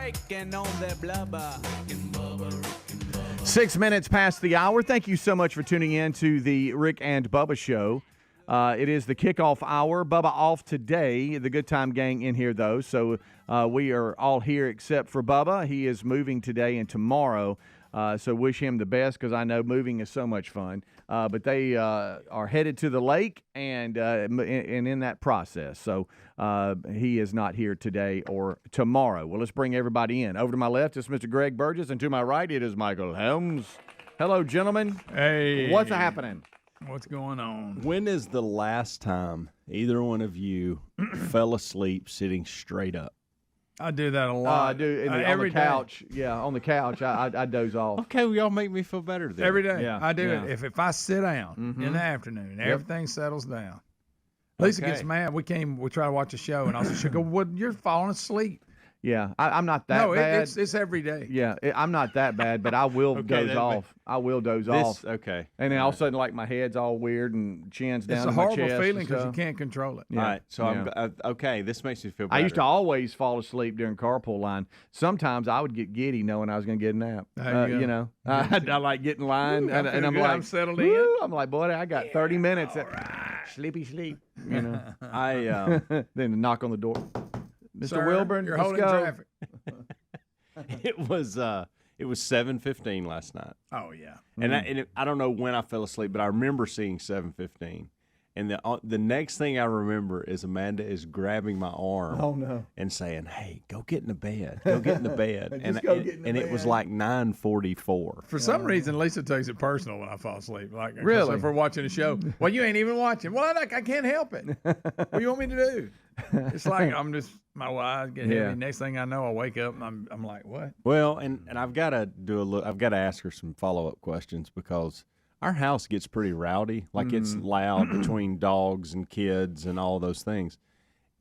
Breaking on the blubber. 6 minutes past the hour. Thank you so much for tuning in to the Rick and Bubba Show. It is the kickoff hour. Bubba off today. The Good Time Gang in here, though. So we are all here except for Bubba. He is moving today and tomorrow. So wish him the best because I know moving is so much fun. But they are headed to the lake and in that process. So he is not here today or tomorrow. Well, let's bring everybody in. Over to my left is Mr. Greg Burgess, and to my right it is Michael Helms. Hello, gentlemen. Hey. What's happening? What's going on? When is the last time either one of you fell asleep sitting straight up? I do that a lot. I do on every the couch. Day. Yeah, on the couch. I doze off. Okay, well, y'all make me feel better then. Every day. Yeah. I do Yeah. it. If I sit down in the afternoon, everything settles down. Lisa gets mad. We try to watch a show, and she go, "Well, you're falling asleep." Yeah, I'm not that bad. It's every day. Yeah, I'm not that bad, but I will doze off. I will doze off. Okay. And then all of a sudden, like, my head's all weird and chin's down It's a in my horrible chest feeling because you can't control it. Yeah. All right, so I'm okay. This makes me feel better. I used to always fall asleep during carpool line. Sometimes I would get giddy knowing I was going to get a nap. You go. I like getting in line, and I'm good. like, I'm settled in. I'm like, boy, I got 30 minutes. Sleepy sleep. You know. Then knock on the door. Mr. Sir, Wilburn, you're let's holding go. traffic. It was 7:15 last night, Oh yeah. and I don't know when I fell asleep, but I remember seeing 7:15. And the next thing I remember is Amanda is grabbing my arm and saying, "Hey, go get in the bed. Go get in the bed." and it was like 9:44. For some reason, Lisa takes it personal when I fall asleep. Like, Really? if we're watching a show, well, you ain't even watching. Well, I can't help it. What do you want me to do? It's like I'm just my eyes get heavy. Yeah. Next thing I know, I wake up and I'm like, what? Well, and I've got to I've got to ask her some follow-up questions because our house gets pretty rowdy. Like it's loud between dogs and kids and all those things.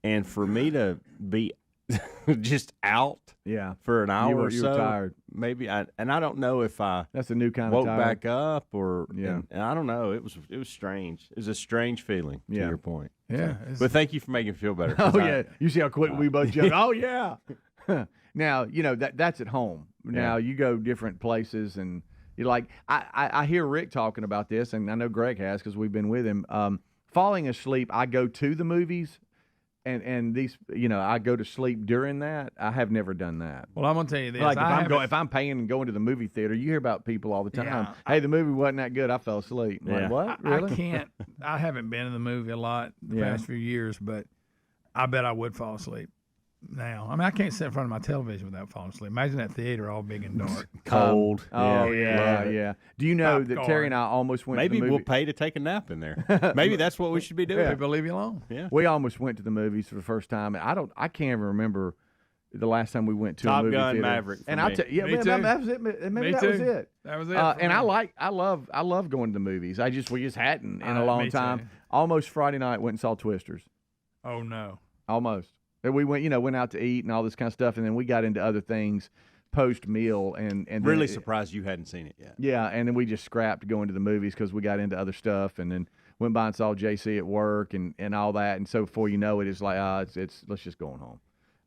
And for me to be just out for an hour or so, you're tired. Maybe I don't know if I That's a new kind woke of tired. back up or and I don't know. It was strange. It was a strange feeling to your point. Yeah. But thank you for making me feel better. Oh, yeah. You see how quick we both jump? Oh, yeah. Now, that's at home. Now, you go different places, and you're like, I hear Rick talking about this, and I know Greg has because we've been with him. Falling asleep, I go to the movies, and these, I go to sleep during that. I have never done that. Well, I'm gonna tell you this. Like if I'm paying and going to the movie theater, you hear about people all the time. Yeah. Hey, the movie wasn't that good. I fell asleep. I'm like, what? Really? I can't. I haven't been in the movie a lot the past few years, but I bet I would fall asleep now. I mean, I can't sit in front of my television without falling asleep. Imagine that theater all big and dark. Cold. Yeah. Do you know that Terry and I almost went Maybe to the movie? we'll pay to take a nap in there. Maybe that's what we should be doing. People leave you alone. Yeah. We almost went to the movies for the first time. I can't even remember the last time we went to Top a movie Gun theater. Maverick for And me. I tell you, Me too. that was it. Maybe Me that too. was it. That was it. And I love going to the movies. We just hadn't in a long me time. too. Almost Friday night went and saw Twisters. Oh no. Almost. And we went out to eat and all this kind of stuff, and then we got into other things post meal and then Really surprised you hadn't seen it yet. Yeah, and then we just scrapped going to the movies because we got into other stuff, and then went by and saw JC at work and all that, and so before you know it, it's like it's let's just go on home.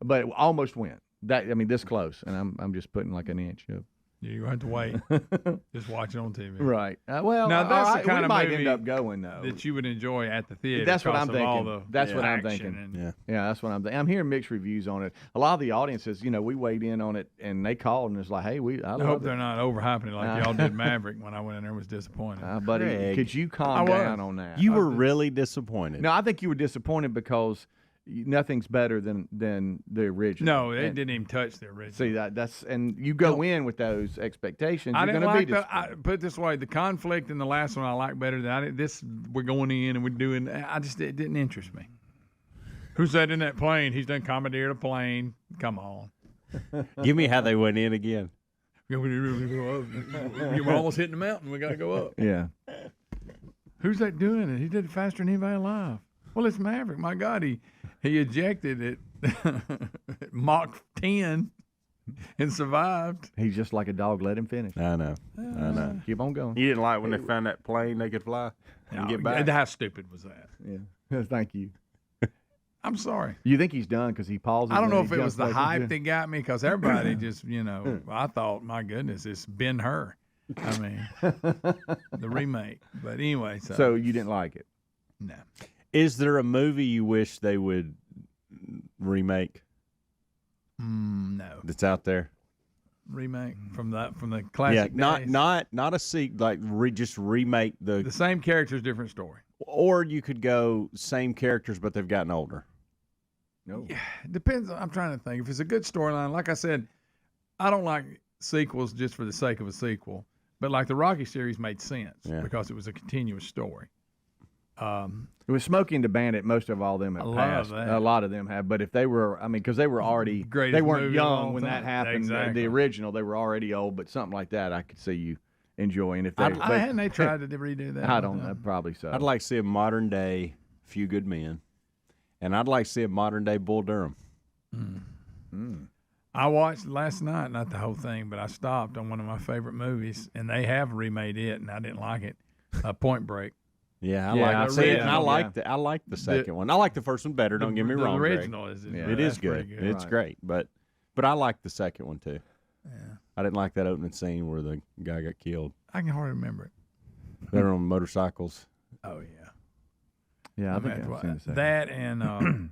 But it almost went. This close, and I'm just putting like an inch up. You're going to have to wait. Just watch it on TV. Right. Now that's the kind we of might movie end up going though. that you would enjoy at the theater. That's what I'm because of all thinking. the That's what I'm action thinking. and- That's what I'm thinking. I'm hearing mixed reviews on it. A lot of the audiences, we weighed in on it, and they called and it's like, hey, I I love hope it. they're not overhyping it like y'all did Maverick when I went in there and was disappointed. Buddy, Greg. could you calm down on that? You were really disappointed. No, I think you were disappointed because nothing's better than the original. No, it didn't even touch the original. See that's and you go in with those expectations. I You're didn't going to like be the. disappointed. Put it this way: the conflict in the last one I like better than this. We're going in and we're doing. It didn't interest me. Who's that in that plane? He's done commandeered a plane. Come on. Give me how they went in again. We're almost hitting the mountain. We got to go up. Yeah. Who's that doing it? He did it faster than anybody alive. Well, it's Maverick. My God, he ejected at Mach 10 and survived. He's just like a dog. Let him finish. I know. Keep on going. You didn't like when they found that plane they could fly and get back? How stupid was that? Yeah. Thank you. I'm sorry. You think he's done because he pauses? I don't know and if he it was jumps the back hype into- that got me because everybody just, I thought, my goodness, it's been her. I mean, the remake. But anyway, So you didn't like it? no. Is there a movie you wish they would remake No. that's out there? Remake from the classic days? not a sequel. Like just remake The same characters, different story. or you could go same characters, but they've gotten older. No. It depends. I'm trying to think. If it's a good storyline, like I said, I don't like sequels just for the sake of a sequel. But like the Rocky series made sense because it was a continuous story. It was Smokey and the Bandit. Most of all them have passed. A lot of them have. But if they were, because they were already, Greatest they weren't movie of all young when that time. happened. Exactly. The original, they were already old. But something like that, I could see you enjoying. If they, Hadn't they tried to redo that? I don't know. Probably so. I'd like to see a modern day Few Good Men, and I'd like to see a modern day Bull Durham. I watched last night, not the whole thing, but I stopped on one of my favorite movies, and they have remade it, and I didn't like it. Point Break. Yeah, I've seen it, and I like the second one. I like the first one better. Don't get me wrong. The Greg. original is It is good. good. It's great, but I like the second one too. Yeah. I didn't like that opening scene where the guy got killed. I can hardly remember it. They're on motorcycles. Oh yeah. Yeah, I think mean, I've seen the second. that and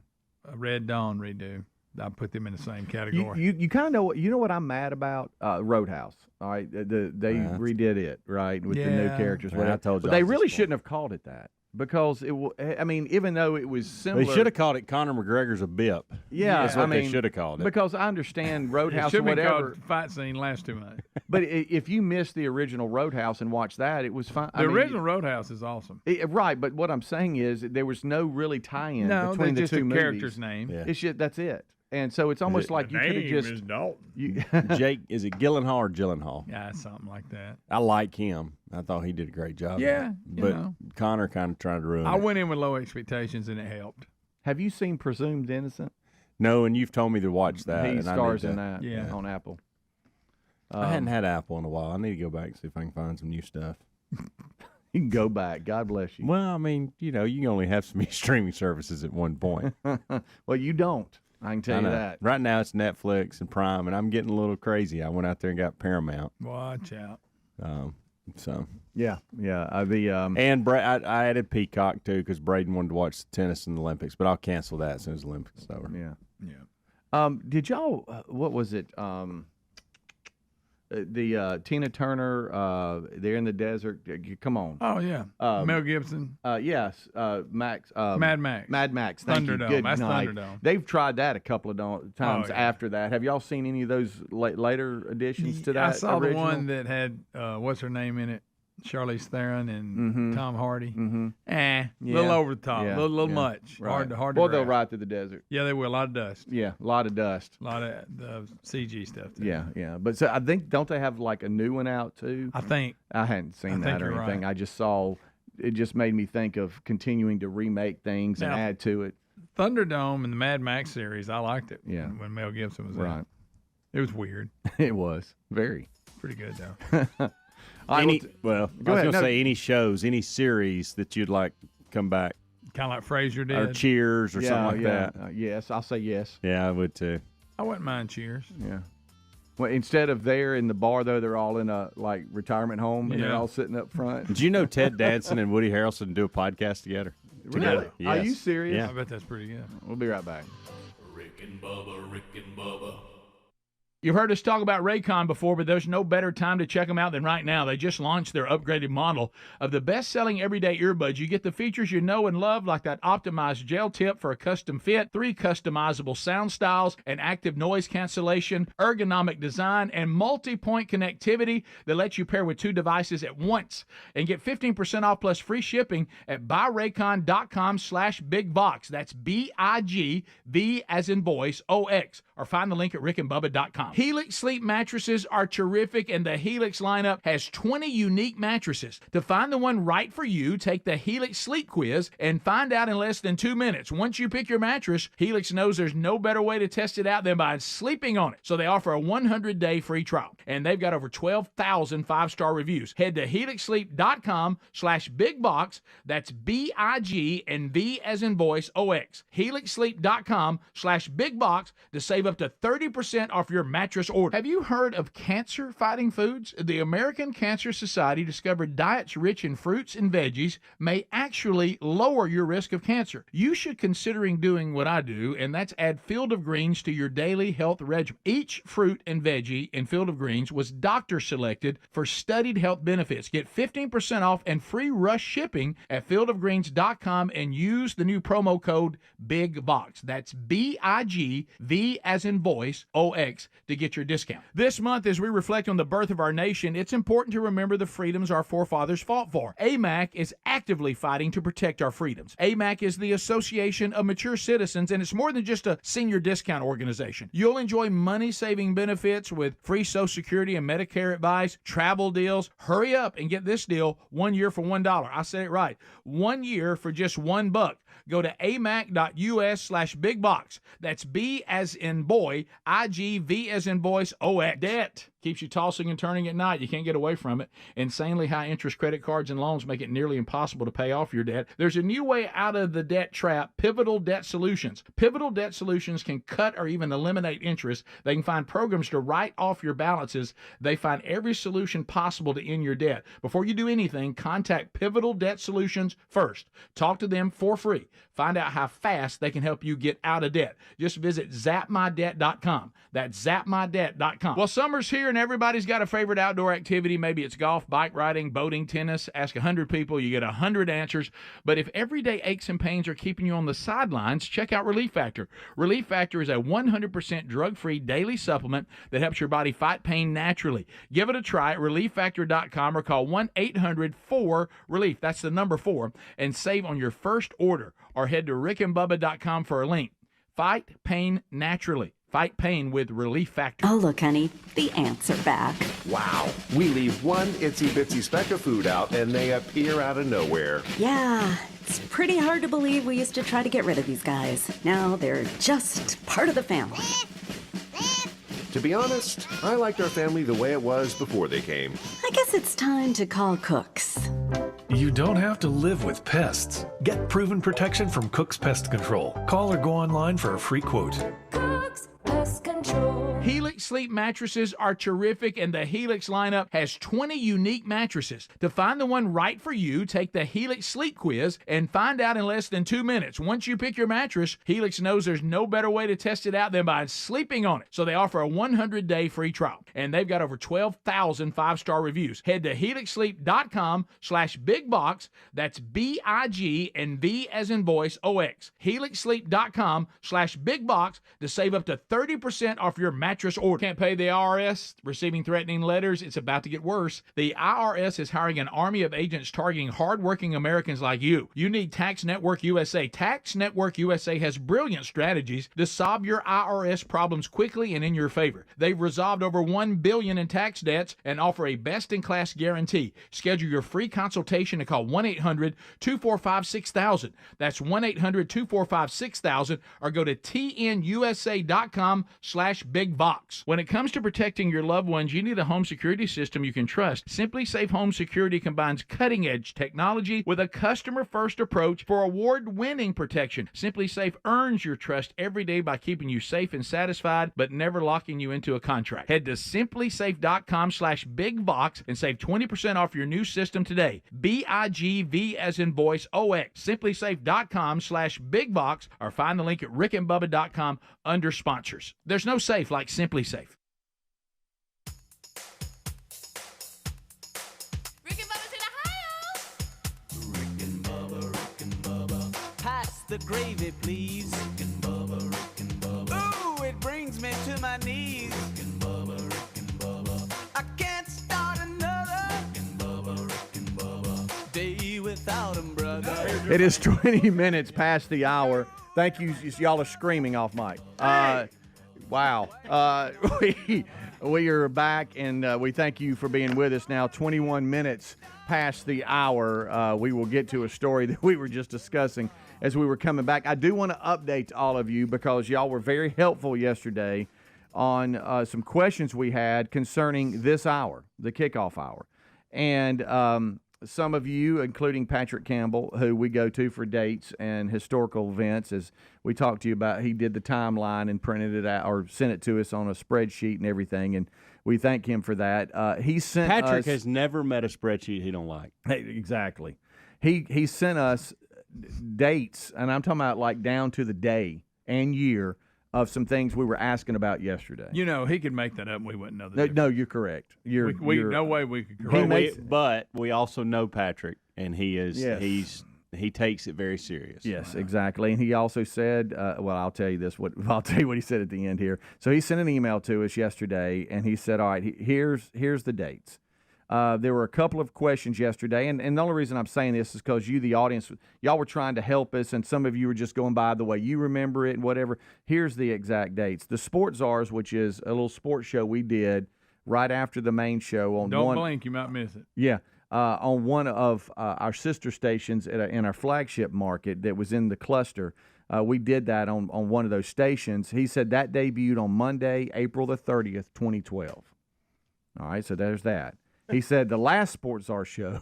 Red Dawn redo. I put them in the same category. You kind of know what what I'm mad about Roadhouse. All right, they redid it right with the new characters. Yeah, Whatever. I told you but I they was really disappointed. shouldn't have called it that because even though it was similar, They should have called it Conor McGregor's a bip. Yeah, That's what they should have called it. Because I understand it Roadhouse should or be whatever. called Fight Scene Last Too Much. But if you missed the original Roadhouse and watched that, it was fine. The original Roadhouse is awesome. Right? But what I'm saying is there was no really tie-in between the just two a movies. character's name. Yeah. It's just that's it. And so it's almost like you could have just Dalton. Jake, is it Gyllenhaal or Gyllenhaal? Yeah, something like that. I like him. I thought he did a great job. Yeah, but Connor kind of tried to ruin I it. went in with low expectations, and it helped. Have you seen Presumed Innocent? No, and you've told me to watch that. He and stars I need in to- that Yeah. on Apple. I hadn't had Apple in a while. I need to go back and see if I can find some new stuff. You can go back. God bless you. Well, I mean, you can only have so many streaming services at one point. Well, you don't. I can tell I you know. that. Right now it's Netflix and Prime, and I'm getting a little crazy. I went out there and got Paramount. Watch out. So Yeah. and I added Peacock too because Braden wanted to watch tennis in the Olympics, but I'll cancel that as soon as the Olympics is over. Yeah. Did y'all? What was it? The Tina Turner. They're in the desert. Come on. Oh yeah. Mel Gibson. Yes. Max. Mad Max. Mad Max. Thank you. Thunderdome. Good That's night. Thunderdome. They've tried that a couple of times yeah. after that. Have y'all seen any of those later additions to that? I saw original? the one that had what's her name in it, Charlize Theron and Tom Hardy. Mm-hmm. A little over the top, Yeah. little Yeah. much, Right. hard to. Well, they'll grasp. ride through the desert. Yeah, they will. A lot of dust, Yeah, a lot of dust. a lot of the CG stuff. Too. Yeah. But so I think don't they have like a new one out too? I think. I hadn't seen that think or you're anything. right. I just saw. It just made me think of continuing to remake things and Now- add to it. Thunderdome and the Mad Max series, I liked it. Yeah. When Mel Gibson was in Right. it. It was weird. It was very. Pretty good though. All right, Any, well, well, I go was ahead. going to No. say any shows, any series that you'd like to come back, Kind of like Frasier did. or Cheers or something like that. Yes, I'll say yes. Yeah, I would too. I wouldn't mind Cheers. Yeah. Well, instead of there in the bar though, they're all in a like retirement home and they're Yeah. all sitting up front. Did you know Ted Danson and Woody Harrelson do a podcast together? Really? Yes. Are you serious? Yeah. I bet that's pretty good. We'll be right back. Rick and Bubba. You've heard us talk about Raycon before, but there's no better time to check them out than right now. They just launched their upgraded model of the best-selling everyday earbuds. You get the features you know and love, like that optimized gel tip for a custom fit, 3 customizable sound styles, and active noise cancellation, ergonomic design, and multi-point connectivity that lets you pair with 2 devices at once. And get 15% off plus free shipping at buyraycon.com/bigbox. That's BIGV as in voice, OX. Or find the link at rickandbubba.com. Helix Sleep mattresses are terrific, and the Helix lineup has 20 unique mattresses. To find the one right for you, take the Helix Sleep Quiz and find out in less than 2 minutes. Once you pick your mattress, Helix knows there's no better way to test it out than by sleeping on it. So they offer a 100-day free trial, and they've got over 12,000 five-star reviews. Head to helixsleep.com/bigbox. That's B-I-G and V as in voice, O-X. helixsleep.com/bigbox to save up to 30% off your mattress order. Have you heard of cancer-fighting foods? The American Cancer Society discovered diets rich in fruits and veggies may actually lower your risk of cancer. You should considering doing what I do, and that's add Field of Greens to your daily health regimen. Each fruit and veggie in Field of Greens was doctor selected for studied health benefits. Get 15% off and free rush shipping at fieldofgreens.com and use the new promo code BIGBOX. That's B-I-G, V as in voice, O-X to get your discount. This month, as we reflect on the birth of our nation, it's important to remember the freedoms our forefathers fought for. AMAC is actively fighting to protect our freedoms. AMAC is the Association of Mature Citizens, and it's more than just a senior discount organization. You'll enjoy money-saving benefits with free Social Security and Medicare advice, travel deals. Hurry up and get this deal 1 year for $1. I said it right. 1 year for just $1. Go to amac.us/bigbox. That's B as in boy, I-G, V as in voice, O-X. Debt keeps you tossing and turning at night. You can't get away from it. Insanely high interest credit cards and loans make it nearly impossible to pay off your debt. There's a new way out of the debt trap, Pivotal Debt Solutions. Pivotal Debt Solutions can cut or even eliminate interest. They can find programs to write off your balances. They find every solution possible to end your debt. Before you do anything, contact Pivotal Debt Solutions first. Talk to them for free. Find out how fast they can help you get out of debt. Just visit zapmydebt.com. That's zapmydebt.com. Well, summer's here and everybody's got a favorite outdoor activity. Maybe it's golf, bike riding, boating, tennis. Ask 100 people, you get 100 answers. But if everyday aches and pains are keeping you on the sidelines, check out Relief Factor. Relief Factor is a 100% drug-free daily supplement that helps your body fight pain naturally. Give it a try at relieffactor.com or call 1-800-4-RELIEF. That's the number 4, and save on your first order. Or head to rickandbubba.com for a link. Fight pain naturally. Fight pain with Relief Factor. Oh, look, honey, the ants are back. Wow. We leave one itsy-bitsy speck of food out, and they appear out of nowhere. Yeah, it's pretty hard to believe we used to try to get rid of these guys. Now they're just part of the family. To be honest, I liked our family the way it was before they came. I guess it's time to call Cooks. You don't have to live with pests. Get proven protection from Cook's Pest Control. Call or go online for a free quote. Cook's Pest Control. Helix Sleep mattresses are terrific, and the Helix lineup has 20 unique mattresses. To find the one right for you, take the Helix Sleep Quiz and find out in less than 2 minutes. Once you pick your mattress, Helix knows there's no better way to test it out than by sleeping on it. So they offer a 100-day free trial, and they've got over 12,000 five-star reviews. Head to helixsleep.com/bigbox. That's B-I-G and V as in voice, O-X. helixsleep.com/bigbox to save up to 30% off your mattress order. Can't pay the IRS, receiving threatening letters. It's about to get worse. The IRS is hiring an army of agents targeting hardworking Americans like you. You need Tax Network USA. Tax Network USA has brilliant strategies to solve your IRS problems quickly and in your favor. They've resolved over $1 billion in tax debts and offer a best-in-class guarantee. Schedule your free consultation and call 1-800-245-6000. That's 1-800-245-6000, or go to tnusa.com/bigbox. When it comes to protecting your loved ones, you need a home security system you can trust. Simply Safe Home Security combines cutting-edge technology with a customer-first approach for award-winning protection. Simply Safe earns your trust every day by keeping you safe and satisfied, but never locking you into a contract. Head to simplysafe.com/bigbox and save 20% off your new system today. B-I-G-V as in voice, O-X. simplysafe.com/bigbox, or find the link at rickandbubba.com under sponsors. There's no safe like Simply Safe. Rick and Bubba's in Ohio. Rick and Bubba. Pass the gravy, please. Rick and Bubba. Ooh, it brings me to my knees. Rick and Bubba. I can't start another Rick and Bubba. day without 'em, brother. It is 20 minutes past the hour. Thank you. Y'all are screaming off mic. Wow. We are back, and we thank you for being with us now. 21 minutes past the hour. We will get to a story that we were just discussing as we were coming back. I do want to update all of you because y'all were very helpful yesterday on some questions we had concerning this hour, the kickoff hour. And some of you, including Patrick Campbell, who we go to for dates and historical events, as we talked to you about, he did the timeline and printed it out or sent it to us on a spreadsheet and everything, and we thank him for that. He sent Patrick us, has never met a spreadsheet he don't like. Exactly. He sent us dates, and I'm talking about like down to the day and year of some things we were asking about yesterday. You know, he could make that up and we wouldn't know that. No, you're correct. You're no way we could correct. But we also know Patrick, and he he takes it very serious. Yes, exactly. And he also said, well, I'll tell you what he said at the end here. So he sent an email to us yesterday, and he said, all right, here's the dates. There were a couple of questions yesterday, and the only reason I'm saying this is because you, the audience, y'all were trying to help us, and some of you were just going by the way you remember it and whatever. Here's the exact dates. The Sports Czars, which is a little sports show we did right after the main show. Don't blink, you might miss it. Yeah. On one of our sister stations in our flagship market that was in the cluster. We did that on one of those stations. He said that debuted on Monday, April the 30th, 2012. All right, so there's that. He said the last Sports Czar show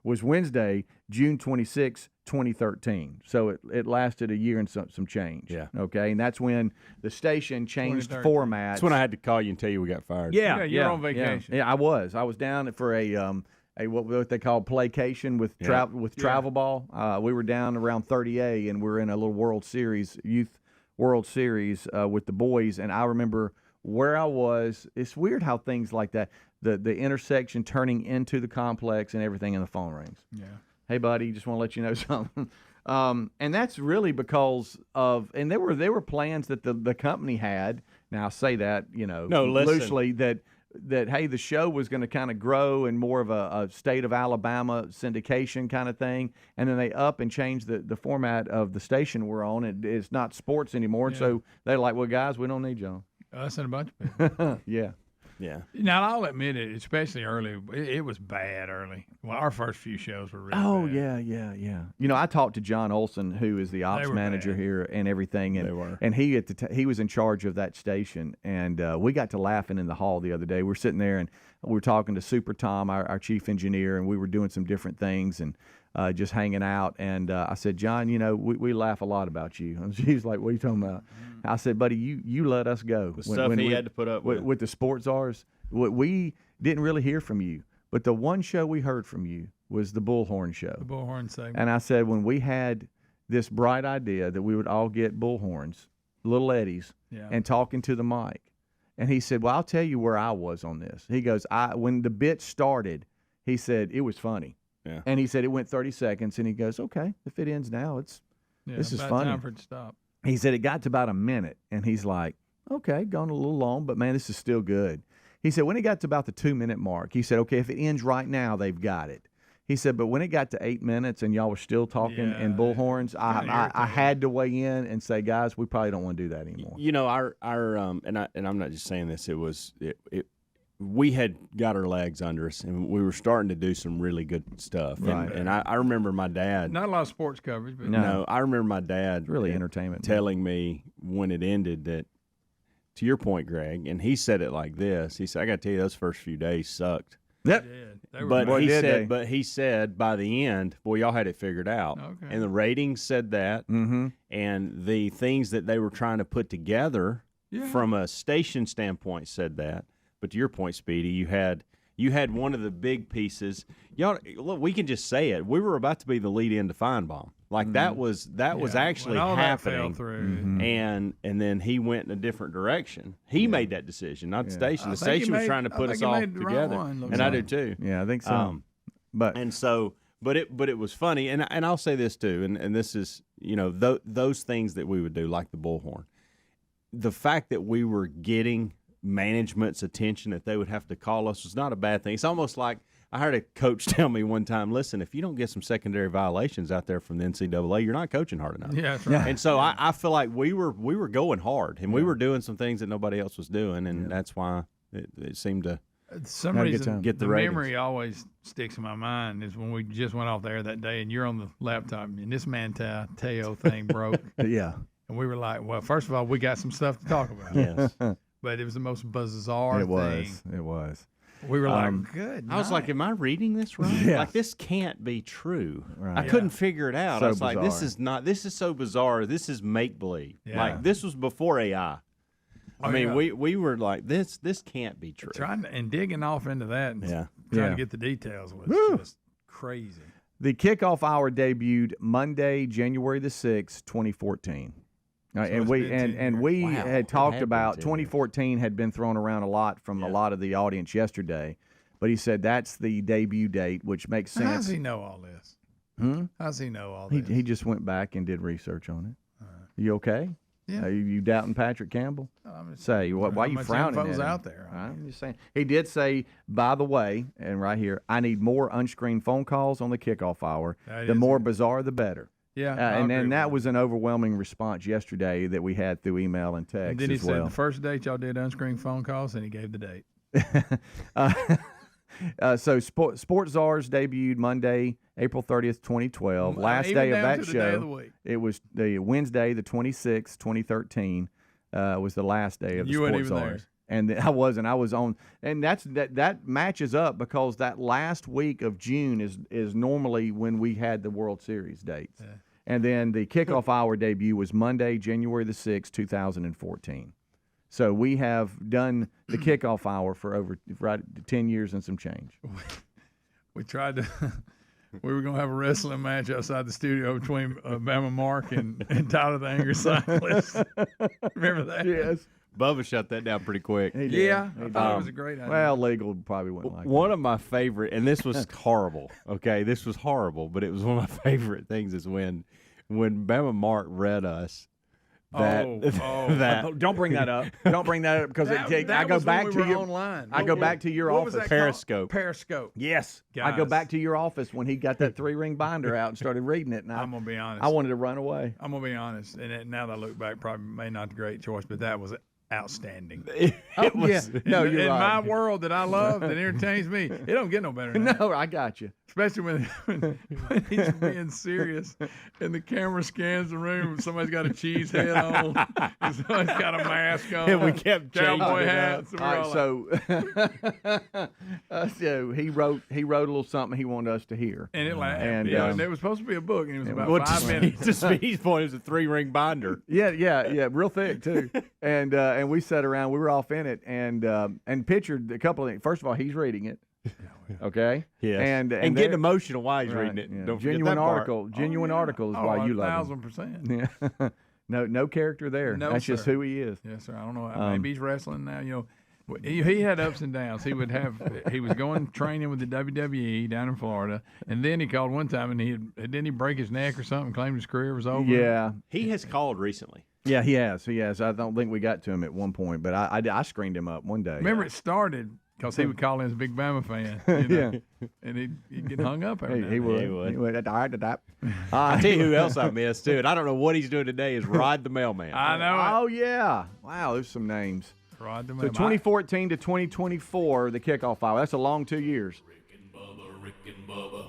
was Wednesday, June 26, 2013. So it lasted a year and some change. Yeah. Okay, and that's when the station changed formats. That's when I had to call you and tell you we got fired. Yeah, you're on vacation. Yeah, I was. I was down for a what they call playcation with travel ball. We were down around 30A, and we're in a little youth World Series with the boys. And I remember where I was. It's weird how things like that, the intersection turning into the complex and everything, and the phone rings. Yeah. Hey, buddy, just want to let you know something. And that's really because of, and there were plans that the company had. Now I say that, loosely, that hey, the show was going to kind of grow in more of a state of Alabama syndication kind of thing, and then they up and changed the format of the station we're on. It's not sports anymore, so they're like, well, guys, we don't need y'all. Us and a bunch of people. Yeah. Yeah. Now, I'll admit it, especially early, it was bad early. Well, our first few shows were really bad. Yeah. I talked to John Olson, who is the ops manager here and everything, and he was in charge of that station, and we got to laughing in the hall the other day. We were sitting there, and we were talking to Super Tom, our chief engineer, and we were doing some different things and just hanging out. And I said, John, we laugh a lot about you. And he's like, what are you talking about? I said, buddy, you let us go. The stuff he had to put up with the Sports Czars. We didn't really hear from you, but the one show we heard from you was the Bullhorn show. The Bullhorn segment. And I said, when we had this bright idea that we would all get bullhorns, little Eddies, and talking to the mic. And he said, well, I'll tell you where I was on this. He goes, when the bit started, he said, it was funny. Yeah. And he said, it went 30 seconds. And he goes, okay, if it ends now, this is funny. Time for it to stop. He said it got to about a minute, and he's like, okay, gone a little long, but, man, this is still good. He said when it got to about the 2-minute mark, he said, okay, if it ends right now, they've got it. He said, but when it got to 8 minutes and y'all were still talking in bullhorns, I had to weigh in and say, guys, we probably don't want to do that anymore. Our and I'm not just saying this. We had got our legs under us, and we were starting to do some really good stuff. Right. And I remember my dad. Not a lot of sports coverage, but no, I remember my dad. Really entertainment. Telling me when it ended that, to your point, Greg, and he said it like this. He said, I got to tell you, those first few days sucked. Yep. But he said by the end, boy, y'all had it figured out. Okay. And the ratings said that, and the things that they were trying to put together from a station standpoint said that. But to your point, Speedy, you had one of the big pieces. Y'all, look, we can just say it. We were about to be the lead in to Feinbaum. Like that was actually happening. That fell through. And then he went in a different direction. He made that decision, not the station. The station was trying to put us all together, and I do too. Yeah, I think so. But it was funny, and I'll say this too, and this is those things that we would do, like the bullhorn. The fact that we were getting management's attention, that they would have to call us, was not a bad thing. It's almost like I heard a coach tell me one time, listen, if you don't get some secondary violations out there from the NCAA, you're not coaching hard enough. Yeah, that's right. And so I feel like we were going hard, and we were doing some things that nobody else was doing, and that's why it seemed to some Had a good reason time. get the memory always sticks in my mind is when we just went off the air that day, and you're on the laptop, and this Teo thing broke, Yeah. and we were like, well, first of all, we got some stuff to talk about. Yes. But it was the most bizarre It was. thing. It was. We were like, good. I was like, am I reading this right? Yeah. Like, this can't be true. Right. I couldn't figure it out. So I was like, this bizarre. this is so bizarre. This is make-believe. Yeah. Like, this was before AI. I mean, yeah. we were like, this can't be true. trying to, and digging off into that and Yeah. trying Yeah. to get the details was just crazy. The kickoff hour debuted Monday, January the 6th, 2014. And it's we been 10 and we Wow, had it talked had been about 10 2014 had been thrown around a lot from a lot of the audience yesterday, but he said that's the debut date, which makes How does sense. he know all this? How does he know all He, this? he just went back and did research on it. You okay? Yeah. You doubting Patrick Campbell? I'm just- Say why how are you much frowning info's at him? out there? I'm just saying. He did say, by the way, and right here, I need more unscreened phone calls on the kickoff hour. That The is more it. bizarre, the better. Yeah, I and agree with that you. was an overwhelming response yesterday that we had through email and text And then he as said well. the first date y'all did unscreened phone calls, and he gave the date. So Sports Czars debuted Monday, April 30th, 2012. Last Even day of down that to the show, day of the week. it was the Wednesday, the 26th, 2013, was the last day of the You weren't Sports even there. Czars. And I wasn't. I was on, and that matches up because that last week of June is normally when we had the World Series dates. Yeah. And then the kickoff hour debut was Monday, January the 6th, 2014. So we have done the kickoff hour for over 10 years and some change. We tried to. We were going to have a wrestling match outside the studio between Bama Mark and Tyler the Angry Cyclist. Remember that? Yes. Bubba shut that down pretty quick. He did. Yeah, He I did. thought it was a great idea. Well, legal probably wouldn't like One of my favorite, and this was horrible. Okay, this was horrible, but it was one of my favorite things is when Bama Mark read us that that Don't bring that up. Don't bring that up because I go was back when to we were your online. I go back to your What was office. that called? Periscope. Periscope. Yes, I go Guys. back to your office when he got that 3-ring binder out and started reading it. And I'm gonna be honest. I wanted to run away. I'm gonna be honest, and now that I look back, probably may not the great choice, but that was outstanding. it was. Yeah. No, you're in right. my world that I love that entertains me, it don't get no better than that. No, I got you. Especially when he's being serious and the camera scans the room. Somebody's got a cheese head on. And somebody's got a mask on. And we kept cowboy changing it hats. and we're all like- So he wrote a little something he wanted us to hear. and it like, And, and it was supposed to be a book, and it was about Well, 5 minutes. to Speed's point, it was a 3-ring binder. Yeah, real thick too. And we sat around. We were off in it, and pictured a couple of things. First of all, he's reading it. Okay. Yes. And getting there- emotional while he's right, reading it. yeah. Don't forget Genuine that part. article. Genuine Oh, yeah. article is Oh, why you love him. 1,000%. Yeah. No character there. No, That's just sir. who he is. Yes, sir. I don't know. Maybe he's wrestling now. You know, he had ups and downs. He was going training with the WWE down in Florida, and then he called one time, and didn't he break his neck or something? Claimed his career was over. Yeah. He has called recently. Yeah, he has. I don't think we got to him at one point, but I screened him up one day. Remember, it started because he would call in as a big Bama fan. You know? And he'd get hung up every now He and would. then. He would. I tell you who else I missed too, and I don't know what he's doing today. Is Rod the Mailman. I know. Oh yeah! Wow, there's some names. Rod the So Mailman. 2014 to 2024, the kickoff hour. That's a long 2 years. Rick and Bubba, Rick and Bubba.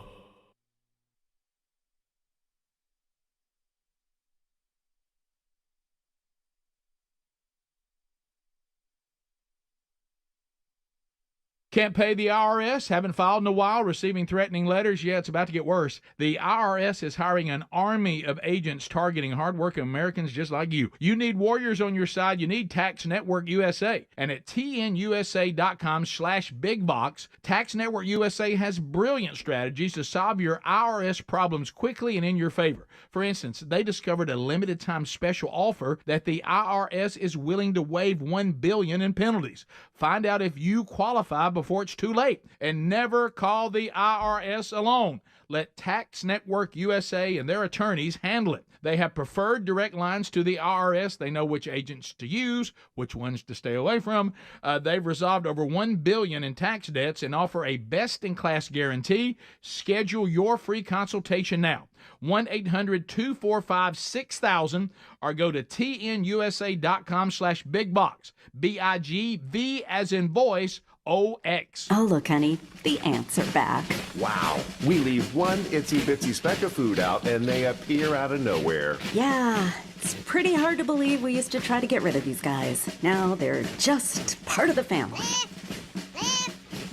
Can't pay the IRS? Haven't filed in a while? Receiving threatening letters? Yeah, it's about to get worse. The IRS is hiring an army of agents targeting hardworking Americans just like you. You need warriors on your side. You need Tax Network USA. And at tnusa.com/bigbox, Tax Network USA has brilliant strategies to solve your IRS problems quickly and in your favor. For instance, they discovered a limited time special offer that the IRS is willing to waive $1 billion in penalties. Find out if you qualify before it's too late. And never call the IRS alone. Let Tax Network USA and their attorneys handle it. They have preferred direct lines to the IRS. They know which agents to use, which ones to stay away from. They've resolved over $1 billion in tax debts and offer a best-in-class guarantee. Schedule your free consultation now. 1-800-245-6000 or go to tnusa.com/bigbox. BIGV as in voice, OX. Oh, look, honey, the ants are back. Wow. We leave one itsy bitsy speck of food out and they appear out of nowhere. Yeah, it's pretty hard to believe we used to try to get rid of these guys. Now they're just part of the family.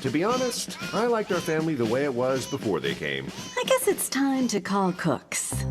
To be honest, I liked our family the way it was before they came. I guess it's time to call Cooks.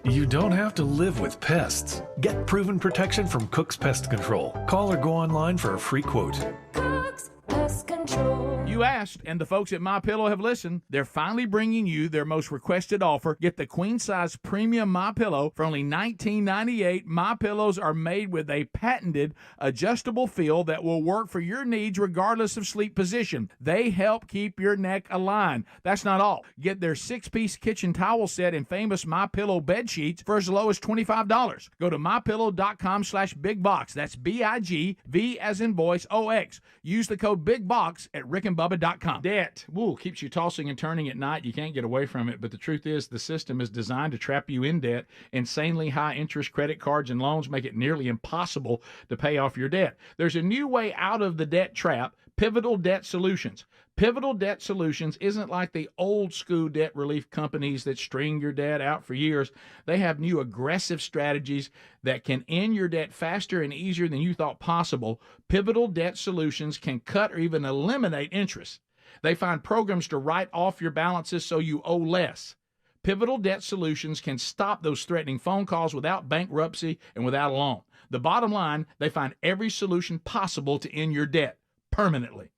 You don't have to live with pests. Get proven protection from Cook's Pest Control. Call or go online for a free quote. Cook's Pest Control. You asked, and the folks at MyPillow have listened. They're finally bringing you their most requested offer. Get the queen-size premium MyPillow for only $19.98. MyPillows are made with a patented adjustable feel that will work for your needs regardless of sleep position. They help keep your neck aligned. That's not all. Get their 6-piece kitchen towel set and famous MyPillow bed sheets for as low as $25. Go to MyPillow.com/bigbox. That's BIGV as in voice, OX. Use the code BIGBOX at rickandbubba.com. Debt, keeps you tossing and turning at night. You can't get away from it, but the truth is the system is designed to trap you in debt. Insanely high interest credit cards and loans make it nearly impossible to pay off your debt. There's a new way out of the debt trap, Pivotal Debt Solutions. Pivotal Debt Solutions isn't like the old school debt relief companies that string your debt out for years. They have new aggressive strategies that can end your debt faster and easier than you thought possible. Pivotal Debt Solutions can cut or even eliminate interest. They find programs to write off your balances so you owe less. Pivotal Debt Solutions can stop those threatening phone calls without bankruptcy and without a loan. The bottom line, they find every solution possible to end your debt permanently.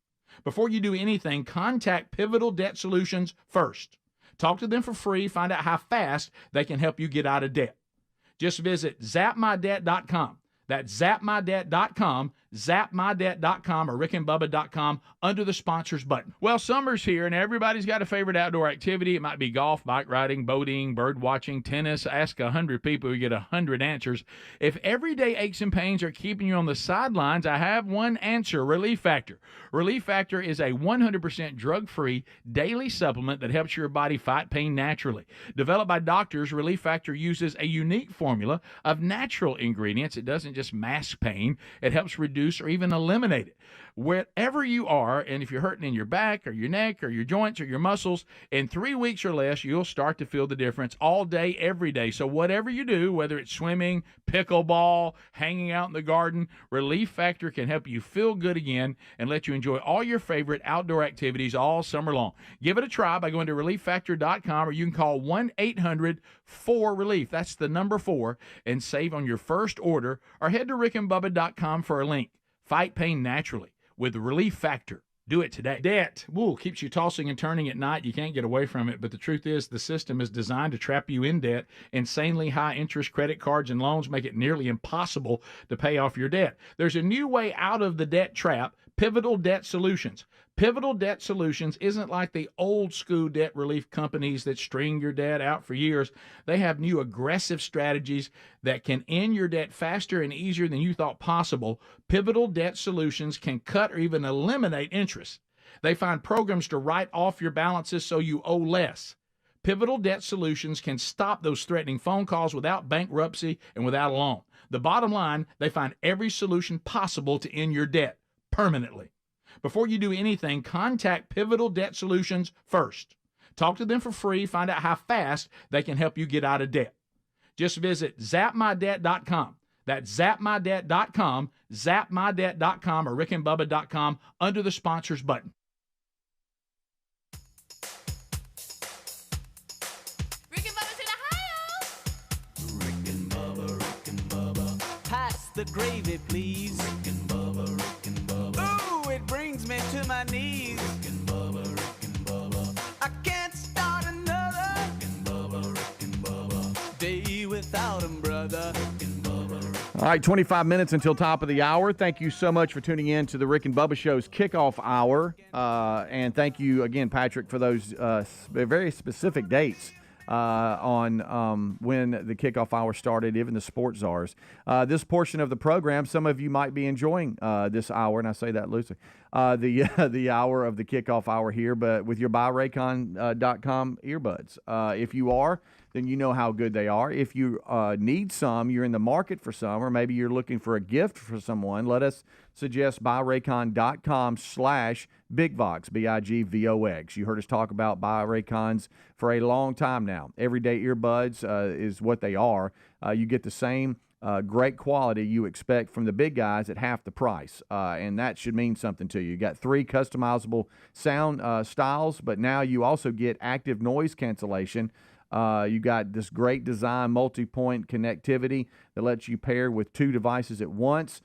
Before you do anything, contact Pivotal Debt Solutions first. Talk to them for free. Find out how fast they can help you get out of debt. Just visit zapmydebt.com. That's zapmydebt.com, zapmydebt.com, or rickandbubba.com under the sponsors button. Well, summer's here, and everybody's got a favorite outdoor activity. It might be golf, bike riding, boating, bird watching, tennis. Ask 100 people, you get 100 answers. If everyday aches and pains are keeping you on the sidelines, I have one answer, Relief Factor. Relief Factor is a 100% drug-free daily supplement that helps your body fight pain naturally. Developed by doctors, Relief Factor uses a unique formula of natural ingredients. It doesn't just mask pain. It helps reduce or even eliminate it. Wherever you are, and if you're hurting in your back or your neck or your joints or your muscles, in 3 weeks or less, you'll start to feel the difference all day, every day. So whatever you do, whether it's swimming, pickleball, hanging out in the garden, Relief Factor can help you feel good again and let you enjoy all your favorite outdoor activities all summer long. Give it a try by going to ReliefFactor.com, or you can call 1-800-4RELIEF. That's the number 4, and save on your first order, or head to rickandbubba.com for a link. Fight pain naturally with Relief Factor. Do it today. Debt, keeps you tossing and turning at night. You can't get away from it, but the truth is the system is designed to trap you in debt. Insanely high interest credit cards and loans make it nearly impossible to pay off your debt. There's a new way out of the debt trap, Pivotal Debt Solutions. Pivotal Debt Solutions isn't like the old school debt relief companies that string your debt out for years. They have new aggressive strategies that can end your debt faster and easier than you thought possible. Pivotal Debt Solutions can cut or even eliminate interest. They find programs to write off your balances so you owe less. Pivotal Debt Solutions can stop those threatening phone calls without bankruptcy and without a loan. The bottom line, they find every solution possible to end your debt permanently. Before you do anything, contact Pivotal Debt Solutions first. Talk to them for free. Find out how fast they can help you get out of debt. Just visit zapmydebt.com. That's zapmydebt.com, zapmydebt.com, or rickandbubba.com under the sponsors button. Rick and Bubba's in Ohio. Rick and Bubba. Pass the gravy, please. Rick and Bubba. Ooh, it brings me to my knees. Rick and Bubba. I can't start another Rick and Bubba. day without 'em, brother. All right, 25 minutes until top of the hour. Thank you so much for tuning in to the Rick and Bubba Show's kickoff hour. And thank you again, Patrick, for those very specific dates on when the kickoff hour started, even the sports czars. This portion of the program, some of you might be enjoying this hour, and I say that loosely, the hour of the kickoff hour here, but with your buyraycon.com earbuds. If you are, then you know how good they are. If you need some, you're in the market for some, or maybe you're looking for a gift for someone, let us suggest buyraycon.com/BigVox, BIGVOX. You heard us talk about Buy Raycons for a long time now. Everyday earbuds is what they are. You get the same great quality you expect from the big guys at half the price, and that should mean something to you. You got 3 customizable sound styles, but now you also get active noise cancellation. You got this great design, multi-point connectivity that lets you pair with 2 devices at once.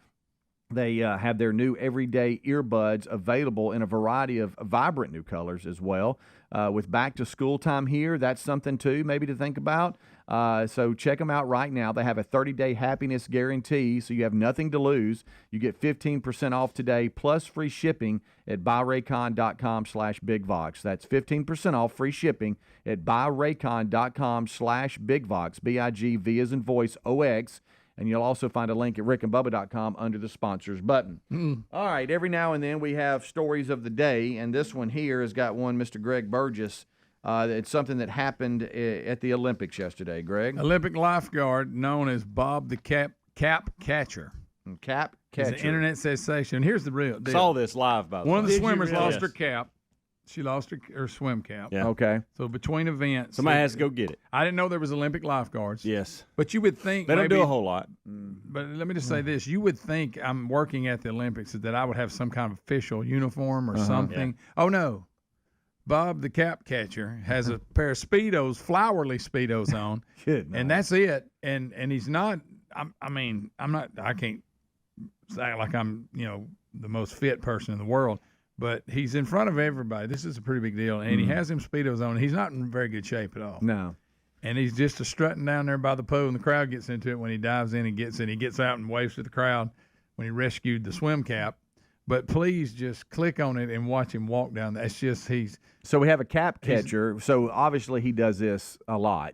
They have their new everyday earbuds available in a variety of vibrant new colors as well. With back to school time here, that's something too maybe to think about. So check them out right now. They have a 30-day happiness guarantee, so you have nothing to lose. You get 15% off today plus free shipping at buyraycon.com/BigVox. That's 15% off free shipping at buyraycon.com/BigVox, BIGV as in voice, OX. And you'll also find a link at rickandbubba.com under the sponsors button. All right, every now and then we have stories of the day, and this one here has got one, Mr. Greg Burgess. It's something that happened at the Olympics yesterday, Greg. Olympic lifeguard known as Bob the Cap Catcher. Cap Catcher. He's an internet sensation. Here's the real deal. Saw this live, by the way. One of the Did you swimmers really? lost Yes. her cap. She lost her swim cap. Yeah. Okay. So between events. Somebody has to go get it. I didn't know there was Olympic lifeguards. Yes. But you would think They don't maybe, do a whole lot. But let me just say this. You would think I'm working at the Olympics that I would have some kind of official uniform or something. Yeah. Oh, no. Bob the Cap Catcher has a pair of Speedos, flowery Speedos on. And that's it. And he's not, I can't act like I'm, the most fit person in the world. But he's in front of everybody. This is a pretty big deal. And he has him Speedos on. He's not in very good shape at all. No. And he's just strutting down there by the pool, and the crowd gets into it when he dives in and gets in. He gets out and waves to the crowd when he rescued the swim cap. But please just click on it and watch him walk down. That's just So we have a cap catcher. So obviously he does this a lot.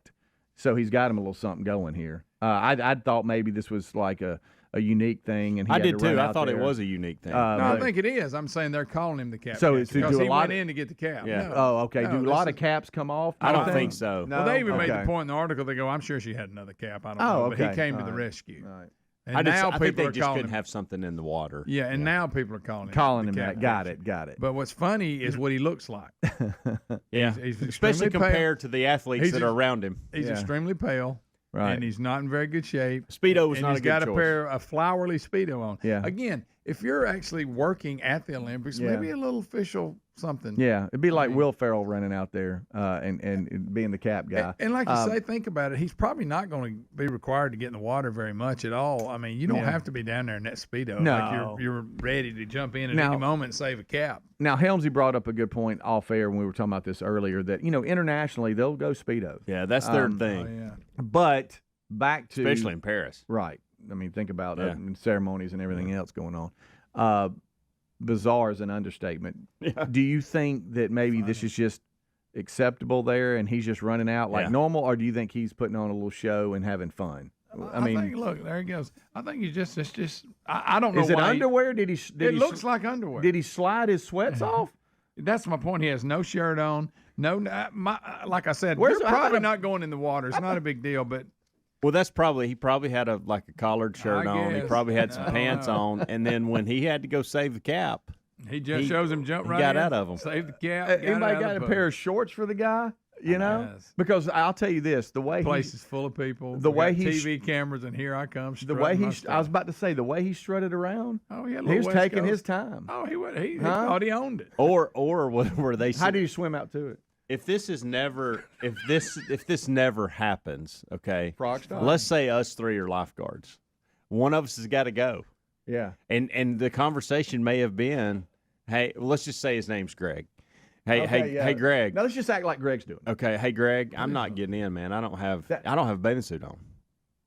So he's got him a little something going here. I thought maybe this was like a unique thing, and he I had did to run too. I out thought there. it was a unique thing. No, I think it is. I'm saying they're calling him the cap. So catcher it's to because do a he lot went of- in to get the cap. Yeah. No. Oh, okay. No, Do a this lot of is- caps come off? I don't you think so. No. Well, they even made Okay. the point in the article. They go, I'm sure she had another cap. I don't Oh, know. okay. But he came to the All right. rescue. All right. And I now think people they are just calling couldn't him. have something in the water. Yeah, and now people are calling Calling him the that. cap Got catcher. it. Got it. But what's funny is what he looks like. Yeah. He's Especially extremely pale. compared to the athletes He's that are around him. He's Yeah. extremely pale. Right. And he's not in very good shape. Speedo was and not he's a good got choice. a pair of flowery Speedo on. Yeah. Again, if you're actually working at the Olympics, Yeah. maybe a little official something. Yeah, it'd be like Will Ferrell running out there and being the cap guy. And like you say, think about it. He's probably not going to be required to get in the water very much at all. I mean, you don't have to be down there in that Speedo. No. Like you're ready to jump in at Now- any moment and save a cap. Now, Helmsy brought up a good point off air when we were talking about this earlier that, internationally, they'll go Speedos. Yeah, that's their Oh, thing. yeah. But back to. Especially in Paris. Right. I mean, think about Yeah. ceremonies and everything else going on. Bizarre is an understatement. Yeah. Do you think that maybe this is just acceptable there and he's just running out like Yeah. normal, or do you think he's putting on a little show and having fun? I mean, think, look, there he goes. I think he's just, it's just, I don't know is it why. underwear? Did he? It looks like underwear. Did he slide his sweats off? That's my point. He has no shirt on. Like I said, Where's- you're I thought probably a- not going in the water. It's not a big deal, but Well, he probably had a collared shirt I on. He guess. probably had some I don't pants know. on, and then when he had to go save the cap, he just He- shows him jump he right got in, out of 'em. Save the cap. Anybody got a pair of shorts for the guy? You know, Yes. because I'll tell you this: the way Place is full of people. the We way got he TV cameras, and here I come. the way strutting my I stuff. was about to say the way he strutted around. Oh, yeah, He was taking his time. Oh, he would. He Huh? thought he owned it. or were they? How do you swim out to it? If this never happens, okay? Frog style? Let's say us three are lifeguards. One of us has got to go, Yeah. and the conversation may have been, hey, let's just say his name's Greg. Hey, Okay, yeah. hey, Greg. Now let's just act like Greg's doing it. Okay, hey, Greg. I'm not getting in, man. I don't have a bathing suit on,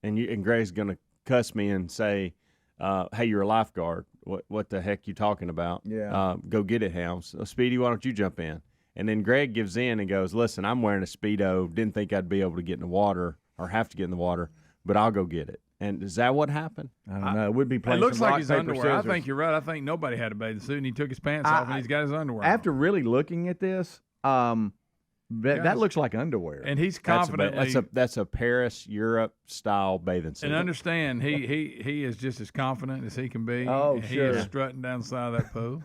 and Greg's gonna cuss me and say, "Hey, you're a lifeguard. What the heck you talking about? Yeah. Go get it, House. So, Speedy, why don't you jump in?" And then Greg gives in and goes, "Listen, I'm wearing a Speedo. Didn't think I'd be able to get in the water or have to get in the water, but I'll go get it." And is that what happened? I don't know. It would be It playing looks some like rock, his paper, underwear. scissors. I think you're right. I think nobody had a bathing suit, and he took his pants off, and he's got his underwear on. After really looking at this, that looks like underwear. And he's confidently. That's a Paris, Europe style bathing suit. And understand, he is just as confident as he can be. Oh, and sure. He is strutting down the side of that pool.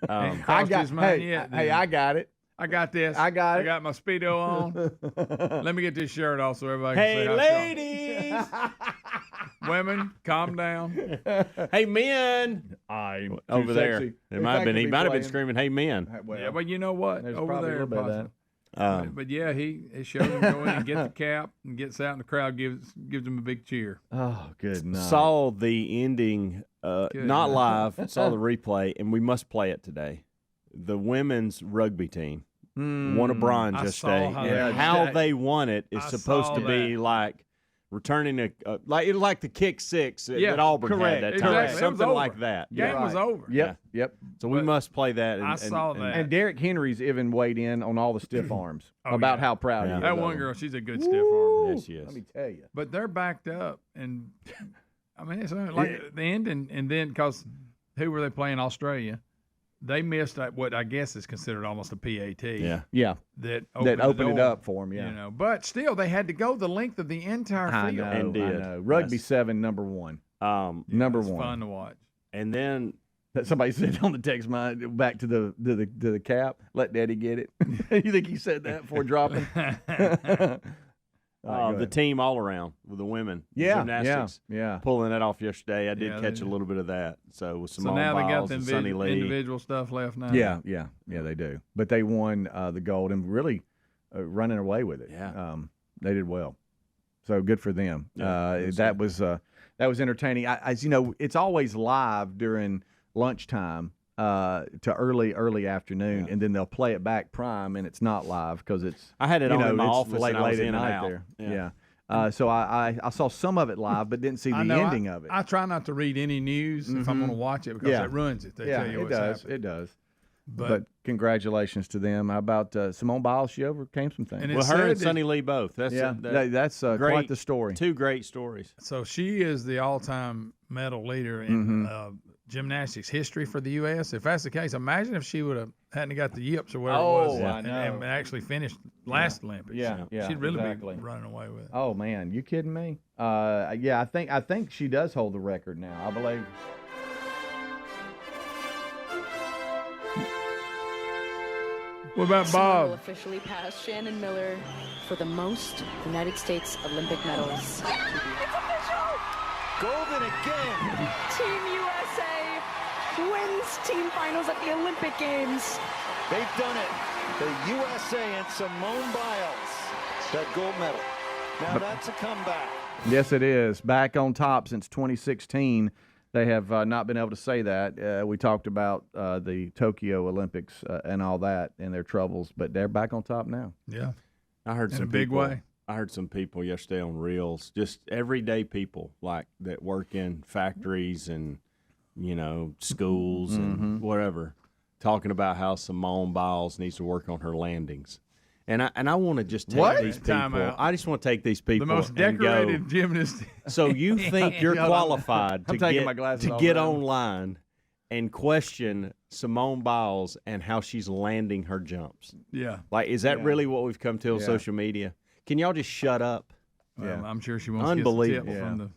I got. Hey, I got it. I got this. I got it. I got my Speedo on. Let me get this shirt off so everybody can Hey, say how strong. ladies! Women, calm down. Hey, men! I'm Over there. sexy. It might have been. He might have been screaming, "Hey, men!" Yeah, but you know what? There's Over probably a there, little bit of that. possibly. But yeah, he showed him go in and get the cap and gets out, and the crowd gives him a big cheer. Oh, good night. Saw the ending, not night. live. Saw the replay, and we must play it today. The women's rugby team won a bronze I yesterday, saw how and that- how they won it is I supposed saw to be that. like returning like the kick six that Auburn correct, had that exactly. time, It was something over. like that. Game was over. Yep. So we But must play that. I saw that. And Derek Henry's even weighed in on all the stiff arms Oh, about yeah. how proud Yeah. he is. That of one them. girl, she's a good stiff arm. Yes, she is. Let me tell you. But they're backed up, and I mean, it's like the end, and then because who were they playing? Australia. They missed what I guess is considered almost a PAT. Yeah. Yeah. That Opened opened it the door, up for him. Yeah. You know, but still, they had to go the length of the entire I field. know. And did. I know. Rugby Yes. 7, number 1. Number It's 1. fun to watch. And then That somebody said on the text line back to the cap. Let Daddy get it. You think he said that before dropping? the team all around with the women. Yeah, Gymnastics. yeah. Pulling that off yesterday. I did Yeah, catch they a little bit of that. So with So Simone now they got Biles the and Sunny Lee. individual stuff left now. Yeah, they do. But they won the gold and really running away with it. Yeah. They did well. So good for them. Yeah, that was entertaining. As you know, it's always live during lunchtime to early afternoon, and then they'll play it back prime, and it's not live because it's. I had it on in my it's office late, and I was late in at and night out. there. Yeah. So I saw some of it live, but didn't see the ending of it. I try not to read any news if I'm going to watch it because Yeah. it ruins it. They Yeah, tell you it what's does. happening. It does. But congratulations to them. How about Simone Biles? She overcame some things. And it Well, her said and that- Sunny Lee both. That's That's quite great- the story. Two great stories. So she is the all-time medal leader in gymnastics history for the U.S. If that's the case, imagine if she hadn't got the yips or whatever it was, I and know. actually finished last Olympics. Yeah, she'd really exactly. be running away with it. Oh man, you kidding me? I think she does hold the record now. I believe. What about Simone will Bob? officially pass Shannon Miller for the most United States Olympic medals. Golden again. Team USA wins team finals at the Olympic Games. They've done it. The USA and Simone Biles. That gold medal. Now that's a comeback. Yes, it is. Back on top since 2016. They have not been able to say that. We talked about the Tokyo Olympics and all that and their troubles, but they're back on top now. Yeah, I heard in some a big people, way. I heard some people yesterday on Reels, just everyday people like that work in factories and schools and whatever, talking about how Simone Biles needs to work on her landings. And I want to just take these people. Time out. I just want to take these people. The most and decorated go, gymnast. So you think you're qualified I'm to taking get, my glasses to off get now. online and question Simone Biles and how she's landing her jumps? Yeah. Like, is that really what we've come to on social media? Can y'all just shut up? Well, I'm sure she wants Unbelievable. to get some tips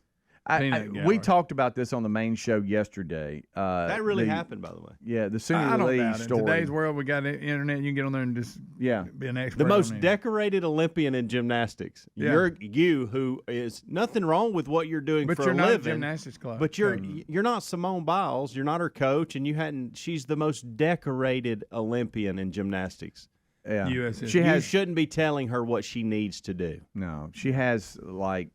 from the We gallery. talked about this on the main show yesterday. That really happened, by the way. Yeah, the I Suni don't Lee doubt it. In story. today's world, we got the internet. You can get on there and just be an expert. The most on it. decorated Olympian in gymnastics. Yeah. You who is nothing wrong with what you're doing But for you're a not a living. gymnastics club. But you're not Simone Biles. You're not her coach, and she's the most decorated Olympian in gymnastics. Yeah, US she You has shouldn't be telling her what she needs to do. no. She has like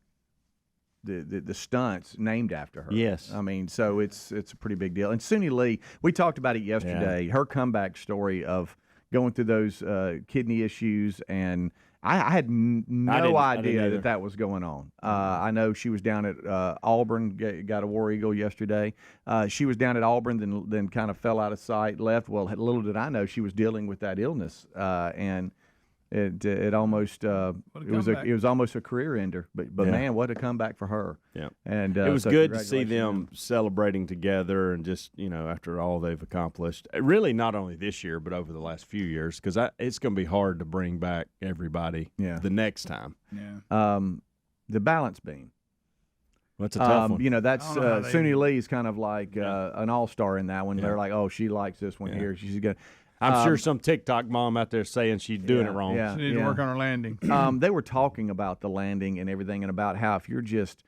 the stunts named after her. Yes. I mean, so it's a pretty big deal. And Suni Lee, we talked about it yesterday. Her comeback story of going through those kidney issues, and I had no idea that was going on. I know she was down at Auburn, got a War Eagle yesterday. She was down at Auburn, then kind of fell out of sight, left. Well, little did I know she was dealing with that illness, and it almost it was almost a career ender. But man, what a comeback for her. Yeah, and it was good to see them celebrating together, and just after all they've accomplished, really not only this year but over the last few years, because it's going to be hard to bring back everybody the next time. Yeah. The balance beam. That's a tough one. That's Suni Lee's kind of like an all-star in that one. They're like, oh, she likes this one here. She's good. I'm sure some TikTok mom out there saying she's doing it wrong. She needs to work on her landing. They were talking about the landing and everything, and about how if you're just,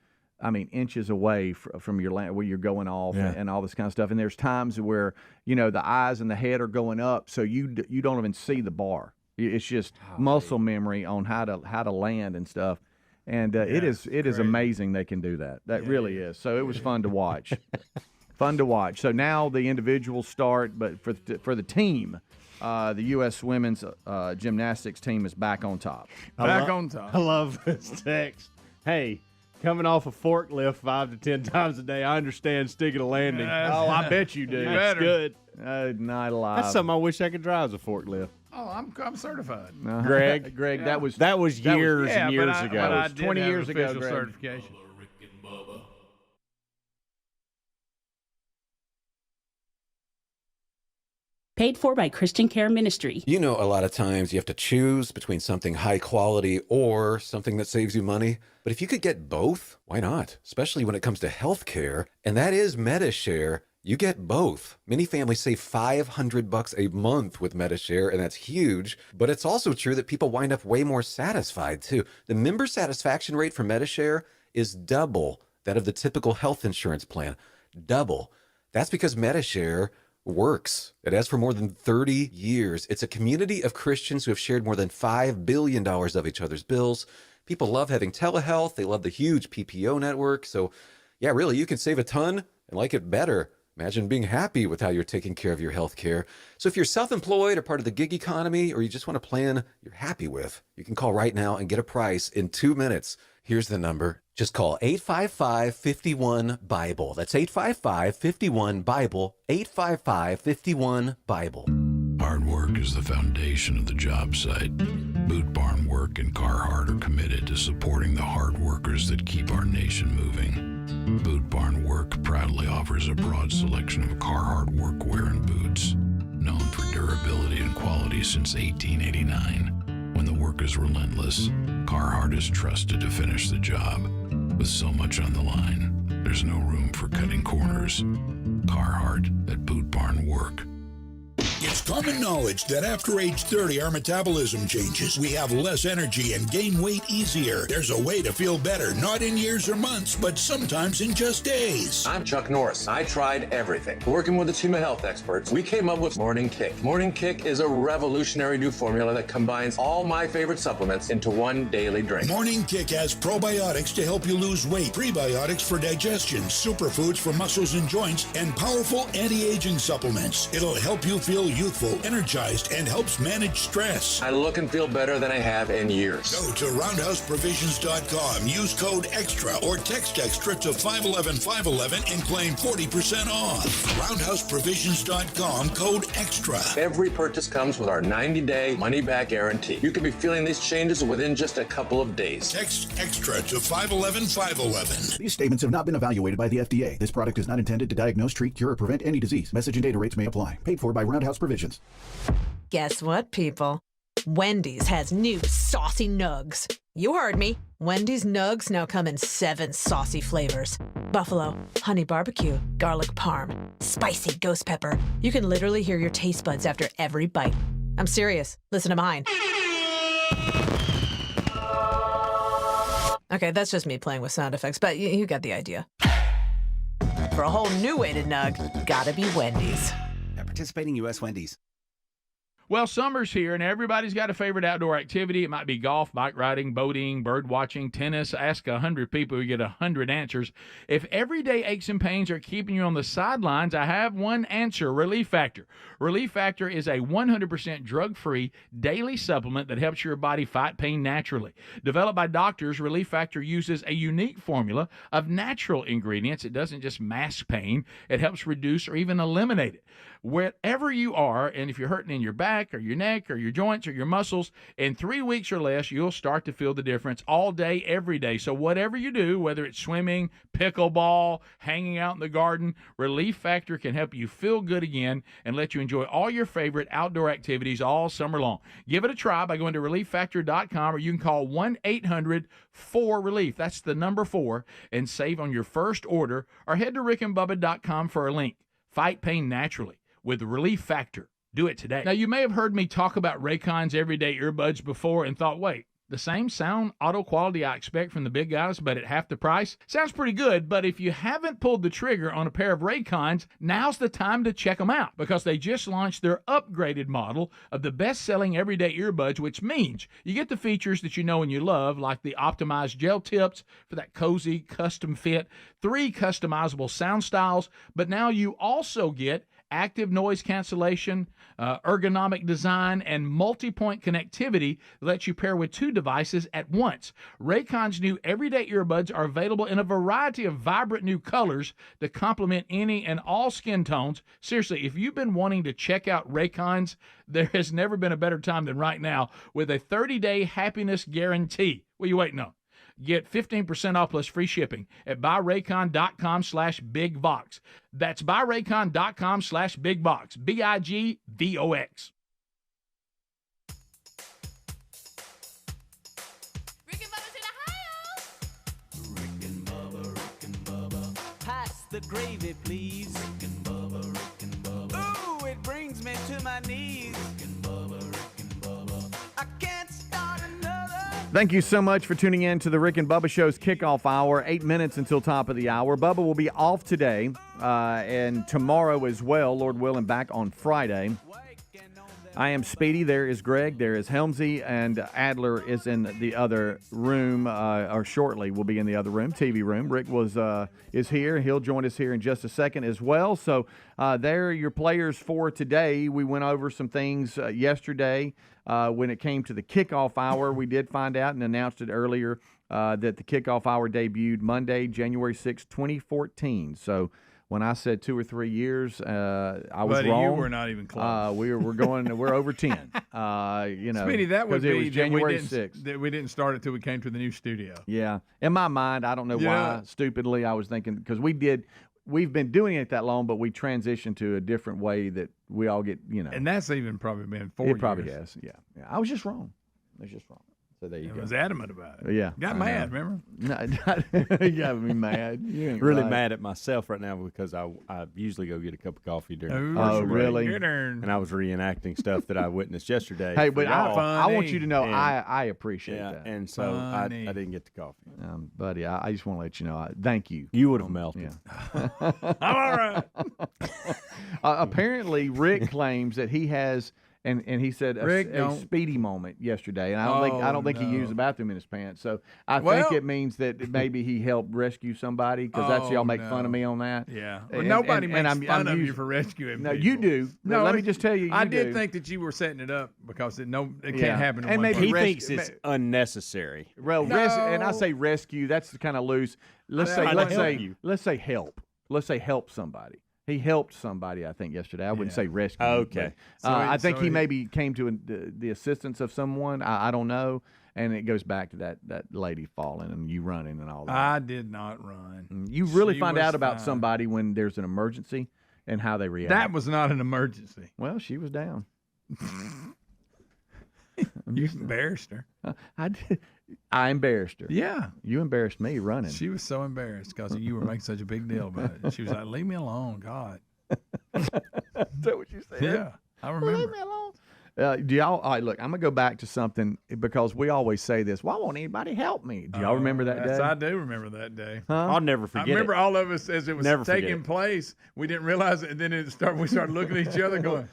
inches away from your land where you're going off and all this kind of stuff. And there's times where the eyes and the head are going up, so you don't even see the bar. It's just muscle memory on how to land and stuff. And it is amazing they can do that. That really is. So it was fun to watch. Fun to watch. So now the individuals start, but for the team, the U.S. women's gymnastics team is back on top. On top. I love this text. Hey, coming off a forklift 5 to 10 times a day, I understand sticking a landing. Oh, I bet you do. That's good. Not alive. That's something I wish I could drive, as a forklift. Oh, I'm certified. Greg, that was years and years ago. But I 20 did years have ago, official Greg. certification. Rick and Bubba. Paid for by Christian Care Ministry. You know, a lot of times you have to choose between something high quality or something that saves you money. But if you could get both, why not? Especially when it comes to health care, and that is MediShare. You get both. Many families save $500 a month with MediShare, and that's huge. But it's also true that people wind up way more satisfied, too. The member satisfaction rate for MediShare is double that of the typical health insurance plan. Double. That's because MediShare works. It has for more than 30 years. It's a community of Christians who have shared more than $5 billion of each other's bills. People love having telehealth. They love the huge PPO network. So, yeah, really, you can save a ton and like it better. Imagine being happy with how you're taking care of your health care. So if you're self-employed or part of the gig economy, or you just want a plan you're happy with, you can call right now and get a price in 2 minutes. Here's the number. Just call 855-51-BIBLE. That's 855-51-BIBLE. 855-51-BIBLE. Hard work is the foundation of the job site. Boot Barn Work and Carhartt are committed to supporting the hard workers that keep our nation moving. Boot Barn Work proudly offers a broad selection of Carhartt workwear and boots, known for durability and quality since 1889. When the work is relentless, Carhartt is trusted to finish the job. With so much on the line, there's no room for cutting corners. Carhartt at Boot Barn Work. It's common knowledge that after age 30, our metabolism changes. We have less energy and gain weight easier. There's a way to feel better, not in years or months, but sometimes in just days. I'm Chuck Norris. I tried everything. Working with a team of health experts, we came up with Morning Kick. Morning Kick is a revolutionary new formula that combines all my favorite supplements into one daily drink. Morning Kick has probiotics to help you lose weight, prebiotics for digestion, superfoods for muscles and joints, and powerful anti-aging supplements. It'll help you feel youthful, energized, and helps manage stress. I look and feel better than I have in years. Go to roundhouseprovisions.com, use code EXTRA or text EXTRA to 511-511 and claim 40% off. Roundhouseprovisions.com, code EXTRA. Every purchase comes with our 90-day money-back guarantee. You can be feeling these changes within just a couple of days. Text EXTRA to 511-511. These statements have not been evaluated by the FDA. This product is not intended to diagnose, treat, cure, or prevent any disease. Message and data rates may apply. Paid for by Roundhouse Provisions. Guess what, people? Wendy's has new saucy nugs. You heard me. Wendy's nugs now come in 7 saucy flavors. Buffalo, honey barbecue, garlic parm, spicy ghost pepper. You can literally hear your taste buds after every bite. I'm serious. Listen to mine. Okay, that's just me playing with sound effects, but you got the idea. For a whole new way to nug, gotta be Wendy's. At participating U.S. Wendy's. Well, summer's here, and everybody's got a favorite outdoor activity. It might be golf, bike riding, boating, bird watching, tennis. Ask 100 people, you get 100 answers. If everyday aches and pains are keeping you on the sidelines, I have one answer, Relief Factor. Relief Factor is a 100% drug-free daily supplement that helps your body fight pain naturally. Developed by doctors, Relief Factor uses a unique formula of natural ingredients. It doesn't just mask pain. It helps reduce or even eliminate it. Wherever you are, and if you're hurting in your back or your neck or your joints or your muscles, in 3 weeks or less, you'll start to feel the difference all day, every day. So whatever you do, whether it's swimming, pickleball, hanging out in the garden, Relief Factor can help you feel good again and let you enjoy all your favorite outdoor activities all summer long. Give it a try by going to ReliefFactor.com, or you can call 1-800-4RELIEF. That's the number 4, and save on your first order, or head to rickandbubba.com for a link. Fight pain naturally with Relief Factor. Do it today. Now, you may have heard me talk about Raycon's everyday earbuds before and thought, wait, the same sound auto quality I expect from the big guys, but at half the price? Sounds pretty good, but if you haven't pulled the trigger on a pair of Raycons, now's the time to check them out, because they just launched their upgraded model of the best-selling everyday earbuds, which means you get the features that you know and you love, like the optimized gel tips for that cozy custom fit, 3 customizable sound styles, but now you also get active noise cancellation, ergonomic design, and multi-point connectivity that lets you pair with 2 devices at once. Raycon's new everyday earbuds are available in a variety of vibrant new colors that complement any and all skin tones. Seriously, if you've been wanting to check out Raycon's, there has never been a better time than right now with a 30-day happiness guarantee. What are you waiting on? Get 15% off plus free shipping at buyraycon.com/bigvox. That's buyraycon.com/bigvox. BIGVOX. Pass the gravy, please. Rick and Bubba, Rick and Bubba. Ooh, it brings me to my knees. Rick and Bubba, Rick and Bubba. I can't start another. Thank you so much for tuning in to the Rick and Bubba Show's kickoff hour. 8 minutes until top of the hour. Bubba will be off today and tomorrow as well, Lord willing, back on Friday. I am Speedy. There is Greg. There is Helmsy, and Adler is in the other room, or shortly will be in the other room, TV room. Rick is here. He'll join us here in just a second as well. So there are your players for today. We went over some things yesterday when it came to the kickoff hour. We did find out and announced it earlier that the kickoff hour debuted Monday, January 6, 2014. So when I said 2 or 3 years, I was Buddy, wrong. you were not even close. We're over 10. Speedy, that would because it be was January 6th. That we didn't start it till we came to the new studio. Yeah, in my mind, I don't know why. Stupidly, I was thinking because we've been doing it that long, but we transitioned to a different way that we all get. And that's even probably been 4 years. It probably has. Yeah. I was just wrong. I was just wrong. So there you go. I was adamant about it. Yeah. Got mad, remember? No, you got me mad. You ain't really right. mad at myself right now because I usually go get a cup of coffee during. Oh, really? And I was reenacting stuff that I witnessed yesterday. Hey, but I want you to know I appreciate that. And so I didn't get the coffee. Buddy, I just want to let you know. Thank you. You would have melted. Yeah. I'm all right. Apparently, Rick claims that he has. And he said a speedy moment yesterday, and I don't think he used the bathroom in his pants. So I think it means that maybe he helped rescue somebody because that's y'all make fun of me on that. Yeah, well, nobody makes fun of you for rescuing. No, people. you do. No, let me just tell you. I did think that you were setting it up because it can't happen. To and one maybe person. he thinks it's unnecessary. Well, and I say rescue. That's kind of loose. Let's say help. Let's say help somebody. He helped somebody, I think, yesterday. I wouldn't say rescue. Okay. I think he maybe came to the assistance of someone. I don't know. And it goes back to that lady falling and you running and all that. I did not run. You really find out about somebody when there's an emergency and how they react. That was not an emergency. Well, she was down. You embarrassed her. I did. I embarrassed her. Yeah. You embarrassed me running. She was so embarrassed because you were making such a big deal about it. She was like, leave me alone, God. Is that what you said? Yeah, I remember. Leave me alone. Do y'all, all right, look, I'm going to go back to something because we always say this. Why won't anybody help me? Do y'all remember that day? Yes, I do remember that day. Huh? I'll never forget it. I remember all of us as it was taking place. We didn't realize it, and then we started looking at each other going,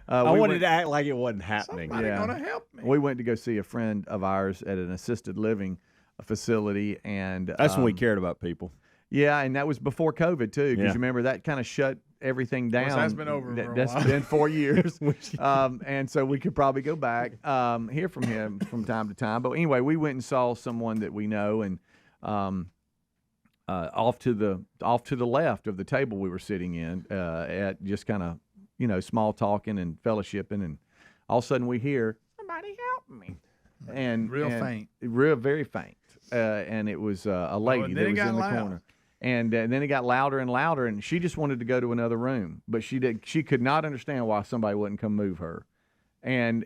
I we wanted went- to act like it wasn't happening. Somebody gonna help me. We went to go see a friend of ours at an assisted living facility, and That's when we cared about people. Yeah, and that was before COVID too, because Yeah. you remember that kind of shut everything down. course, that's been over for a That's while. been 4 years, and so we could probably go back, hear from him from time to time. But anyway, we went and saw someone that we know, and off to the left of the table we were sitting in, at just kind of small talking and fellowshipping, and all of a sudden we hear somebody help me, and Real faint. very faint, and it was a lady and that then it was got in the loud. corner. And then it got louder and louder, and she just wanted to go to another room, but she could not understand why somebody wouldn't come move her. And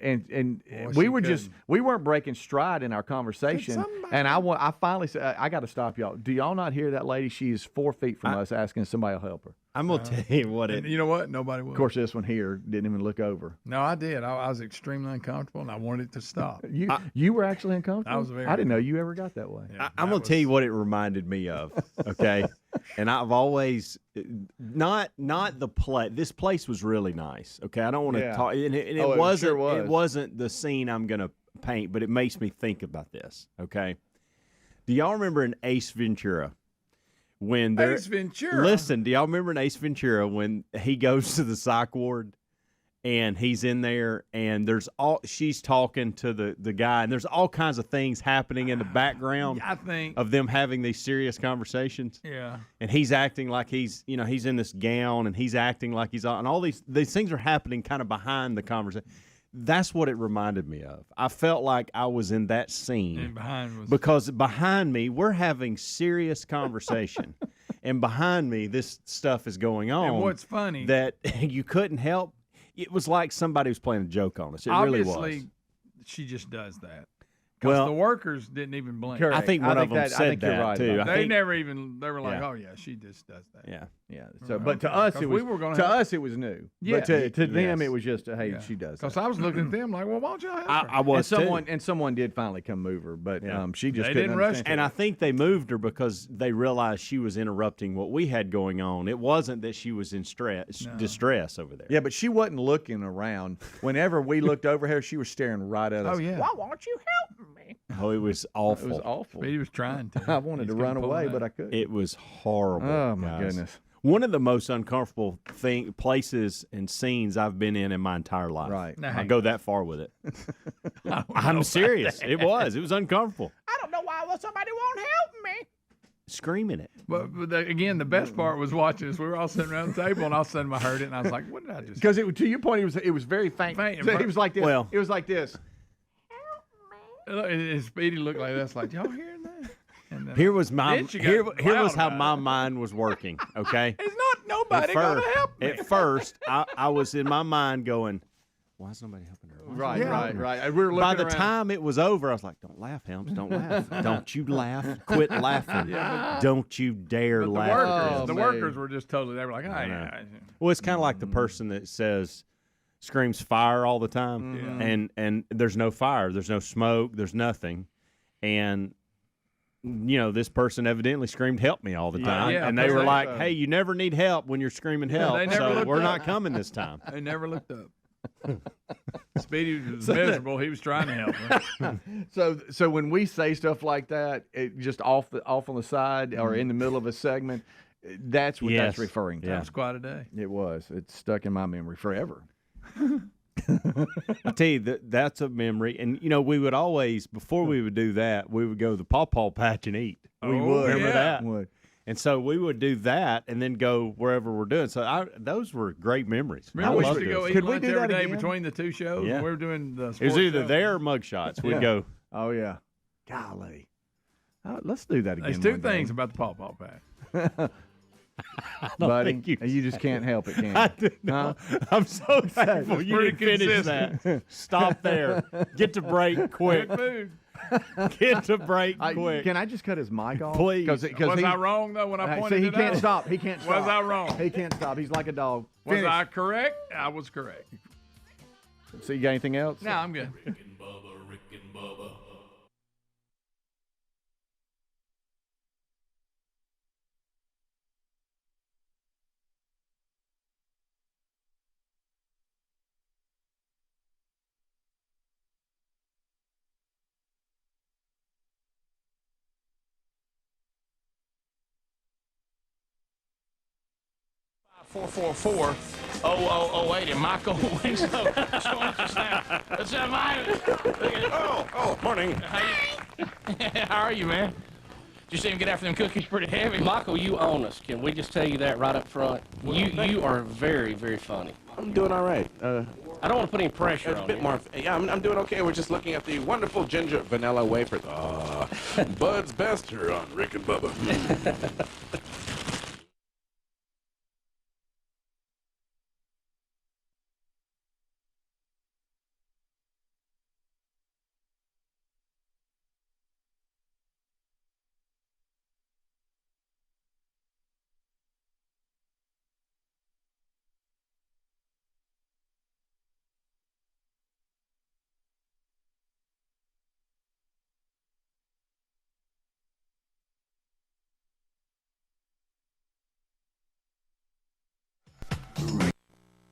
we weren't breaking stride in our conversation. And I finally said, I got to stop y'all. Do y'all not hear that lady? She is 4 feet from us, asking if somebody will help her. I'm gonna tell you what And you know what? Nobody would. Of course, this one here didn't even look over. No, I did. I was extremely uncomfortable, and I wanted it to stop. You were actually uncomfortable. I was very. I didn't know you ever got that way. I'm gonna tell you what it reminded me of. Okay, and I've always not the play. This place was really nice. Okay, I don't want to talk. And it wasn't. It wasn't the scene I'm gonna paint, but it makes me think about this. Okay, do y'all remember in Ace Ventura? When Ace Ventura. Listen, do y'all remember in Ace Ventura when he goes to the psych ward and he's in there and she's talking to the guy and there's all kinds of things happening in the background I think of them having these serious conversations. Yeah. And he's acting like he's in this gown and he's acting like he's on, and all these things are happening kind of behind the conversation. That's what it reminded me of. I felt like I was in that scene because behind me we're having serious conversation, and behind me this stuff is going on. And what's funny that you couldn't help. It was like somebody was playing a joke on us. It obviously, really was. She just does that. Because the workers didn't even blink. Correct. I think one of them said that right too. They were like, oh yeah, she just does that. Yeah. So, but to us, it was us it was new. Yeah. But to them, it was just hey, she does. Because I was looking at them like, well, why don't y'all help her? I was and someone did finally come move her, but she just They couldn't didn't rush understand. And I think they moved her because they realized she was interrupting what we had going on. It wasn't that she was in distress over there. Yeah, but she wasn't looking around. Whenever we looked over her, she was staring right at us. Oh yeah. Why won't you help me? Oh, it was awful. It was awful. He was trying to. I wanted to run away, but I couldn't. It was horrible. Oh my guys. goodness. One of the most uncomfortable places and scenes I've been in my entire life. Right. I'll go that far with it. I'm serious. It was uncomfortable. I don't know why somebody won't help me. Screaming it. But again, the best part was watching us. We were all sitting around the table, and all of a sudden I heard it, and I was like, "What did I just?" Because to your point, it was very faint. So it was like this. Well, it was like this. And Speedy looked like that's like, y'all hearing that? And then Here was then she got here loud was how about my it. mind was working. Okay. It's not nobody gonna help me. At first, I was in my mind going, "Why is nobody helping her?" Right. We were By looking the around. time it was over, I was like, "Don't laugh, Helms. Don't laugh. Don't you laugh. Quit laughing. Don't you dare But laugh." the workers were just totally. They were like, "Oh yeah." Well, it's kind of like the person that screams fire all the time, and there's no fire, there's no smoke, there's nothing, and this person evidently screamed help me all the time, and they were like, hey, you never need help when you're screaming help, they never so looked we're up. not coming this time. They never looked up. Speedy was miserable. He was trying to help her. So when we say stuff like that, it just off on the side or in the middle of a segment, that's what that's referring to. That was quite a day. It was. It's stuck in my memory forever. I tell you that's a memory, and we would always, before we would do that, we would go to the Paw Paw Patch and eat. We would. Remember that? Would. And so we would do that, and then go wherever we're doing. So those were great memories. Remember, we used to go eat Could we lunch do every that day again? between the two shows. Yeah. We were doing the It was sports either show. there or mug shots. We'd go. Oh yeah. Golly. Let's do that again. There's two one day. things about the Paw Paw Pack. Buddy, think you you just can't help it, can you? I didn't know. I'm so thankful you pretty didn't finish that. Stop there. Get to break quick. Good food. Get to break quick. Can I just cut his mic off? Please. Was I wrong though when I pointed see, he it can't out? stop. He can't stop. Was I wrong? He can't stop. He's like a dog. Was Finish. I correct? I was correct. So you got anything else? No, I'm good. Rick and Bubba. 444-0008, and Michael Winslow joins us now. What's up, Mike? Morning. How are you, man? Did you see him get after them cookies pretty heavy? Michael, you own us. Can we just tell you that right up front? You are very, very funny. I'm doing all right. I don't want to put any pressure It's a on bit you. more. Yeah, I'm doing okay. We're just looking at the wonderful ginger vanilla wafers. Bud's best here on Rick and Bubba.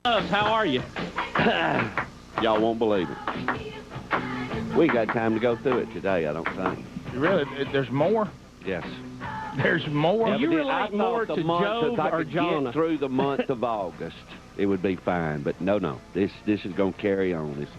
How are you? Y'all won't believe it. We got time to go through it today, I don't think. Really? There's more? Yes. There's more? You I relate more thought to the month, Jove if I or could Jonah? get through the month of August, it would be fine. But no. This is going to carry on. This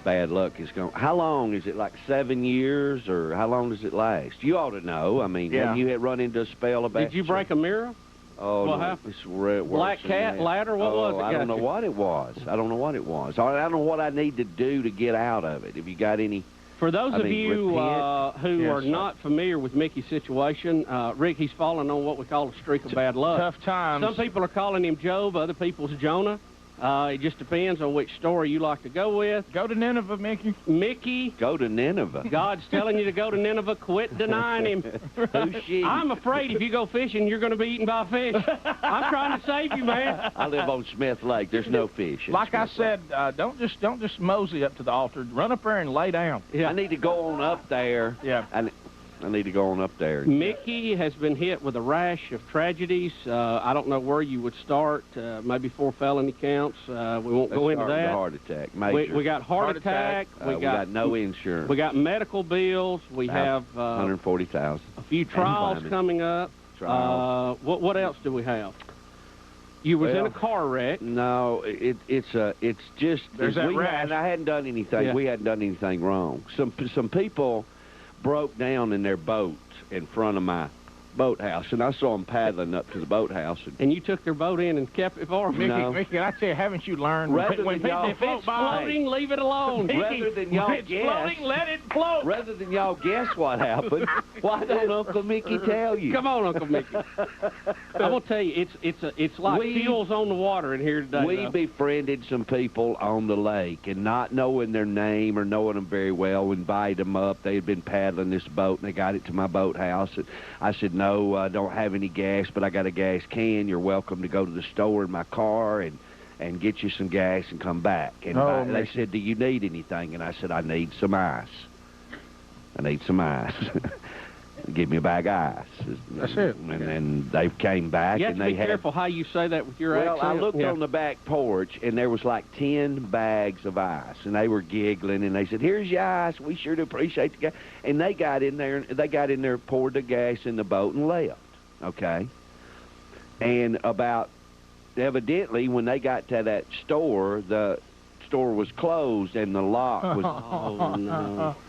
bad luck is going. How long is it? Like 7 years, or how long does it last? You ought to know. I mean, Yeah. have you had run into a spell of bad? Did you break a mirror? Oh, What no, happened? it's worse Black than cat, that. ladder, what was it I got don't know you? what it was. I don't know what it was. I don't know what I need to do to get out of it. Have you got any? For those I of mean, you repent? who Yes, are sir. not familiar with Mickey's situation, Rick, he's fallen on what we call a streak of bad luck. Tough times. Some people are calling him Job, other people's Jonah. It just depends on which story you like to go with. Go to Nineveh, Mickey. Mickey, Go to Nineveh. God's telling you to go to Nineveh. Quit denying him. Who's she? I'm afraid if you go fishing, you're going to be eaten by a fish. I'm trying to save you, man. I live on Smith Lake. There's no fish. in Like I Smith said, don't just mosey up to the altar. Run up there and lay down. Lake. I need to go on up there. Yeah. I need to go on up there. Mickey has been hit with a rash of tragedies. I don't know where you would start. Maybe 4 felony counts. We won't go into that. Heart attack. Major. We got heart attack. We got no insurance. We got medical bills. We have a $140,000. few trials climbing. coming up. Trials. What else do we have? You was in a car wreck. No, it's just There's that rash. and I hadn't done anything. Yeah. We hadn't done anything wrong. Some people broke down in their boat in front of my boathouse, and I saw them paddling up to the boathouse. And you took their boat in and kept it for them. No. Mickey, I tell you, haven't you learned? Rather when than y'all- people If it's float by, floating, leave it alone. Rather than y'all when it's floating, guess, let it float. rather than y'all guess what happened, why don't Uncle Mickey tell you? Come on, Uncle Mickey. I'm gonna tell you, it's like fuels on the water in here today. We though. befriended some people on the lake, and not knowing their name or knowing them very well, we invited them up. They had been paddling this boat, and they got it to my boathouse. And I said, no, I don't have any gas, but I got a gas can. You're welcome to go to the store in my car and get you some gas and come back. And they said, do you need anything? And I said, I need some ice. I need some ice. Give me a bag of ice. That's it. And then they came back, You have and to they be had... careful how you say that with your Well, accent. I looked Yeah. on the back porch, and there was like 10 bags of ice, and they were giggling, and they said, here's your ice. We sure do appreciate the gas. And they got in there, poured the gas in the boat, and left, okay? And evidently, when they got to that store, the store was closed, and the lock was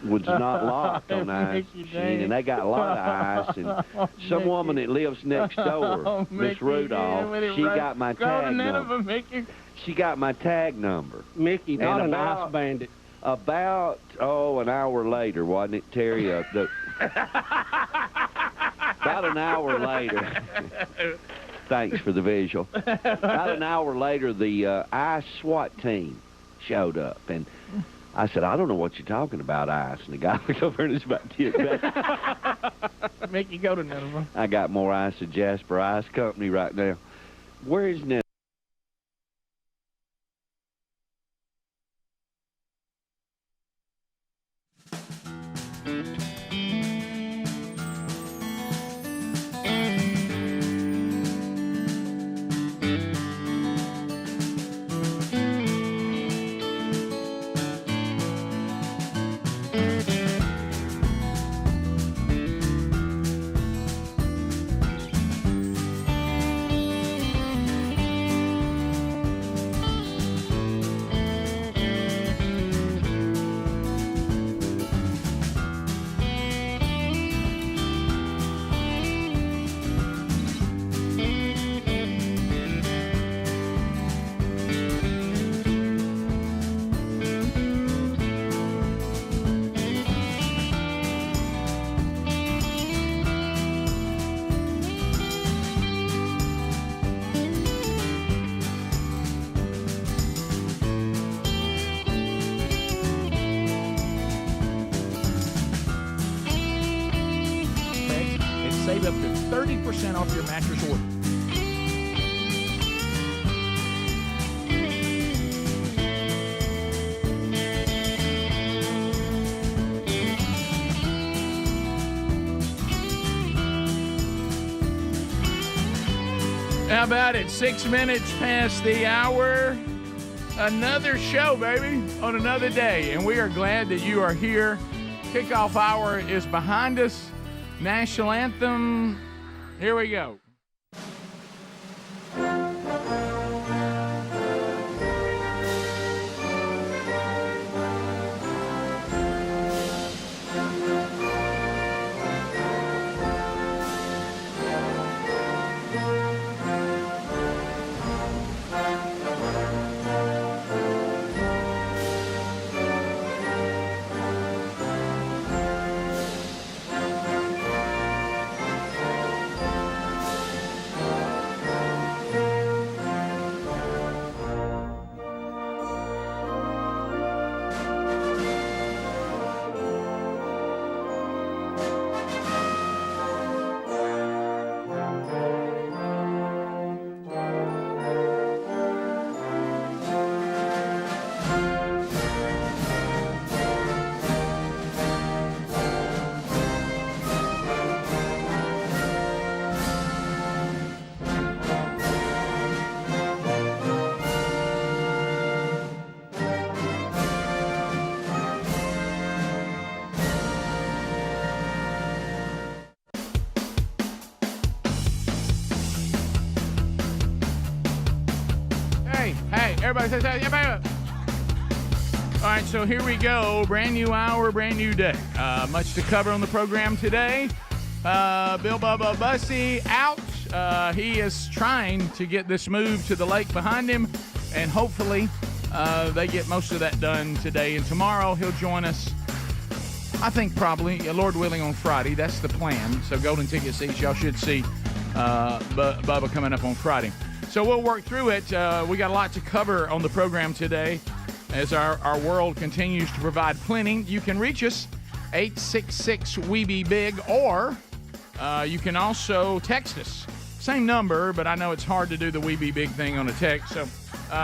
was not locked on ice. And they got a lot of ice. And some woman that lives next door, Miss Rudolph, she got my tag number. She got my tag number. Mickey, not an ice bandit. About an hour later, wasn't it, Terry? About an hour later. Thanks for the visual. About an hour later, the ice SWAT team showed up, and I said, I don't know what you're talking about, ice. And the guy looked over and was about to get back. Mickey, go to Nineveh. I got more ice at Jasper Ice Company right now. Where is Nineveh? save up to 30% off your mattress order. How about it? 6 minutes past the hour. Another show, baby, on another day. And we are glad that you are here. Kickoff hour is behind us. National anthem. Here we go. Hey, everybody say, yeah, all right, so here we go. Brand new hour, brand new day. Much to cover on the program today. Bill Bubba Bussy out. He is trying to get this move to the lake behind him, and hopefully they get most of that done today. And tomorrow he'll join us, I think probably, Lord willing, on Friday. That's the plan. So golden ticket seats, y'all should see Bubba coming up on Friday. So we'll work through it. We got a lot to cover on the program today as our world continues to provide plenty. You can reach us, 866-WE-BE-BIG, or you can also text us. Same number, but I know it's hard to do the We Be Big thing on a text. So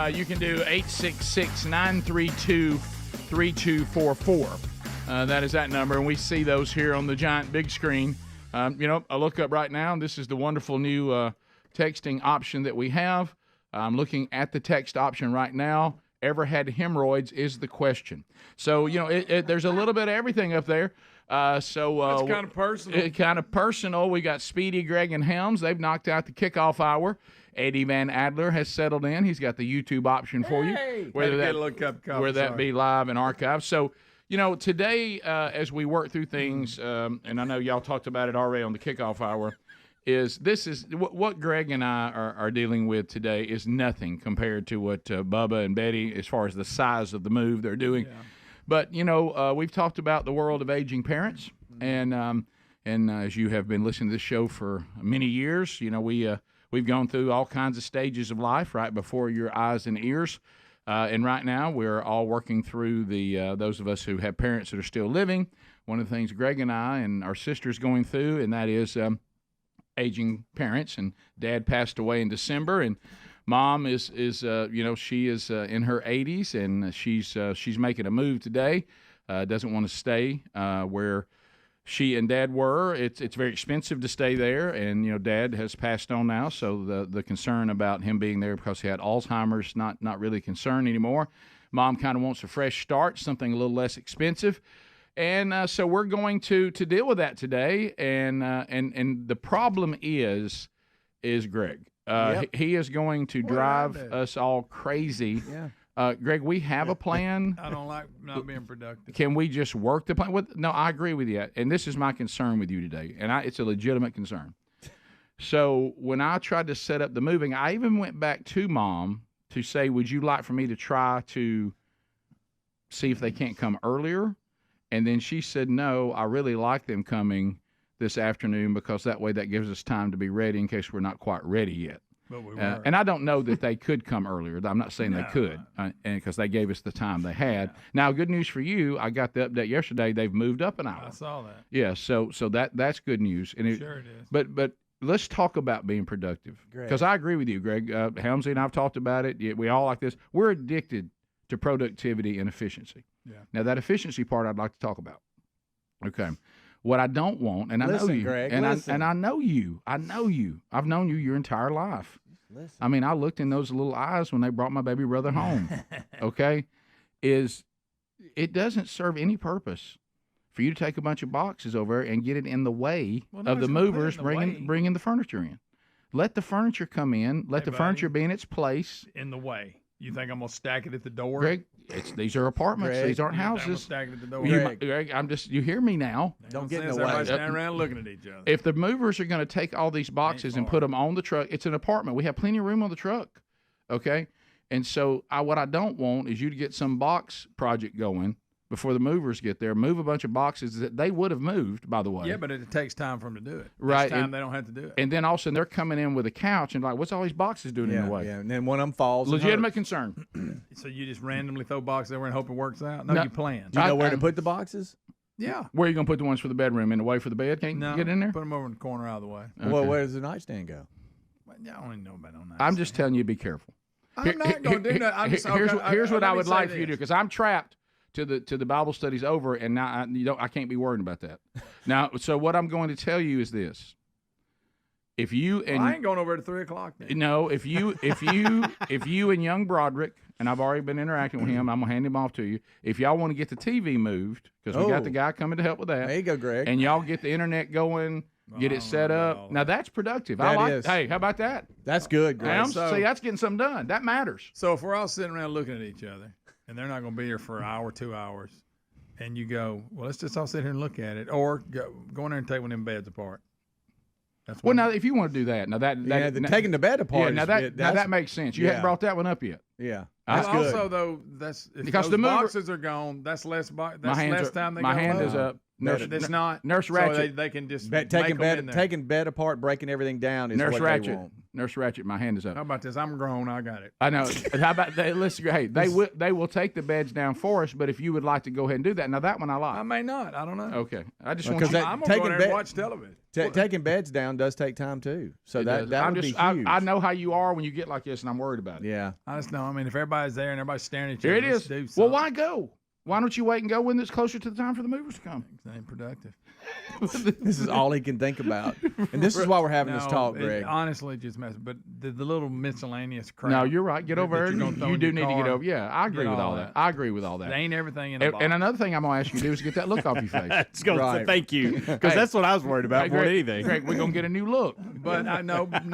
you can do 866-932-3244. That is that number, and we see those here on the giant big screen. I look up right now, and this is the wonderful new texting option that we have. I'm looking at the text option right now. Ever had hemorrhoids is the question. So, there's a little bit of everything up there. That's kind of personal. Kind of personal. We got Speedy, Greg, and Helms. They've knocked out the kickoff hour. Eddie Van Adler has settled in. He's got the YouTube option for you. Whether that be live and archived. So, today, as we work through things, and I know y'all talked about it already on the kickoff hour, is what Greg and I are dealing with today is nothing compared to what Bubba and Betty, as far as the size of the move they're doing. Yeah. But, we've talked about the world of aging parents, and as you have been listening to this show for many years, we've gone through all kinds of stages of life right before your eyes and ears. And right now we're all working through those of us who have parents that are still living. One of the things Greg and I and our sister's going through, and that is aging parents, and Dad passed away in December, and Mom is she is in her 80s, and she's making a move today. Doesn't want to stay where she and Dad were. It's very expensive to stay there, and Dad has passed on now, so the concern about him being there because he had Alzheimer's not really a concern anymore. Mom kind of wants a fresh start, something a little less expensive. And so we're going to deal with that today, and the problem is Greg. Yep. He is going to drive us all crazy. Yeah. Greg, we have a plan. I don't like not being productive. Can we just work the plan? No, I agree with you, and this is my concern with you today, and it's a legitimate concern. So when I tried to set up the moving, I even went back to Mom to say, would you like for me to try to see if they can't come earlier? And then she said, no, I really like them coming this afternoon because that way that gives us time to be ready in case we're not quite ready yet. But we were. And I don't know that they could come earlier. I'm not saying they could, and because they gave us the time they had. Now, good news for you. I got the update yesterday. They've moved up an hour. I saw that. Yeah, so that's good news. And Sure it is. But let's talk about being productive, because I agree with you, Greg. Helmsley and I've talked about it. Yeah, we all like this. We're addicted to productivity and efficiency. Yeah. Now, that efficiency part I'd like to talk about. Okay. What I don't want, and I know you, Greg, and listen. I know you. I've known you your entire life. Listen. I mean, I looked in those little eyes when they brought my baby brother home. Okay, it doesn't serve any purpose for you to take a bunch of boxes over and get it in the way of the movers bringing the furniture in. Let the furniture come in. Let the furniture be in its place. In the way. You think I'm gonna stack it at the door? Greg, these are apartments. Greg, These aren't I'm gonna houses. stack it at the door. Greg, you hear me now. Don't get in the Everybody's way. standing around looking at each other. If the movers are going to take all these boxes and put them on the truck, it's an apartment. We have plenty of room on the truck, okay? And so what I don't want is you to get some box project going before the movers get there, move a bunch of boxes that they would have moved, by the way. Yeah, but it takes time for them to do it. Right. It's time they don't have to do it. And then all of a sudden they're coming in with a couch and like, what's all these boxes doing in the way? Yeah, and then one of them falls. and Legitimate hurts. concern. So you just randomly throw boxes everywhere and hope it works out? No, you plan. Do you know where to put the boxes? Yeah. Where are you going to put the ones for the bedroom? In the way for the bed? Can't No, get in there? Put them over in the corner out of the way. Well, where does the nightstand go? Well, I don't even know about on that. I'm just telling you, be careful. I'm not going to do that. I'm just, Here's what I let me would say like for you to this. do, because I'm trapped to the Bible study's over, and now I can't be worried about that. Now, so what I'm going to tell you is this: if you and I ain't going over at 3 o'clock. Then. no, if you and young Broderick, and I've already been interacting with him, I'm gonna hand him off to you. If y'all want to get the TV moved, because we got the guy coming to help with that. There you go, Greg. And y'all get the internet going, get it set up. Now that's productive. That I like. is. Hey, how about that? That's good, Greg. See, that's getting something done. That matters. So if we're all sitting around looking at each other, and they're not going to be here for an hour, 2 hours, and you go, well, let's just all sit here and look at it, or go in there and take one of them beds apart. That's Well, now if you want to do that, taking the bed apart. Yeah, now that makes sense. You hadn't brought that one up yet. Yeah, that's good. Also, though, that's if Because those the mover- boxes are gone. That's less. That's less time they my got hand left. is up. It's not. Nurse So Ratchet. they can just taking make 'em in there. taking bed apart, breaking everything down is Nurse what Ratchet. they want. Nurse Ratchet. My hand is up. How about this? I'm grown. I got it. I know. How about they? Listen, hey, they will take the beds down for us. But if you would like to go ahead and do that, now that one I like. I may not. I don't know. Okay, I just want Because you. I'm gonna go in there and watch television. Taking beds down does take time too. So It that does. that I'm would just, be huge. I know how you are when you get like this, and I'm worried about it. Yeah. I just know. I mean, if everybody's there and everybody's staring at you, Here it let's is. do Well, something. why go? Why don't you wait and go when it's closer to the time for the movers to come? It ain't productive. This is all he can think about, and this is why we're having this talk, Greg. Honestly, just mess. But the little miscellaneous crap. No, you're right. Get over there. You do need to get over. Yeah, I agree Get with all all that. that. I agree with all that. It ain't everything in a box. And another thing I'm gonna ask you to do is get that look off your face. It's gonna say Right. thank you, because that's what I was worried about more than anything. Greg, we're gonna get a new look. But I know, but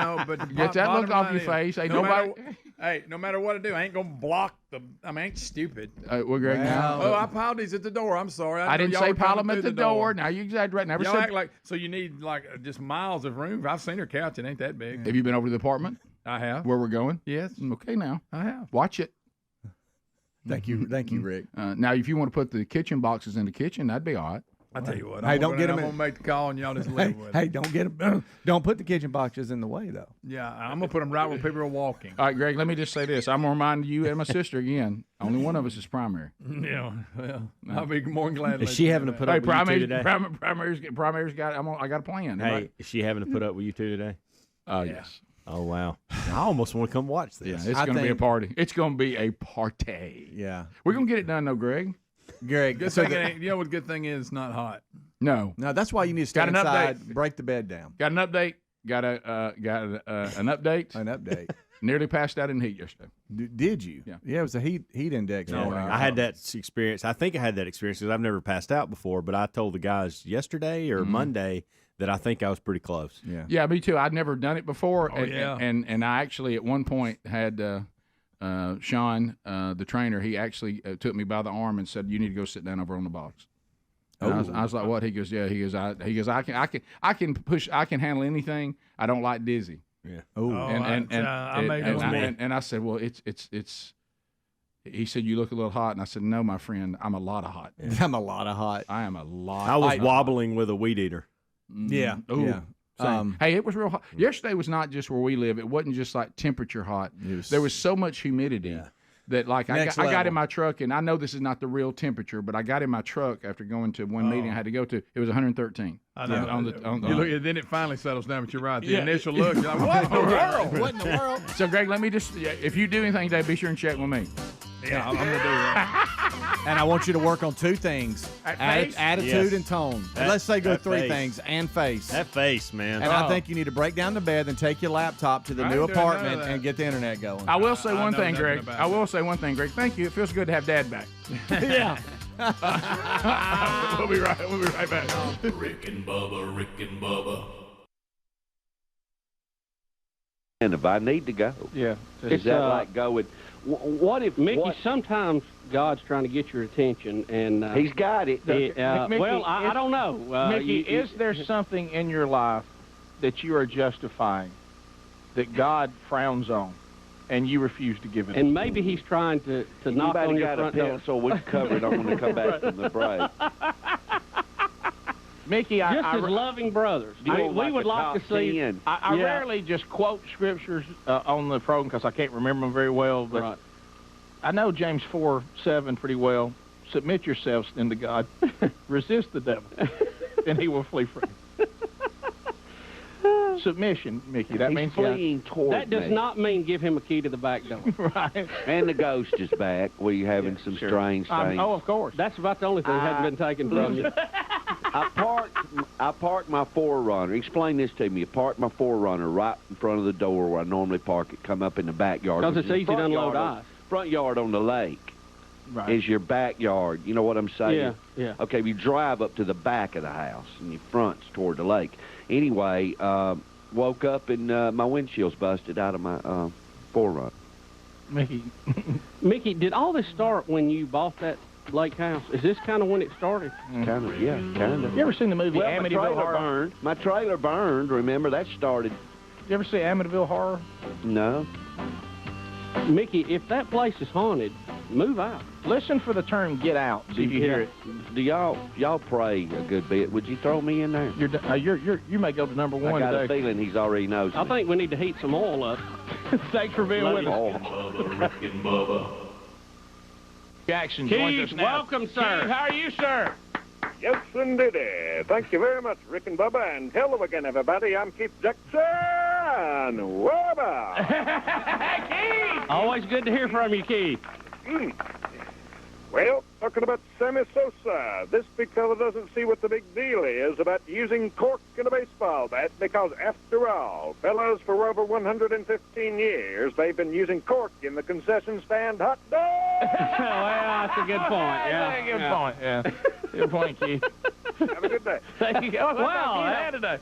the Get that look bottom off line your is, face. Ain't no nobody. no matter what I do, I ain't gonna block the. I mean, I ain't stupid. Well, Greg, now. Oh, I piled these at the door. I'm sorry. I didn't y'all say were pile coming them at through the door. Now you exaggerate. Never Y'all said. act like so. You need like just miles of room. I've seen her couch. It ain't that big. Have you been over to the apartment I have. where we're going? Yes, Okay, now I have. watch it. Thank you, Rick. Now, if you want to put the kitchen boxes in the kitchen, that'd be all right. I tell you what. Hey, don't get I'm them gonna make the call and y'all just live with it. Hey, don't get them. Don't put the kitchen boxes in the way, though. Yeah, I'm gonna put them right where people are walking. All right, Greg. Let me just say this. I'm gonna remind you and my sister again. Only one of us is primary. Yeah, well, I'll be more than glad. to Is let she you having know to that. put up with you two today? Primary's got. I got a plan. Hey, is she having to put up with you two today? Yes. Oh wow! I almost want to come watch this. Yeah, it's gonna be a party. It's gonna be a party. Yeah, we're gonna get it done, though, Greg. Greg. Good thing it ain't, you know what? Good thing is it's not hot. No, that's why you need to stay Got an inside. update. Break the bed down. Got an update. Got an update. An update. Nearly passed out in heat yesterday. Did you? Yeah. Yeah, it was a heat index. Yeah, I had that experience. I think I had that experience because I've never passed out before. But I told the guys yesterday or Monday that I think I was pretty close. Yeah. Yeah, me too. I'd never done it before, Oh, yeah. and I actually at one point had Sean, the trainer. He actually took me by the arm and said, "You need to go sit down over on the box." And I was like, "What?" He goes, "Yeah." He goes, "I can push. I can handle anything. I don't like dizzy." Yeah. And I said, "Well, it's." He said, "You look a little hot," and I said, "No, my friend, I'm a lot of hot." I'm a lot of hot. I am a lot. I was wobbling with a weed eater. Yeah. Ooh. Yeah. Same. Hey, it was real hot. Yesterday was not just where we live. It wasn't just like temperature hot. There was so much humidity that like I got in my truck, and I know this is not the real temperature, but I got in my truck after going to one meeting I had to go to. It was 113. I know. Then it finally settles down, but you're right. The Yeah. initial look, you're like, what in the world? What in the world? So, Greg, let me just, if you do anything today, be sure and check with me. Yeah, I'm going to do that. And I want you to work on two things: attitude and tone. Let's say go three things, and face. That face, man. And I think you need to break down the bed and take your laptop to the new apartment and get the internet going. I will say one thing, Greg. Thank you. It feels good to have Dad back. Yeah. We'll be right back. Rick and Bubba. And if I need to go, Yeah. is that like going? What if Mickey? Sometimes God's trying to get your attention, and He's got it. Mickey, Mickey, I don't know. Mickey, is there something in your life that you are justifying that God frowns on, and you refuse to give it? And maybe He's trying to knock on your front door. So we can cover it on when we come back from the break. Mickey, Just as loving brothers. We would like to see. I rarely just quote scriptures on the program because I can't remember them very well, but I know James 4:7 pretty well. Submit yourselves then to God. Resist the devil, and he will flee from you. Submission, Mickey. That means fleeing toward That does not mean give him a key to the back door. Right. And the ghost is back. Were you having some strange things? Oh, of course. That's about the only thing that hasn't been taken from you. I parked my 4Runner. Explain this to me. I parked my 4Runner right in front of the door where I normally park it. Come up in the backyard. Because it's easy to unload ice. Front yard on the lake is your backyard. You know what I'm saying? Yeah. Okay, you drive up to the back of the house and your front's toward the lake. Anyway, woke up and my windshield's busted out of my 4Runner. Mickey, did all this start when you bought that lake house? Is this kind of when it started? Kind of, yeah, kind of. You ever seen the movie Amityville Horror? Burned. My trailer burned. Remember, that started. You ever see Amityville Horror? No. Mickey, if that place is haunted, move out. Listen for the term "get out." See if you hear it. Do y'all pray a good bit? Would you throw me in there? You may go to number one. I got today. a feeling he's already knows. I think we need to heat some oil up. Thanks for being with us. Rick and Bubba. Jackson joins us Keith, now. welcome, sir. Keith, how are you, sir? Yes, indeed. Thank you very much, Rick and Bubba. And hello again, everybody. I'm Keith Jackson. Wubba. Keith! Always good to hear from you, Keith. Well, talking about Sammy Sosa, this big fella doesn't see what the big deal is about using cork in a baseball bat because, after all, fellas, for over 115 years, they've been using cork in the concession stand hot dog. Well, that's a good point. Yeah, Good point. Yeah. Good point, Keith. Have a good day. Thank you. Wow, today.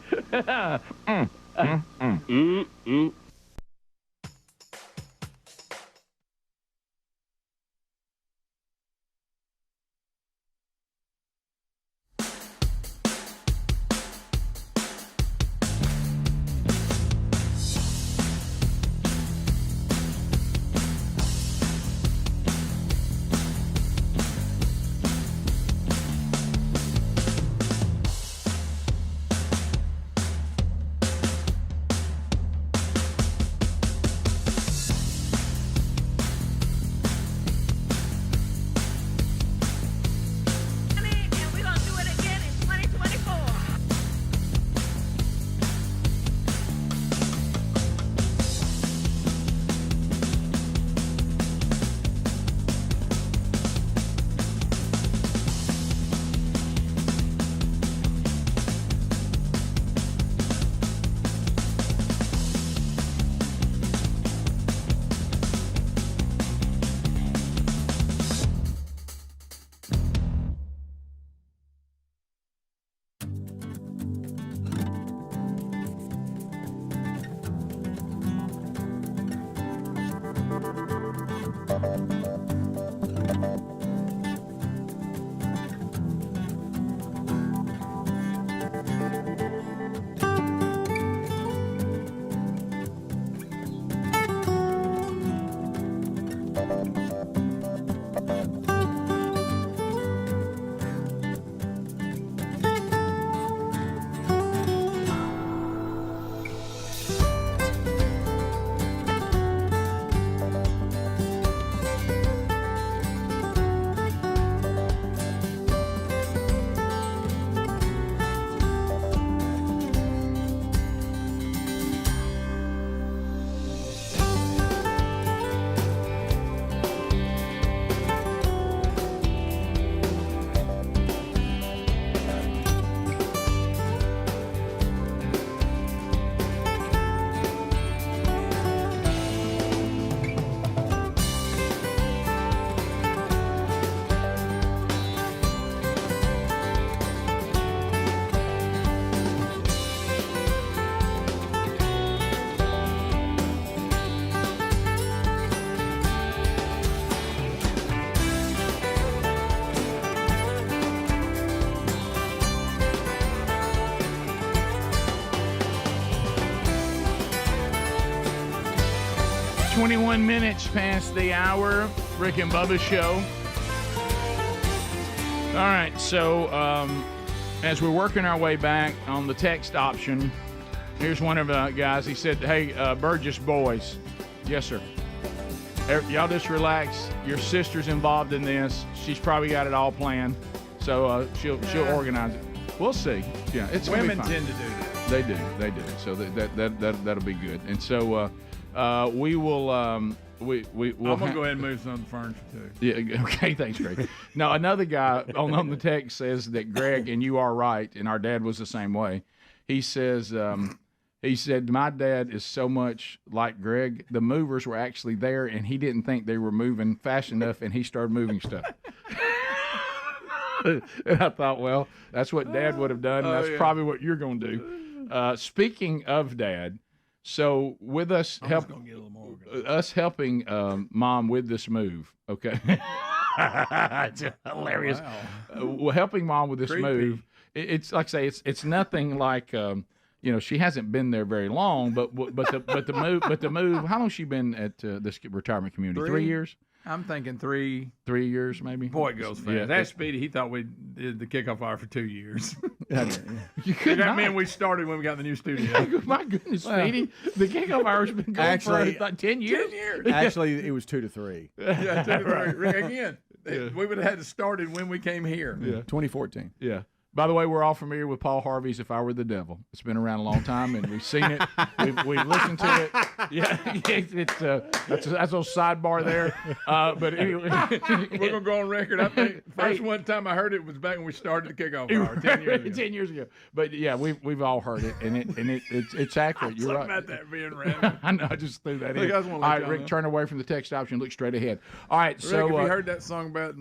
21 minutes past the hour. Rick and Bubba show. All right, so as we're working our way back on the text option, here's one of the guys. He said, hey, Burgess boys. Yes, sir. Y'all just relax. Your sister's involved in this. She's probably got it all planned. So she'll organize it. We'll see. Yeah, it's women gonna be fine. tend to do that. They do. So that'll be good. And so we will. We'll I'm gonna go ahead and move some of the furniture too. Yeah. Okay. Thanks, Greg. Now another guy on the text says that Greg, and you are right, and our dad was the same way. He says. He said, my dad is so much like Greg. The movers were actually there, and he didn't think they were moving fast enough, and he started moving stuff. And I thought, well, that's what Dad would have done, and that's probably what you're going to do. Speaking of Dad, so with us helping Mom with this move, okay? It's hilarious. Wow. Helping Mom with this move, it's like I say, it's nothing like she hasn't been there very long, but the move. How long has she been at this retirement community? 3 years. I'm thinking 3 years, maybe. Boy, it goes fast. Yeah, That's Speedy. He thought we did the kickoff hour for 2 years. You could that not. mean we started when we got the new studio. My goodness, Speedy, the kickoff hour's been going for like 10 years. 10 years. Actually, it was 2 to 3. Yeah, 2 to 3. Again, we would have had to start it when we came here. Yeah, 2014. Yeah. By the way, we're all familiar with Paul Harvey's "If I Were the Devil." It's been around a long time, and we've seen it. We've listened to it. Yeah, it's that's a little sidebar there. But anyway, we're gonna go on record. I think first one time I heard it was back when we started the kickoff hour 10 years ago. 10 years ago. But yeah, we've all heard it, and it's accurate. You're right about that being random. I know. I just threw that Look, in. I just All wanna let right, y'all Rick, know. turn away from the text option. Look straight ahead. All right, Rick, so have you heard that song about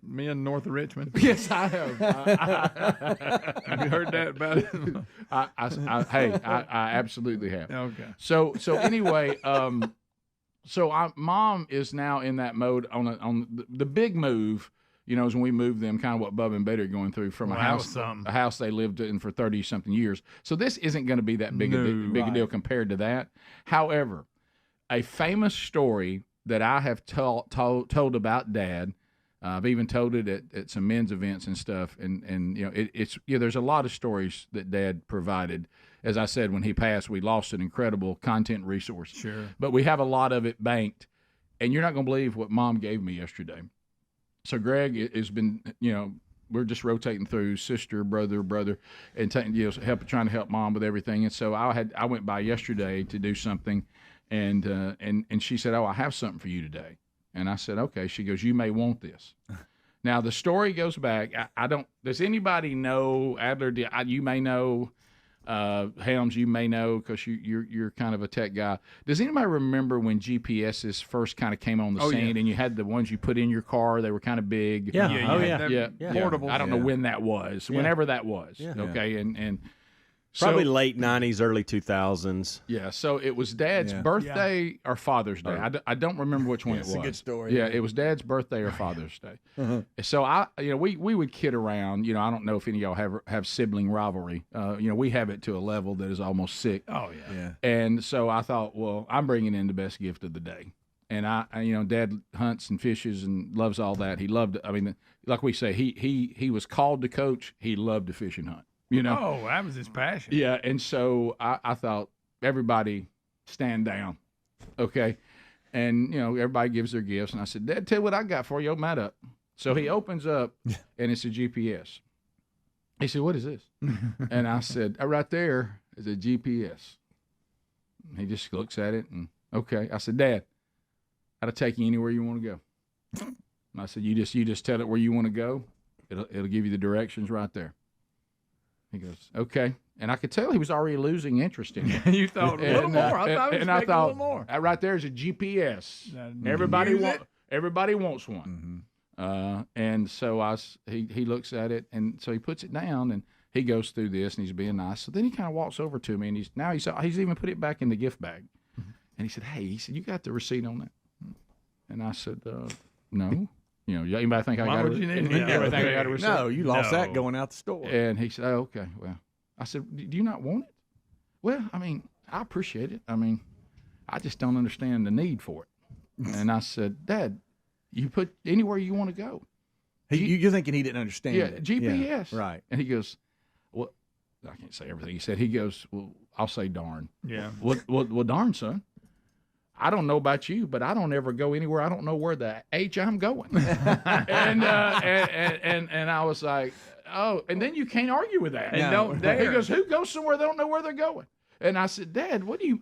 men north of Richmond? Yes, I have. Have you heard that about it? I absolutely have. Okay. So anyway, Mom is now in that mode on the big move. Is when we moved them, kind of what Bubba and Betty are going through from a house they lived in for 30-something years. So this isn't going to be that big a deal compared to that. However, a famous story that I have told about Dad. I've even told it at some men's events and stuff, and it's there's a lot of stories that Dad provided. As I said, when he passed, we lost an incredible content resource. Sure. But we have a lot of it banked, and you're not going to believe what Mom gave me yesterday. So Greg has been, we're just rotating through sister, brother, and trying to help Mom with everything. And so I went by yesterday to do something, and she said, "Oh, I have something for you today." And I said, okay. She goes, "You may want this." Now, the story goes back. I don't – does anybody know, Adler, you may know, Helms, you may know because you're kind of a tech guy. Does anybody remember when GPSs first kind of came on the scene and you had the ones you put in your car? They were kind of big. Yeah. Portable. I don't know when that was, whenever that was. Yeah. Okay, and Probably so, late 90s, early 2000s. Yeah, so it was Dad's birthday or Father's Day. I don't remember which one it was. It's a good story. Yeah, it was Dad's birthday or Father's Day. So we would kid around. I don't know if any of y'all have sibling rivalry. We have it to a level that is almost sick. Oh yeah. And so I thought, well, I'm bringing in the best gift of the day. And Dad hunts and fishes and loves all that. He loved. I mean, like we say, he was called to coach. He loved to fish and hunt. Oh, that was his passion. Yeah, and so I thought, everybody stand down, okay? And, everybody gives their gifts. And I said, "Dad, tell you what I got for you. Open that up." So he opens up, and it's a GPS. He said, "What is this?" And I said, "Right there is a GPS." And he just looks at it, and, okay. I said, "Dad, I'll take you anywhere you want to go." And I said, you just tell it where you want to go. It'll give you the directions right there." He goes, "Okay." And I could tell he was already losing interest in it. You thought a little more. I thought he was expecting a little more. Right there is a GPS. Everybody wants one. Mm-hmm. And so he looks at it, and so he puts it down, and he goes through this, and he's being nice. So then he kind of walks over to me, and he's even put it back in the gift bag. Mm-hmm. And he said, "Hey," he said, "you got the receipt on that?" And I said, "No." Anybody think I got a receipt? No, you lost that going out the store. And he said, "Oh, okay. Well," I said, "Do you not want it?" "Well, I mean, I appreciate it. I mean," I just don't understand the need for it. And I said, Dad, you put anywhere you want to go. You're thinking he didn't understand it. GPS. Yeah, right. And he goes, well, I can't say everything he said. He goes, well, I'll say darn. Yeah. Well, darn, son. I don't know about you, but I don't ever go anywhere. I don't know where the H I'm going. and I was like, oh, and then you can't argue with that. And don't dare. He goes, who goes somewhere they don't know where they're going? And I said, Dad, what do you?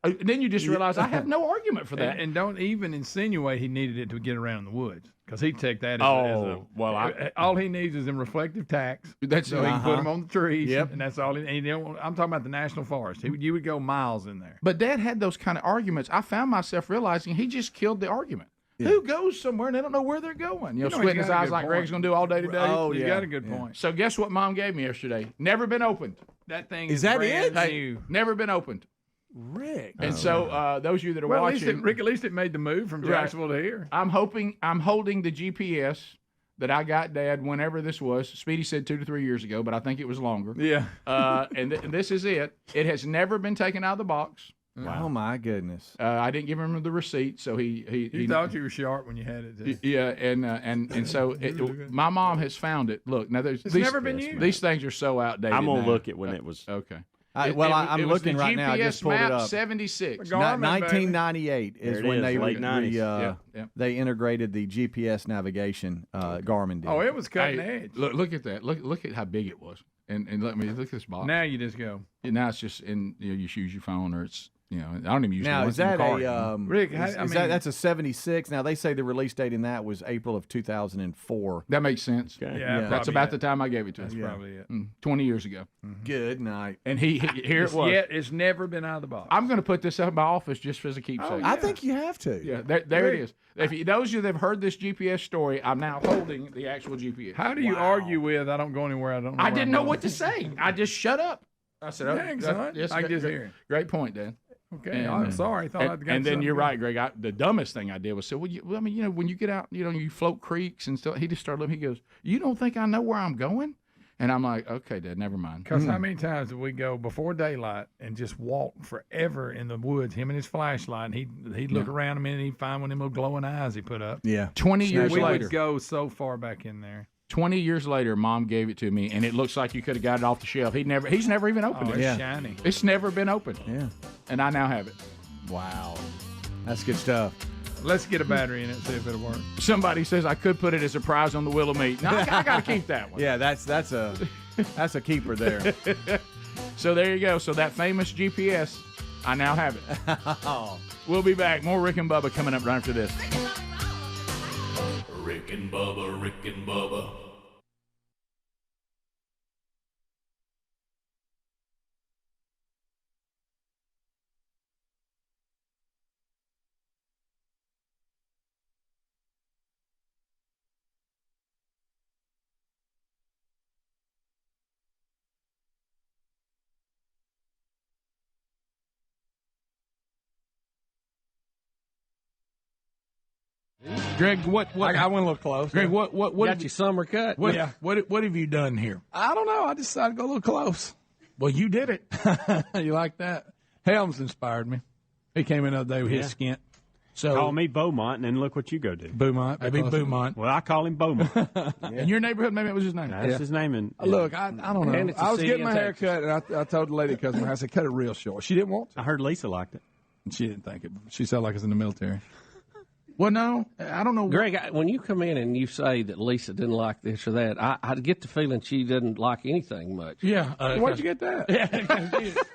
And then you just realize I have no argument for that. And don't even insinuate he needed it to get around in the woods, because he'd take that as all he needs is them reflective tacks. That's so he can put them on the trees. Yep. And that's all. I'm talking about the national forest. You would go miles in there. But Dad had those kind of arguments. I found myself realizing he just killed the argument. Yeah. Who goes somewhere and they don't know where they're going? Squinting his eyes like Greg's going to do all day today. Oh, you got a good point. So guess what Mom gave me yesterday? Never been opened. That thing is that brand it? new. Never been opened. Rick. And so those of you that are watching, Rick, at least it made the move from Jacksonville to here. I'm holding the GPS that I got, Dad, whenever this was. Speedy said 2 to 3 years ago, but I think it was longer. Yeah. And this is it. It has never been taken out of the box. Wow. Oh my goodness! I didn't give him the receipt, so he thought you were sharp when you had it. Too. Yeah, and so my mom has found it. Look, now it's never been used. These things are so outdated. I'm gonna look at when it was okay. I'm looking right now. I just pulled it up. 76. 1998 is when they late 90s. They integrated the GPS navigation. Garmin did. Oh, it was cutting edge. Look at that. Look at how big it was. And let me look at this box. Now you just go. Now it's just in you use your phone or it's. I don't even use now. Is that a Rick? That's a 76. Now they say the release date in that was April of 2004. That makes sense. Okay. Yeah, that's about the time I gave it to him. That's probably it. 20 years ago. Mm-hmm. Good night. And here it was. Yet it's never been out of the box. I'm going to put this up in my office just as a keepsake. Oh, yeah. I think you have to. Yeah, there it is. Those of you that have heard this GPS story, I'm now holding the actual GPS. How do you argue with? I don't go anywhere. I don't. I didn't know what to say. I just shut up. I said, "Thanks, son." I just hear it. Great point, Dad. Okay, I'm sorry. I thought I'd got and then you're good. right, Greg. The dumbest thing I did was say, when you get out, you float creeks and stuff. He just started looking. He goes, "You don't think I know where I'm going?" And I'm like, "Okay, Dad, never mind." Because how many times did we go before daylight and just walk forever in the woods, him and his flashlight, and he'd look around a minute and he'd find one of them little glowing eyes he put up. Yeah. 20 years later. We would go so far back in there. 20 years later, Mom gave it to me, and it looks like you could have got it off the shelf. He's never even opened it. It's shiny. It's never been opened. Yeah. And I now have it. Wow. That's good stuff. Let's get a battery in it and see if it'll work. Somebody says I could put it as a prize on the wheel of meat. No, I got to keep that one. Yeah, that's a keeper there. So there you go. So that famous GPS, I now have it. We'll be back. More Rick and Bubba coming up right after this. Rick and Bubba, Rick and Bubba. Greg, I went a little close. Greg, what got your summer cut? What have you done here? I don't know. I decided to go a little close. Well, you did it. You like that? Helms inspired me. He came in the other day with his skint. So call me Beaumont, and then look what you go do. Beaumont. Maybe Beaumont. Well, I call him Beaumont. In your neighborhood, maybe it was his name. That's his name. And look, I don't know. I was getting my hair cut, and I told the lady customer, I said, cut it real short. She didn't want to. I heard Lisa liked it. She didn't think it. She sounded like it's in the military. Well, no, I don't know. Greg, when you come in and you say that Lisa didn't like this or that, I get the feeling she didn't like anything much. Yeah. Where'd you get that?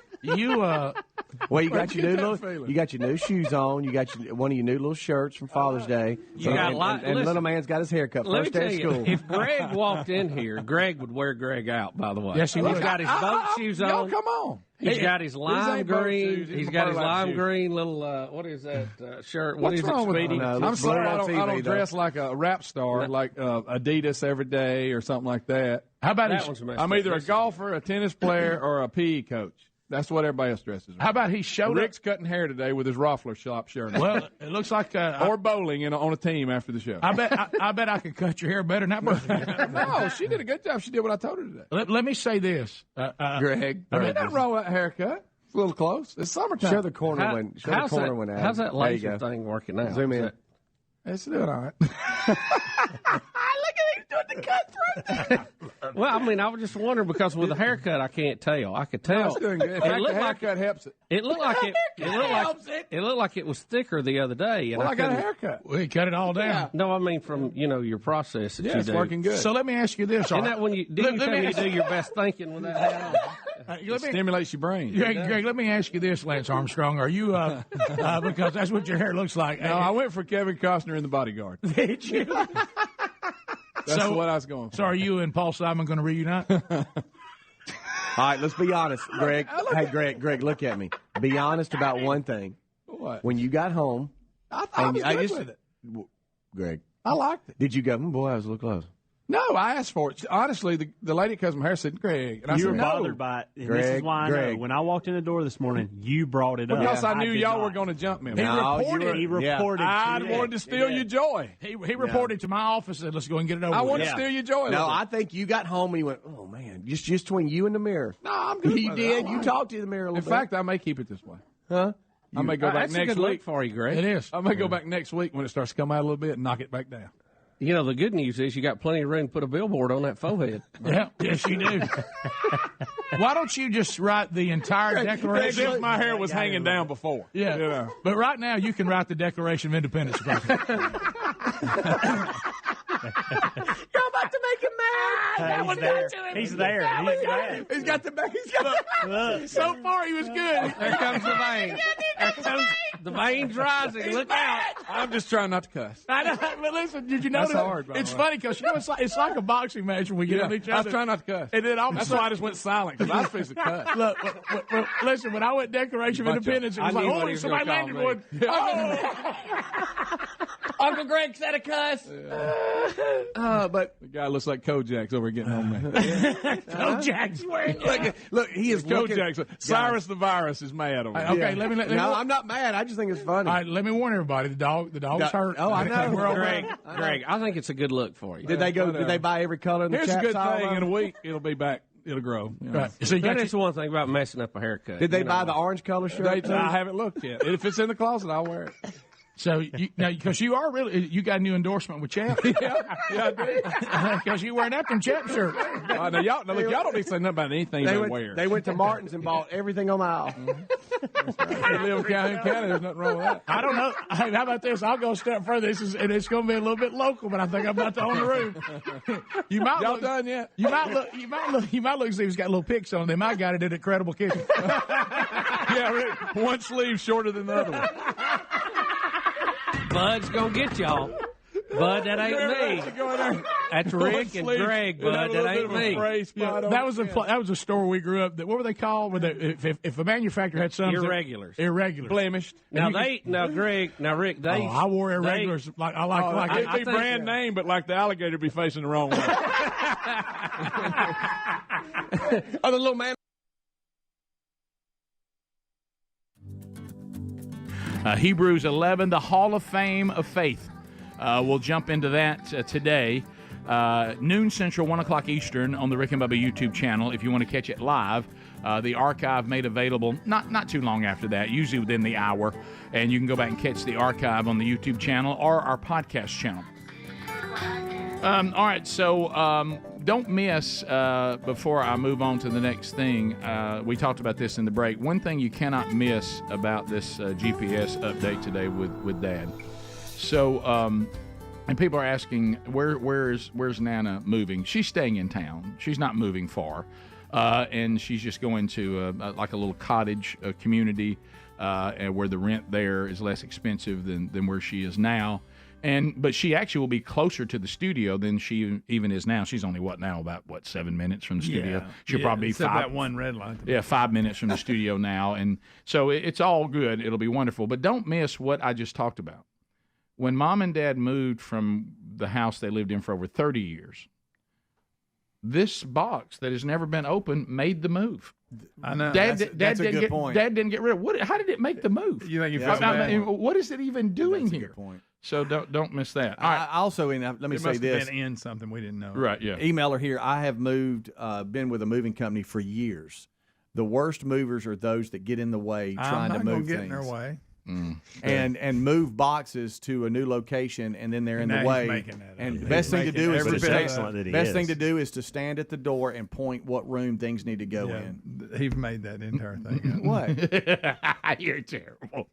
Well, you got your new shoes on. You got one of your new little shirts from Father's Day. And little man's got his haircut first day of school. If Greg walked in here, Greg would wear Greg out. By the way, yes, he would. He's got his boat shoes on. Y'all, come on. He's got his lime green. He's got his lime green little. What is that shirt? What's wrong with Speedy? I'm sorry, I don't dress like a rap star, like Adidas every day or something like that. How about I'm either a golfer, a tennis player, or a PE coach. That's what everybody else dresses. How about he showed Rick's up? Cutting hair today with his Roffler shop shirt on. Well, it looks like or bowling on a team after the show. I bet I could cut your hair better than that. No, she did a good job. She did what I told her today. Let me say this, Greg. I mean, nothing wrong with that haircut. It's a little close. It's summertime. Show the corner one. Show the corner one out. How's that There you laser go. thing working out? Zoom in. It's doing all right. Well, I mean, I was just wondering because with the haircut, I can't tell. I could tell. No, it's doing good. In fact, the haircut helps it. It looked like it. It looked like it was thicker the other day. And Well, I got a haircut. We cut it all down. Yeah. No, I mean from your process. That Yeah, you it's do. working good. So let me ask you this. Isn't that when you tell me you do your best thinking with that hat on? It stimulates your brain. Greg, let me ask you this, Lance Armstrong. Are you, because that's what your hair looks like. No, I went for Kevin Costner in The Bodyguard. Did you? That's what I was going for. So are you and Paul Simon going to reunite? All right, let's be honest, Greg. Hey, Greg, look at me. Be honest about one thing. What? When you got home, I was good with it. Greg, I liked it. did you go, boy, I was a little close. No, I asked for it. Honestly, the lady at Cousin Hair said, Greg. And I You said, were no. bothered by it. And this is why I know. When I walked in the door this morning, you brought it up. Because I knew did y'all not. were going to jump me. He reported. He reported. I wanted to steal your joy. He reported to my office and let's go and get it over I with. wanted to steal your joy. No, I think you got home and you went, oh, man, just between you and the mirror. No, I'm good. You with it. did. You talked to the mirror a little In bit. fact, I may keep it this way. Huh? I may go back That's a next good look week. for you, Greg. It is. I may go back next week when it starts to come out a little bit and knock it back down. You know, the good news is you got plenty of room to put a billboard on that forehead. Yeah, yes, you do. Why don't you just write the entire Declaration? As if my hair was hanging down before. Yeah, You know. but right now you can write the Declaration of Independence. You're about to make him mad. He's there. He's mad. He's got the back. He's got the So far, he was good. There comes the vein. There comes the veins rising. Look out. I'm just trying not to cuss. I know, but listen, did you notice? That's hard, by the It's way. funny because it's like a boxing match when we get on each I other. was trying not to cuss. And then all of a That's sudden- why I just went silent, because I was fixing to cuss. Look, listen, when I went Declaration of Bunch of- Independence, it was I like, knew what he holy, was somebody gonna landed call one. me. Oh. Uncle Greg said a cuss. But The guy looks like Kojak's over getting home there. Kojak's wearing look, he is looking. Kojak's. Cyrus the Virus is mad over Okay, there. let me. No, I'm not mad. I just think it's funny. All right, let me warn everybody. The dog's hurt. Oh, I know. We're all Greg, right. Greg, I think it's a good look for you. Did they buy every color in the Here's a good chaps thing. all In a over? week, it'll be back. It'll grow. You know. Right. So you got That's the one thing about messing up a haircut. Did they You know. buy the orange color shirt? too? I haven't looked yet. If it's in the closet, I'll wear it. So now, because you are really, you got a new endorsement with Champ. Yeah, I do. Because you wearing that them Champ shirts. Now, y'all don't need to say nothing about anything they wear. They went to Martin's and bought everything on the aisle. They live in Calhoun County. There's nothing wrong with that. I don't know. Hey, how about this? I'll go a step further. It's going to be a little bit local, but I think I'm about to own the room. You might Y'all look, done yet? You might look and see if he's got little pics on. They might got it at Incredible Kitchen. Yeah, Rick, one sleeve shorter than the other one. Bud's gonna get y'all. Bud, that ain't me. That's Rick and Greg, Bud. That ain't me. That was a store we grew up. What were they called? If a manufacturer had something Irregulars. Blemished. Now Rick, they. I wore irregulars. It'd be brand name, but like the alligator be facing the wrong way. Oh, the little man. Hebrews 11, the Hall of Fame of Faith. We'll jump into that today. Noon Central, 1 o'clock Eastern on the Rick and Bubba YouTube channel. If you want to catch it live, the archive made available not too long after that, usually within the hour. And you can go back and catch the archive on the YouTube channel or our podcast channel. All right, so don't miss, before I move on to the next thing, we talked about this in the break. One thing you cannot miss about this GPS update today with Dad. So, and people are asking, where's Nana moving? She's staying in town. She's not moving far. And she's just going to like a little cottage community and where the rent there is less expensive than where she is now. But she actually will be closer to the studio than she even is now. She's only about 7 minutes from the studio. She'll probably be that one red light. Yeah, 5 minutes from the studio now, and so it's all good. It'll be wonderful. But don't miss what I just talked about. When Mom and Dad moved from the house they lived in for over 30 years, this box that has never been opened made the move. I know. Dad That's a good point. Dad didn't get rid of it. How did it make the move? You think you felt bad? What is it even doing That's a here? good point. So don't miss that. All right. I also, let me It say must this. have been in something we didn't know. Right, yeah. Emailer here. I have been with a moving company for years. the worst movers are those that get in the way trying to move get things. in their way. And move boxes to a new location, and then they're in Now the he's way. making that And up. the best thing to do is Excellent to stand at the door and point what room things need to go in. He's made that entire thing up. What? You're terrible.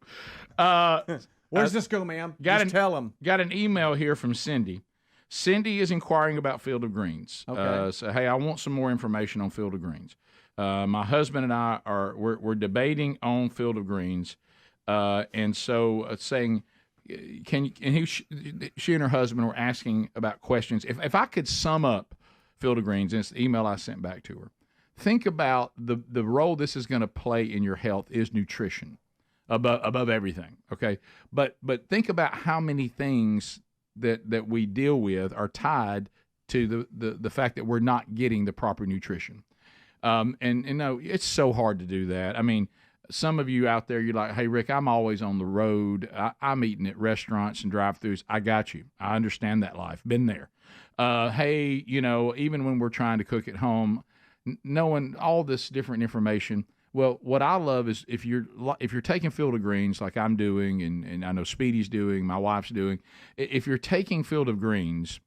Where's this go, ma'am? Just tell them. Got an email here from Cindy. Cindy is inquiring about Field of Greens. Okay. So, hey, I want some more information on Field of Greens. My husband and I we're debating on Field of Greens, and so saying, she and her husband were asking about questions. If I could sum up Field of Greens, and it's the email I sent back to her, think about the role this is going to play in your health is nutrition above everything. Okay, but think about how many things that we deal with are tied to the fact that we're not getting the proper nutrition. And no, it's so hard to do that. I mean, some of you out there, you're like, hey, Rick, I'm always on the road. I'm eating at restaurants and drive-thrus. I got you. I understand that life. Been there. Hey, even when we're trying to cook at home, knowing all this different information. Well, what I love is if you're taking Field of Greens like I'm doing, and I know Speedy's doing, my wife's doing, if you're taking Field of Greens,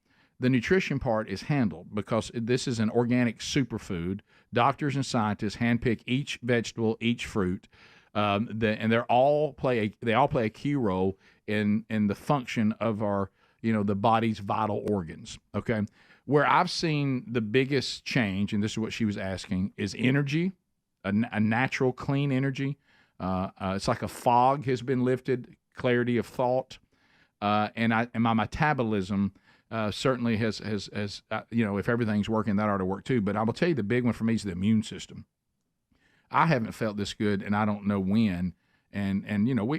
the nutrition part is handled because this is an organic superfood. Doctors and scientists handpick each vegetable, each fruit, and they all play a key role in the function of our the body's vital organs. Okay, where I've seen the biggest change, and this is what she was asking, is energy, a natural clean energy. It's like a fog has been lifted, clarity of thought, and my metabolism. Certainly has if everything's working, that ought to work too. But I will tell you, the big one for me is the immune system. I haven't felt this good, and I don't know when. And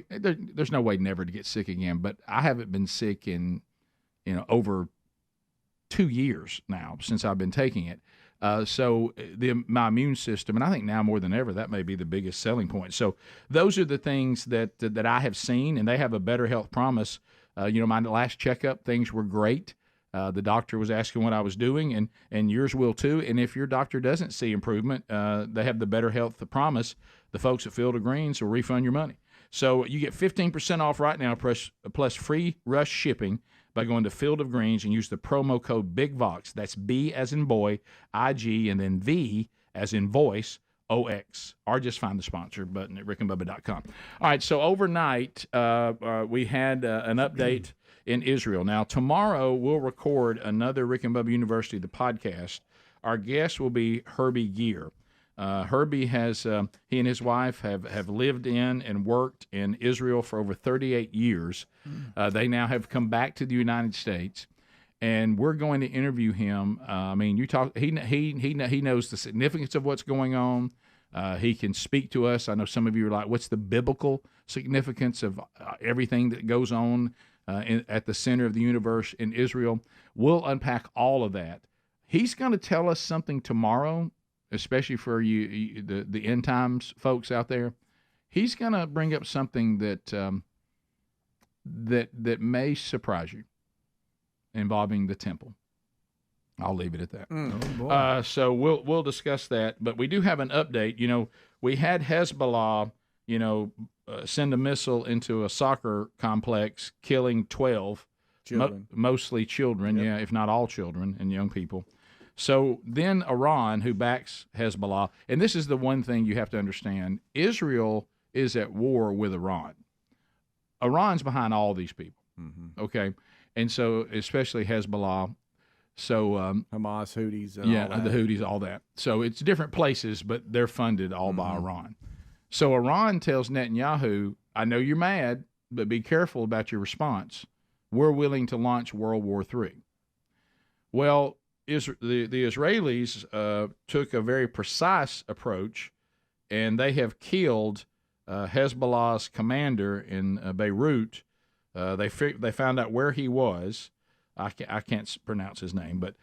there's no way never to get sick again. But I haven't been sick in over 2 years now since I've been taking it. So my immune system, and I think now more than ever, that may be the biggest selling point. So those are the things that I have seen, and they have a better health promise. My last checkup, things were great. The doctor was asking what I was doing, and yours will too. And if your doctor doesn't see improvement, they have the better health promise. The folks at Field of Greens will refund your money. So you get 15% off right now, plus free rush shipping by going to Field of Greens and use the promo code BIGVOX. That's B as in boy, IG, and then V as in voice, OX. Or just find the sponsor button at rickandbubba.com. All right, so overnight we had an update in Israel. Now, tomorrow we'll record another Rick and Bubba University, the podcast. Our guest will be Herbie Gear. Herbie has, he and his wife have lived in and worked in Israel for over 38 years. They now have come back to the United States, and we're going to interview him. He knows the significance of what's going on. He can speak to us. I know some of you are like, what's the biblical significance of everything that goes on at the center of the universe in Israel? We'll unpack all of that. He's going to tell us something tomorrow, especially for you the end times folks out there. He's going to bring up something that may surprise you involving the temple. I'll leave it at that. So we'll discuss that, but we do have an update. We had Hezbollah, send a missile into a soccer complex, killing 12, mostly children, if not all children and young people. So then Iran, who backs Hezbollah, and this is the one thing you have to understand, Israel is at war with Iran. Iran's behind all these people, okay? And so especially Hezbollah. So Hamas, Houthis, all that. The Houthis, all that. So it's different places, but they're funded all by Iran. So Iran tells Netanyahu, I know you're mad, but be careful about your response. We're willing to launch World War III. Well, the Israelis took a very precise approach, and they have killed Hezbollah's commander in Beirut. They found out where he was. I can't pronounce his name, but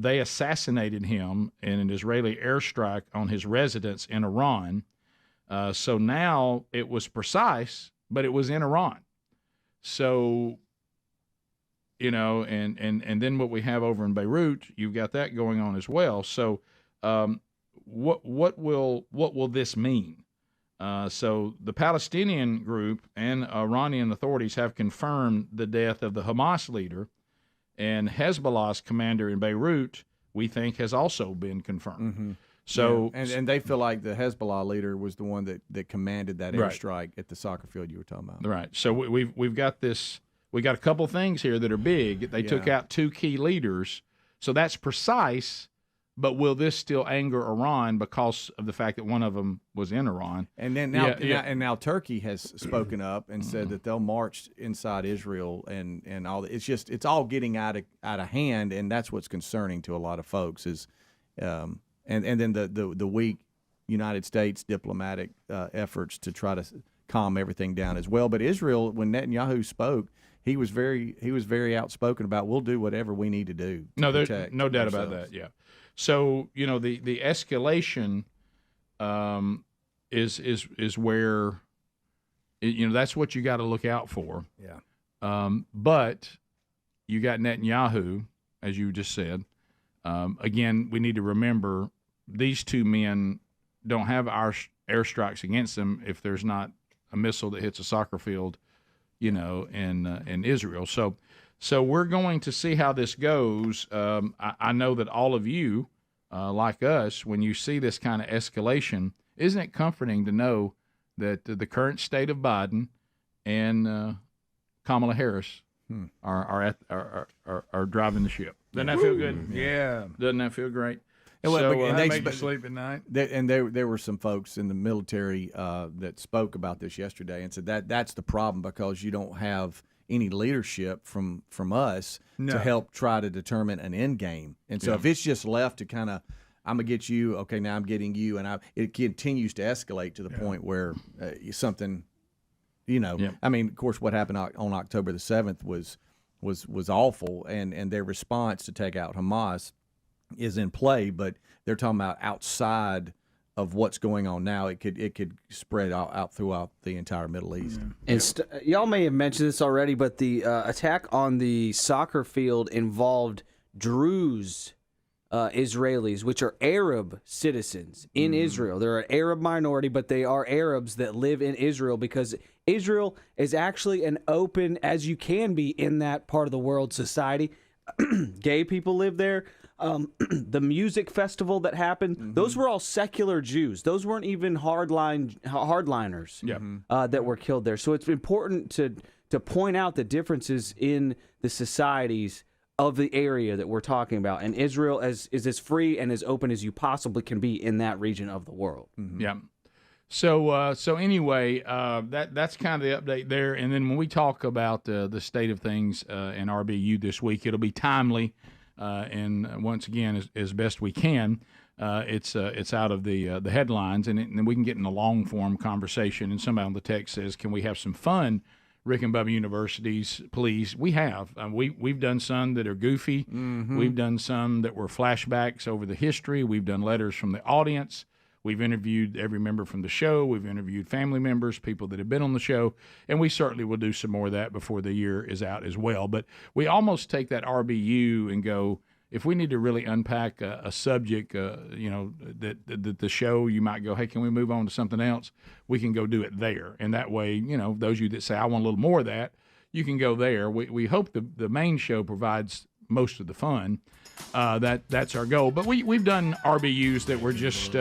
they assassinated him in an Israeli airstrike on his residence in Iran. So now it was precise, but it was in Iran. So, and then what we have over in Beirut, you've got that going on as well. So what will this mean? So the Palestinian group and Iranian authorities have confirmed the death of the Hamas leader, and Hezbollah's commander in Beirut, we think, has also been confirmed. Mm-hmm. So and they feel like the Hezbollah leader was the one that commanded that airstrike at the soccer field you were talking about. Right. So we've got this. We got a couple things here that are big. They took out 2 key leaders, so that's precise. But will this still anger Iran because of the fact that one of them was in Iran? And then now Turkey has spoken up and said that they'll march inside Israel and all. It's all getting out of hand, and that's what's concerning to a lot of folks. Is and then the weak United States diplomatic efforts to try to calm everything down as well. But Israel, when Netanyahu spoke, he was very outspoken about we'll do whatever we need to do. No doubt about that. Yeah. So the escalation is where that's what you got to look out for. Yeah. But you got Netanyahu, as you just said. Again, we need to remember these 2 men don't have our airstrikes against them if there's not a missile that hits a soccer field, in Israel. So we're going to see how this goes. I know that all of you, like us, when you see this kind of escalation, isn't it comforting to know that the current state of Biden and Kamala Harris are driving the ship? Doesn't that feel good? Yeah. Doesn't that feel great? And they make you sleep at night. There were some folks in the military that spoke about this yesterday and said that's the problem because you don't have any leadership from us to help try to determine an end game. And so if it's just left to kind of, I'm going to get you, okay, now I'm getting you, and it continues to escalate to the point where something, I mean, of course, what happened on October the 7th was awful, and their response to take out Hamas is in play, but they're talking about outside of what's going on now. It could spread out throughout the entire Middle East. And y'all may have mentioned this already, but the attack on the soccer field involved Druze Israelis, which are Arab citizens in Israel. They're an Arab minority, but they are Arabs that live in Israel because Israel is actually an open, as you can be in that part of the world, society. Gay people live there. The music festival that happened, those were all secular Jews. Those weren't even hardliners that were killed there. So it's important to point out the differences in the societies of the area that we're talking about. And Israel is as free and as open as you possibly can be in that region of the world. Yeah. So anyway, that's kind of the update there. And then when we talk about the state of things in RBU this week, it'll be timely. And once again, as best we can, it's out of the headlines, and then we can get in a long form conversation. And somebody on the text says, "Can we have some fun, Rick and Bubba Universities, please?" We have. We've done some that are goofy. We've done some that were flashbacks over the history. We've done letters from the audience. We've interviewed every member from the show. We've interviewed family members, people that have been on the show, and we certainly will do some more of that before the year is out as well. But we almost take that RBU and go, if we need to really unpack a subject, that the show, you might go, hey, can we move on to something else? We can go do it there. And that way, those of you that say, I want a little more of that, you can go there. We hope the main show provides most of the fun. That's our goal. But we've done RBUs that were just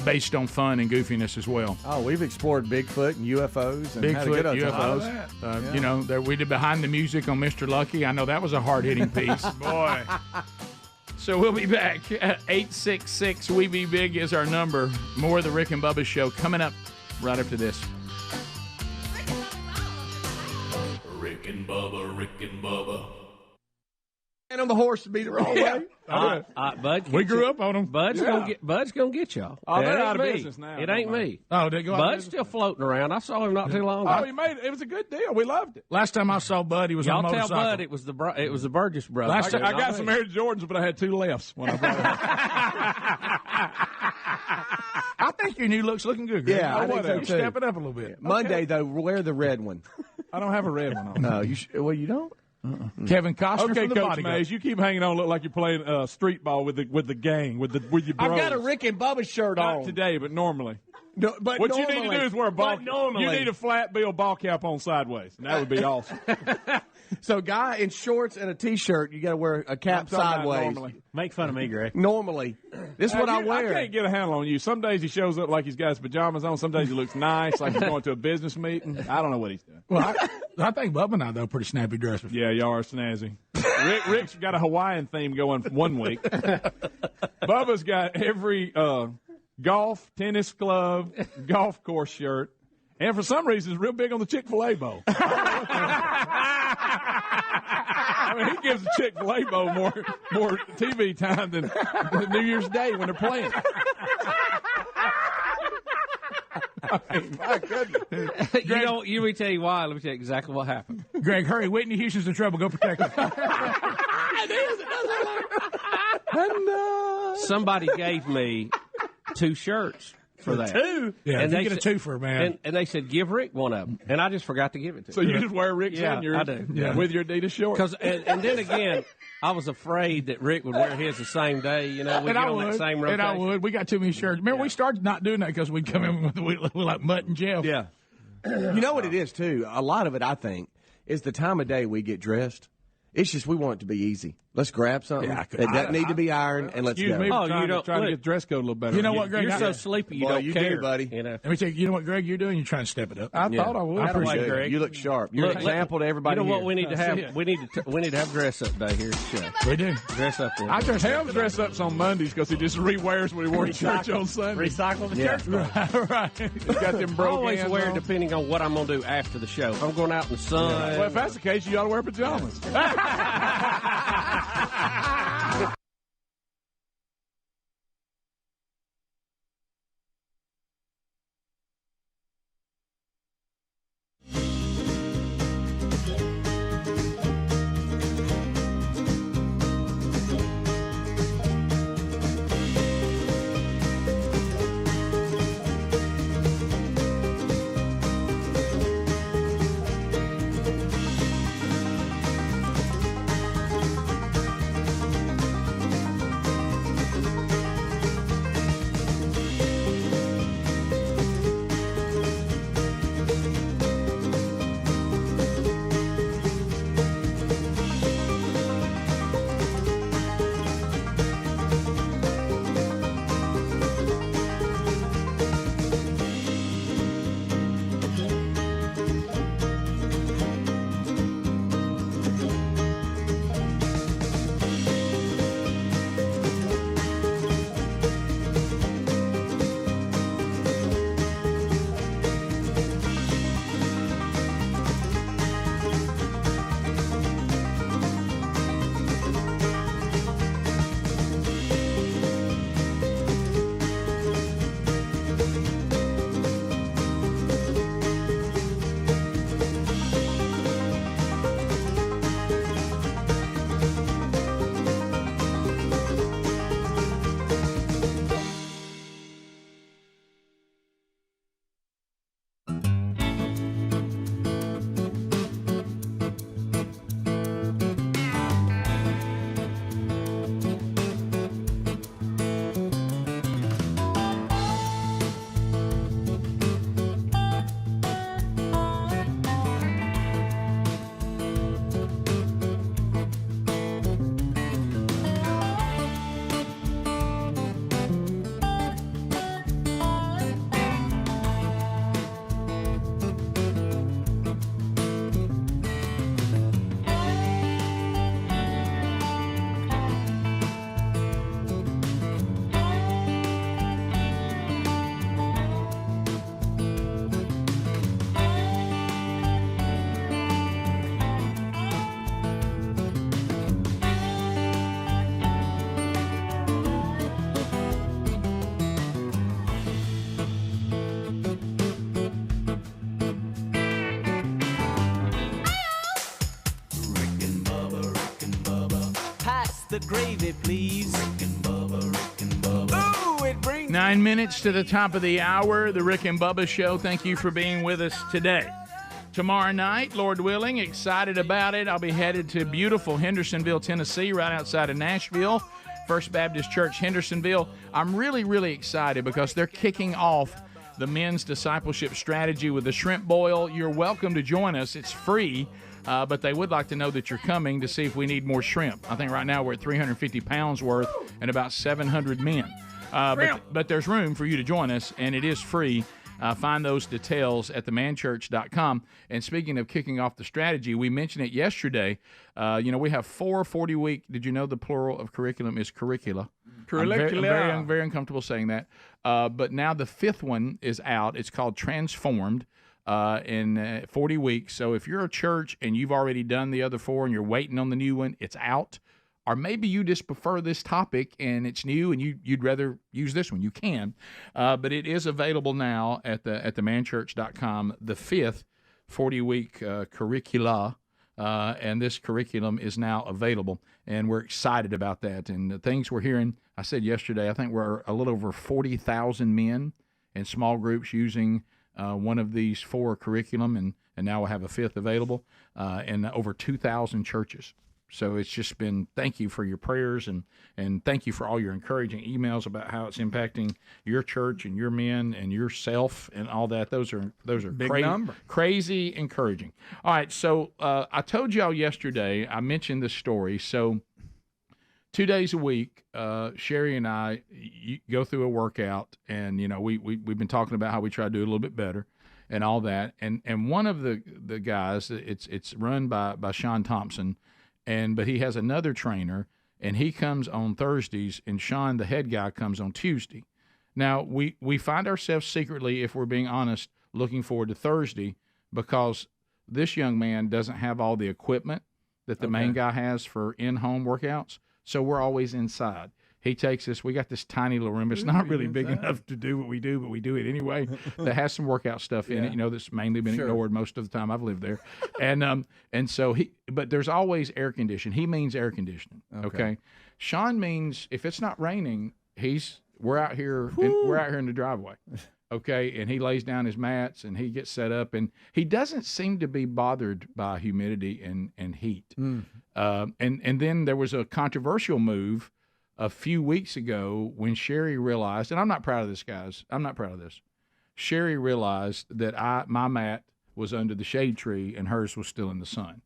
based on fun and goofiness as well. Oh, we've explored Bigfoot and UFOs. And had a good UFOs. We did Behind the Music on Mr. Lucky. I know that was a hard-hitting piece. Boy. So we'll be back. 866-WE-BE-BIG is our number. More of the Rick and Bubba Show coming up right after this. Rick and Bubba, Rick and Bubba. And on the horse to be the wrong way. Bud, we grew up on them. Bud's gonna get y'all. Oh, they're out of me. business now. It ain't me. Oh, they go out of Bud's business? still floating around. I saw him not too long Oh, ago. he made it. It was a good deal. We loved it. Last time I saw Bud, he was Y'all on a tell motorcycle. Bud it was the Burgess brothers. I got some Air Jordans, but I had 2 lefts when I brought them. I think your new look's looking good, Greg. Yeah, I think so You're too. stepping up a little bit. Monday, though, wear the red one. I don't have a red one on. No, well, you don't? Kevin Costner Okay, from the Coach Bodyguard. Mays, you keep hanging on, look like you're playing street ball with the gang, with your bros. I've got a Rick and Bubba shirt on. Not today, but normally. No, but what normally, you need to do is wear a ball. but normally. You need a flat bill ball cap on sideways, and that would be awesome. So, guy in shorts and a T-shirt, you got to wear a cap sideways. Normally. Make fun of me, Greg. Normally, this is what I wear. I can't get a handle on you. Some days he shows up like he's got his pajamas on. Some days he looks nice, like he's going to a business meeting. I don't know what he's doing. Well, I think Bubba and I, though, pretty snappy dressers. Yeah, y'all are snazzy. Rick's got a Hawaiian theme going 1 week. Bubba's got every golf, tennis glove, golf course shirt, and for some reason is real big on the Chick-fil-A bowl. I mean, he gives the Chick-fil-A bowl more TV time than New Year's Day when they're playing. I mean, my goodness. Let me tell you why. Let me tell you exactly what happened. Greg, hurry. Whitney Houston's in trouble. Go protect her. Somebody gave me 2 shirts for that. 2? Yeah, and you get a 2 for man. And they said, give Rick one of them. And I just forgot to give it to him. So you just wear Rick's yeah, in yours I do. with your Adidas shorts? And then again, I was afraid that Rick would wear his the same day. You know, we get on that same rotation. And I would. We got too many shirts. Remember, we started not doing that because we'd come in with like Mutt and Jeff. Yeah. You know what it is, too? A lot of it, I think, is the time of day we get dressed. It's just we want it to be easy. Let's grab something that doesn't need to be ironed, and let's go. Excuse me, trying to get dress code a little better. You know what, Greg? You're so sleepy you don't care, do, buddy. You know? Let me tell you, you know what, Greg, you're doing? You're trying to step it up. I thought I would. I appreciate it. You look sharp. You're an example to everybody. You know what here. we need to have? We need to have dress up day here at the show. We do. Dress up. I dress ups on Mondays because he just re-wears what he wore to church on Sunday. Recycle the church clothes. Right. He's got them broke I always hands wear on. depending on what I'm going to do after the show. If I'm going out in the sun. Well, if that's the case, you ought to wear pajamas. The gravy, please. Rick and Bubba. Ooh, it brings 9 minutes to the top of the hour, the Rick and Bubba Show. Thank you for being with us today. tomorrow night, Lord willing. Excited about it. I'll be headed to beautiful Hendersonville, Tennessee, right outside of Nashville. First Baptist Church, Hendersonville. I'm really, really excited because they're kicking off the men's discipleship strategy with the shrimp boil. You're welcome to join us. It's free, but they would like to know that you're coming to see if we need more shrimp. I think right now we're at 350 pounds worth and about 700 men. But there's room for you to join us, and it is free. Find those details at themanchurch.com. And speaking of kicking off the strategy, we mentioned it yesterday. We have 4 40-week. Did you know the plural of curriculum is curricula? Curricula. I'm very uncomfortable saying that. But now the 5th one is out. It's called Transformed in 40 weeks. So if you're a church and you've already done the other 4 and you're waiting on the new one, it's out. Or maybe you just prefer this topic and it's new and you'd rather use this one. You can. But it is available now at themanchurch.com, the 5th 40-week curricula. And this curriculum is now available. And we're excited about that. And the things we're hearing, I said yesterday, I think we're a little over 40,000 men in small groups using one of these 4 curriculum. And now we'll have a 5th available in over 2,000 churches. So it's just been, thank you for your prayers and thank you for all your encouraging emails about how it's impacting your church and your men and yourself and all that. Those are Big number. Crazy encouraging. All right, so I told y'all yesterday, I mentioned this story. So 2 days a week, Sherry and I go through a workout, and we've been talking about how we try to do it a little bit better and all that. And one of the guys, it's run by Sean Thompson. But he has another trainer, and he comes on Thursdays, and Sean, the head guy, comes on Tuesday. Now, we find ourselves secretly, if we're being honest, looking forward to Thursday because this young man doesn't have all the equipment that the main guy has for in-home workouts, so we're always inside. He takes us. We got this tiny little room. It's not really big enough to do what we do, but we do it anyway. That has some workout stuff in it. That's mainly been ignored most of the time I've lived there. And so but there's always air conditioning. He means air conditioning. Okay. Sean means if it's not raining, we're out here in the driveway. Okay, and he lays down his mats and he gets set up, and he doesn't seem to be bothered by humidity and heat. And then there was a controversial move a few weeks ago when Sherry realized, and I'm not proud of this, guys. I'm not proud of this. Sherry realized that my mat was under the shade tree and hers was still in the sun.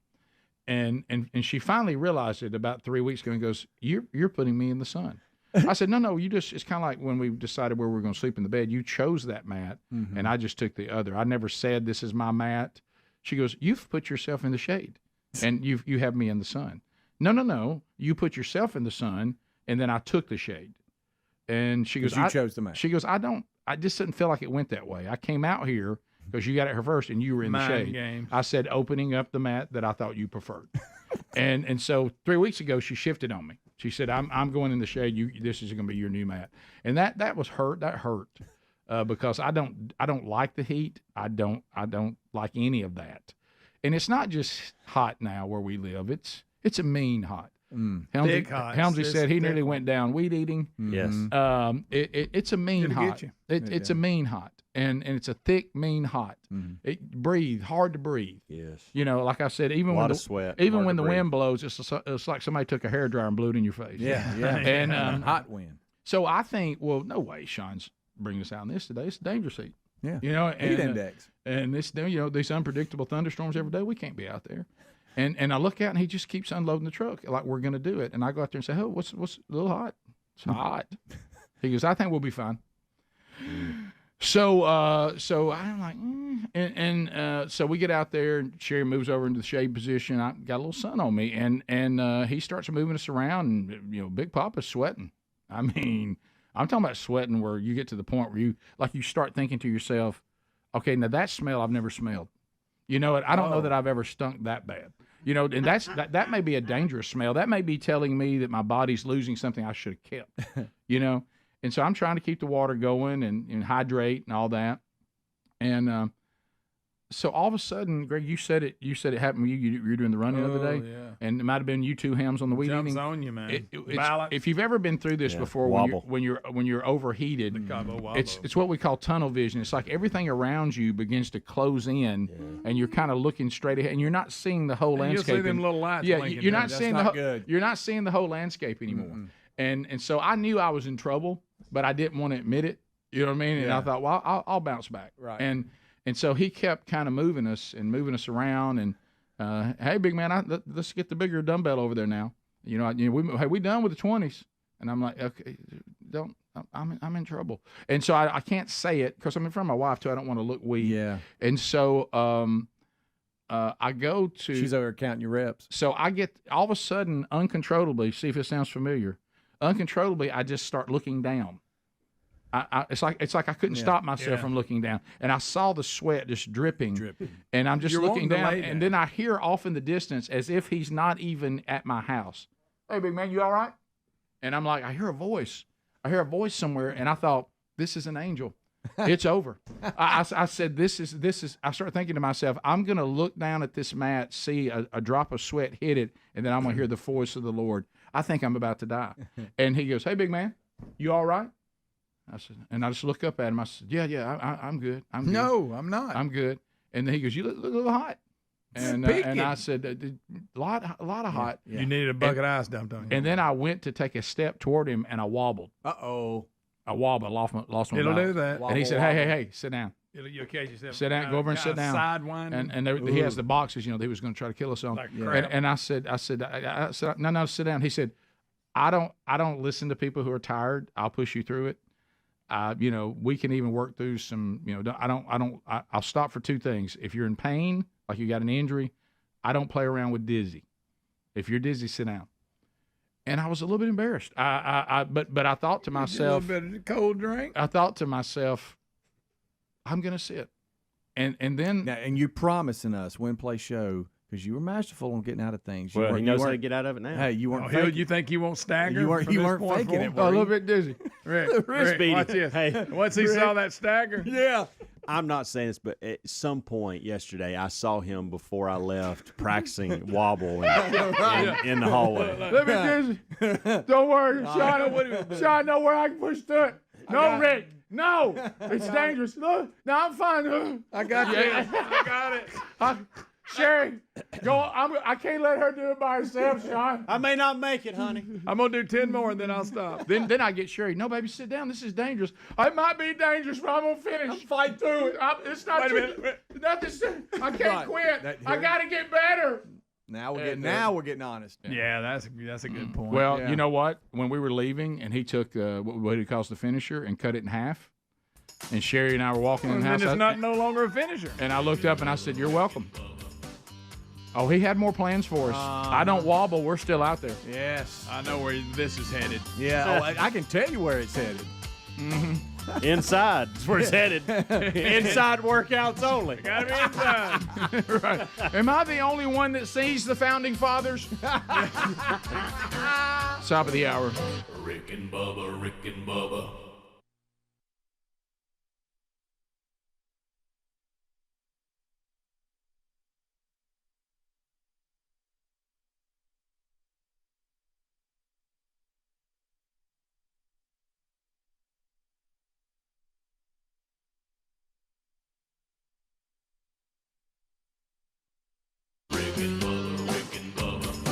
And she finally realized it about 3 weeks ago and goes, You're putting me in the sun. I said, no, it's kind of like when we decided where we were going to sleep in the bed. You chose that mat, and I just took the other. I never said this is my mat. She goes, you've put yourself in the shade, and you have me in the sun. No, you put yourself in the sun, and then I took the shade. And she goes, you chose the mat. She goes, I just didn't feel like it went that way. I came out here because you got it here first, and you were in the shade. Games. I said, opening up the mat that I thought you preferred. and so 3 weeks ago, she shifted on me. She said, I'm going in the shade. This is going to be your new mat. And that was hurt. That hurt because I don't like the heat. I don't like any of that. And it's not just hot now where we live. It's a mean hot. Helmsley said he nearly went down weed eating. Yes. It's a mean hot. It's a mean hot. And it's a thick, mean hot. It hard to breathe. Yes. Like I said, even when the wind blows, it's like somebody took a hairdryer and blew it in your face. Yeah. And hot wind. So I think, well, no way, Sean's bringing us out in this today. It's a dangerous heat. Yeah. Heat index. And this, these unpredictable thunderstorms every day, we can't be out there. And I look out and he just keeps unloading the truck like we're going to do it. And I go out there and say, what's a little hot? It's hot. He goes, I think we'll be fine. So I'm like, so we get out there and Sherry moves over into the shade position. I got a little sun on me and he starts moving us around and, Big Papa's sweating. I mean, I'm talking about sweating where you get to the point where you start thinking to yourself, okay, now that smell I've never smelled. I don't know that I've ever stunk that bad. And that may be a dangerous smell. That may be telling me that my body's losing something I should have kept, And so I'm trying to keep the water going and hydrate and all that. And So all of a sudden, Greg, you said it happened to you. You were doing the run the other day, and it might have been you two hams on the weed eating. On you, man. If you've ever been through this before, when you're overheated, it's what we call tunnel vision. It's like everything around you begins to close in, and you're kind of looking straight ahead, and you're not seeing the whole landscape. You'll see them little lights. Yeah, blinking, you're not dude. seeing That's the not good. you're not seeing the whole landscape anymore. And so I knew I was in trouble, but I didn't want to admit it. You know what I mean? And I thought, well, I'll bounce back. Right. And so he kept kind of moving us around. And hey, big man, let's get the bigger dumbbell over there now. We done with the 20s. And I'm like, okay, I'm in trouble. And so I can't say it because I'm in front of my wife too. I don't want to look weak. Yeah. And so I go to. She's over counting your reps. So I get all of a sudden uncontrollably. See if it sounds familiar. Uncontrollably, I just start looking down. It's like I couldn't stop myself from looking down, and I saw the sweat just dripping. And I'm just looking down, and then I hear off in the distance as if he's not even at my house. Hey, big man, you all right? And I'm like, I hear a voice somewhere, and I thought, this is an angel. It's over. I said, this is. I started thinking to myself, I'm gonna look down at this mat, see a drop of sweat hit it, and then I'm gonna hear the voice of the Lord. I think I'm about to die. And he goes, hey, big man, you all right? I said, and I just look up at him. I said, yeah, I'm good. I'm good. No, I'm not. I'm good. And then he goes, you look a little hot. And I said, a lot of hot. You needed a bucket of ice dumped on you. And then I went to take a step toward him, and I wobbled. Uh-oh. I wobbled. Lost my It'll balance. do that. And he said, hey, sit down. You'll catch yourself. Sit down. Go over and sit down. Sidewinding. And he has the boxes, he was going to try to kill us on. Like crap. And I said, no, sit down. He said, I don't listen to people who are tired. I'll push you through it. We can even work through some, I'll stop for two things. If you're in pain, like you got an injury, I don't play around with dizzy. If you're dizzy, sit down. And I was a little bit embarrassed. But I thought to myself, a little bit of cold drink. I thought to myself, I'm going to sit. And then. Now, and you're promising us win, play, show. Because you were masterful on getting out of things. Well, he knows how to get out of it now. Hey, you weren't. You think you won't stagger? You weren't faking it. A little bit dizzy. Rick, watch this. Hey, once he saw that stagger. Yeah. I'm not saying this, but at some point yesterday, I saw him before I left practicing wobble in the hallway. Let me dizzy. Don't worry, Sean. Know where I can push through it. No, Rick. No, it's dangerous. No, I'm fine. I got this. I got it. Sherry, go. I can't let her do it by herself, Sean. I may not make it, honey. I'm gonna do 10 more and then I'll stop. Then I get Sherry. No, baby, sit down. This is dangerous. It might be dangerous, but I'm gonna finish. Fight through it. It's not. Wait a minute. I can't quit. I gotta get better. Now we're getting honest. Yeah, that's a good point. Well, you know what? When we were leaving, and he took what he calls the finisher and cut it in half, and Sherry and I were walking in the house. Then it's no longer a finisher. And I looked up and I said, "You're welcome." Oh, he had more plans for us. I don't wobble. We're still out there. Yes. I know where this is headed. Yeah. I can tell you where it's headed. Mm-hmm. Inside is where it's headed. Inside workouts only. Gotta be inside. Right. Am I the only one that sees the founding fathers? Top of the hour. Rick and Bubba, Rick and Bubba.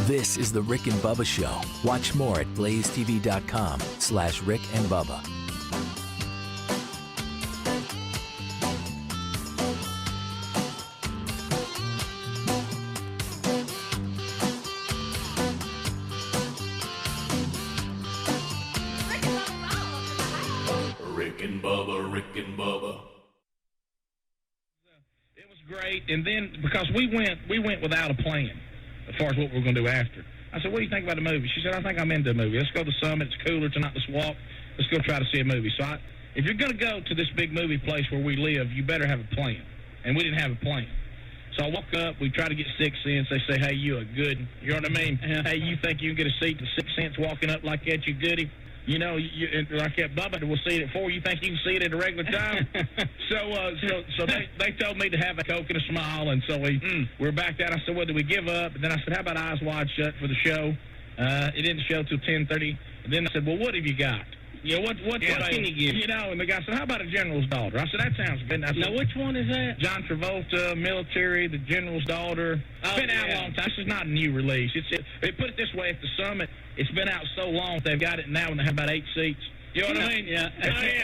This is the Rick and Bubba Show. Watch more at blazetv.com/Rick and Bubba. Rick and Bubba, Rick and Bubba. It was great, and then because we went without a plan as far as what we're going to do after. I said, what do you think about the movie? She said, I think I'm into a movie. Let's go to the Summit. It's cooler tonight. Let's walk. Let's go try to see a movie. So if you're going to go to this big movie place where we live, you better have a plan. And we didn't have a plan. So I walk up. We try to get 6 cents. They say, hey, you a good. You know what I mean? Hey, you think you can get a seat for 6 cents walking up like that, you goody? You know, like that Bubba will see it at 4. You think you can see it at a regular time? So they told me to have a Coke and a smile, and so we're back down. I said, well, do we give up? And then I said, how about Eyes Wide Shut for the show? It didn't show till 10:30. And then I said, well, what have you got? You know, what can you give? You know, and the guy said, how about a general's daughter? I said, that sounds good. I said, now, which one is that? John Travolta, military, the general's daughter. It's been out a long time. This is not a new release. They put it this way, at the Summit, it's been out so long, they've got it now and they have about 8 seats. You know what I mean? Yeah.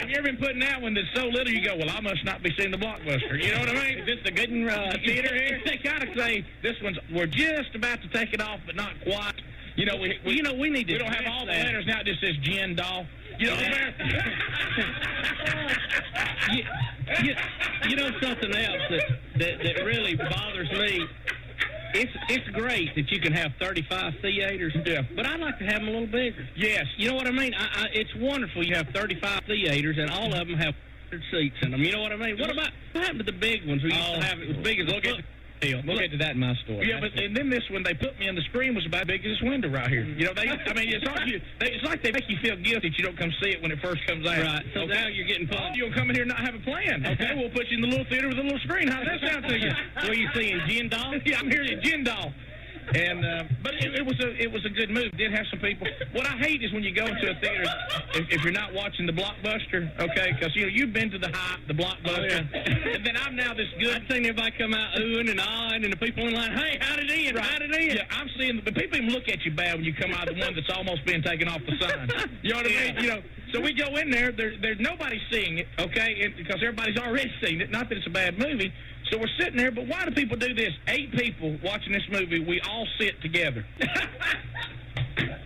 Have you ever been putting that one that's so little you go, well, I must not be seeing the Blockbuster. You know what I mean? Is this the good theater here? They kind of say, we're just about to take it off, but not quite. You know, we need to. We don't have all the letters now. It just says Jen Doll. You know, you know something else that really bothers me. It's great that you can have 35 theaters, but I'd like to have them a little bigger. Yes, you know what I mean. It's wonderful you have 35 theaters and all of them have 100 seats in them. You know what I mean? What happened to the big ones? We used to have it as big as We'll get to that in my story. Yeah, and then this one, they put me in the screen was about as big as this window right here. You know, it's like they make you feel guilty that you don't come see it when it first comes out. Right. So now you're getting pumped. You'll come in here and not have a plan. Okay, we'll put you in the little theater with a little screen. How does that sound to you? What are you seeing, Jen Doll? Yeah, I'm hearing Jen Doll. And but it was a good move. It did have some people. What I hate is when you go into a theater if you're not watching the Blockbuster, okay? Because you've been to the hype, the Blockbuster, and then I'm now this good. I've seen everybody come out oohing and ahhing, and the people in line, hey, how'd it end? How'd it end? Yeah, I'm seeing the people even look at you bad when you come out of the one that's almost being taken off the sign. You know what I mean? You know. So we go in there. There's nobody seeing it, okay? Because everybody's already seen it. Not that it's a bad movie. So we're sitting there, but why do people do this? 8 people watching this movie, we all sit together. I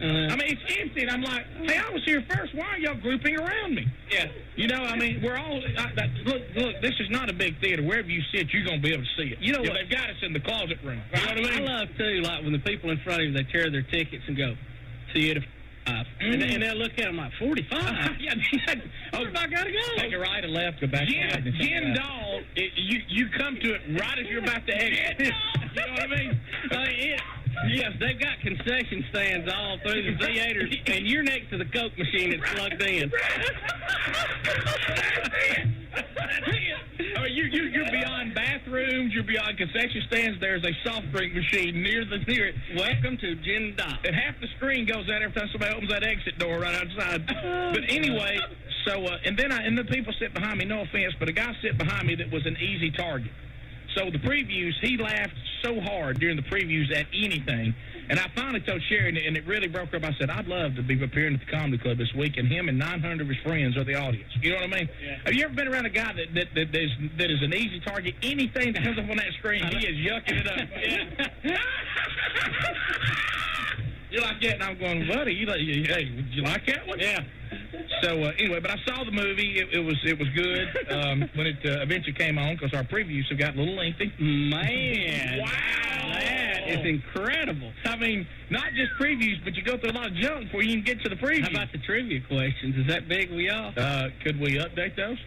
mean, it's empty, and I'm like, hey, I was here first. Why are y'all grouping around me? Yeah. You know, I mean, we're all, look, this is not a big theater. Wherever you sit, you're going to be able to see it. You know what? They've got us in the closet room. You know what I mean? I love, too, like when the people in front of you, they tear their tickets and go, theater 45. And they'll look at them like, 45? Yeah. Oh, I got to go. Take a right or left, go back. Jen Doll, you come to it right as you're about to exit. You know what I mean? Yes, they've got concession stands all through the theaters, and you're next to the Coke machine that's plugged in. I mean, you're beyond bathrooms, you're beyond concession stands. There's a soft drink machine near it. Welcome to Jen Doll. And half the screen goes out every time somebody opens that exit door right outside. But anyway, so and the people sit behind me. No offense, but a guy sit behind me that was an easy target. So the previews, he laughed so hard during the previews at anything. And I finally told Sherry, and it really broke her up. I said, I'd love to be appearing at the Comedy Club this week, and him and 900 of his friends are the audience. You know what I mean? Yeah. Have you ever been around a guy that is an easy target? Anything that comes up on that screen, he is yucking it up. Yeah. You like that? And I'm going, buddy, hey, would you like that one? Yeah. So anyway, but I saw the movie. It was good when it eventually came on because our previews have got a little lengthy. Man, wow, that is incredible. I mean, not just previews, but you go through a lot of junk before you even get to the preview. How about the trivia questions? Is that big with y'all? Could we update those?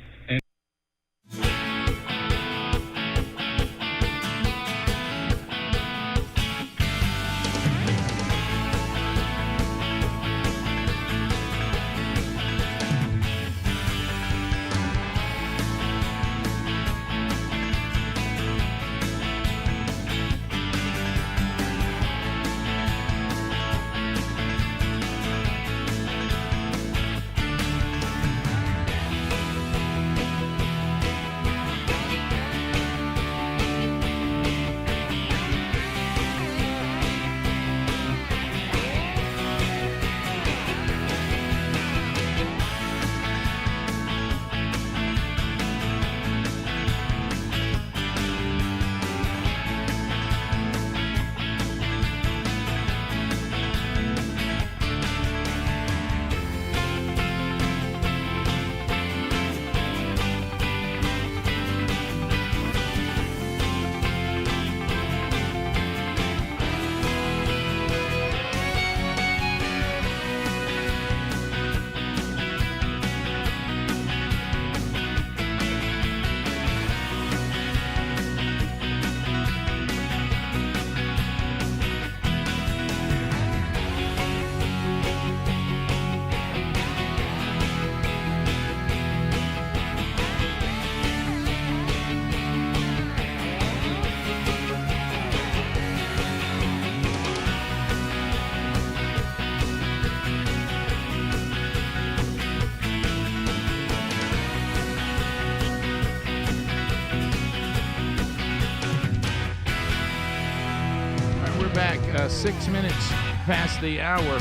back 6 minutes past the hour.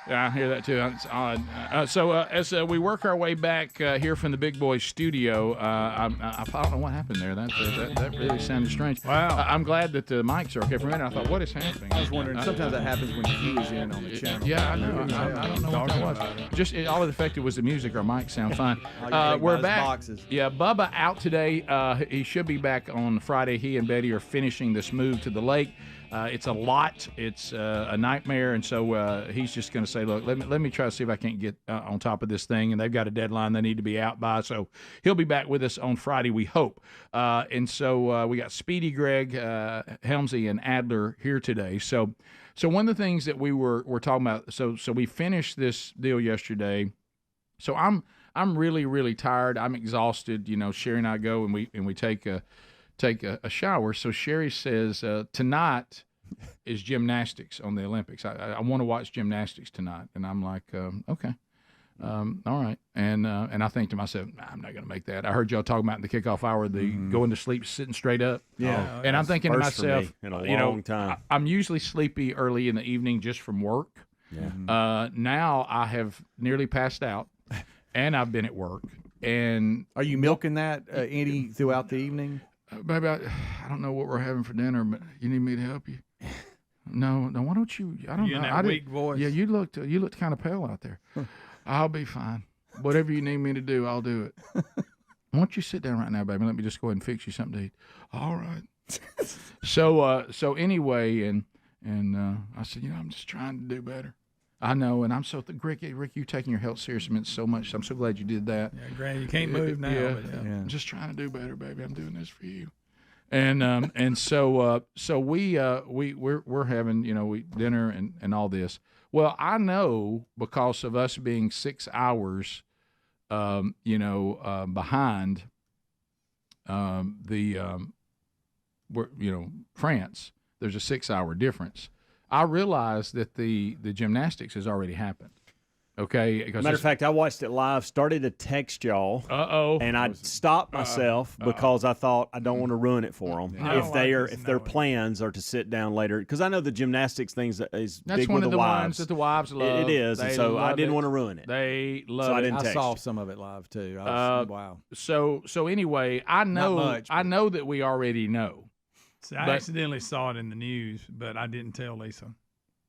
Yeah, I hear that too. It's odd. As we work our way back here from the Big Boys studio, I don't know what happened there. That really sounded strange. Wow. I'm glad that the mics are okay. For a minute, I thought, what is happening? I was wondering. Sometimes that happens when you is in on the channel. Yeah, I know. I don't know what that was. Just all it affected was the music. Our mics sound fine. We're back. Boxes. Yeah, Bubba out today. He should be back on Friday. He and Betty are finishing this move to the lake. It's a lot. It's a nightmare, and so he's just going to say, "Look, let me try to see if I can't get on top of this thing." And they've got a deadline they need to be out by, so he'll be back with us on Friday, we hope. And so we got Speedy, Greg, Helmsy, and Adler here today. So one of the things that we're talking about. So we finished this deal yesterday. So I'm really, really tired. I'm exhausted. You know, Sherry and I go and we take a shower. So Sherry says tonight is gymnastics on the Olympics. I want to watch gymnastics tonight, and I'm like, okay, all right. And I think to myself, I'm not going to make that. I heard y'all talking about in the kickoff hour the going to sleep sitting straight up. Yeah, and I'm thinking to myself, in a long time. I'm usually sleepy early in the evening just from work. Yeah. Now I have nearly passed out, and I've been at work. And are you milking that any throughout the evening? Baby, I don't know what we're having for dinner, but you need me to help you? No. Why don't you? I don't know. In that weak voice. Yeah, you looked kind of pale out there. I'll be fine. Whatever you need me to do, I'll do it. Why don't you sit down right now, baby? Let me just go ahead and fix you something to eat. All right. So anyway, and I said, I'm just trying to do better. I know, and I'm so Rick, you taking your health seriously meant so much. I'm so glad you did that. Yeah, Grant, you can't move now. Yeah, but I'm just trying to do better, baby. I'm doing this for you. And so we're having dinner and all this. Well, I know because of us being 6 hours, behind France. There's a 6 hour difference. I realized that the gymnastics has already happened. Okay. Matter of fact, I watched it live. Started to text y'all. And I stopped myself because I thought I don't want to ruin it for them if their plans are to sit down later. Because I know the gymnastics things is that's big one with of the wives. ones that the wives love. It is, and so I didn't want to ruin it. They love so I it. didn't text. I saw some of it live too. Wow. So anyway, I know much, I know that we already know. See, I accidentally saw it in the news, but I didn't tell Lisa.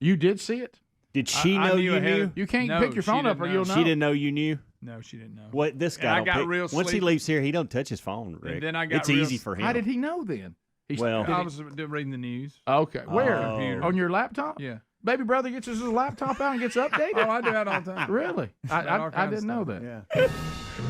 You did see it? Did she know you knew? You can't pick your phone up or you'll know. She didn't know you knew? No, she didn't know. What this guy? I got real once he sleepy. leaves here, he don't touch his phone, Rick. And then I got it's easy for him. How did he know then? I was reading the news. Okay. Where? Computer. On your laptop? Yeah. Baby brother gets his laptop out and gets updated? Oh, I do that all the time. Really? I didn't know that. Yeah.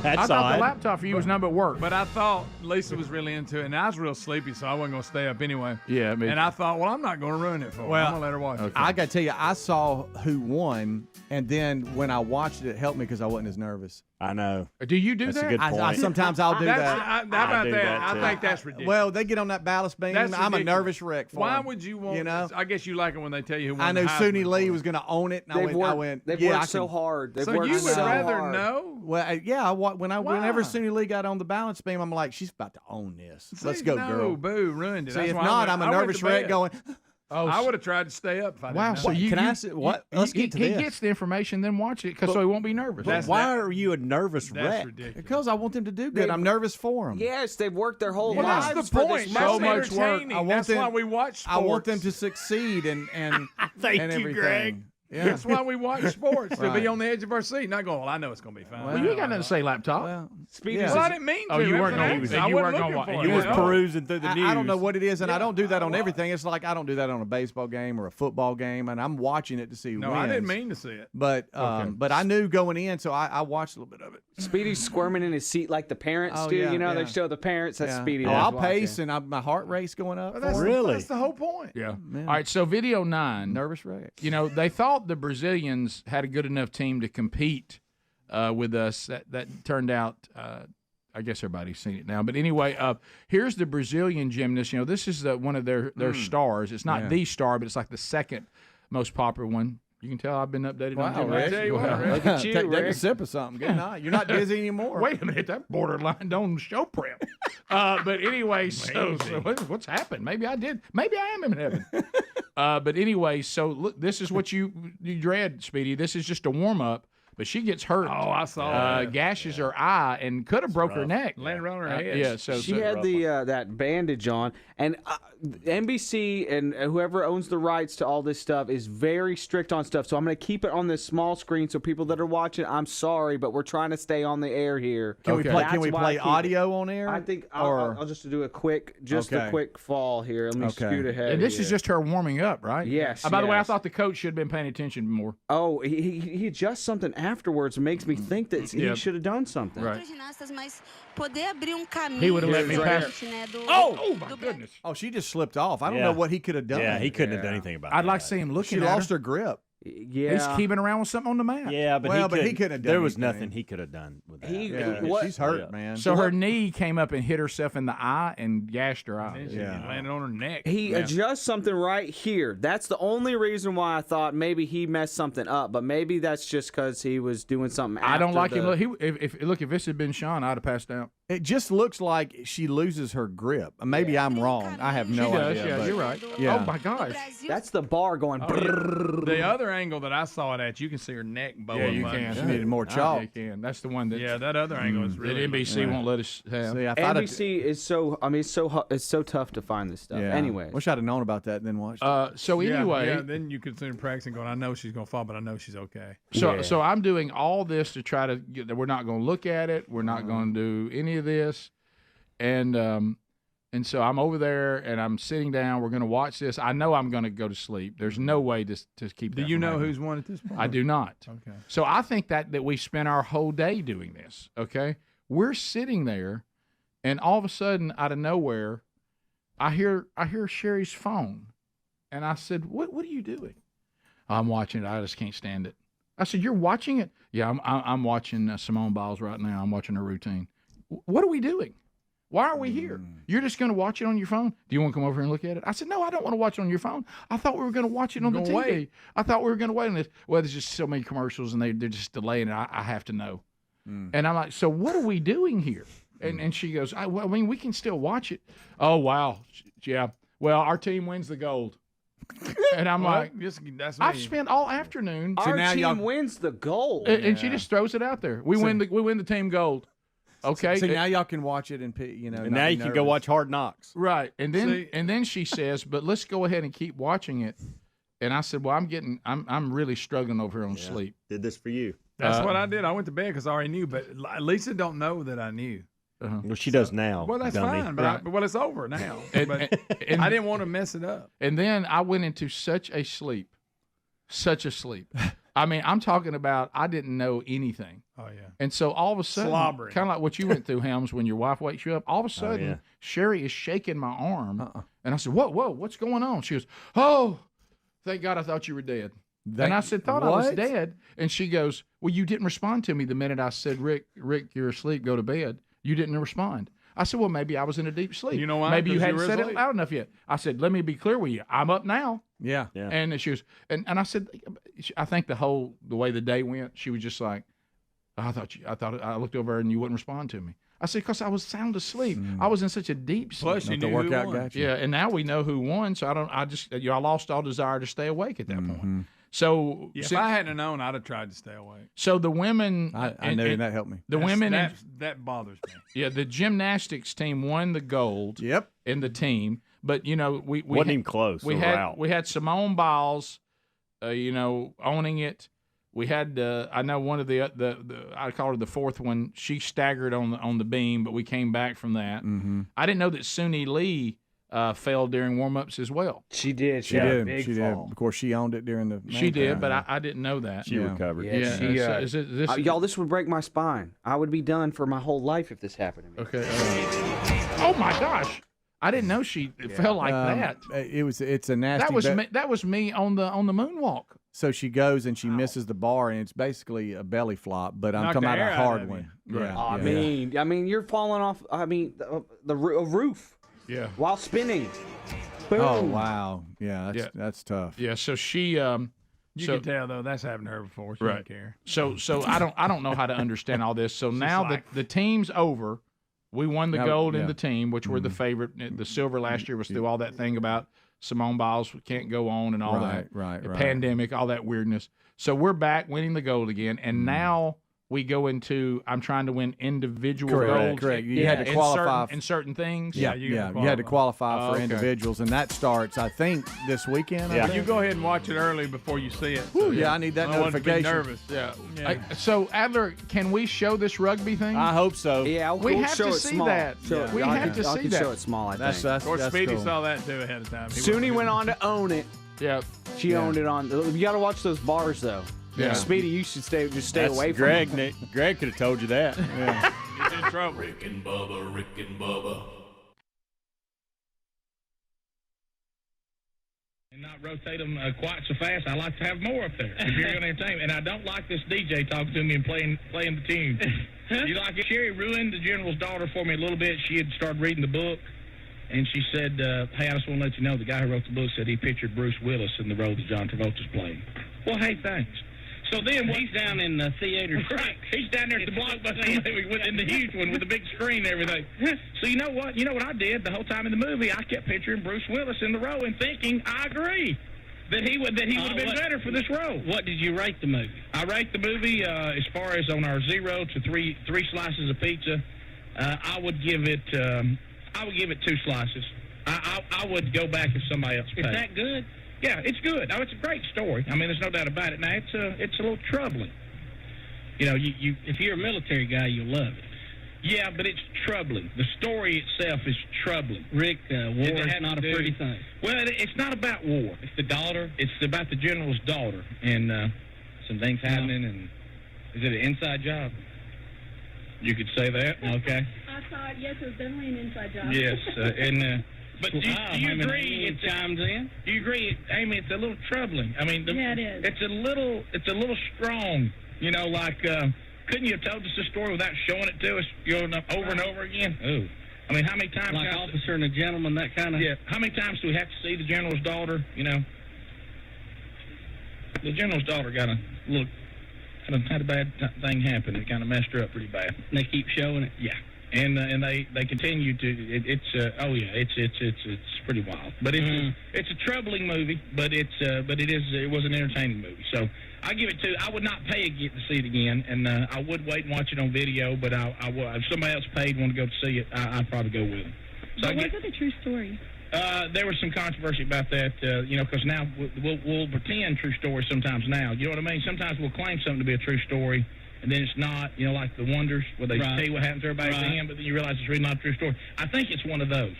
That's I thought odd. the laptop for you was nothing but work. But I thought Lisa was really into it, and I was real sleepy, so I wasn't going to stay up anyway. Yeah, and I thought, well, I'm not going to ruin it for her. I'm going to let her watch it. I got to tell you, I saw who won, and then when I watched it, it helped me because I wasn't as nervous. I know. Do you do That's that? a good point. Sometimes I'll do that. How about do that? that, I too. think that's ridiculous. Well, they get on that ballast beam. That's I'm a ridiculous. nervous wreck for Why them, would you want? You know? I guess you like it when they tell you who won. I knew the Heisman Suni Lee for. was going to own it, and They've I went. They've yeah, worked so hard. They've So worked you would so rather hard. know? Well, yeah. Whenever Suni Lee got on the balance beam, I'm like, she's about to own this. Let's go, no, girl. Boo, ruined it. See, That's if why not, I'm a I went nervous to wreck bed. going. I would have tried to stay up if I didn't Wow. know. So Can I say what? Let's get to he this. gets the information, then watch it so he won't be nervous. Why are you a nervous That's wreck? ridiculous. Because I want them to do good. I'm nervous for them. Yes, they've worked their whole Well, lives that's for the point. this That's so much work. entertaining. I want That's them- why we watch sports. I want them to succeed and Thank and you, everything. Greg. Yeah. That's why we watch sports, to be Right. on the edge of our seat, not going, well, I know it's going to be fine. Well, you ain't got nothing to say, laptop. Well, Well, I didn't mean to. Oh, you That's weren't an gonna- accident. you I weren't wasn't gonna looking wa- for You it. was No. perusing through the news. I don't know what it is, and I don't do that on everything. It's like I don't do that on a baseball game or a football game, and I'm watching it to see who No, wins. I didn't mean to see it. But I knew going in, so I watched a little bit of it. Speedy's squirming in his seat like the parents Oh, do. yeah, You know, yeah. they show the parents. That's Yeah. Speedy. Oh, that's I'll watching. pace, and my heart rate's going up. That's, Really? That's the whole point. Yeah. Man. All right, so video 9. Nervous wreck. They thought the Brazilians had a good enough team to compete with us. That turned out, I guess everybody's seen it now. But anyway, here's the Brazilian gymnast. This is one of their stars. It's not the star, but it's like the second most popular one. You can tell I've been updated Wow, on Rick. gymnastics. Look at you, take a sip of something. Good night. You're not dizzy anymore. Wait a minute, that borderline on show prep. But anyway, so what's happened? Maybe I did. Maybe I am in heaven. But anyway, so look, this is what you dread, Speedy. This is just a warm up. But she gets hurt. Oh, I saw that. Gashes her eye and could have broke her neck. Landed on her head. Yeah, so she had that bandage on, and NBC and whoever owns the rights to all this stuff is very strict on stuff. So I'm going to keep it on this small screen. So people that are watching, I'm sorry, but we're trying to stay on the air here. Can we play audio on air? I think I'll just do a quick fall here. Let me scoot ahead. And this is just her warming up, right? Yes. By the way, I thought the coach should have been paying attention more. Oh, he adjusts something afterwards and makes me think that he should have done something. Right. He would have let me pass. Oh my goodness. Oh, she just slipped off. I don't know what he could have done. Yeah, he couldn't have done anything about it. I'd like to see him looking She at lost her. her grip. Yeah. He's keeping around with something on the mat. Yeah, but he couldn't have done There was anything. nothing he could have done with that. She's hurt, man. So her knee came up and hit herself in the eye and gashed her eye. Landed on her neck. He adjusts something right here. That's the only reason why I thought maybe he messed something up, but maybe that's just because he was doing something I don't like after him. If this had been Sean, I'd have passed out. It just looks like she loses her grip. Maybe I'm wrong. I have no idea. Yeah, but- you're right. Yeah. Oh my gosh. That's the bar going. The other angle that I saw it at, you can see her neck bowing. Yeah, you buttons. can. She needed more chalk. Yeah, you can. That's the one that. Yeah, that other angle is really. that NBC won't let us have. See, I thought NBC is so. I mean, it's so tough to find this stuff. Yeah. Anyway, Wish I'd have known about that and then watched it. So anyway, yeah, then you consider practicing going, I know she's going to fall, but I know she's okay. So I'm doing all this to try to get that we're not going to look at it. We're not going to do any of this. And so I'm over there and I'm sitting down. We're going to watch this. I know I'm going to go to sleep. There's no way to keep. Do that you from know happening. who's won at this point? I do not. Okay. So I think that we spent our whole day doing this. Okay, we're sitting there, and all of a sudden, out of nowhere, I hear Sherry's phone, and I said, "What are you doing?" I'm watching it. I just can't stand it. I said, "You're watching it?" Yeah, I'm watching Simone Biles right now. I'm watching her routine. What are we doing? Why are we here? You're just going to watch it on your phone? Do you want to come over and look at it? I said, no, I don't want to watch it on your phone. I thought we were going to watch it on the TV. Wait. I thought we were going to wait on this. Well, there's just so many commercials, and they're just delaying it. I have to know. And I'm like, so what are we doing here? And she goes, I mean, we can still watch it. Oh, wow. Yeah. Well, our team wins the gold. And I'm like, that's I've spent all afternoon. our team wins the gold. And she just throws it out there. We win the team gold. Okay. So now y'all can watch it and And now you can go watch Hard Knocks. Right. And then she says, but let's go ahead and keep watching it. And I said, well, I'm really struggling over here on sleep. Did this for you. That's what I did. I went to bed because I already knew, but Lisa don't know that I knew. Well, she does now. Well, that's dummy. fine, but well, it's over now. But I didn't want to mess it up. And then I went into such a sleep. I mean, I'm talking about I didn't know anything. Oh, yeah. And so all of a sudden, Slobbering. kind of like what you went through, Helms, when your wife wakes you up, all of a sudden, Sherry is shaking my arm. And I said, whoa, what's going on? She goes, oh, thank God I thought you were dead. And I said, thought I was dead. And she goes, well, you didn't respond to me the minute I said, Rick, you're asleep, go to bed. You didn't respond. I said, well, maybe I was in a deep sleep. You know why? Maybe you 'Cause hadn't were said it asleep. loud enough yet. I said, let me be clear with you. I'm up now. Yeah. And she was, and I said, I think the way the day went, she was just like, I looked over and you wouldn't respond to me. I said, because I was sound asleep. I was in such a deep sleep. Plus, you knew who won. Yeah, and now we know who won. So I lost all desire to stay awake at that point. So if I hadn't known, I'd have tried to stay awake. So the women, I know, and that helped me. The women, that bothers me. Yeah, the gymnastics team won the gold. Yep. In the team, but we wasn't even close. We had Simone Biles, owning it. We had I know one of the I call her the fourth one. She staggered on the beam, but we came back from that. I didn't know that Suni Lee fell during warm-ups as well. She did. She did. Of course, she owned it during the. She did, but I didn't know that. She recovered. Yeah. She, y'all, this would break my spine. I would be done for my whole life if this happened to me. Okay. Oh my gosh! I didn't know she fell like that. It's a nasty. That was me on the moonwalk. So she goes and she misses the bar, and it's basically a belly flop. But I'm talking about a hard one. Yeah. I mean, you're falling off. I mean, the roof. Yeah. While spinning. Boom. Oh wow. Yeah. That's tough. Yeah. So she You can tell though that's happened to her before. She Right. didn't care. So I don't know how to understand all this. So now like- the team's over. We won the Now- gold in yeah. the team, which were the favorite. The silver last year was through all that thing about Simone Biles can't go on and all that. Right. The pandemic, all that weirdness. So we're back winning the gold again, and now we go into I'm trying to win individual golds. Correct. You had to qualify in certain things. Yeah, you had to qualify for individuals, and that starts, I think, this weekend. I Yeah, think. you go ahead and watch it early before you see it. Whew, yeah, I need that I don't want to be notification. nervous. Yeah. So Adler, can we show this rugby thing? I hope so. Yeah, We we'll have show to it see small. that. Show it. We Y'all have can- to y'all see can that. show it small, I That's think. Of course, that's Speedy cool. saw that too ahead of time. He Suni wasn't went on to own it. Yeah. She owned it on. You got to watch those bars though. Yeah. Speedy, you should stay away from Greg. it. Greg could have told you that. Yeah. He's in trouble. Rick and Bubba. And not rotate them quite so fast. I like to have more up there if you're going to entertain me. And I don't like this DJ talking to me and playing the tune. You like it? Sherry ruined the general's daughter for me a little bit. She had started reading the book, and she said, hey, I just want to let you know the guy who wrote the book said he pictured Bruce Willis in the role that John Travolta's playing. Well, hey, thanks. So then he's down in the theater. Right. He's down there at the Blockbuster in the huge one with the big screen and everything. So you know what? You know what I did the whole time in the movie? I kept picturing Bruce Willis in the role and thinking, I agree, that he would have been better for this role. What did you rate the movie? I rate the movie as far as on our 0 to 3 slices of pizza. I would give it 2 slices. I would go back if somebody else paid. Is that good? Yeah, it's good. Oh, it's a great story. I mean, there's no doubt about it. Now, it's a little troubling. You know, you if you're a military guy, you'll love it. Yeah, but it's troubling. The story itself is troubling. Rick, war is not a pretty thing. Well, it's not about war. It's the daughter. It's about the general's daughter. And some things happening. And is it an inside job? You could say that. Okay. I thought, yes, it was definitely an inside job. Yes, but do you agree it chimes in? Do you agree, Amy? It's a little troubling. I mean, Yeah, it is. It's a little strong. You know, like couldn't you have told us the story without showing it to us, over and over again? Oh, I mean, how many times? Like Officer and a Gentleman, that kind of. Yeah. How many times do we have to see the general's daughter? You know, the general's daughter got a little. Had a bad thing happen. It kind of messed her up pretty bad. And they keep showing it. Yeah, and they continue to. It's pretty wild. But it's a troubling movie. But it was an entertaining movie. So I give it 2. I would not pay to see it again, and I would wait and watch it on video. But I would, if somebody else paid and wanted to go to see it, I'd probably go with them. So But was it a true story? There was some controversy about that, because now we'll pretend true stories sometimes now. You know what I mean? Sometimes we'll claim something to be a true story, and then it's not, like The Wonders, where they tell you what happens to everybody at the end, but then you realize it's really not a true story. I think it's one of those.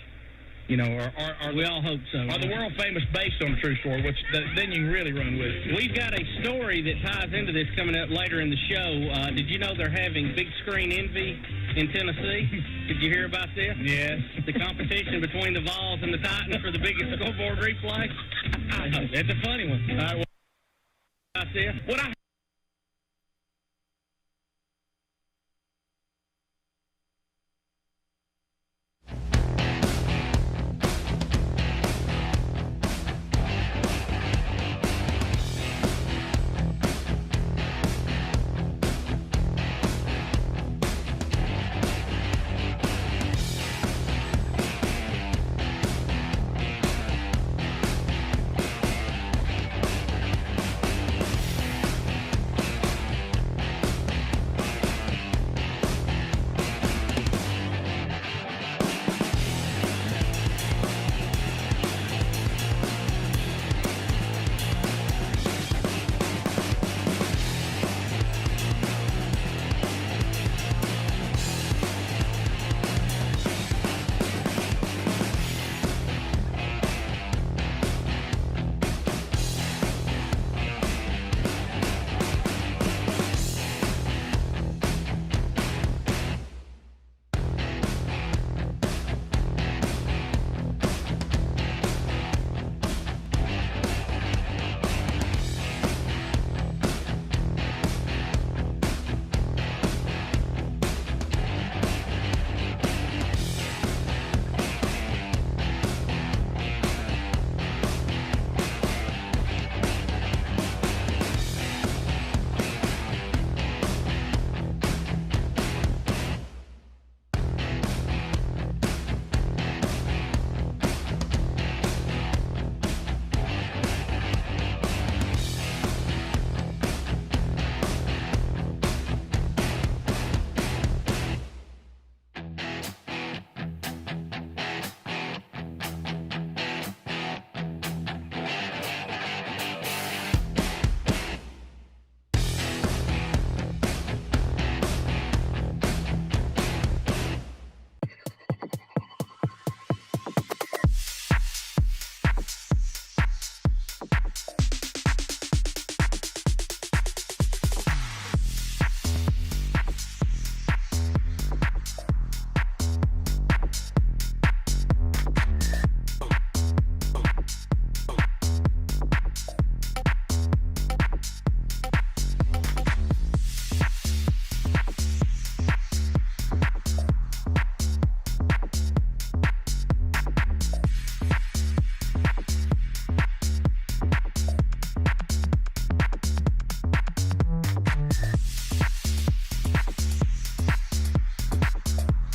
We all hope so. Are the world famous based on a true story, which then you can really run with it. We've got a story that ties into this coming up later in the show. Did you know they're having big screen envy in Tennessee? Did you hear about this? Yes. The competition between the Vols and the Titans for the biggest scoreboard replay? That's a funny one. All right, about this? What I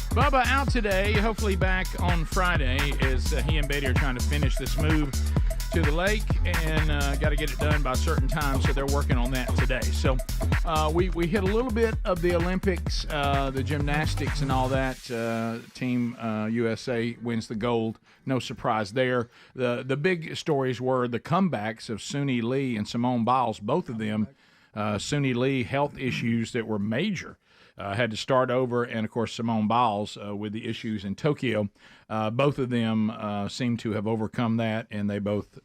Bubba out today, hopefully back on Friday as he and Betty are trying to finish this move to the lake and got to get it done by a certain time, so they're working on that today. So we hit a little bit of the Olympics, the gymnastics and all that. Team USA wins the gold. No surprise there. The big stories were the comebacks of Suni Lee and Simone Biles, both of them. Suni Lee, health issues that were major. Had to start over, and of course Simone Biles with the issues in Tokyo. Both of them seem to have overcome that, and they both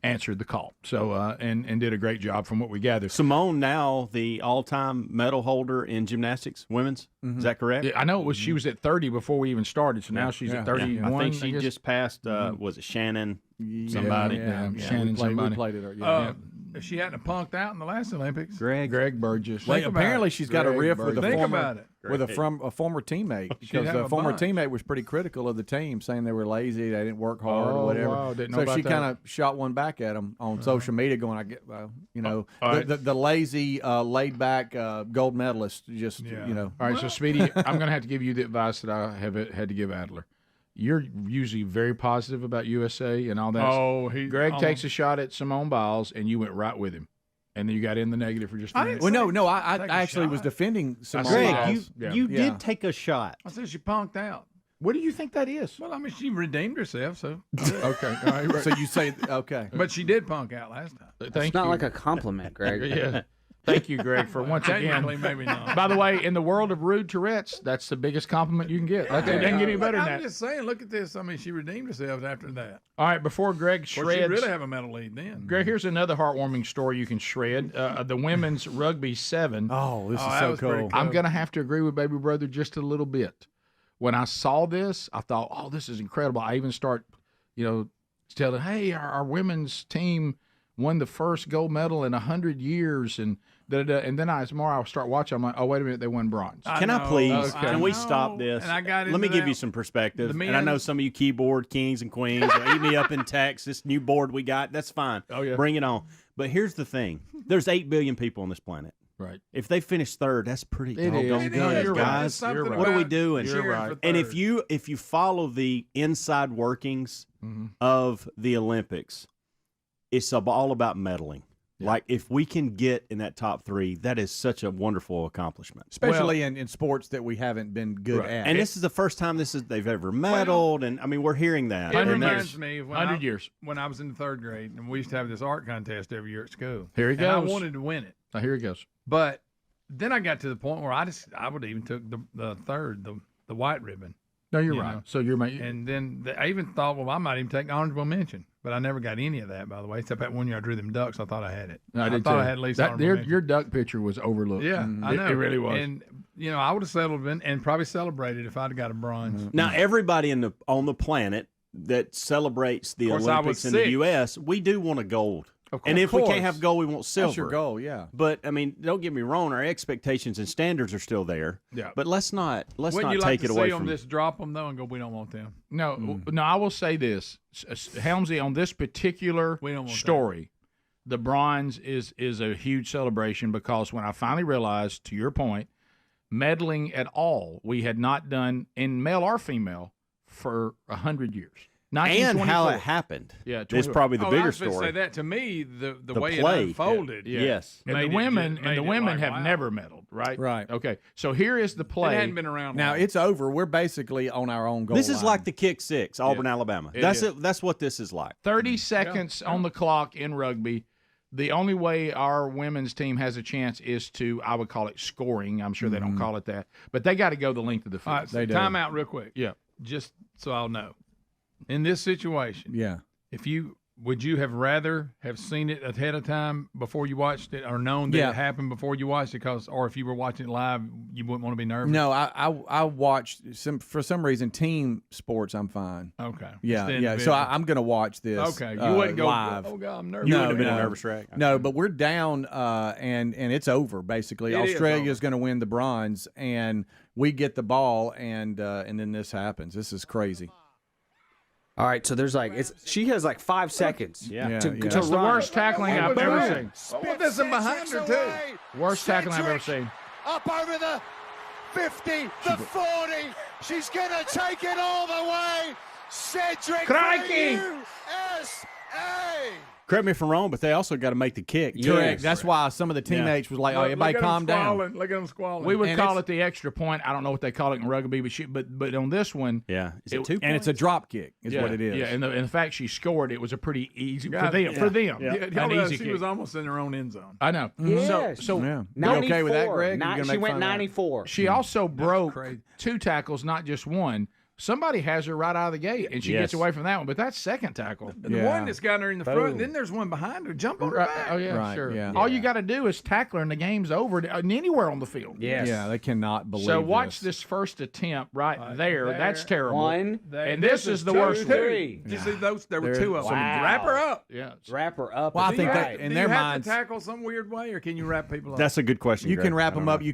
answered the call. So and did a great job from what we gathered. Simone now the all-time medal holder in gymnastics, women's. Is that correct? Yeah, I know it was. She was at 30 before we even started, so now she's at 31. I think she just passed. Was it Shannon? Somebody. Shannon. Somebody. We played it. If she hadn't punked out in the last Olympics, Greg Burgess. Apparently, she's got a riff with a former teammate because the former teammate was pretty critical of the team, saying they were lazy, they didn't work hard, or whatever. Wow, didn't know so she about kind of shot one back at him on social media, going, "I get, the lazy, laid back gold medalist, just All right, so Speedy, I'm going to have to give you the advice that I have had to give Adler. You're usually very positive about USA and all that. Greg takes a shot at Simone Biles, and you went right with him. And then you got in the negative for just a minute. I actually was defending Simone Biles. Greg, you did take a shot. I said she punked out. What do you think that is? Well, I mean, she redeemed herself, so. Okay. All right. So you say, okay. But she did punk out last time. It's not like a compliment, Greg. Yeah. Thank you, Greg, for once again. Maybe not. By the way, in the world of rude Tourette's, that's the biggest compliment you can get. That doesn't get any better than that. I'm just saying, look at this. I mean, she redeemed herself after that. All right, before Greg shreds. She really have a medal lead then. Greg, here's another heartwarming story you can shred. The women's rugby 7. Oh, this is so cool. I'm going to have to agree with baby brother just a little bit. When I saw this, I thought, oh, this is incredible. I even start, telling, hey, our women's team won the first gold medal in 100 years, and then tomorrow I start watching. I'm like, oh, wait a minute, they won bronze. Can I please? Can we stop this? And I got Let me give you some perspective. And I know some of you keyboard kings and queens will eat me up in text. This new board we got, that's fine. Oh yeah, bring it on. But here's the thing: there's 8 billion people on this planet. Right. If they finish third, that's pretty doggone good, guys. Right. What are we doing? You're right. And if you follow the inside workings of the Olympics, it's all about medaling. Yeah. Like, if we can get in that top 3, that is such a wonderful accomplishment. Especially in sports that we haven't been good at. And this is the first time they've ever medaled, and I mean, we're hearing that. It reminds me of 100 years. When I was in the 3rd grade, and we used to have this art contest every year at school. Here he goes. I wanted to win it. Oh, here he goes. But then I got to the point where I would even took the third, the white ribbon. No, you're right. So you're my. And then I even thought, well, I might even take the honorable mention. But I never got any of that, by the way. Except that one year I drew them ducks, I thought I had it. No, I thought I had at least honorable mention. Your duck picture was overlooked. Yeah, I know. It really was. And, I would have settled and probably celebrated if I'd have got a bronze. Now, everybody on the planet that celebrates the Olympics in the U.S., we do want a gold. And if we can't have gold, we want silver. That's your goal, yeah. But I mean, don't get me wrong; our expectations and standards are still there. Yeah. But let's not you take it away from them. Just drop them though, and go. We don't want them. No, no. I will say this, Helmsy, on this particular story, the bronze is a huge celebration because when I finally realized, to your point, medaling at all we had not done in male or female for 100 years. And how it happened. Yeah, it's probably the bigger story. I was going to say that to me, the way play. It unfolded. Yeah. Yes, and the women have never medaled, right? Right. Okay, so here is the play. It hadn't been around now. long. It's over. We're basically on our own goal. This is line. like the kick 6, Auburn, Alabama. That's what this is like. 30 seconds on the clock in rugby. The only way our women's team has a chance is to, I would call it scoring. I'm sure they don't call it that, but they got to go the length of the field. All right, so time out real quick. Yeah, just so I'll know. In this situation, would you have rather have seen it ahead of time before you watched it, or known that it happened before you watched it? Or if you were watching it live, you wouldn't want to be nervous. No, I watched for some reason team sports. I'm fine. Okay. Yeah. So I'm going to watch this. Okay. You wouldn't go live. Oh God, I'm nervous. You wouldn't have been a nervous wreck. No, but we're down, and it's over basically. Australia is going to win the bronze, and we get the ball, and then this happens. This is crazy. All right, so there's she has 5 seconds. To run. It's the worst tackling I've ever seen. Oh, there's some behind her too. Worst tackling I've ever seen. Up over the 50, the 40. She's going to take it all the way. Sedrick Crikey. USA. Correct me if I'm wrong, but they also got to make the kick. Correct. That's why some of the teammates was like, "Oh, everybody calm down." Look at them squalling. We would call it the extra point. I don't know what they call it in rugby, but on this one, is it 2 points? And it's a drop kick, is yeah, what it is. Yeah, and the fact she scored, it was a pretty easy Yeah, for them. yeah. For them, Yeah. an easy She kick. was almost in her own end zone. I know. Yes. So Yeah. You okay with that, Greg? You gonna She make went fun of that? 94. she also broke 2 tackles, not just one. Somebody has her right out of the gate, and she gets away from that one. But that's second tackle. The one that's got her in the front, and then there's one behind her. Jump on her back. Oh, yeah, Right, sure. yeah. All you got to do is tackle her, and the game's over anywhere on the field. Yes. Yeah, they cannot believe So watch this first attempt right there. That's terrible. One. And this is the worst one. Three. Did you see those? There were There- 2 of them. Wow. Wrap her up. Yeah. Wrap her up. Well, I is think right. that in Do their you have minds, to tackle some weird way, or can you wrap people up? That's a good question. you Greg. can wrap I don't them up. know.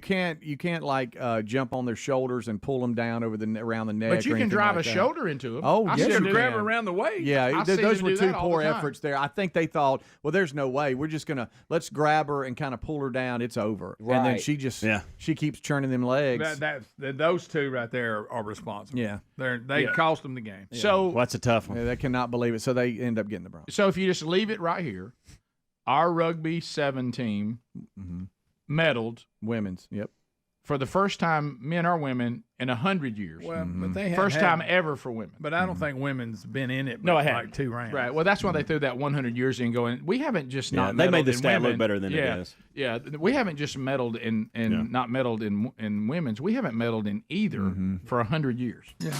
You can't like jump on their shoulders and pull them down over around the neck. But you or can anything drive like a that. shoulder into them. Oh, I yes, see you them to do grab that. her around the waist. Yeah, I see those them were do 2 that all poor the time. efforts there. I think they thought, well, there's no way. We're just gonna let's grab her and kind of pull her down. It's over. And then Right. she just she keeps churning them legs. Those 2 right there are responsible. Yeah. They cost them the game. So Well, that's a tough one. Yeah, they cannot believe it. So they end up getting the bronze. So if you just leave it right here, our rugby 7 team medaled Women's. Yep. for the first time, men or women, in 100 years. Well, but they have First time ever for women. But I don't think women's been in it. No, but it like hadn't. 2 rounds. Right. Well, that's why they threw that 100 years in going, we haven't just Yeah, not they made medaled the in stat look women. better than it yeah, is. Yeah. We haven't just medaled in not medaled in women's. We haven't medaled in either for 100 years. Yeah.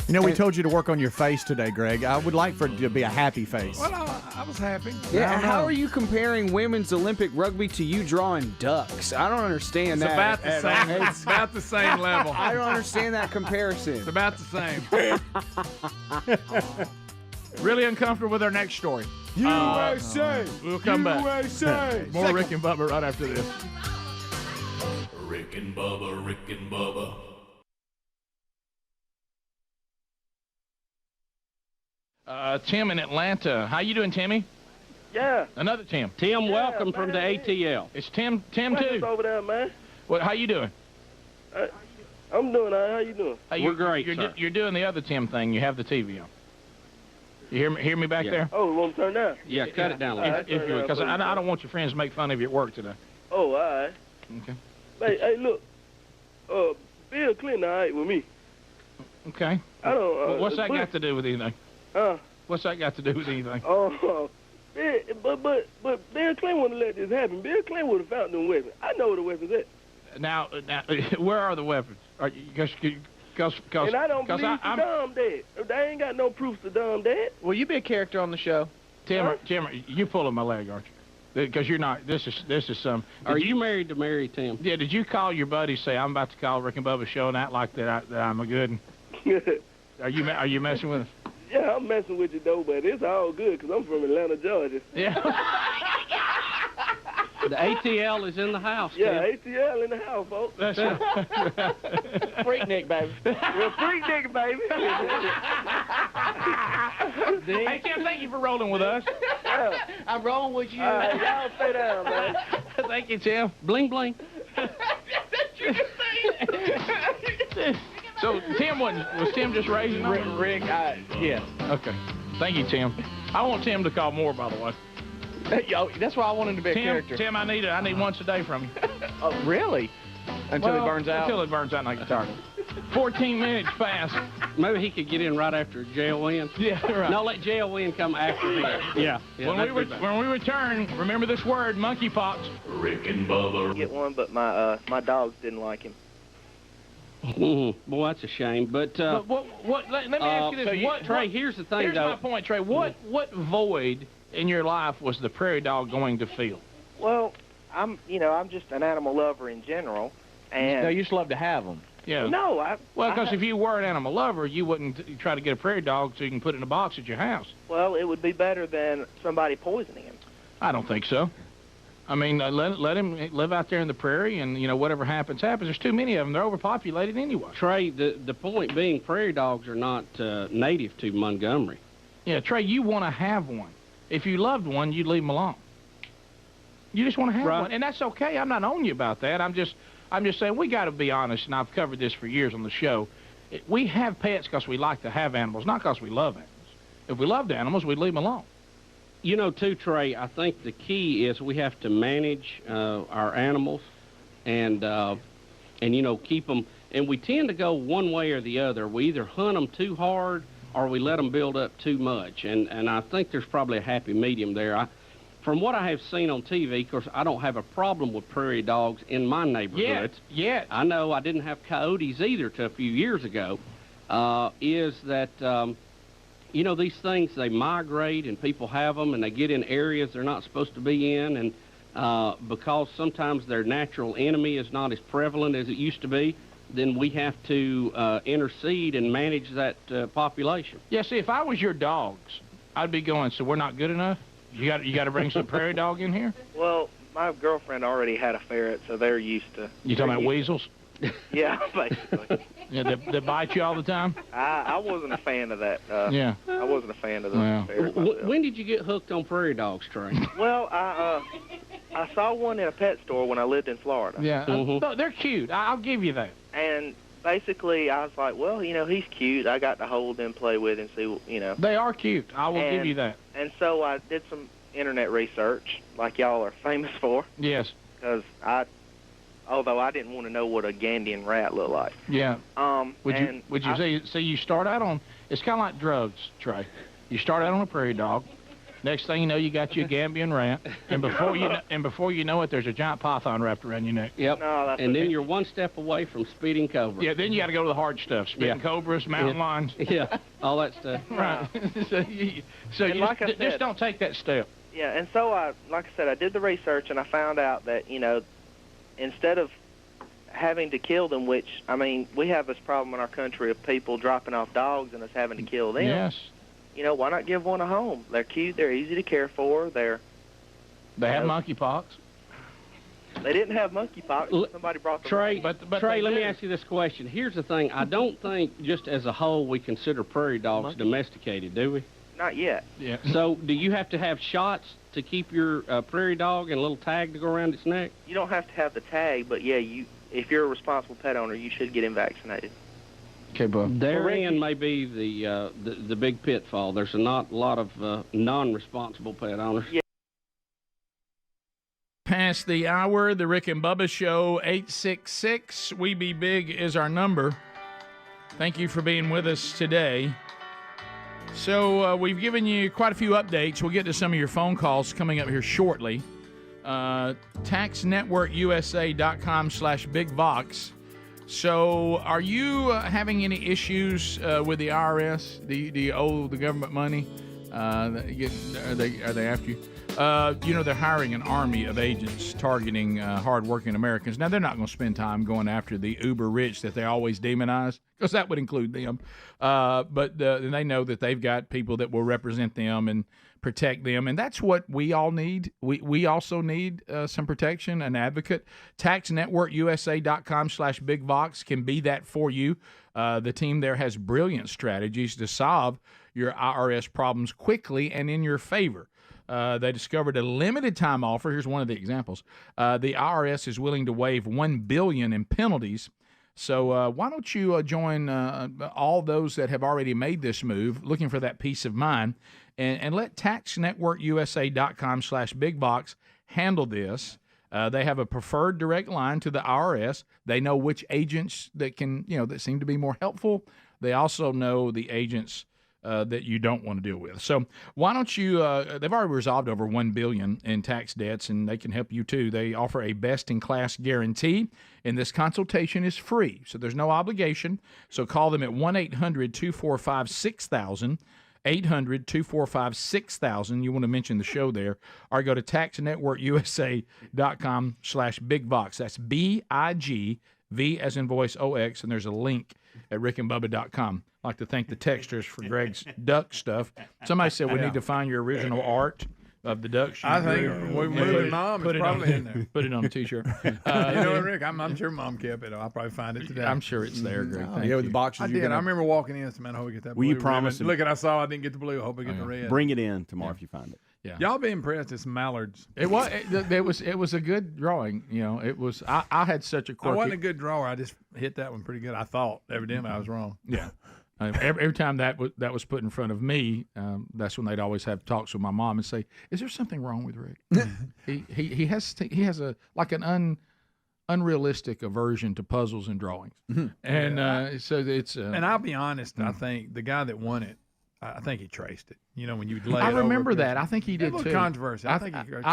You know, we told you to work on your face today, Greg. I would like for it to be a happy face. Well, I was happy. Yeah, how are you comparing women's Olympic rugby to you drawing ducks? I don't understand It's that. about the same. It's about the same level. I don't understand that comparison. It's about the same. Really uncomfortable with our next story. USA. We'll come back. USA. More Rick and Bubba right after this. Rick and Bubba, Rick and Bubba. Tim in Atlanta. How you doing, Timmy? Yeah. Another Tim. Tim, welcome from the man. ATL. It's Tim too. over there, man. What? How you doing? I'm doing all right. How you doing? Hey, We're great, You're, sir. you're doing the other Tim thing. You have the TV on. You hear me back there? Oh, you want to turn down? Yeah, cut it down a little. If you would, because I don't want your friends to make fun of you at work today. Oh, all right. Okay. Hey, look. Bill Clinton all right with me. Okay. I don't. Well, what's that got to do with anything? What's that got to do with anything? Oh, but Bill Clinton wouldn't let this happen. Bill Clinton would have found them weapons. I know where the weapons at. Now, where are the weapons? Because And I don't believe Saddam dead. They ain't got no proof Saddam dead. Will you be a character on the show? Tim, you pulling my leg, aren't you? Because you're not. This is some. Are you married to Mary, Tim? Yeah. Did you call your buddy, say I'm about to call Rick and Bubba show and act like that I'm a good? Are you messing with us? Yeah, I'm messing with you though, but it's all good because I'm from Atlanta, Georgia. Yeah. The ATL is in the house. Yeah, ATL in the house, folks. That's Freaknik, baby. Yeah, Freaknik, baby. Hey, Tim, thank you for rolling with us. Yeah. I'm rolling with you. Y'all stay down, man. Thank you, Tim. Bling, bling. So, Tim was Tim just raising Rick, yes. Okay. Thank you, Tim. I want Tim to call more, by the way. That's why I want him to be a character. Tim, I need once a day from you. Oh, really? Until Well, he burns out? Until it burns out and I get tired. 14 minutes past. Maybe he could get in right after JLN. Yeah, right. No, let JLN come after him. Yeah. When we return, remember this word, monkeypox. Rick and Bubba. Get one, but my dogs didn't like him. Boy, that's a shame. But what? Let me ask you this. Trey, here's the thing, here's though. my point, Trey. What void in your life was the prairie dog going to fill? Well, I'm just an animal lover in general, and you just love to have them. Yeah. No, Well, because if you were an animal lover, you wouldn't try to get a prairie dog so you can put it in a box at your house. Well, it would be better than somebody poisoning him. I don't think so. I mean, let him live out there in the prairie, and whatever happens, happens. There's too many of them. They're overpopulated anyway. Trey, the point being, prairie dogs are not native to Montgomery. Yeah, Trey, you want to have one. If you loved one, you'd leave them alone. You just want to have one, and that's okay. I'm not on you about that. I'm just saying we got to be honest, and I've covered this for years on the show. We have pets because we like to have animals, not because we love animals. If we loved animals, we'd leave them alone. You know, too, Trey, I think the key is we have to manage our animals and you know, keep them. And we tend to go one way or the other. We either hunt them too hard or we let them build up too much. And I think there's probably a happy medium there. From what I have seen on TV, of course, I don't have a problem with prairie dogs in my neighborhood. Yet. I know I didn't have coyotes either till a few years ago. Is that, you know, these things, they migrate and people have them and they get in areas they're not supposed to be in. And because sometimes their natural enemy is not as prevalent as it used to be, then we have to intercede and manage that population. Yeah, see, if I was your dogs, I'd be going, so we're not good enough? You got to bring some prairie dog in here? Well, my girlfriend already had a ferret, so they're used to... You talking about weasels? Yeah, basically. Yeah, they bite you all the time? I wasn't a fan of that. Yeah. I wasn't a fan of those ferrets myself. When did you get hooked on prairie dogs, Trey? Well, I saw one in a pet store when I lived in Florida. Yeah, they're cute. I'll give you that. And basically, I was like, well, you know, he's cute. I got to hold him, play with him, see, you know. They are cute. I will give you that. And so I did some internet research, like y'all are famous for. Yes. Because although I didn't want to know what a Gandian rat looked like. Yeah. Would you say you start out on? It's kind of like drugs, Trey. You start out on a prairie dog. Next thing you know, you got you a Gambian rat, and before you know it, there's a giant python wrapped around your neck. Yep. And then you're one step away from speeding cobras. Yeah. Then you got to go to the hard stuff: spitting cobras, mountain lions. Yeah. All that stuff. Right. so you like I said, just don't take that step. Yeah. And so like I said, I did the research, and I found out that, you know, instead of having to kill them, which, I mean, we have this problem in our country of people dropping off dogs and us having to kill them. Yes. You know, why not give one a home? They're cute. They're easy to care for. They have monkeypox. They didn't have monkeypox. Somebody brought them. Trey, but Trey, let me ask you this question. Here's the thing. I don't think just as a whole we consider prairie dogs domesticated, do we? Not yet. Yeah. So do you have to have shots to keep your prairie dog and a little tag to go around its neck? You don't have to have the tag, but yeah, if you're a responsible pet owner, you should get him vaccinated. Okay, Bub. Therein may be the big pitfall. There's not a lot of non-responsible pet owners. Yeah. Past the hour, the Rick and Bubba Show, 866 We Be Big is our number. Thank you for being with us today. So we've given you quite a few updates. We'll get to some of your phone calls coming up here shortly. TaxNetworkUSA.com/BigVox. So are you having any issues with the IRS? Do you owe the government money? Are they after you? You know, they're hiring an army of agents targeting hardworking Americans. Now, they're not going to spend time going after the uber rich that they always demonize, because that would include them. But they know that they've got people that will represent them and protect them, and that's what we all need. We also need some protection, an advocate. TaxNetworkUSA.com/BigVox can be that for you. The team there has brilliant strategies to solve your IRS problems quickly and in your favor. They discovered a limited time offer. Here's one of the examples. The IRS is willing to waive $1 billion in penalties. So why don't you join all those that have already made this move, looking for that peace of mind, and let TaxNetworkUSA.com/BigVox handle this. They have a preferred direct line to the IRS. They know which agents that that seem to be more helpful. They also know the agents that you don't want to deal with. So why don't you, they've already resolved over $1 billion in tax debts, and they can help you too. They offer a best-in-class guarantee, and this consultation is free, so there's no obligation. So call them at 1-800-245-6000, 800-245-6000. You want to mention the show there, or go to TaxNetworkUSA.com/BigVox. That's BIGV as in voice OX, and there's a link at rickandbubba.com. I'd like to thank the texters for Greg's duck stuff. Somebody said we need to find your original art of the duck shoot. I think we moving Mom. It's probably in there. Put it on a T-shirt. You know what, Rick? I'm sure Mom kept it. I'll probably find it today. I'm sure it's there, Greg. Thank with you. the boxes. I did. I remember walking in and said, man, I hope we get that Will blue you promise ribbon. Look, I saw I didn't get the blue. I hope we get the red. Bring it in tomorrow if you find it. Yeah. Y'all be impressed at some mallards. It was a good drawing. You know, it was. I had such a quirky. I wasn't a good drawer. I just hit that one pretty good. I thought. Evidently, I was wrong. Yeah. Every time that was put in front of me, that's when they'd always have talks with my mom and say, "Is there something wrong with Rick? he has an unrealistic aversion to puzzles and drawings." Mm-hmm. And so it's. And I'll be honest. I think the guy that won it, I think he traced it. You know, when you lay. I it over remember a that. picture. I think he did a little too. Controversy. I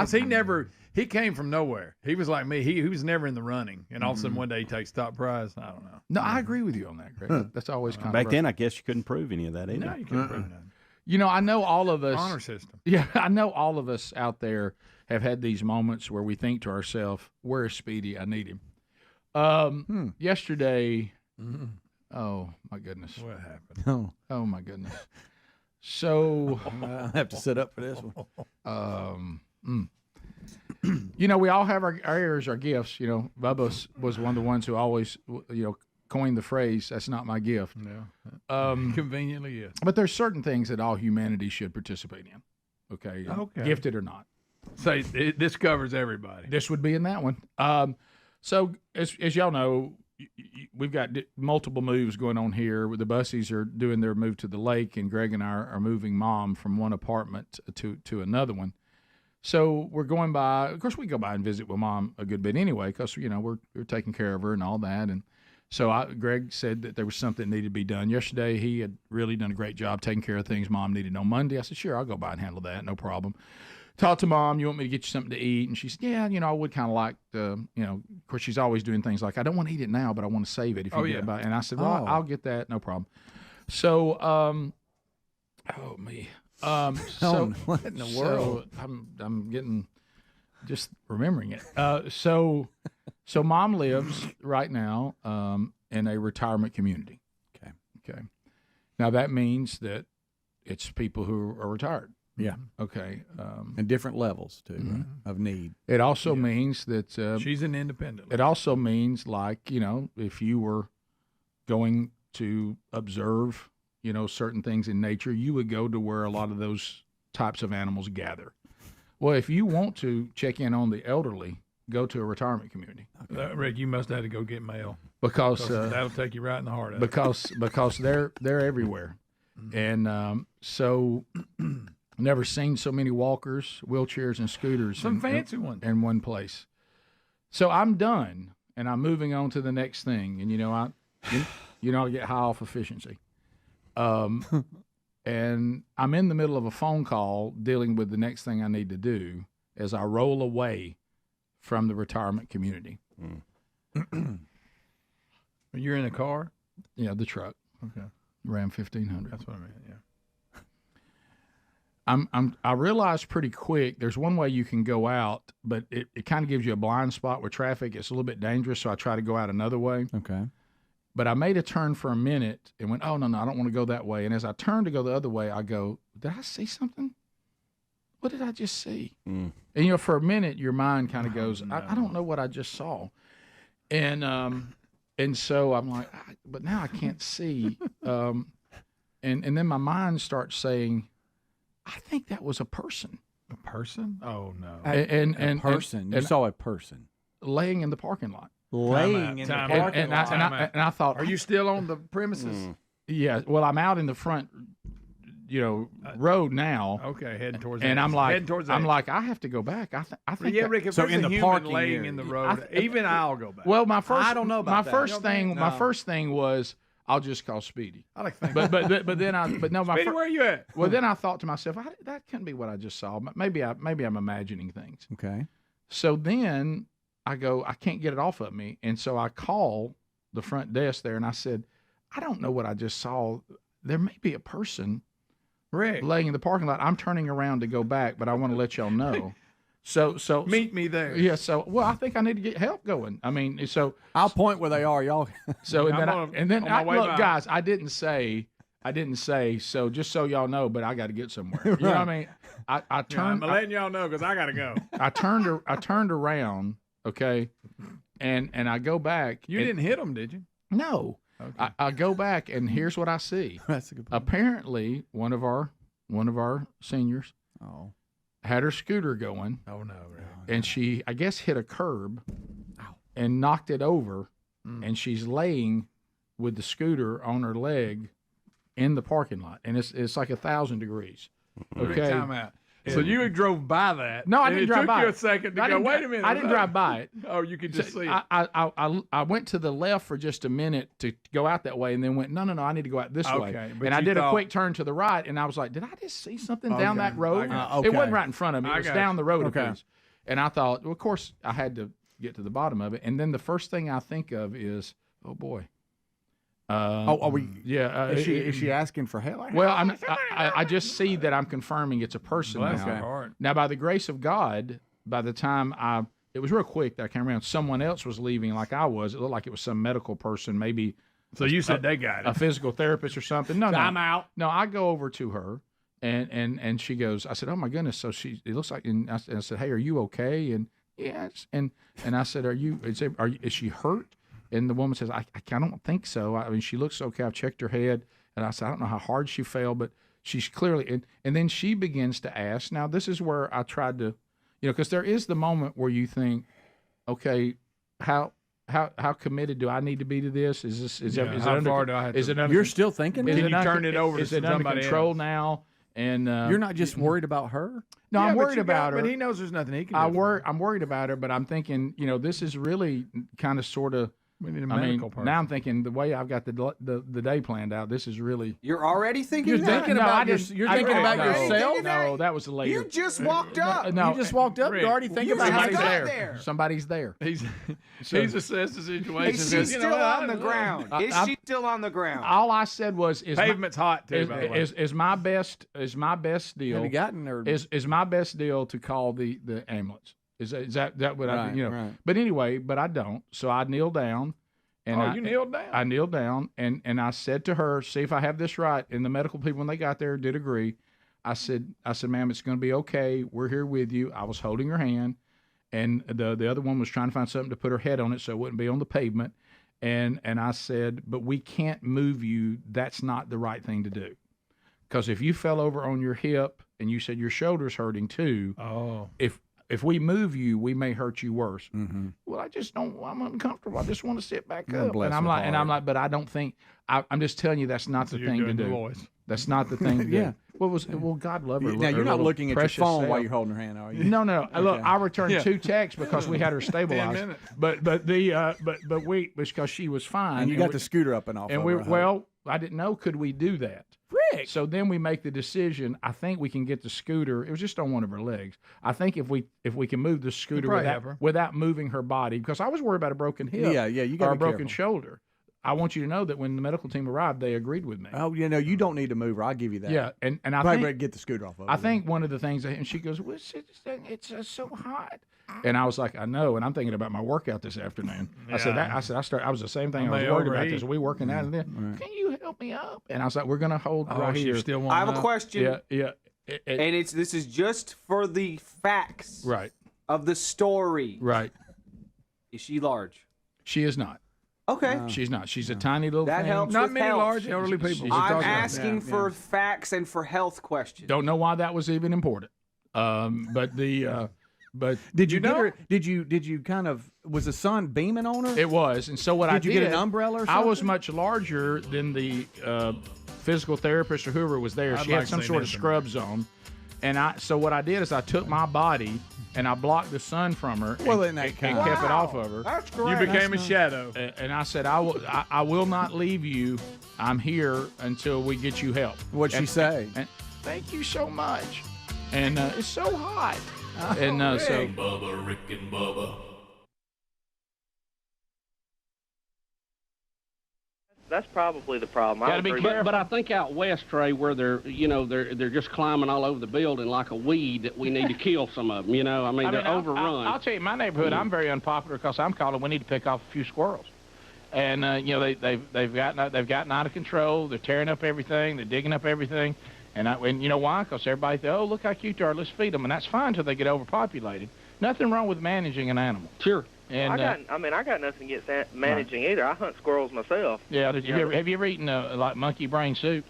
think he came from nowhere. He was like me. He was never in the running, and all of a sudden one day he takes top prize. I don't know. No, I agree with you on that, Greg. That's always controversial. Back then, I guess you couldn't prove any of that either. No, you couldn't prove nothing. You know, I know all of us. Honor system. Yeah, I know all of us out there have had these moments where we think to ourselves, "Where's Speedy? I need him." Yesterday, oh my goodness, what happened? Oh my goodness. So I have to sit up for this one. You know, we all have our errors, our gifts. You know, Bubba was one of the ones who always, coined the phrase, "That's not my gift." Yeah. Conveniently, yes. But there's certain things that all humanity should participate in. Okay. Gifted or not. Say this covers everybody. This would be in that one. So as y'all know, we've got multiple moves going on here. The Bussies are doing their move to the lake, and Greg and I are moving Mom from one apartment to another one. So we're going by. Of course, we go by and visit with Mom a good bit anyway, because we're taking care of her and all that. And so Greg said that there was something that needed to be done yesterday. He had really done a great job taking care of things Mom needed on Monday. I said, "Sure, I'll go by and handle that, no problem." Talked to Mom, "You want me to get you something to eat?" And she said, "Yeah, I would kind of like to, of course, she's always doing things like, I don't want to eat it now, but I want to save it if you get it by." And I said, "Well, I'll get that, no problem." So, what in the world? I'm getting, just remembering it. So Mom lives right now in a retirement community. Okay. Now that means that it's people who are retired. Yeah. Okay. And different levels too, right, of need. It also means that she's an independent. It also means, like, if you were going to observe, certain things in nature, you would go to where a lot of those types of animals gather. Well, if you want to check in on the elderly, go to a retirement community. Rick, you must have to go get mail because that'll take you right in the heart of it. Because they're everywhere, and so. Never seen so many walkers, wheelchairs, and scooters. Some fancy ones in one place. So I'm done, and I'm moving on to the next thing. And I get high off efficiency. And I'm in the middle of a phone call dealing with the next thing I need to do as I roll away from the retirement community. You're in a car? Yeah, the truck. Okay. Ram 1500. That's what I meant. Yeah. I realized pretty quick there's one way you can go out, but it kind of gives you a blind spot with traffic. It's a little bit dangerous, so I try to go out another way. Okay. But I made a turn for a minute and went, "Oh, no, I don't want to go that way." And as I turned to go the other way, I go, "Did I see something? What did I just see?" And, for a minute, your mind kind of goes, I don't know what I just saw. And so I'm like, but now I can't see. And then my mind starts saying, I think that was a person. A person? Oh, no. And a person. You saw a person. Laying in the parking lot. Laying in the parking lot. And I thought, are you still on the premises? Yeah. Well, I'm out in the front, road now. Okay, heading towards. And I'm like, I have to go back. I think. Yeah, Rick. If so there's in the human parking laying area, in the road, even I'll go back. Well, I don't know about my first thing. My first thing was, I'll just call Speedy. I like think. But then Speedy, where are you at? Well, then I thought to myself, that couldn't be what I just saw. Maybe I'm imagining things. Okay. So then I go, I can't get it off of me, and so I call the front desk there, and I said, I don't know what I just saw. There may be a person, Rick, laying in the parking lot. I'm turning around to go back, but I want to let y'all know. So meet me there. Yeah. So I think I need to get help going. I mean, so I'll point where they are, y'all. So and then look, guys, I didn't say. So just so y'all know, but I got to get somewhere. You know what I mean? I turned. I'm letting y'all know because I got to go. I turned around. Okay, and I go back. You didn't hit them, did you? No. Okay. I go back, and here's what I see. That's a good point. Apparently, one of our seniors had her scooter going. Oh, no. And she, I guess, hit a curb and knocked it over. And she's laying with the scooter on her leg in the parking lot. And it's like 1,000 degrees. Okay. Time out. So you drove by that. No, I didn't drive by it. Took you it. a second to go, wait a minute. I didn't drive by it. Oh, you could just see it. I went to the left for just a minute to go out that way and then went, no, I need to go out this way. But and I did a quick turn to the right, and I was like, did I just see something down that road? It wasn't right in front of me. It was down the road a piece. And I thought, well, of course, I had to get to the bottom of it. And then the first thing I think of is, oh, boy. Are we? Yeah. Is she asking for help? Well, I just see that I'm confirming it's a person now. Now, by the grace of God, by the time it was real quick that I came around, someone else was leaving like I was. It looked like it was some medical person, maybe. So you said they got it. A physical therapist or something. No, I'm out. No, I go over to her, and she goes, I said, oh, my goodness. So it looks like, and I said, hey, are you okay? And yes. And I said, is she hurt? And the woman says, I don't think so. I mean, she looks okay. I've checked her head. And I said, I don't know how hard she fell, but she's clearly. And then she begins to ask. Now, this is where I tried to, because there is the moment where you think, okay, how committed do I need to be to this? Is it under? You're still thinking? Can you turn it over to somebody else? Is it under control now? And you're not just worried about her? No, I'm worried about her. But he knows there's nothing he can do. I'm worried about her, but I'm thinking, this is really kind of sort of. We need a medical person. Now I'm thinking the way I've got the day planned out. This is really. You're already thinking. You're thinking about yourself. No, that was later. You just walked up. No, you just walked up. You already thinking about somebody's there. Somebody's there. He's assessed the situation. Is she still on the ground? Is she still on the ground? All I said was, pavement's hot too. By the way, is my best deal. Have you gotten her? Is my best deal to call the ambulance? Is that what I right. But anyway, but I don't. So I kneel down. And you kneeled down? I kneeled down, and I said to her, see if I have this right. And the medical people, when they got there, did agree. I said, ma'am, it's going to be okay. We're here with you. I was holding her hand, and the other one was trying to find something to put her head on it so it wouldn't be on the pavement. And I said, but we can't move you. That's not the right thing to do. Because if you fell over on your hip and you said your shoulder's hurting too, if we move you, we may hurt you worse. Mm-hmm. Well, I just don't. I'm uncomfortable. I just want to sit back up. And I'm like, but I don't think. I'm just telling you that's not the thing to do. That's not the thing to do. Well, God love her. Now you're not looking at your phone while you're holding her hand, are you? No. Look, I returned 2 texts because we had her stabilized. 10 minutes. But because she was fine. And you got the scooter up and off. And I didn't know. Could we do that? Rick. So then we make the decision. I think we can get the scooter. It was just on one of her legs. I think if we can move the scooter without moving her body, because I was worried about a broken hip. Yeah, you got or a broken shoulder. I want you to know that when the medical team arrived, they agreed with me. Oh, you don't need to move her. I'll give you that. Yeah, and I probably think get the scooter off of. I think one of the things, and she goes, well, it's so hot. And I was like, I know, and I'm thinking about my workout this afternoon. Yeah. I was the same thing. I was worried about this. We working out, and then can you help me up? And I was like, we're gonna hold right here. I have a question. Yeah. And this is just for the facts. Right. Of the story. Right. Is she large? She is not. Okay. She's not. She's a tiny little that thing. helps Not with many health. large elderly people. I'm asking for facts and for health questions. Don't know why that was even important. But did you know? Did you kind of, was the sun beaming on her? It was, and so what I did. Did you get an umbrella or something? I was much larger than the physical therapist or whoever was there. She had some sort of scrubs on, and so what I did is I took my body and I blocked the sun from her. And kept it off of her. That's great. You became a shadow. And I said, I will not leave you. I'm here until we get you help. What'd she say? And thank you so much. And it's so hot. And so Bubba, Rick and Bubba. That's probably the problem. Gotta be careful. But I think out west, Trey, where they're just climbing all over the building like a weed, that we need to kill some of them. I mean they're overrun. I'll tell you, in my neighborhood, I'm very unpopular because I'm calling. We need to pick off a few squirrels, and they've gotten out of control. They're tearing up everything. They're digging up everything, and you know why? Because everybody thinks, oh, look how cute they are. Let's feed them, and that's fine until they get overpopulated. Nothing wrong with managing an animal. Sure. And I got nothing against managing either. I hunt squirrels myself. Yeah. Have you ever eaten like monkey brain soup?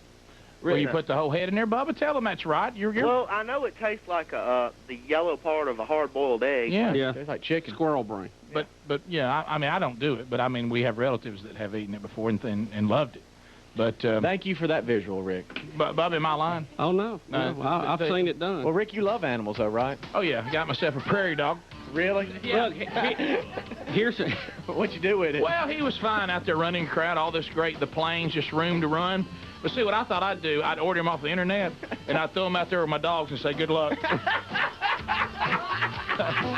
Well, you put the whole head in there, Bubba. Tell them that's right. Well, I know it tastes like the yellow part of a hard-boiled egg. Yeah. Tastes like chicken. Squirrel brain. But yeah, I mean, I don't do it, but I mean, we have relatives that have eaten it before and loved it. But thank you for that visual, Rick. Bubba, am I lying? Oh no, I've seen it done. Well, Rick, you love animals, though, right? Oh yeah, I got myself a prairie dog. Really? Yeah. Look, here's what you do with it. Well, he was fine out there running crowd, all this great, the planes, just room to run. But see, what I thought I'd do, I'd order him off the internet, and I'd throw him out there with my dogs and say, good luck.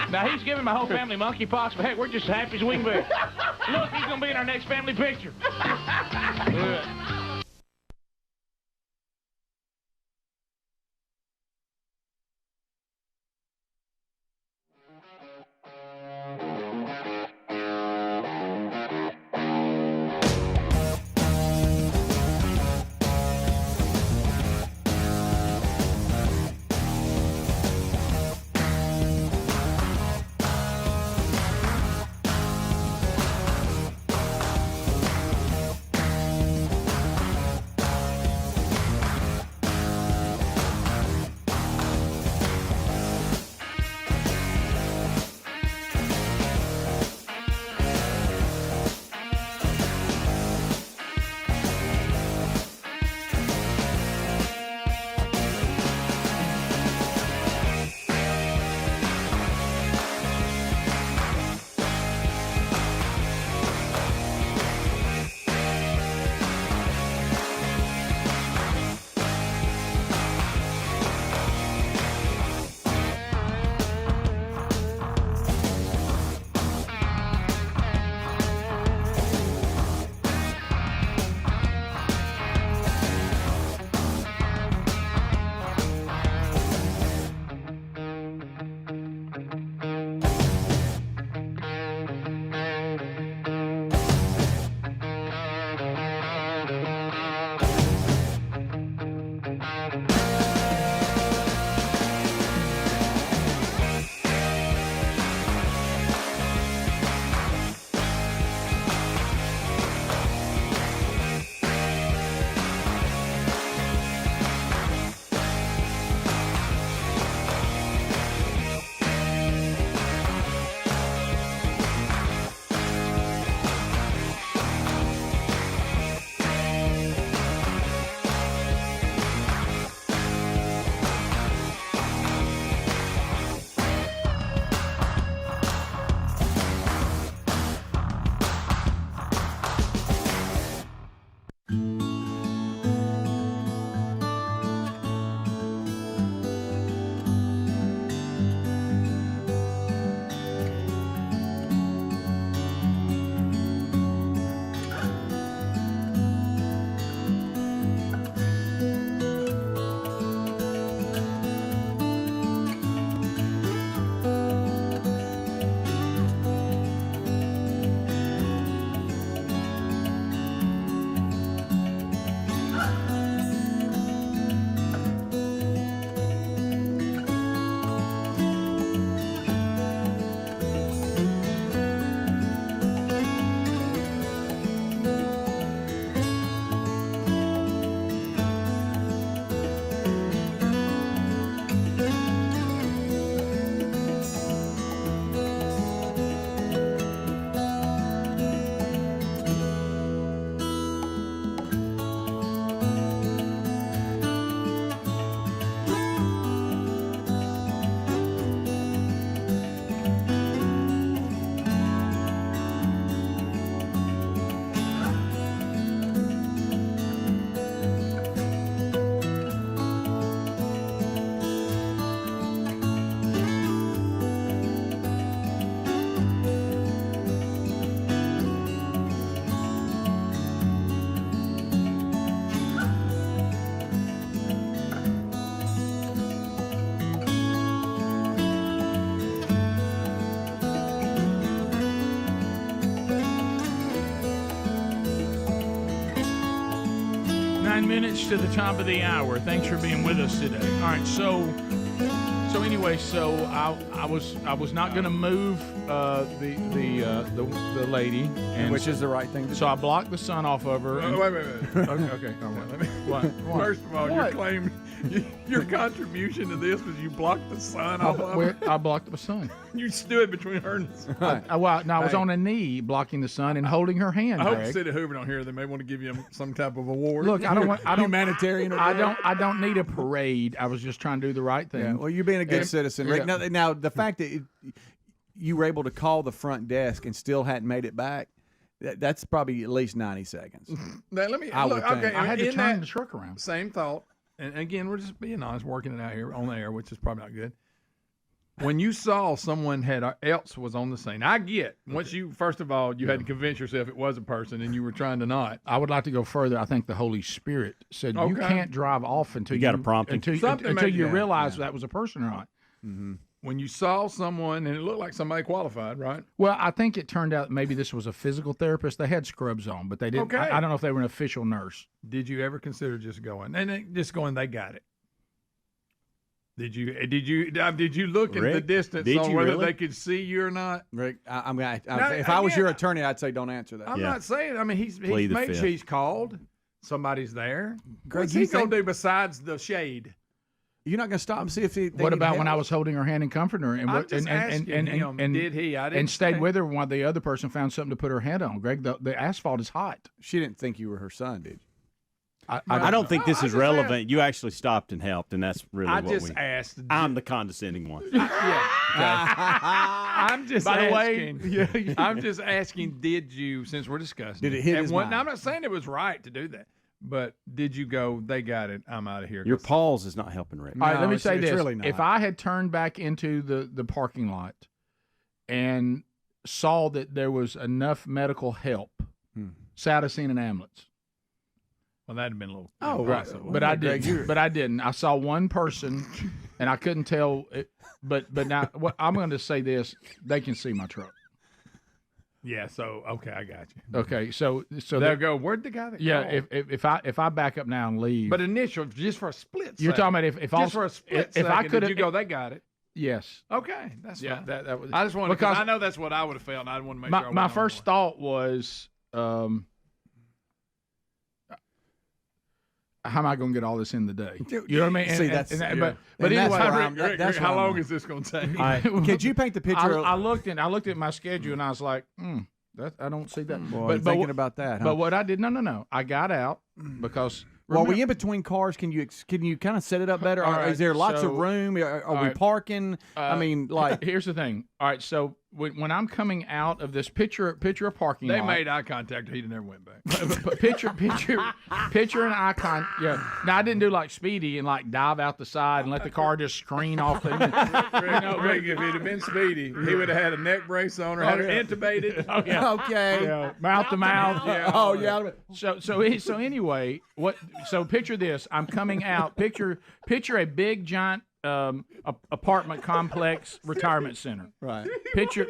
Now, he's giving my whole family monkeypox, but heck, we're just as happy as we can be. Look, he's going to be in our next family picture. Good. Minutes to the top of the hour. Thanks for being with us today. All right, so anyway, I was not going to move the lady, and which is the right thing to do. So I blocked the sun off of her. Wait. Okay. Let me. What? First of all, you're claiming your contribution to this was you blocked the sun off of her. I blocked the sun. You stood between her and the sun. I was on a knee blocking the sun and holding her hand. I hope Greg. the city of Hoover don't hear. They may want to give you some type of award. Look, I don't humanitarian. I don't need a parade. I was just trying to do the right thing. Yeah, well, you're being a good citizen, Rick. Yeah. Now, the fact that you were able to call the front desk and still hadn't made it back, that's probably at least 90 seconds. Now, let me. I would think. I had to turn the truck around. Same thought. And again, we're just being honest, working it out here on the air, which is probably not good. When you saw someone else was on the scene, I get once you first of all you had to convince yourself it was a person and you were trying to not. I would like to go further. I think the Holy Spirit said you can't drive off until you got a prompting until you realize that was a person or not. Mm-hmm. When you saw someone and it looked like somebody qualified, right? Well, I think it turned out maybe this was a physical therapist. They had scrubs on, but they didn't. Okay. I don't know if they were an official nurse. Did you ever consider just going they got it? Did you look in the distance on whether they could see you or not? Rick, if I was your attorney, I'd say don't answer that. I'm not saying. I mean, he's made sure he's called. Somebody's there. What's he gonna do besides the shade? You're not going to stop and see if he. What about when I was holding her hand and comforting her? And I'm just asking him, did he? I didn't. And stayed with her while the other person found something to put her head on. Greg, the asphalt is hot. She didn't think you were her son, did you? I don't think this is relevant. You actually stopped and helped, and that's really what we asked. I'm the condescending one. I'm just By asking. the way, I'm just asking, did you, since we're discussing Did it hit his mind? Now, I'm not saying it was right to do that, but did you go, they got it, I'm out of here? Your pause is not helping, Rick. All right, let me say this. Really not. If I had turned back into the parking lot and saw that there was enough medical help, say I'd have seen an ambulance. Well, that'd have been a little. Oh, right. But I didn't. But I didn't. I saw one person, and I couldn't tell. But now, I'm going to say this: they can see my truck. Yeah. So okay, I got you. Okay. So they'll go. Where'd the guy that? Yeah. Called? If I back up now and leave. But initial, just for a split. You're second. talking about if just for a split. If I could, did you go? They got it. Yes. Okay. That's fine. That was. I just wanted because I know that's what I would have felt. And I want to make sure. My first thought was. How am I going to get all this in the day? You know what I mean? See, but anyway, that's how long is this going to take? Right. Could you paint the picture? I looked at my schedule and I was like, I don't see that. Boy, thinking about that. Huh? But what I did, no. I got out because. Well, were you in between cars? Can you kind of set it up better? Right, is there lots of room? Are we parking? I mean, like. Here's the thing. All right, so when I'm coming out of this picture a parking lot. They made eye contact. He never went back. picture an eye contact. Yeah. Now I didn't do like Speedy and like dive out the side and let the car just screen off. Rick, if he'd have been Speedy, he would have had a neck brace on or had her intubated. Oh, yeah. Okay. Yeah. Mouth to mouth. Yeah. Oh yeah. So anyway, So picture this. I'm coming out. Picture a big giant apartment complex retirement center. Right. Picture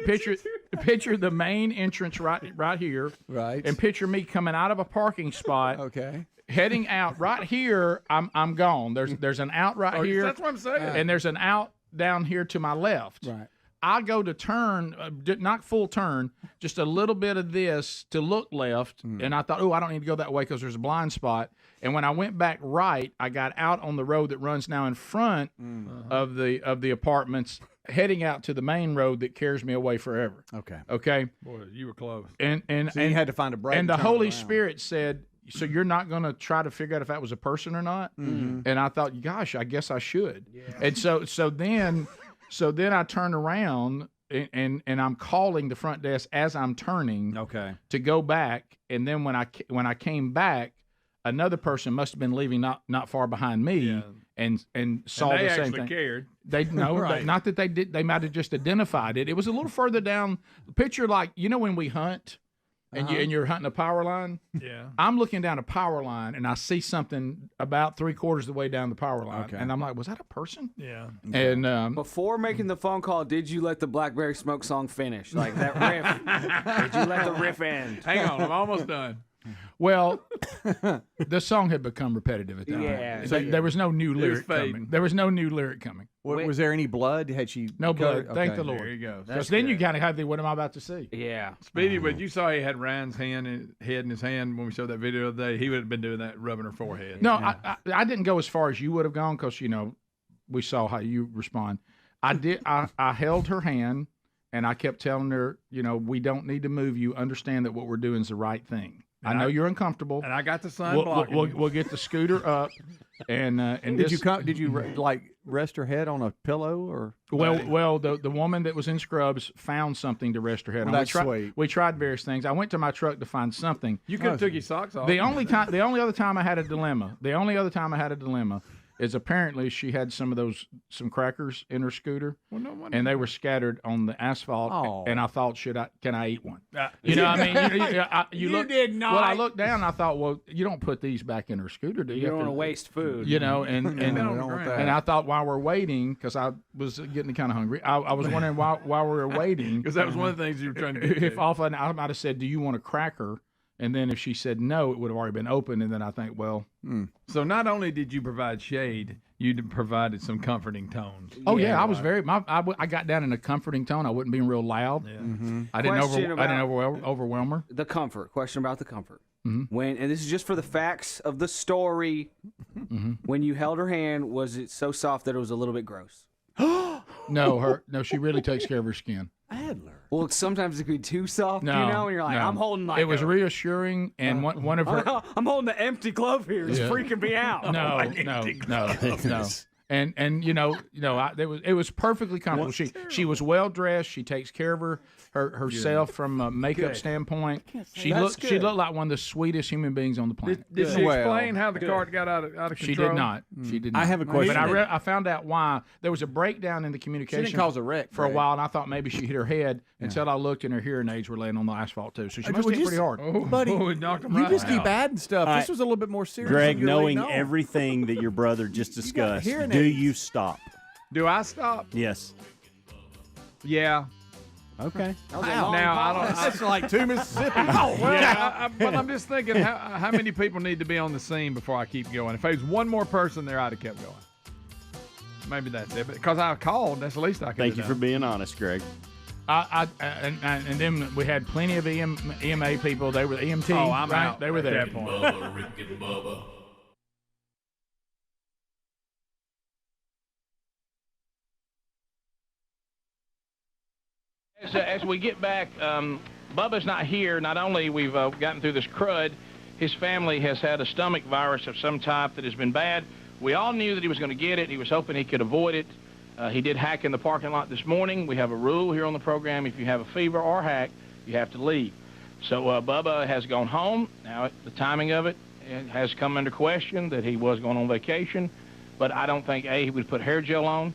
the main entrance right here. Right. And picture me coming out of a parking spot. Okay. Heading out right here. I'm gone. There's an out right here. That's what I'm saying. And there's an out down here to my left. Right. I go to turn, not full turn, just a little bit of this to look left, and I thought, I don't need to go that way because there's a blind spot. And when I went back right, I got out on the road that runs now in front of the apartments, heading out to the main road that carries me away forever. Okay. Boy, you were close. And so you had to find a break. And the Holy Spirit said, so you're not going to try to figure out if that was a person or not? Mm-hmm. And I thought, gosh, I guess I should. Yeah. And so then I turned around and I'm calling the front desk as I'm turning to go back. And then when I came back, another person must have been leaving not far behind me and saw the same thing. Cared. They right. Not that they did. They might have just identified it. It was a little further down. Picture like when we hunt. And you're hunting a power line. Yeah. I'm looking down a power line and I see something about 3/4 of the way down the power line, and I'm like, "Was that a person?" Yeah. And before making the phone call, did you let the Blackberry Smoke song finish? Like that riff? Did you let the riff end? Hang on, I'm almost done. Well, the song had become repetitive at that Yeah. point. So there was no new lyric coming. There was no new lyric coming. Was there any blood? Had she? No blood. Thank the Lord. There you go. Because then you kind of had the, what am I about to see? Yeah. Speedy, but you saw he had Ryan's head in his hand when we showed that video the other day. He would have been doing that, rubbing her forehead. No, I didn't go as far as you would have gone because, we saw how you respond. I did. I held her hand, and I kept telling her, we don't need to move you. Understand that what we're doing is the right thing. I know you're uncomfortable. And I got the sun blocking. We'll get the scooter up. And did you rest her head on a pillow or? Well, the woman that was in scrubs found something to rest her head on. That's sweet. We tried various things. I went to my truck to find something. You could have took your socks off. The only other time I had a dilemma. Is apparently she had some crackers in her scooter, and they were scattered on the asphalt. And I thought, can I eat one? You did not. Well, I looked down and I thought, well, you don't put these back in her scooter, do you? You don't want to waste food. And I thought while we're waiting, because I was getting kind of hungry, I was wondering while we were waiting, because that was one of the things you were trying to do. If all of a sudden I might have said, do you want a cracker? And then if she said no, it would have already been open. And then I think, So not only did you provide shade, you provided some comforting tones. Oh yeah, I was I got down in a comforting tone. I wasn't being real loud. Yeah. Mm-hmm. I didn't overwhelm her. The comfort. Question about the comfort. Mm-hmm. And this is just for the facts of the story. Mm-hmm. When you held her hand, was it so soft that it was a little bit gross? No, she really takes care of her skin. Adler. Well, sometimes it can be too soft, and you're like, I'm holding like it was reassuring, and one of her. I'm holding the empty glove here. It's freaking me out. No. And it was perfectly comfortable. She was well dressed. She takes care of herself from a makeup standpoint. She looked like one of the sweetest human beings on the planet. Did she explain how the cart got out of control? She did not. She did not. I have a question. But I found out why. There was a breakdown in the communication. She didn't cause a wreck for a while, and I thought maybe she hit her head until I looked and her hearing aids were laying on the asphalt too. So she must have hit pretty hard. Buddy, you just keep adding stuff. This was a little bit more serious. Greg, knowing everything that your brother just discussed, do you stop? Do I stop? Yes. Yeah. Okay. That's like 2 Mississippi. But I'm just thinking, how many people need to be on the scene before I keep going? If there was one more person there, I'd have kept going. Maybe that's it. Because I called, that's the least I could Thank you for being honest, Greg. And then we had plenty of EMA people. They were EMT. Oh, I'm out. They were there. Rick and Bubba, Rick and Bubba. As we get back, Bubba's not here. Not only we've gotten through this crud, his family has had a stomach virus of some type that has been bad. We all knew that he was going to get it. He was hoping he could avoid it. He did hack in the parking lot this morning. We have a rule here on the program. If you have a fever or hack, you have to leave. So Bubba has gone home. Now, the timing of it has come under question that he was going on vacation. But I don't think, A, he would put hair gel on.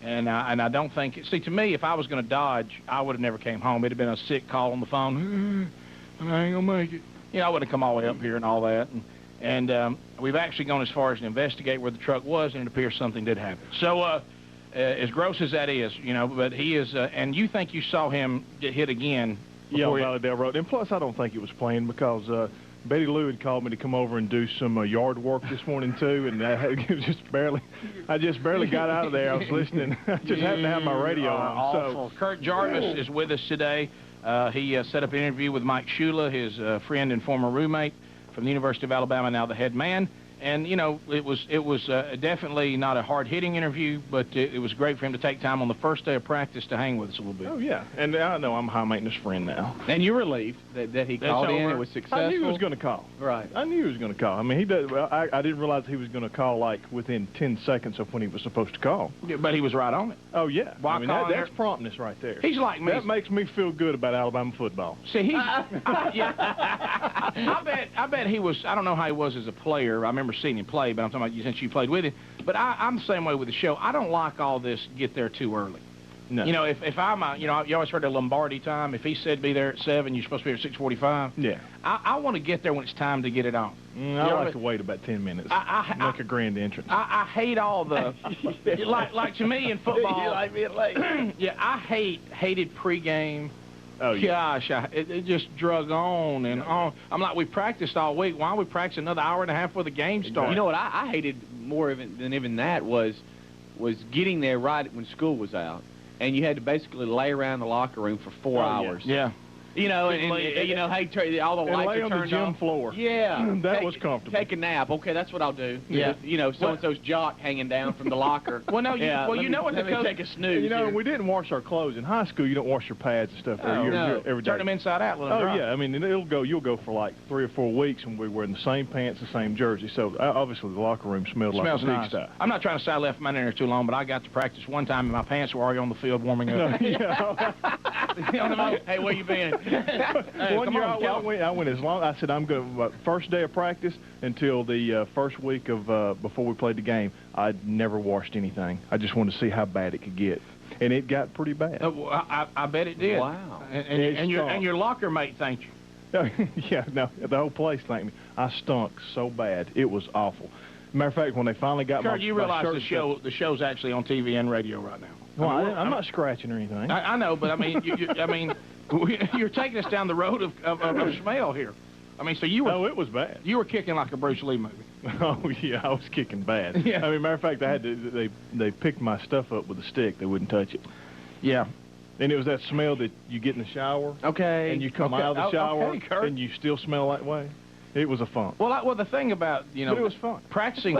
And I don't think, see, to me, if I was going to dodge, I would have never came home. It'd have been a sick call on the phone. I ain't going to make it. I wouldn't have come all the way up here and all that. And we've actually gone as far as to investigate where the truck was, and it appears something did happen. So as gross as that is, but he is, and you think you saw him get hit again. Yeah, on Valleydale Road. And plus, I don't think it was planned because Betty Lou had called me to come over and do some yard work this morning, too, and I just barely got out of there. I was listening. I just happened to have my radio on. So Kurt Jarvis is with us today. He set up an interview with Mike Shula, his friend and former roommate from the University of Alabama, now the head man. And, it was definitely not a hard-hitting interview, but it was great for him to take time on the first day of practice to hang with us a little bit. Oh, yeah. And I know I'm a high-maintenance friend now. And you're relieved that he called in and was successful? I knew he was going to call. Right. I knew he was going to call. I mean, he does. Well, I didn't realize he was going to call, like, within 10 seconds of when he was supposed to call. Yeah, but he was right on it. Oh, yeah. Why I mean, that's promptness right there. He's like me. That makes me feel good about Alabama football. See, he's... I bet he was... I don't know how he was as a player. I remember seeing him play, but I'm talking about since you played with him. But I'm the same way with the show. I don't like all this get there too early. No. If I'm you always heard of Lombardi time. If he said be there at 7, you're supposed to be there at 6:45. Yeah. I want to get there when it's time to get it on. I like to wait about 10 minutes. Make a grand entrance. I hate all the like to me in football. You like being late. Yeah, I hated pregame Oh, yeah. Gosh, it just drug on and on. I'm like, we practiced all week. Why don't we practice another hour and a half before the game started? You know what I hated more than even that was getting there right when school was out, and you had to basically lay around the locker room for 4 hours. Yeah. You know, and hey, all the lights lay are on turned the gym off. floor. Yeah, that was comfortable. Take a nap. Okay, that's what I'll do. Yeah. You know, so and so's jock hanging down from the locker. Well, no, you know what? the Let me take a snooze. You know, here. we didn't wash our clothes in high school. You don't wash your pads and stuff every day. Turn them inside out. Let them dry. Yeah. I mean, you'll go for like 3 or 4 weeks, and we're wearing the same pants, the same jersey. So obviously the locker room smelled like a nice. pigsty. I'm not trying to say I left mine in there too long, but I got to practice one time, and my pants were already on the field warming up. Hey, where you been? One year I went as long. I said I'm going first day of practice until the first week of before we played the game. I'd never washed anything. I just wanted to see how bad it could get, and it got pretty bad. I bet it did. Wow. And your locker mate thanked you. Yeah, no, the whole place thanked me. I stunk so bad. It was awful. Matter of fact, when they finally got Kurt, you realize shirt the show's actually on TV and radio right now. Well, I'm not scratching or anything. I know, but I mean, you're taking us down the road of smell here. I mean, so you were. Oh, it was bad. You were kicking like a Bruce Lee movie. Oh yeah, I was kicking bad. Yeah. I mean, matter of fact, I had to. They picked my stuff up with a stick. They wouldn't touch it. Yeah. And it was that smell that you get in the shower. Okay. And you come out of the shower and you still smell that way. It was a fun. Well, the thing about but it was fun. Practicing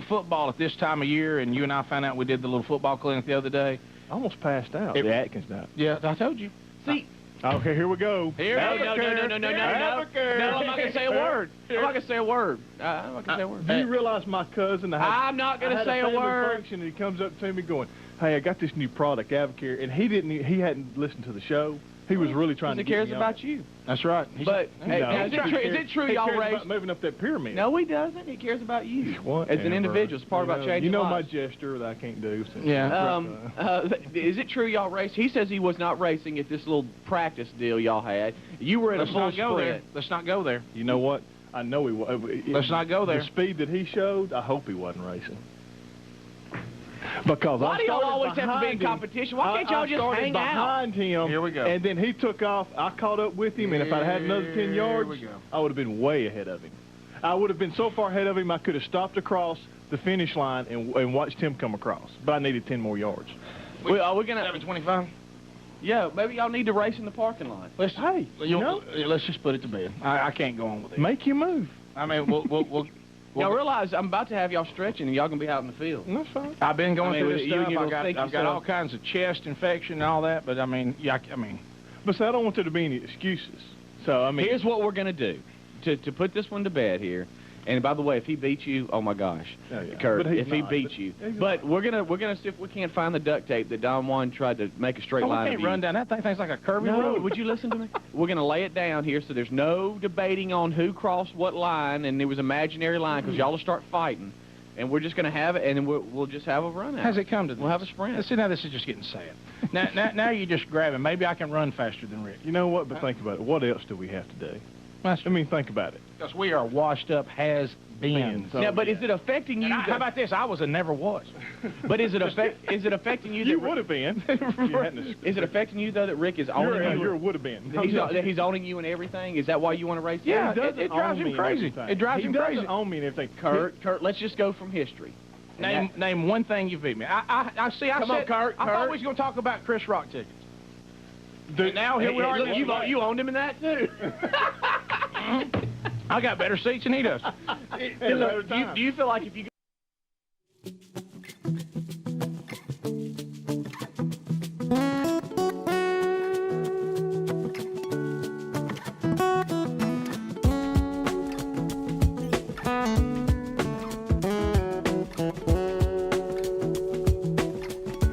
football at this time of year, and you and I found out we did the little football clinic the other day. I almost passed out. The Atkins died. Yeah, I told you. See. Okay, here we go. No, I'm not going to say a word. I'm not going to say a word. Do you realize my cousin? I'm not going to say a word. Function, and he comes up to me going, "Hey, I got this new product, Avocare," and he hadn't listened to the show. He was really trying to. He cares about you. That's right. But hey, is it true he y'all cares race? About moving up that pyramid? No, he doesn't. He cares about you as an individual. It's part about changing my lives. gesture that I can't do. Yeah. Is it true y'all race? He says he was not racing at this little practice deal y'all had. You were at a full sprint. Let's not go there. You know what? I know he was. Let's not go there. The speed that he showed, I hope he wasn't racing. Because why do y'all always have to be in competition? Why can't y'all just hang out? Behind him. Here we go. And then he took off. I caught up with him, and if I'd had another 10 yards, I would have been way ahead of him. I would have been so far ahead of him, I could have stopped across the finish line and watched him come across. But I needed 10 more yards. Are we gonna 7:25? Yeah, maybe y'all need to race in the parking lot. Let's just put it to bed. I can't go on with it. Make you move. I mean, we'll y'all realize I'm about to have y'all stretching, and y'all gonna be out in the field. That's fine. I've been going through this stuff. I've got all kinds of chest infection and all that, but I mean, But see, I don't want there to be any excuses. So I mean, here's what we're gonna do to put this one to bed here. And by the way, if he beats you, oh my gosh, Kurt, if he beats you. But we're gonna see if we can't find the duct tape that Don Juan tried to make a straight line. We can't run down that thing. Thing's like a curvy road. Would you listen to me? We're gonna lay it down here, so there's no debating on who crossed what line, and there was imaginary line because y'all will start fighting, and we're just gonna have it, and then we'll just have a run out. Has it come to this? We'll have a sprint. See, now this is just getting sad. Now you're just grabbing. Maybe I can run faster than Rick. You know what? But think about it. What else do we have to do? I mean, think about it. Because we are washed up has-beens. Yeah, but is it affecting you? How about this? I was a never was. But is it affecting you? You would have been. Is it affecting you though that Rick is owning you? You would have been. He's owning you and everything. Is that why you want to race? Yeah, it drives him crazy. It drives him crazy. He doesn't own me and everything. Kurt, let's just go from history. Name one thing you beat me. I see. Come on, Kurt. I thought we was going to talk about Chris Rock tickets. And now here we are. You owned him in that too. I got better seats than he does. Do you feel like if you?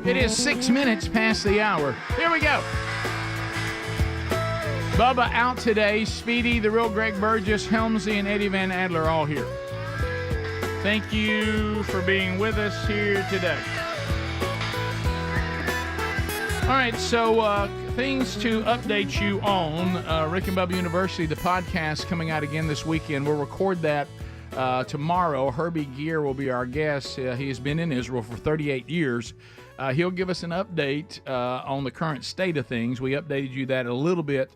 It is 6 minutes past the hour. Here we go. Bubba out today. Speedy, the real Greg Burgess, Helmsy, and Eddie Van Adler all here. Thank you for being with us here today. All right, so things to update you on. Rick and Bubba University, the podcast coming out again this weekend. We'll record that Tomorrow, Herbie Gear will be our guest. He has been in Israel for 38 years. He'll give us an update on the current state of things. We updated you that a little bit.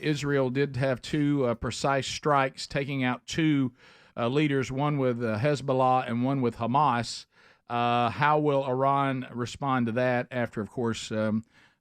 Israel did have 2 precise strikes, taking out 2 leaders, one with Hezbollah and one with Hamas. How will Iran respond to that after, of course,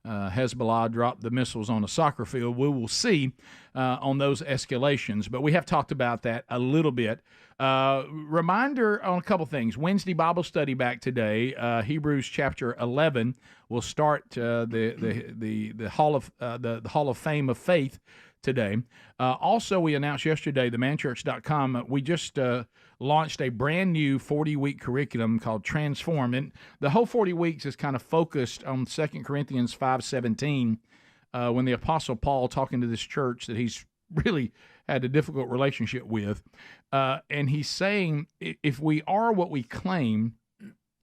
Hezbollah dropped the missiles on a soccer field? We will see on those escalations, but we have talked about that a little bit. Reminder on a couple things. Wednesday Bible study back today. Hebrews chapter 11 will start the Hall of Fame of Faith today. Also, we announced yesterday, themanchurch.com, we just launched a brand new 40-week curriculum called Transform. And the whole 40 weeks is kind of focused on 2 Corinthians 5:17, when the Apostle Paul, talking to this church that he's really had a difficult relationship with, and he's saying, if we are what we claim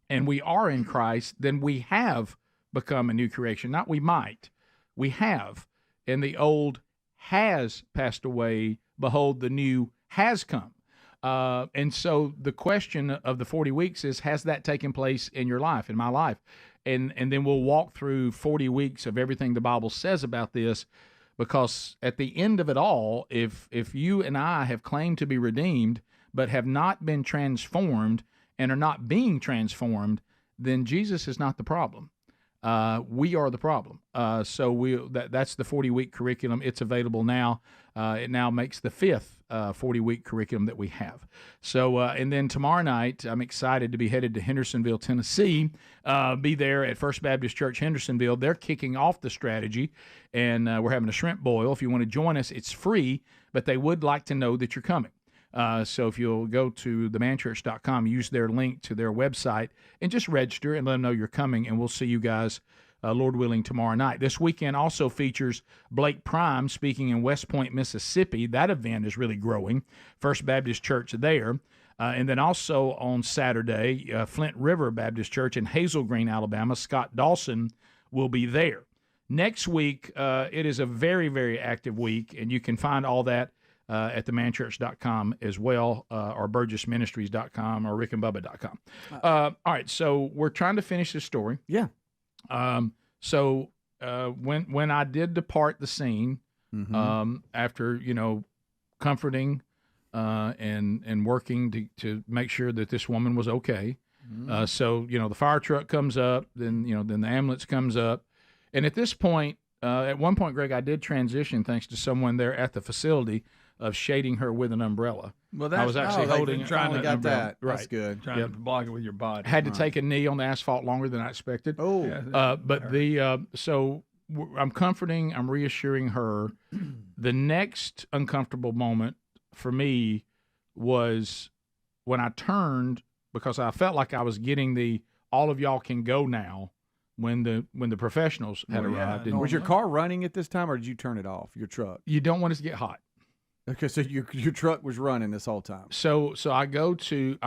and we are in Christ, then we have become a new creation. Not we might. We have. And the old has passed away. Behold, the new has come. And so the question of the 40 weeks is, has that taken place in your life, in my life? And then we'll walk through 40 weeks of everything the Bible says about this, because at the end of it all, if you and I have claimed to be redeemed but have not been transformed and are not being transformed, then Jesus is not the problem. We are the problem. So that's the 40-week curriculum. It's available now. It now makes the 5th 40-week curriculum that we have. So, and then tomorrow night, I'm excited to be headed to Hendersonville, Tennessee, be there at First Baptist Church, Hendersonville. They're kicking off the strategy, and we're having a shrimp boil. If you want to join us, it's free, but they would like to know that you're coming. So if you'll go to themanchurch.com, use their link to their website, and just register and let them know you're coming, and we'll see you guys, Lord willing, tomorrow night. This weekend also features Blake Prime speaking in West Point, Mississippi. That event is really growing. First Baptist Church there. And then also on Saturday, Flint River Baptist Church in Hazel Green, Alabama. Scott Dawson will be there. Next week, it is a very, very active week, and you can find all that at themanchurch.com as well, or burgessministries.com or rickandbubba.com. All right, so we're trying to finish this story. Yeah. So when I did depart the scene, after, comforting and working to make sure that this woman was okay. So, the fire truck comes up, then the ambulance comes up. And at this point, at one point, Greg, I did transition thanks to someone there at the facility of shading her with an umbrella. Well, I was actually holding trying to got that. Right. That's good. Trying to block it with your body. Had to take a knee on the asphalt longer than I expected. Oh, so I'm comforting, I'm reassuring her. The next uncomfortable moment for me was when I turned, because I felt like I was getting the all of y'all can go now when the professionals had arrived. Was your car running at this time, or did you turn it off, your truck? You don't want it to get hot. Okay, so your truck was running this whole time. So I go to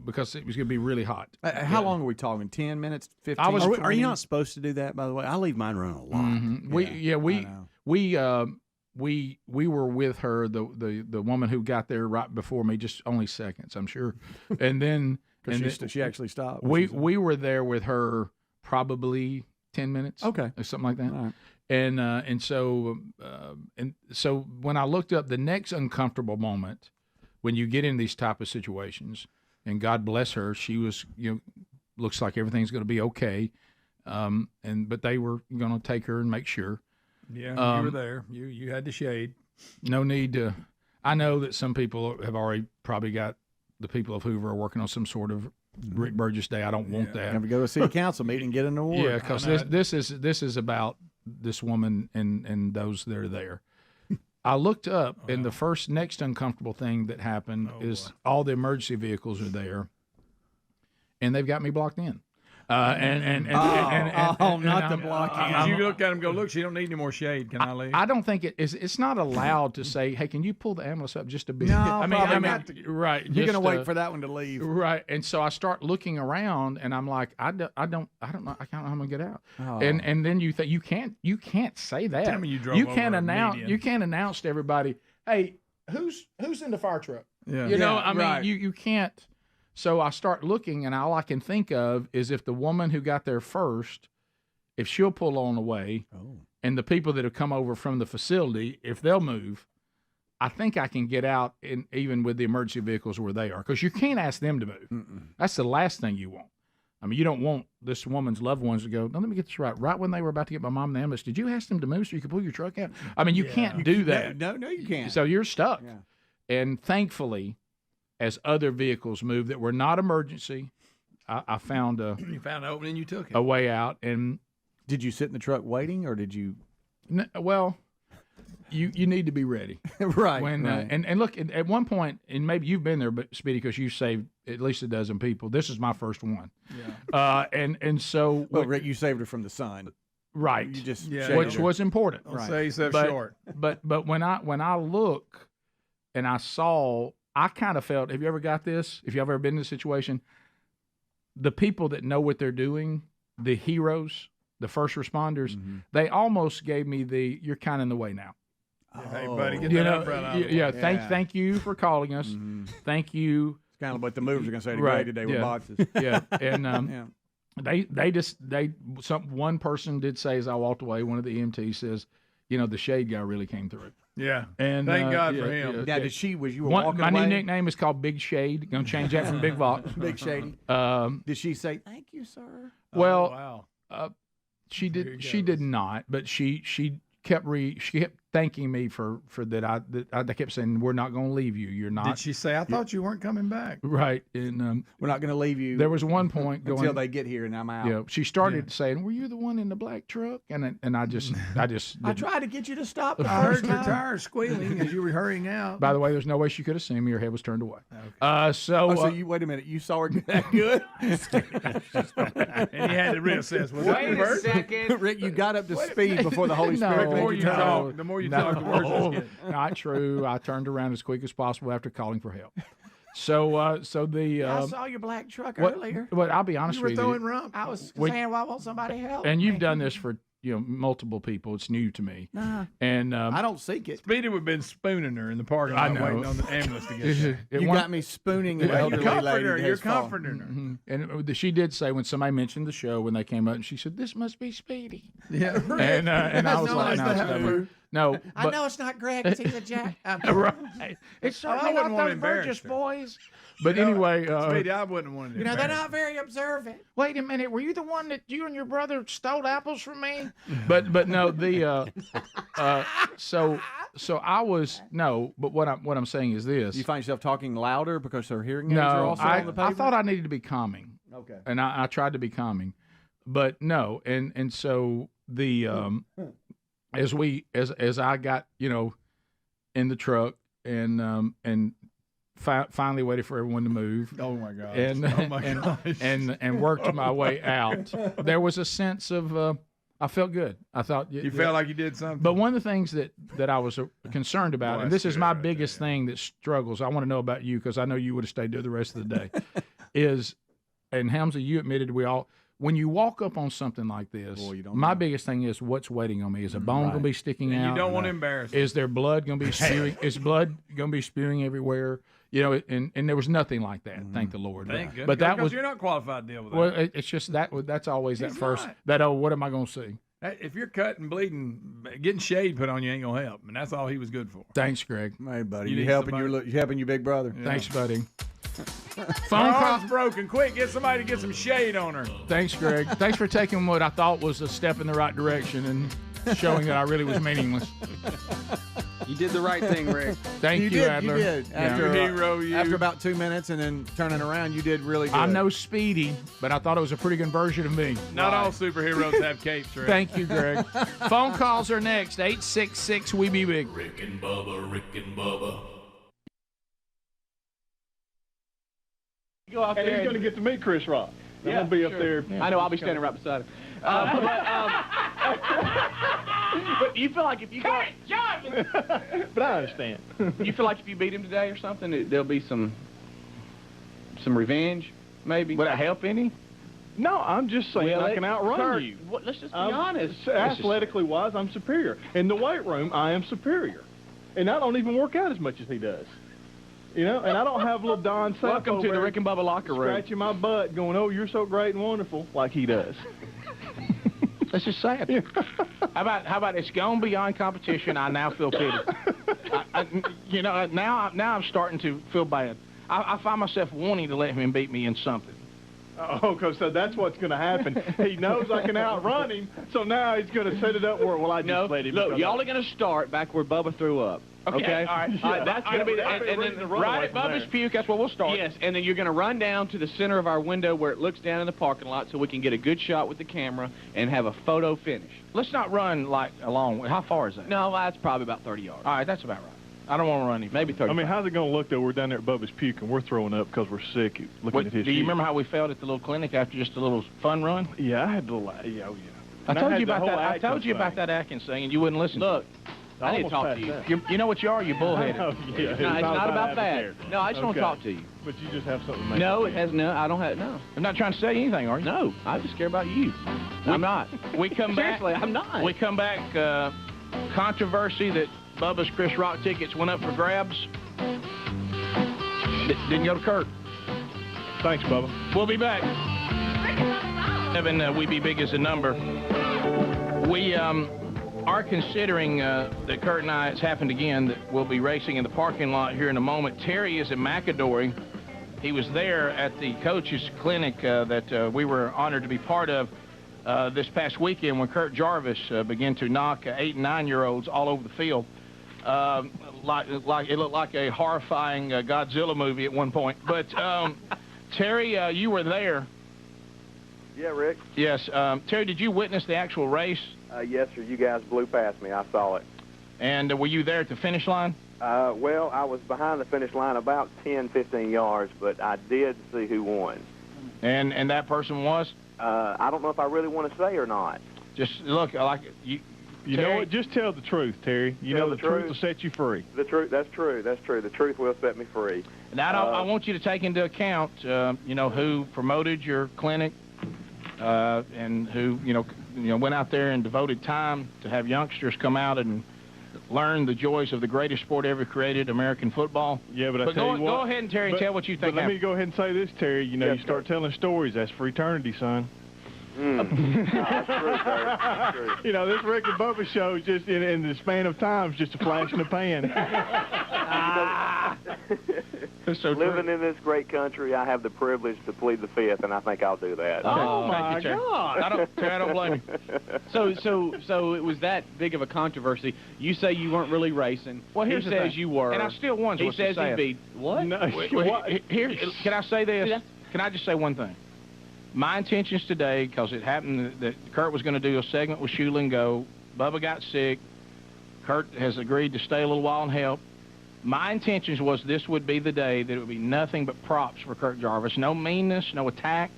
because it was going to be really hot. How long are we talking? 10 minutes, 15? Are you not supposed to do that, by the way? I leave mine running a lot. Mm-hmm. We were with her, the woman who got there right before me, just only seconds, I'm sure, and then she actually stopped. We were there with her probably 10 minutes, okay, or something like that. All right. And so when I looked up, the next uncomfortable moment when you get in these type of situations, and God bless her, she was, looks like everything's going to be okay. But they were going to take her and make sure. Yeah, you were there. You had the shade. No need to. I know that some people have already probably got the people of Hoover are working on some sort of Rick Burgess Day. I don't want that. Never go to a city council meeting and get an award. Yeah, because this is about this woman and those that are there. I looked up, and the next uncomfortable thing that happened is all the emergency vehicles are there, and they've got me blocked in. Not the blocking. You look at them, and go, look, she don't need any more shade. Can I leave? I don't think it's not allowed to say, hey, can you pull the ambulance up just a bit? No, I mean, right. You're going to wait for that one to leave, right? And so I start looking around, and I'm like, I don't know, I don't know how I'm going to get out. Oh. And then you think you can't say that. Tell me you drove over can't announce to everybody, hey, who's in the fire truck? Yeah. You know, Yeah, I mean, right. you can't. So I start looking, and all I can think of is if the woman who got there first, if she'll pull on away, and the people that have come over from the facility, if they'll move, I think I can get out, even with the emergency vehicles where they are, because you can't ask them to move. That's the last thing you want. I mean, you don't want this woman's loved ones to go, no, let me get this right. Right when they were about to get my mom in the ambulance, did you ask them to move so you could pull your truck out? I mean, you can't do that. No, you can't. So you're stuck. Yeah. And thankfully, as other vehicles moved that were not emergency, I found You found an opening, you took it. a way out. And did you sit in the truck waiting, or did you? Well, you need to be ready. Right. When right. And look, at one point, and maybe you've been there, but Speedy, because you saved at least a dozen people. This is my first one. Yeah. And so. Well, Rick, you saved her from the sun. Right. You just which was important. Don't sell yourself short. But when I look and I saw, I kind of felt, have you ever got this? If you've ever been in this situation, the people that know what they're doing, the heroes, the first responders, they almost gave me you're kind of in the way now. Hey, buddy, get that umbrella out of the way. Thank you for calling us. Thank you. It's kind of what the movers are going to say to Greg today with boxes. Yeah, and one person did say as I walked away, one of the EMTs says, the shade guy really came through. Yeah, and thank God for him. Now, was you were walking my away? new nickname is called Big Shade. Going to change that from Big Vox. Big Shady. Did she say thank you, sir? Well, she did. She did not, but she kept thanking me for that. I kept saying, we're not going to leave you. You're not. Did she say, I thought you weren't coming back? Right. And we're not going to leave you. There was one point going until they get here and I'm out. Yeah. She started saying, were you the one in the black truck? And I just I tried to get you to stop. I heard your tires squealing as you were hurrying out. By the way, there's no way she could have seen me. Her head was turned away. Okay. So you wait a minute. You saw her that good? And you had to reassess. Wait a second. Rick, you got up to speed before the Holy Spirit made you talk. The more you talk, the worse it's getting. Not true. I turned around as quick as possible after calling for help. So I saw your black truck earlier. But I'll be honest with you. You were throwing rump. I was saying, why won't somebody help? And you've done this for multiple people. It's new to me. And I don't seek it. Speedy would have been spooning her in the parking lot waiting on the ambulance to get there. You got me spooning an elderly lady. You're comforting her. And she did say when somebody mentioned the show when they came up, and she said, "This must be Speedy." Yeah. And I was like, "No, I know it's not Greg. It's either Jack." Right. It's certainly not those Burgess boys. But anyway, Speedy, I wouldn't want to. They're not very observant. Wait a minute, were you the one that you and your brother stole apples from me? But no, so I was no. But what I'm saying is this: you find yourself talking louder because her hearing aids are also on the pavement? I thought I needed to be calming. Okay. And I tried to be calming, but no. And so as I got in the truck and finally waited for everyone to move. Oh my God! And worked my way out. There was a sense of I felt good. I thought you felt like you did something. But one of the things that I was concerned about, and this is my biggest thing that struggles. I want to know about you because I know you would have stayed there the rest of the day. And Helmsley, you admitted when you walk up on something like this, my biggest thing is what's waiting on me. Is a bone going to be sticking out? You don't want to embarrass me. Is there blood going to be spewing? Is blood going to be spewing everywhere? And there was nothing like that. Thank the Lord. Thank goodness. But that was you're not qualified to deal with that. Well, it's just that's always that first. What am I going to see? If you're cut and bleeding, getting shade put on you ain't gonna help, and that's all he was good for. Thanks, Greg. Hey, buddy, you helping your big brother. Yeah. Thanks, buddy. Phone call's broken. Quick, get somebody to get some shade on her. Thanks, Greg. Thanks for taking what I thought was a step in the right direction and showing that I really was meaningless. You did the right thing, Rick. Thank you, Adler. You did. Yeah. After about 2 minutes and then turning around, you did really good. I'm no Speedy, but I thought it was a pretty good version of me. Not all superheroes have capes, Rick. Thank you, Greg. Phone calls are next. 866 We Be Big. Rick and Bubba, Rick and Bubba. Go out there. He's going to get to meet Chris Rock. I'm going to be up there. I know. I'll be standing right beside him. But you feel like if you go... But I understand. You feel like if you beat him today or something, there'll be some revenge, maybe? Would it help any? No, I'm just saying I can outrun you. Let's just be honest. Athletically wise, I'm superior. In the weight room, I am superior. And I don't even work out as much as he does. You know, and I don't have little Don Sapp Welcome to over the Rick and Bubba locker room. scratching my butt going, oh, you're so great and wonderful, like he does. That's just sad. How about it's gone beyond competition? I now feel pity. Now I'm starting to feel bad. I find myself wanting to let him beat me in something. Oh, so that's what's going to happen. He knows I can outrun him, so now he's going to set it up where, well, I just let him. Look, y'all are going to start back where Bubba threw up. Okay? All right. That's going to be and then right at Bubba's puke, that's where we'll start. Yes, and then you're going to run down to the center of our window where it looks down in the parking lot so we can get a good shot with the camera and have a photo finish. Let's not run like a long way. How far is that? No, that's probably about 30 yards. All right, that's about right. I don't want to run any. Maybe 30. I mean, how's it going to look, though? We're down there at Bubba's puke, and we're throwing up because we're sick looking at his Do you puke. remember how we felt at the little clinic after just a little fun run? Yeah, I had a little, yeah. I told you about that. I told you about that Atkins thing, and you wouldn't listen. Look, I need to talk to you. You know what you are? You're bullheaded. Yeah, it's not about that. No, I just want to talk to you. But you just have something to make No, it has no. I don't have no. I'm not trying to say anything, are you? No, I just care about you. I'm not. We come back. Seriously, I'm not. We come back. Controversy that Bubba's Chris Rock tickets went up for grabs. Didn't go to Kurt. Thanks, Bubba. We'll be back. We Be Big as a number. We are considering that Kurt and I, it's happened again, that we'll be racing in the parking lot here in a moment. Terry is at McAdory. He was there at the coaches clinic that we were honored to be part of this past weekend when Kurt Jarvis began to knock 8- and 9-year-olds all over the field. Like it looked like a horrifying Godzilla movie at one point. But Terry, you were there. Yeah, Rick. Yes. Terry, did you witness the actual race? Yes, sir. You guys blew past me. I saw it. And were you there at the finish line? Well, I was behind the finish line about 10, 15 yards, but I did see who won. And that person was? I don't know if I really want to say or not. Just look, I like you. You know what? Just tell the truth, Terry. You know the truth will set you free. The truth. That's true. That's true. The truth will set me free. Now, I want you to take into account, who promoted your clinic, and who, went out there and devoted time to have youngsters come out and learn the joys of the greatest sport ever created, American football. Yeah, but I tell you what. Go ahead and Terry, tell what you think. But let me go ahead and say this, Terry. You start telling stories. That's for eternity, son. That's true, sir. That's true. This Rick and Bubba show is just in the span of time is just a flash in the pan. Living in this great country, I have the privilege to plead the fifth, and I think I'll do that. Oh my God! I don't blame you. So it was that big of a controversy. You say you weren't really racing. Well, he says you were, and I still won. He says he beat. What? No, Here, can I say this? Can I just say one thing? My intentions today, because it happened that Kurt was going to do a segment with Shoe Lingo. Bubba got sick. Kurt has agreed to stay a little while and help. My intentions was this would be the day that it would be nothing but props for Kurt Jarvis. No meanness, no attack,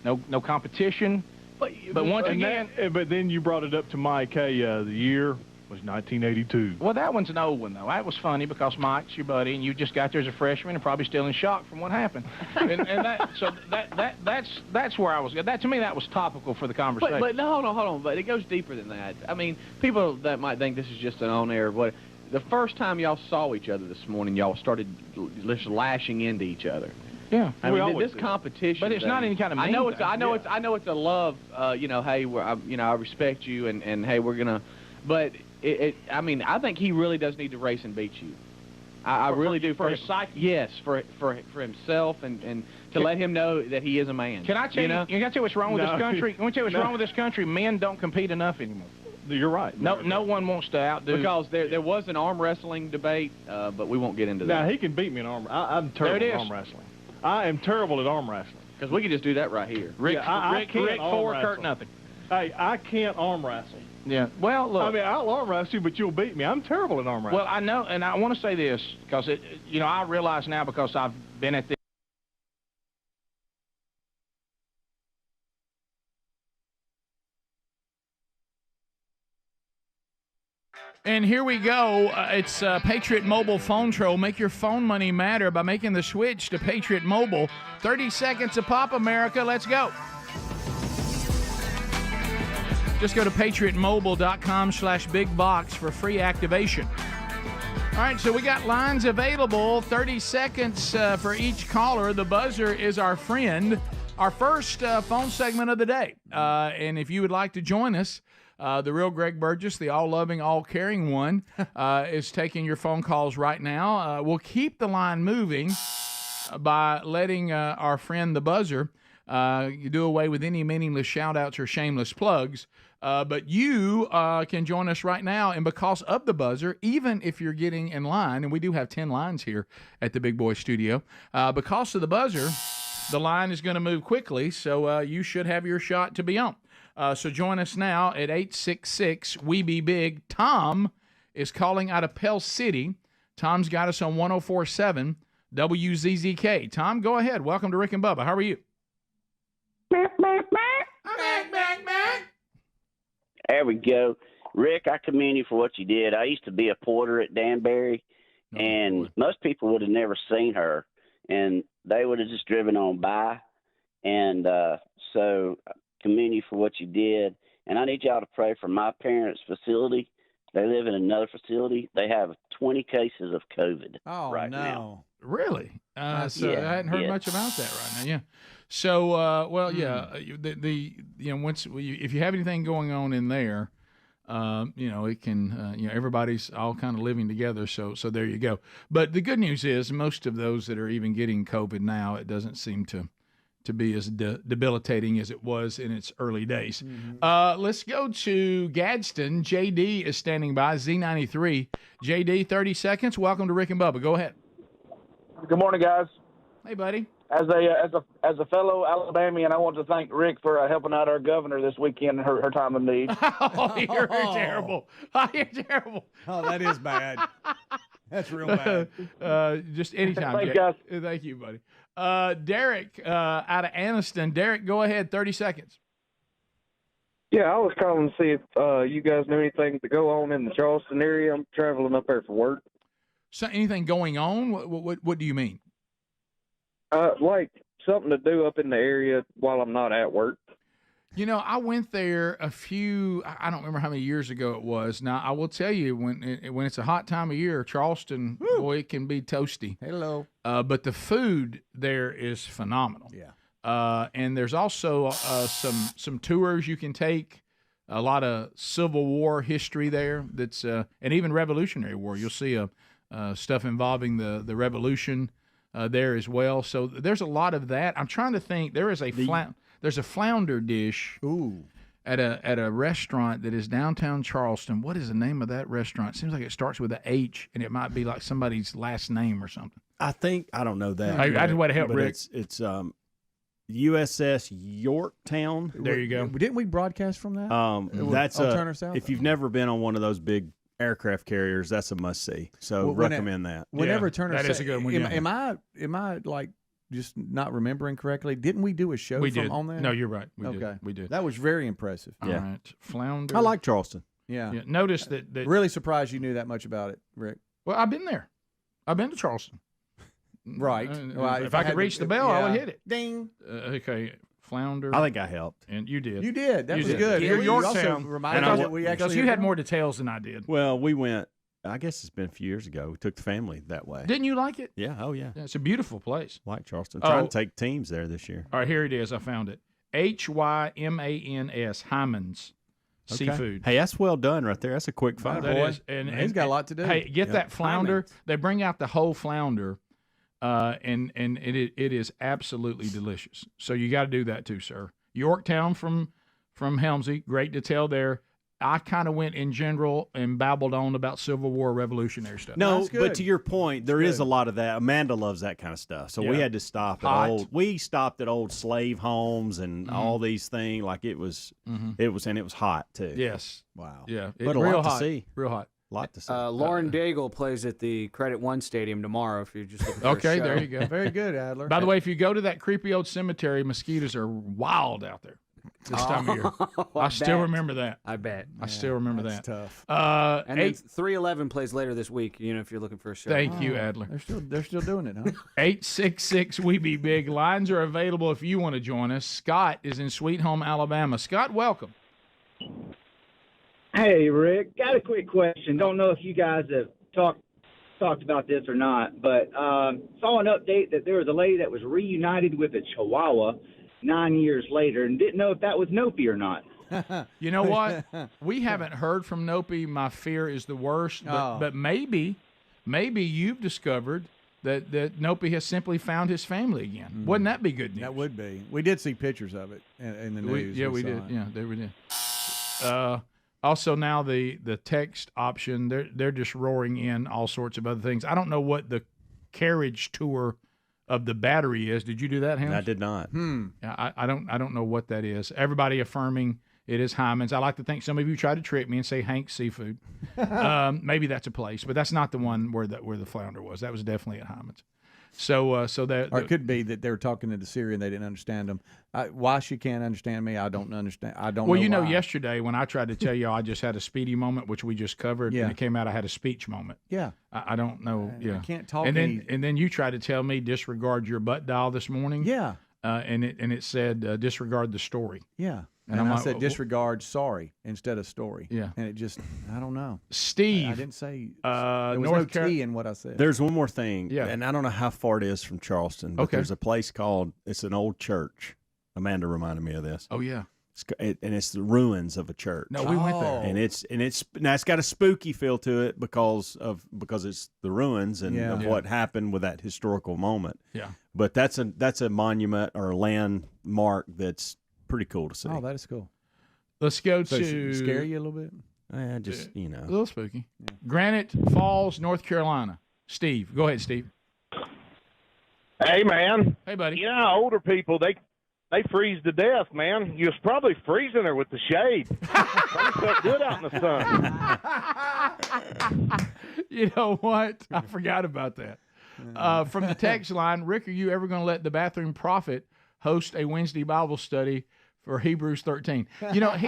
no competition. But once again... But then you brought it up to Mike. Hey, the year was 1982. Well, that one's an old one, though. That was funny because Mike's your buddy, and you just got there as a freshman and probably still in shock from what happened. That's where I was. That to me, that was topical for the conversation. But no, hold on. But it goes deeper than that. I mean, people that might think this is just an on-air. What the first time y'all saw each other this morning, y'all started just lashing into each other. Yeah, I mean, this competition. But it's thing, not any kind of. I know it's a love. Hey, I respect you, and hey, we're gonna. But I mean, I think he really does need to race and beat you. I really do. For his psyche? Yes, for himself and to let him know that he is a man. Can I tell you? Can I tell you what's wrong with this country? Can I tell you what's wrong with this country? Men don't compete enough anymore. You're right. No one wants to outdo. Because there was an arm wrestling debate, but we won't get into that. Now, he can beat me in arm. I'm terrible at arm wrestling. I am terrible at arm wrestling. Because we could just do that right here. Rick 4, Kurt nothing. Hey, I can't arm wrestle. Yeah. Well, look. I mean, I'll arm wrestle you, but you'll beat me. I'm terrible at arm wrestling. Well, I know, and I want to say this because I realize now because I've been at this. And here we go. It's Patriot Mobile Phone Troll. Make your phone money matter by making the switch to Patriot Mobile. 30 seconds a pop, America. Let's go. Just go to patriotmobile.com/bigbox for free activation. All right, so we got lines available, 30 seconds for each caller. The buzzer is our friend. Our first phone segment of the day. And if you would like to join us, the real Greg Burgess, the all-loving, all-caring one, is taking your phone calls right now. We'll keep the line moving by letting our friend the buzzer do away with any meaningless shout-outs or shameless plugs. But you can join us right now, and because of the buzzer, even if you're getting in line, and we do have 10 lines here at the Big Boy Studio, because of the buzzer, the line is going to move quickly, so you should have your shot to be on. So join us now at 866-WE-BE-BIG. Tom is calling out of Pell City. Tom's got us on 104.7 WZZK. Tom, go ahead. Welcome to Rick and Bubba. How are you? There we go. Rick, I commend you for what you did. I used to be a porter at Danbury, and most people would have never seen her, and they would have just driven on by. And so I commend you for what you did. And I need y'all to pray for my parents' facility. They live in another facility. They have 20 cases of COVID right now. Really? So I hadn't heard much about that right now. Yeah. So, once if you have anything going on in there, it can, everybody's all kind of living together. So there you go. But the good news is most of those that are even getting COVID now, it doesn't seem to be as debilitating as it was in its early days. Let's go to Gadsden. JD is standing by, Z93. JD, 30 seconds. Welcome to Rick and Bubba. Go ahead. Good morning, guys. Hey, buddy. As a fellow Alabamian, I want to thank Rick for helping out our governor this weekend in her time of need. Oh, you're terrible. Oh, you're terrible. Oh, that is bad. That's real bad. Just anytime. Thanks, guys. Thank you, buddy. Derek out of Anniston. Derek, go ahead. 30 seconds. Yeah, I was calling to see if you guys knew anything to go on in the Charleston area. I'm traveling up there for work. So anything going on? What do you mean? Like something to do up in the area while I'm not at work. I went there I don't remember how many years ago it was. Now, I will tell you, when it's a hot time of year, Charleston, boy, it can be toasty. Hello. But the food there is phenomenal. Yeah. And there's also some tours you can take, a lot of Civil War history there that's and even Revolutionary War. You'll see stuff involving the Revolution there as well. So there's a lot of that. I'm trying to think. There is there's a flounder dish at a restaurant that is downtown Charleston. What is the name of that restaurant? It seems like it starts with a H, and it might be like somebody's last name or something. I don't know that. I just want to help but Rick. It's USS Yorktown. There you go. Didn't we broadcast from that? That's Turner South? if you've never been on one of those big aircraft carriers, that's a must see. So recommend that. Whenever Turner that is a good one. Am I like just not remembering correctly? Didn't we do a show on that? No, you're right. We did. That was very impressive. All right. Flounder. I like Charleston. Yeah. Notice that really surprised you knew that much about it, Rick. Well, I've been there. I've been to Charleston. Right. Well, if I could reach the bell, I would hit it. Ding. Okay. Flounder. I think I helped. And you did. You did. That was good. You're Yorktown. Because you had more details than I did. Well, we went. I guess it's been a few years ago. We took the family that way. Didn't you like it? Yeah. Oh, yeah. It's a beautiful place. Like Charleston. Trying to take teams there this year. All right, here it is. I found it. Hymans. Hyman's Seafood. Hey, that's well done right there. That's a quick find. That is. And he's got a lot to do. Hey, get that flounder. Hyman's. They bring out the whole flounder, and it is absolutely delicious. So you got to do that too, sir. Yorktown from Helmsy. Great detail there. I kind of went in general and babbled on about Civil War, Revolutionary stuff. No, but to your point, there is a lot of that. Amanda loves that kind of stuff. So we had to stop at old slave homes and all these things. Like it was hot too. Yes. Wow. Yeah. But a real lot hot. to see. Real hot. A lot to see. Lauren Daigle plays at the Credit One Stadium tomorrow if you're just looking for a show. There you go. Very good, Adler. By the way, if you go to that creepy old cemetery, mosquitoes are wild out there this time of year. I still remember that. I bet. I still remember that. Tough. And then 311 plays later this week, if you're looking for a show. Thank you, Adler. They're still doing it, huh? 866-WE-BE-BIG. Lines are available if you want to join us. Scott is in Sweet Home, Alabama. Scott, welcome. Hey, Rick. Got a quick question. Don't know if you guys have talked talked about this or not, but saw an update that there was a lady that was reunited with a Chihuahua 9 years later and didn't know if that was Nopi or not. You know what? We haven't heard from Nopi. My fear is the worst. But maybe you've discovered that Nopi has simply found his family again. Wouldn't that be good news? That would be. We did see pictures of it in the news. We did. Yeah, we did. Also, now the text option, they're just roaring in all sorts of other things. I don't know what the carriage tour of the battery is. Did you do that, Hans? I did not. Yeah, I don't know what that is. Everybody affirming it is Hyman's. I like to think some of you tried to trick me and say Hank's Seafood. Maybe that's a place, but that's not the one where the flounder was. That was definitely at Hyman's. So that, or it could be that they were talking to the Syrian, they didn't understand them. Why she can't understand me, I don't understand. I don't. Well, know why. Yesterday when I tried to tell you I just had a speedy moment, which we just covered, and it came out I had a speech moment. Yeah, I don't know. I can't talk. And then you tried to tell me disregard your butt dial this morning. Yeah, and it said disregard the story. Yeah. And I said disregard sorry instead of story. Yeah. And it just, I don't know. Steve. I didn't say, there was no T in what I said. There's one more thing. Yeah. And I don't know how far it is from Charleston, but there's a place called, it's an old church. Amanda reminded me of this. Oh, yeah. And it's the ruins of a church. No, we went there. And it's now it's got a spooky feel to it because it's the ruins and of what happened with that historical moment. Yeah. But that's a monument or a landmark that's pretty cool to see. Oh, that is cool. Let's go so to scare you a little bit. Just a little spooky. Yeah. Granite Falls, North Carolina. Steve, go ahead, Steve. Hey, man. Hey, buddy. You know, older people they freeze to death, man. You was probably freezing her with the shade. Probably felt good out in the sun. You know what? I forgot about that. From the text line, Rick, are you ever going to let the Bathroom Prophet host a Wednesday Bible study for Hebrews 13? You know, he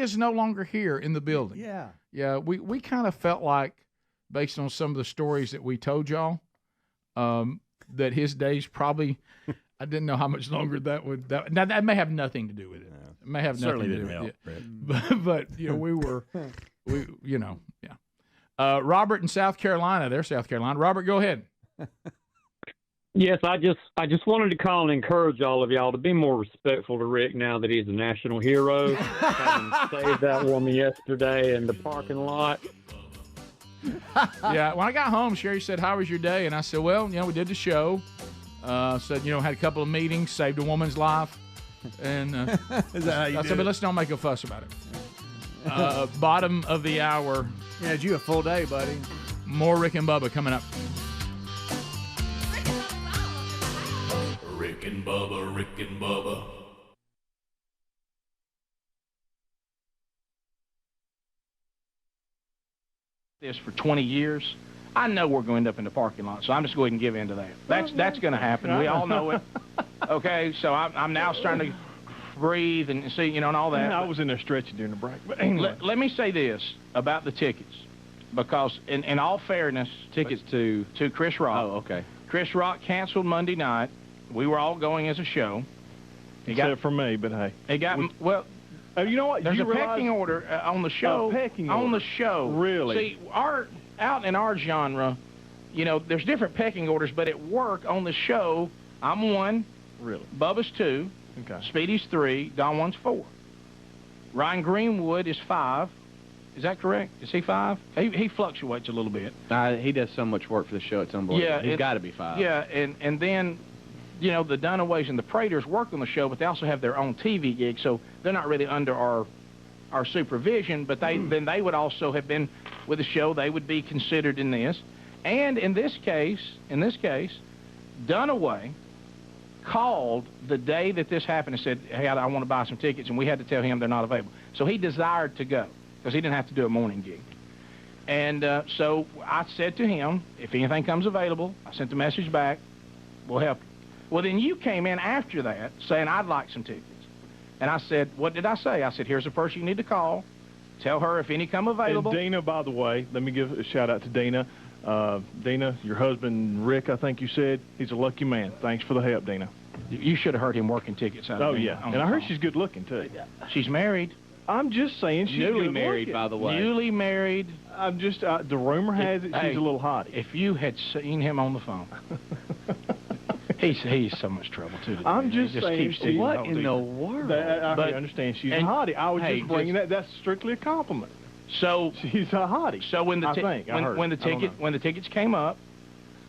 is no longer here in the building. Yeah. Yeah, we kind of felt like, based on some of the stories that we told y'all, that his days probably, I didn't know how much longer now that may have nothing to do with it. It may have nothing to do with it. But you know, Robert in South Carolina, they're South Carolina. Robert, go ahead. Yes, I just wanted to call and encourage all of y'all to be more respectful to Rick now that he's a national hero. Having saved that woman yesterday in the parking lot. Yeah, when I got home, Sherry said, "How was your day?" And I said, "Well, you know, we did the show. Said, you know, had a couple of meetings, saved a woman's life, and is that how you I said, but let's don't make a fuss about it." Bottom of the hour. Yeah, you a full day, buddy. More Rick and Bubba coming up. Rick and Bubba, Rick and Bubba. This for 20 years. I know we're going to end up in the parking lot, so I'm just going to give in to that. That's going to happen. We all know it. Okay, so I'm now starting to breathe and see, you know, and all that. I was in there stretching during the break. But anyway. Let me say this about the tickets, because in all fairness, tickets to Chris Rock. Oh, okay. Chris Rock canceled Monday night. We were all going as a show. Except for me, but hey. It got well. You know what? There's a pecking order on the show. Pecking order. On the show. Really? See, out in our genre, you know, there's different pecking orders, but at work on the show, I'm 1. Really? Bubba's 2. Okay. Speedy's 3. Don 1's 4. Ryan Greenwood is 5. Is that correct? Is he 5? He fluctuates a little bit. He does so much work for the show. It's unbelievable. Yeah, he's got to be 5. Yeah, and then, you know, the Dunaways and the Praters work on the show, but they also have their own TV gig, so they're not really under our supervision. But then they would also have been with the show. They would be considered in this. And in this case, Dunaway called the day that this happened and said, "Hey, I want to buy some tickets," and we had to tell him they're not available. So he desired to go because he didn't have to do a morning gig. And so I said to him, if anything comes available, I sent the message back, we'll help you. Well, then you came in after that saying, I'd like some tickets. And I said, what did I say? I said, here's the person you need to call. Tell her if any come available. And Dina, by the way, let me give a shout-out to Dina. Dina, your husband, Rick, I think you said, he's a lucky man. Thanks for the help, Dina. You should have heard him working tickets out of Oh, yeah. And I heard she's good-looking, too. She's married. I'm just saying she's newly married, by the way. Newly married. I'm just the rumor has it she's a little hottie. If you had seen him on the phone, he's so much trouble too. I'm just saying. What in the world? I understand she's a hottie. I was just bringing that. That's strictly a compliment. So she's a hottie. So when the when the tickets came up,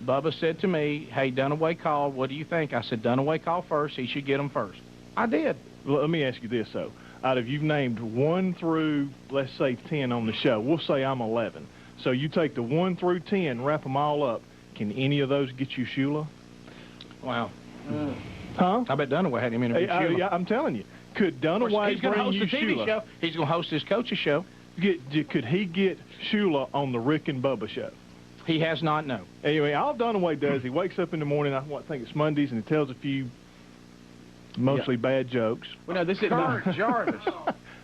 Bubba said to me, "Hey, Dunaway called. What do you think?" I said, "Dunaway called first. He should get them first." I did. Well, let me ask you this though. Out of you've named 1 through, let's say 10 on the show, we'll say I'm 11. So you take the 1 through 10, wrap them all up. Can any of those get you Shula? Wow. Huh? I bet Dunaway had him interview Shula. Yeah, I'm telling you. Could Dunaway bring you Shula? Show. He's going to host his coach's show. Could he get Shula on the Rick and Bubba show? He has not, no. Anyway, all Dunaway does, he wakes up in the morning, I think it's Mondays, and he tells a few mostly bad jokes. Well, no, this is Kurt Jarvis.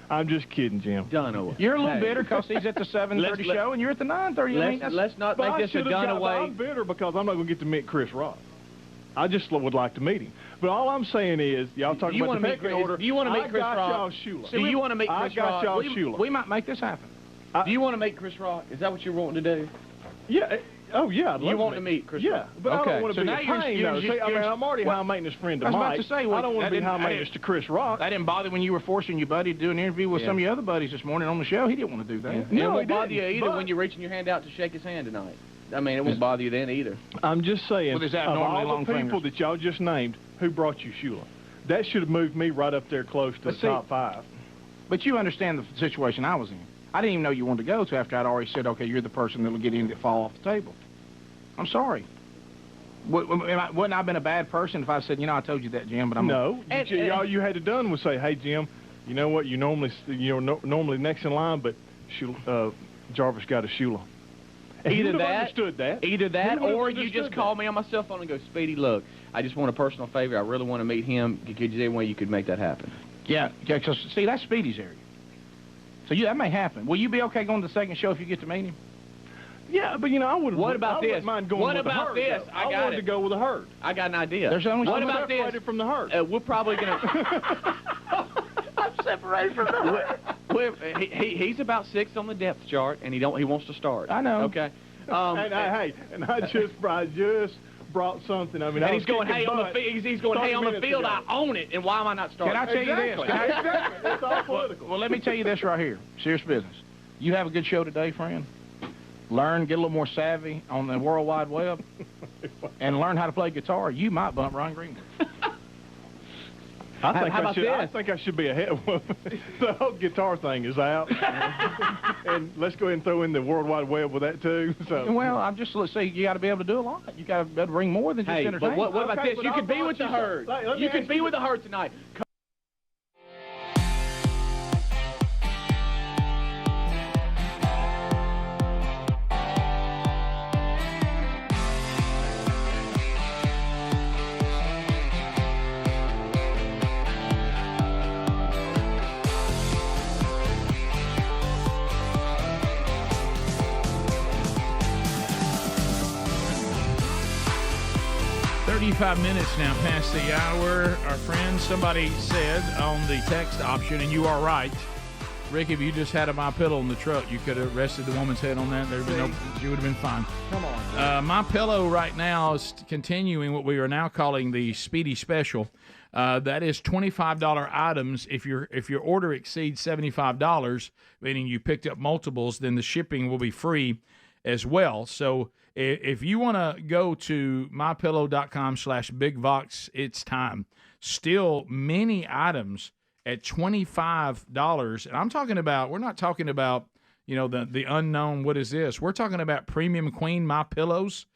I'm just kidding, Jim. Dunaway. You're a little bitter because he's at the 7:30 show and you're at the 9:30. Let's not make this a Dunaway. I'm bitter because I'm not going to get to meet Chris Rock. I just would like to meet him. But all I'm saying is, y'all talking about the pecking order. Do you want to meet Chris Rock? I got y'all Shula. Do you want to meet Chris Rock? I got y'all Shula. We might make this happen. Do you want to meet Chris Rock? Is that what you're wanting to do? Yeah. Oh, yeah. You want to meet Chris Rock? Yeah, but I don't want to be a pain, though. See, I'm already high-maintenance friend to Mike. I was about to say, I don't want to be high-maintenance to Chris Rock. That didn't bother when you were forcing your buddy to do an interview with some of your other buddies this morning on the show. He didn't want to do that. Yeah. No, it won't bother you either when you're reaching your hand out to shake his hand tonight. I mean, it won't bother you then either. I'm just saying, of all the people that y'all just named, who brought you Shula? That should have moved me right up there close to the top 5. But you understand the situation I was in. I didn't even know you wanted to go to after I'd already said, okay, you're the person that will get in that fall off the table. I'm sorry. Wouldn't I have been a bad person if I said, I told you that, Jim, but I'm No. All you had to done was say, hey, Jim, you know what? You normally next in line, but Jarvis got a Shula. Either that, or you just call me on my cell phone and go, Speedy, look, I just want a personal favor. I really want to meet him. Is there any way you could make that happen? Yeah, because, see, that's Speedy's area. So that may happen. Will you be okay going to the second show if you get to meet him? Yeah, but I wouldn't. What about this? Mind going what with about the herd, this? Though. I wanted to go with the herd. I got an idea. What about this? Separated from the herd. We're probably gonna. I'm separated from the herd. He's about 6 on the depth chart, and he wants to start. I know. Okay. And I just brought something. I mean, and he's going, hey, on the field. He's going, hey, on the field, I own it, and why am I not starting? Can I tell you this? Exactly. It's all political. Well, let me tell you this right here. Serious business. You have a good show today, friend. Learn, get a little more savvy on the World Wide Web, and learn how to play guitar. You might bump Ron Greenwood. I think I should be ahead. The whole guitar thing is out, and let's go ahead and throw in the World Wide Web with that too. So. Well, let's say you got to be able to do a lot. You got to be able to bring more than just entertainment. But what about this? You could be with the herd. You could be with the herd tonight. Minutes now past the hour. Our friend, somebody said on the text option, and you are right, Rick, if you just had a MyPillow in the truck, you could have rested the woman's head on that. You would have been fine. Come on. MyPillow right now is continuing what we are now calling the Speedy Special. That is $25 items. If your order exceeds $75, meaning you picked up multiples, then the shipping will be free as well. So if you want to go to mypillow.com/bigvox, it's time. Still many items at $25. And I'm talking about, we're not talking about, the unknown, what is this? We're talking about premium queen MyPillows.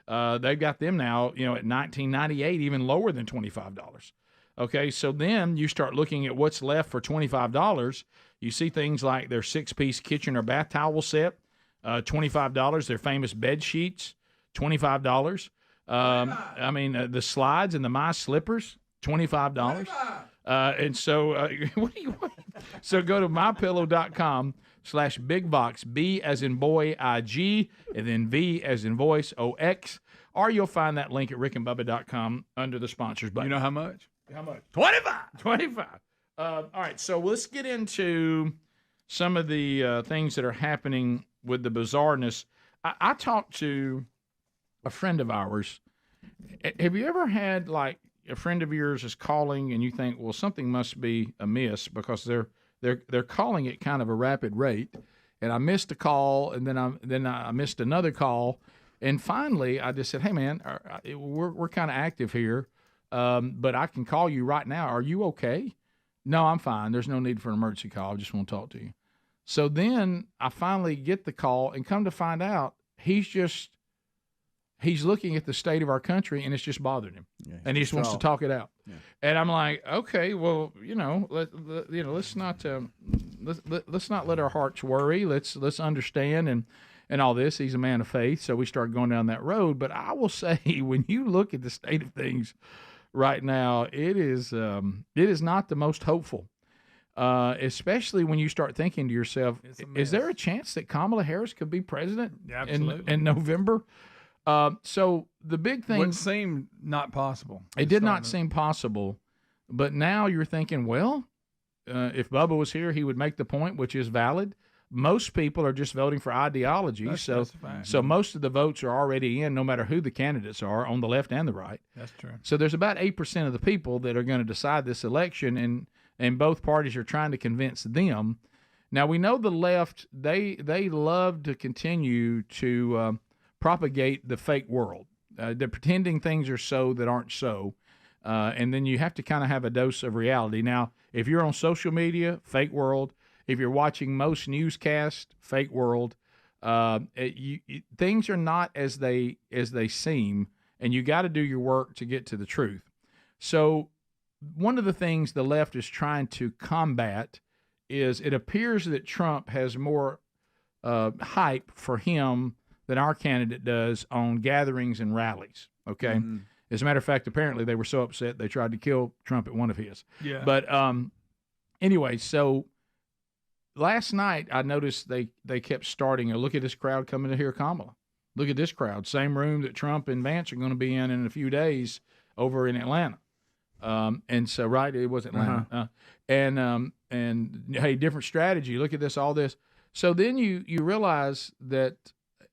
They've got them now, at $19.98, even lower than $25. Okay, so then you start looking at what's left for $25. You see things like their 6-piece kitchen or bath towel set, $25. Their famous bed sheets, $25. The slides and the My Slippers, $25. And so, what do you want? So go to mypillow.com/bigvox, B as in boy, I-G, and then V as in voice, O-X, or you'll find that link at rickandbubba.com under the sponsors button. You know how much? How much? $25. All right, so let's get into some of the things that are happening with the bizarreness. I talked to a friend of ours. Have you ever had like a friend of yours is calling and you think, well, something must be amiss because they're calling at kind of a rapid rate, and I missed a call, and then I missed another call, and finally I just said, hey man, we're kind of active here, but I can call you right now. Are you okay? No, I'm fine. There's no need for an emergency call. I just want to talk to you. So then I finally get the call, and come to find out, he's looking at the state of our country, and it's just bothering him, and he just wants to talk it out. Yeah. And I'm like, okay, well, let's not let our hearts worry. Let's understand and all this. He's a man of faith, so we start going down that road. But I will say, when you look at the state of things right now, it is not the most hopeful. Especially when you start thinking to yourself, is there a chance that Kamala Harris could be president in November? So the big thing would seem not possible. It did not seem possible, but now you're thinking, well, if Bubba was here, he would make the point, which is valid. Most people are just voting for ideology, so most of the votes are already in, no matter who the candidates are, on the left and the right. That's true. So there's about 8% of the people that are going to decide this election, and both parties are trying to convince them. Now, we know the left, they love to continue to propagate the fake world. They're pretending things are so that aren't so, and then you have to kind of have a dose of reality. Now, if you're on social media, fake world. If you're watching most newscasts, fake world. Things are not as they seem, and you got to do your work to get to the truth. So one of the things the left is trying to combat is it appears that Trump has more hype for him than our candidate does on gatherings and rallies, okay? Mm-hmm. As a matter of fact, apparently they were so upset they tried to kill Trump at one of his. Yeah. But anyway, so last night I noticed they kept starting, look at this crowd coming to hear Kamala. Look at this crowd, same room that Trump and Vance are going to be in a few days over in Atlanta. And so, right, it was Atlanta. Uh-huh. And hey, different strategy. Look at this, all this. So then you realize that,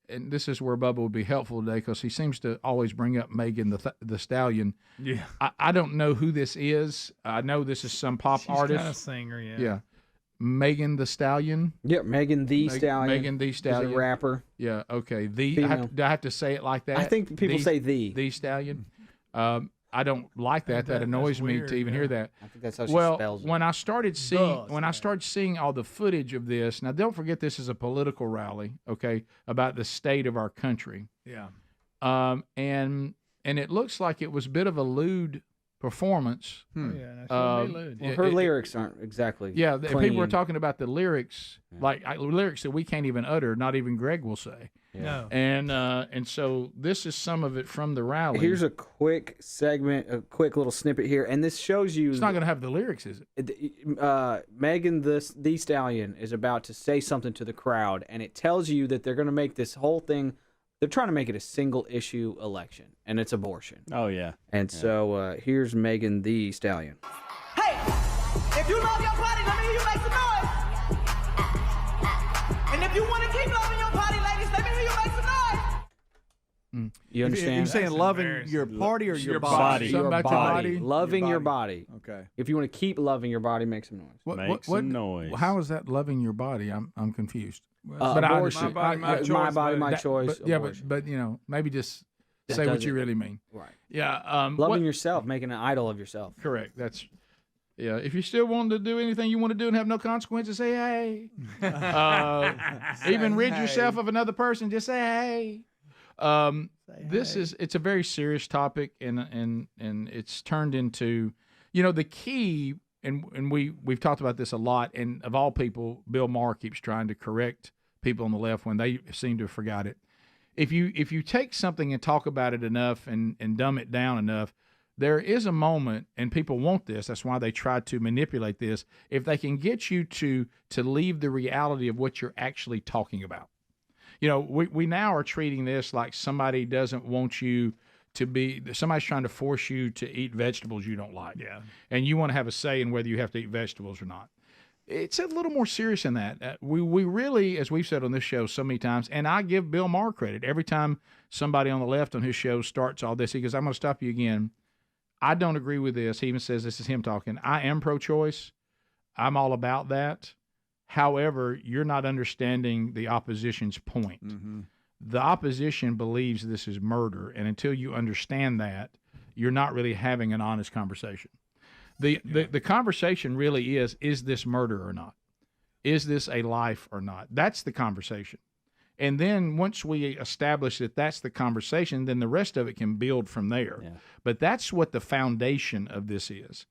and this is where Bubba would be helpful today because he seems to always bring up Megan the Stallion. Yeah. I don't know who this is. I know this is some pop artist. She's kind of singer, yeah. Yeah. Megan Thee Stallion. Yeah, Megan Thee Stallion. Megan Thee Stallion. Is a rapper. Yeah, okay. Do I have to say it like that? I think people say the. Thee Stallion. I don't like that. That annoys me to even hear that. I think that's how she spells it. When I started seeing all the footage of this, now don't forget this is a political rally, okay, about the state of our country. Yeah. And it looks like it was a bit of a lewd performance. Her lyrics aren't exactly. Yeah, clean. people are talking about the lyrics, lyrics that we can't even utter. Not even Greg will say. Yeah. No. And so this is some of it from the rally. Here's a quick segment, a quick little snippet here, and this shows you. It's not going to have the lyrics, is it? Megan Thee Stallion is about to say something to the crowd, and it tells you that they're going to make this whole thing. They're trying to make it a single issue election, and it's abortion. Oh yeah. And so here's Megan Thee Stallion. Hey, if you love your body, let me hear you make some noise. And if you want to keep loving your body, ladies, let me hear you make some noise. You understand? You're saying loving your party or your body? Your body. Loving your your body. Okay. If you want to keep loving your body, make some noise. Make some noise. How is that loving your body? I'm confused. But abortion. My body, my choice. But maybe just say what you really mean. Right. Yeah. Loving yourself, making an idol of yourself. Correct. That's. Yeah, if you still want to do anything you want to do and have no consequences, say hey. Even rid yourself of another person, just say hey. It's a very serious topic, and it's turned into, the key, and we've talked about this a lot, and of all people, Bill Maher keeps trying to correct people on the left when they seem to have forgot it. If you take something and talk about it enough and dumb it down enough, there is a moment, and people want this, that's why they try to manipulate this, if they can get you to leave the reality of what you're actually talking about. We now are treating this like somebody doesn't want you to be, somebody's trying to force you to eat vegetables you don't like. Yeah. And you want to have a say in whether you have to eat vegetables or not. It's a little more serious than that. We really, as we've said on this show so many times, and I give Bill Maher credit. Every time somebody on the left on his show starts all this, he goes, I'm going to stop you again. I don't agree with this. He even says, this is him talking. I am pro-choice. I'm all about that. However, you're not understanding the opposition's point. Mm-hmm. The opposition believes this is murder, and until you understand that, you're not really having an honest conversation. The conversation really is this murder or not? Is this a life or not? That's the conversation. And then once we establish that that's the conversation, then the rest of it can build from there. Yeah. But that's what the foundation of this is.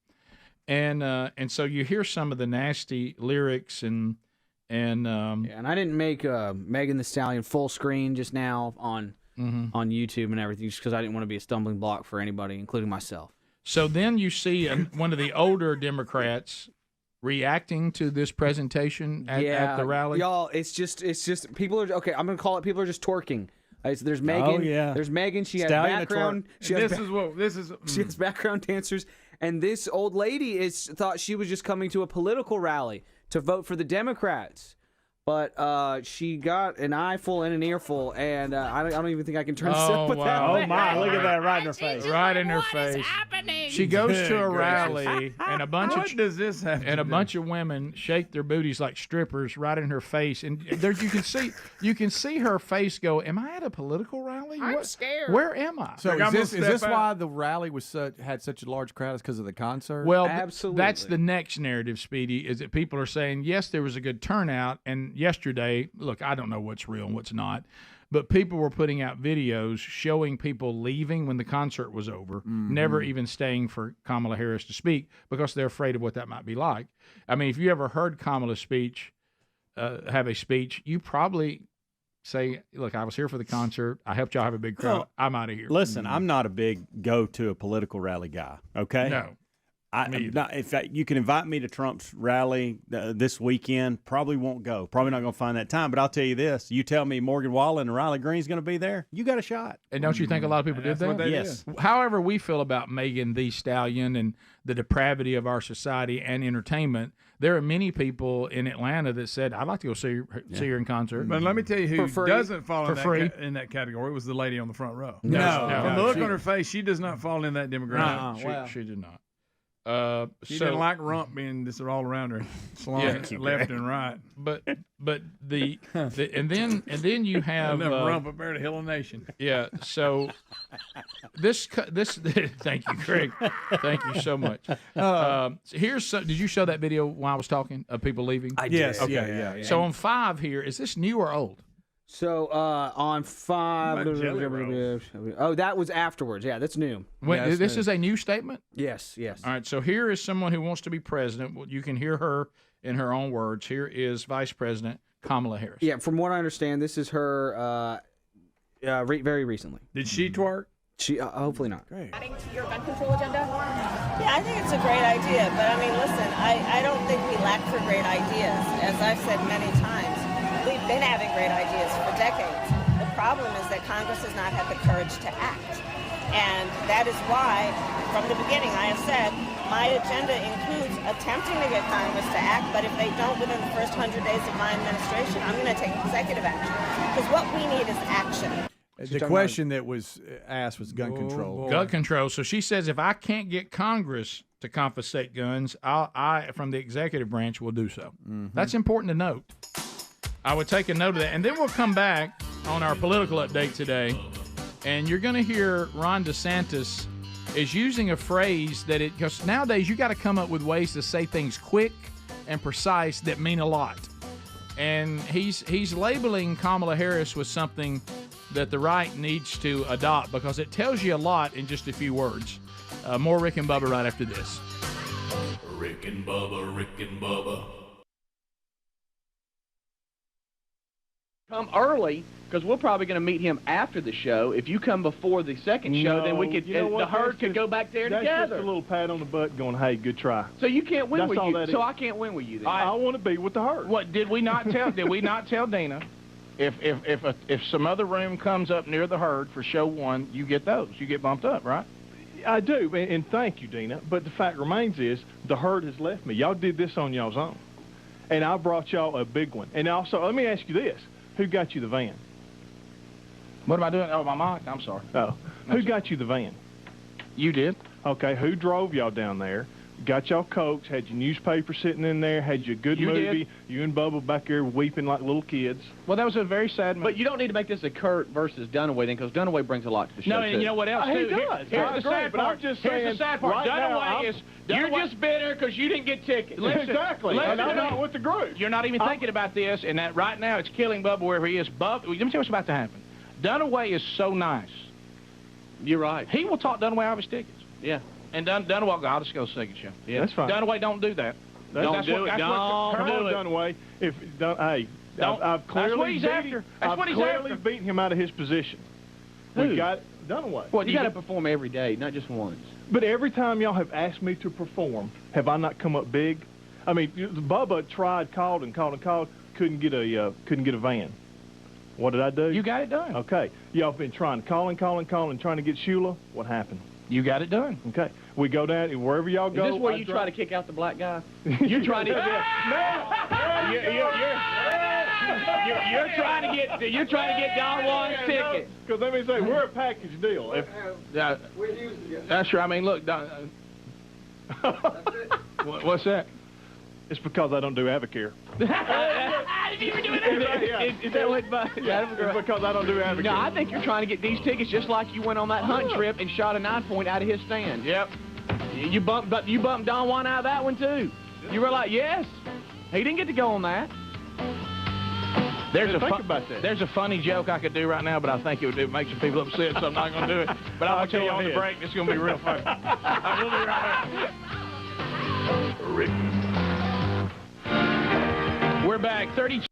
And so you hear some of the nasty lyrics and I didn't make Megan Thee Stallion full screen just now on YouTube and everything just because I didn't want to be a stumbling block for anybody, including myself. So then you see one of the older Democrats reacting to this presentation at the rally. Y'all, it's just people are okay. I'm gonna call it. People are just twerking. There's Megan. Oh, yeah. There's Megan. She has background. She has background dancers, and this old lady thought she was just coming to a political rally to vote for the Democrats. But she got an eyeful and an earful, and I don't even think I can turn this up with that. Oh, my. Look at that right in her face. Right in her face. She goes to a rally, and a bunch of women shake their booties like strippers right in her face. And there you can see her face go, am I at a political rally? I'm scared. Where am I? So is this why the rally had such a large crowd? Is because of the concert? Well, absolutely. That's the next narrative, Speedy, is that people are saying, yes, there was a good turnout, and yesterday, look, I don't know what's real and what's not, but people were putting out videos showing people leaving when the concert was over, never even staying for Kamala Harris to speak because they're afraid of what that might be like. I mean, if you ever heard Kamala's speech, have a speech, you probably say, look, I was here for the concert. I helped y'all have a big crowd. Well, I'm out of here. Listen, I'm not a big go to a political rally guy, okay? No. You can invite me to Trump's rally this weekend. Probably won't go. Probably not going to find that time. But I'll tell you this: you tell me Morgan Wallen and Riley Green's going to be there, you got a shot. And don't you think a lot of people did that? Yes. However we feel about Megan Thee Stallion and the depravity of our society and entertainment, there are many people in Atlanta that said, "I'd like to go see her in concert." But let me tell you who doesn't fall in that category. It was the lady on the front row. No. From the look on her face, she does not fall in that demographic. She did not. She didn't like rump being just all around her, slung left and right. But the and then you have rump up there to Hill of Nation. Yeah. So this thank you, Craig. Thank you so much. Did you show that video while I was talking of people leaving? I did. Yes. Okay. Yeah. So on 5 here, is this new or old? So on 5, that was afterwards. Yeah, that's new. Wait, this is a new statement? Yes. All right, so here is someone who wants to be president. You can hear her in her own words. Here is Vice President Kamala Harris. Yeah, from what I understand, this is her very recently. Did she twerk? She hopefully not. Great. Adding to your gun control agenda? Yeah, I think it's a great idea. But I mean, listen, I don't think we lack for great ideas. As I've said many times, we've been having great ideas for decades. The problem is that Congress has not had the courage to act. And that is why, from the beginning, I have said, my agenda includes attempting to get Congress to act, but if they don't within the first 100 days of my administration, I'm going to take executive action. Because what we need is action. The question that was asked was gun control. Gun control. So she says if I can't get Congress to confiscate guns, I from the executive branch, will do so. That's important to note. I would take a note of that. And then we'll come back on our political update today, and you're going to hear Ron DeSantis is using a phrase that because nowadays you got to come up with ways to say things quick and precise that mean a lot. And he's labeling Kamala Harris with something that the right needs to adopt because it tells you a lot in just a few words. More Rick and Bubba right after this. Rick and Bubba, Rick and Bubba. Come early, because we're probably going to meet him after the show. If you come before the second show, then we could the herd could go back there together. That's just a little pat on the butt going, hey, good try. So you can't win with you. So is. I can't win with you then. I want to be with the herd. What did we not tell? Did we not tell Dina? If some other room comes up near the herd for show 1, you get those. You get bumped up, right? I do, and thank you, Dina. But the fact remains is the herd has left me. Y'all did this on y'all's own. And I brought y'all a big one. And also, let me ask you this. Who got you the van? What am I doing? Oh, my mic? I'm sorry. Oh. Who got you the van? You did. Okay, who drove y'all down there? Got y'all Cokes, had your newspaper sitting in there, had your good movie. Did. You and Bubba back there weeping like little kids. Well, that was a very sad But you don't need to make this a Kurt versus Dunaway then, because Dunaway brings a lot to the show, No, and you know what else, He too? does. Here's I the agree, sad but I'm part. just Here's saying, the sad part. right now, You're just bitter because you didn't get tickets. Listen, Exactly. listen And I'm to me. not with the group. You're not even thinking about this, and that right now it's killing Bubba wherever he is. Let me tell you what's about to happen. Dunaway is so nice. You're right. He will talk Dunaway out of his tickets. Yeah. And Dunaway will go, I'll just go second show. Yeah, that's fine. Dunaway, don't do that. Don't do it. That's Come on, Dunaway. I've clearly beaten him out of his position. Who? We got Dunaway. Well, you got to perform every day, not just once. But every time y'all have asked me to perform, have I not come up big? I mean, Bubba called, couldn't get a van. What did I do? You got it done. Okay. Y'all have been trying, calling, trying to get Shula. What happened? You got it done. Okay. We go down, and wherever y'all go. Is this where you try to kick out the black guy? You're trying to. You're trying to get Don Juan's ticket. Because let me say, we're a package deal. That's right. I mean, look, Don. What's that? It's because I don't do Avocare. Is that what? It's because I don't do Avocare. No, I think you're trying to get these tickets just like you went on that hunt trip and shot a 9-point out of his stand. Yep. You bumped Don Juan out of that one too. You were like, yes. He didn't get to go on that. There's a funny joke I could do right now, but I think it would make some people upset, so I'm not going to do it. But I'll tell you on the break, it's going to be real funny. I will be right back. Rick. We're back. 32.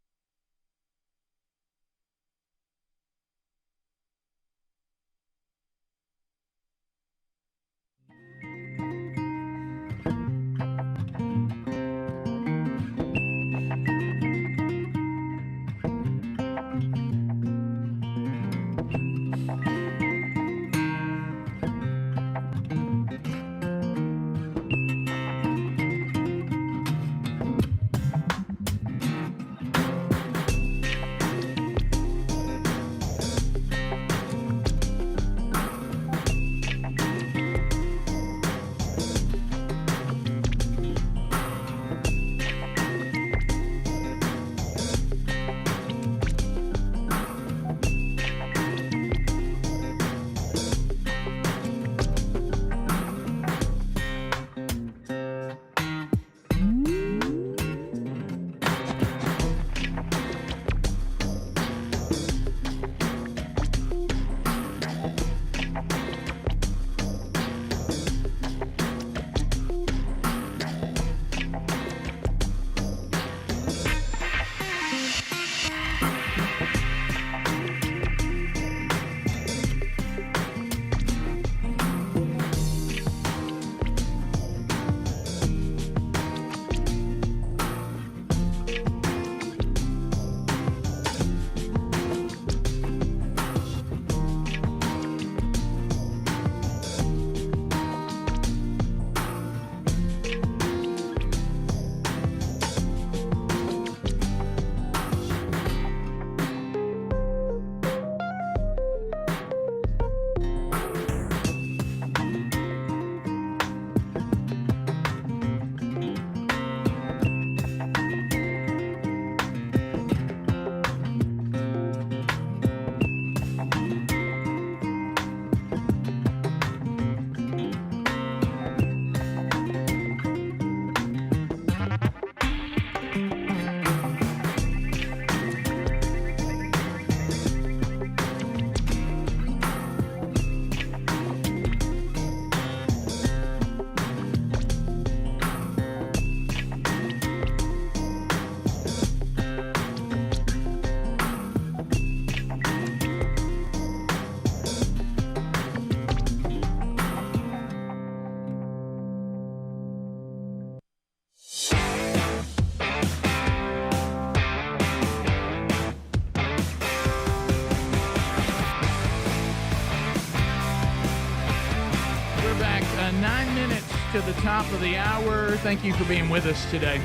To the top of the hour. Thank you for being with us today.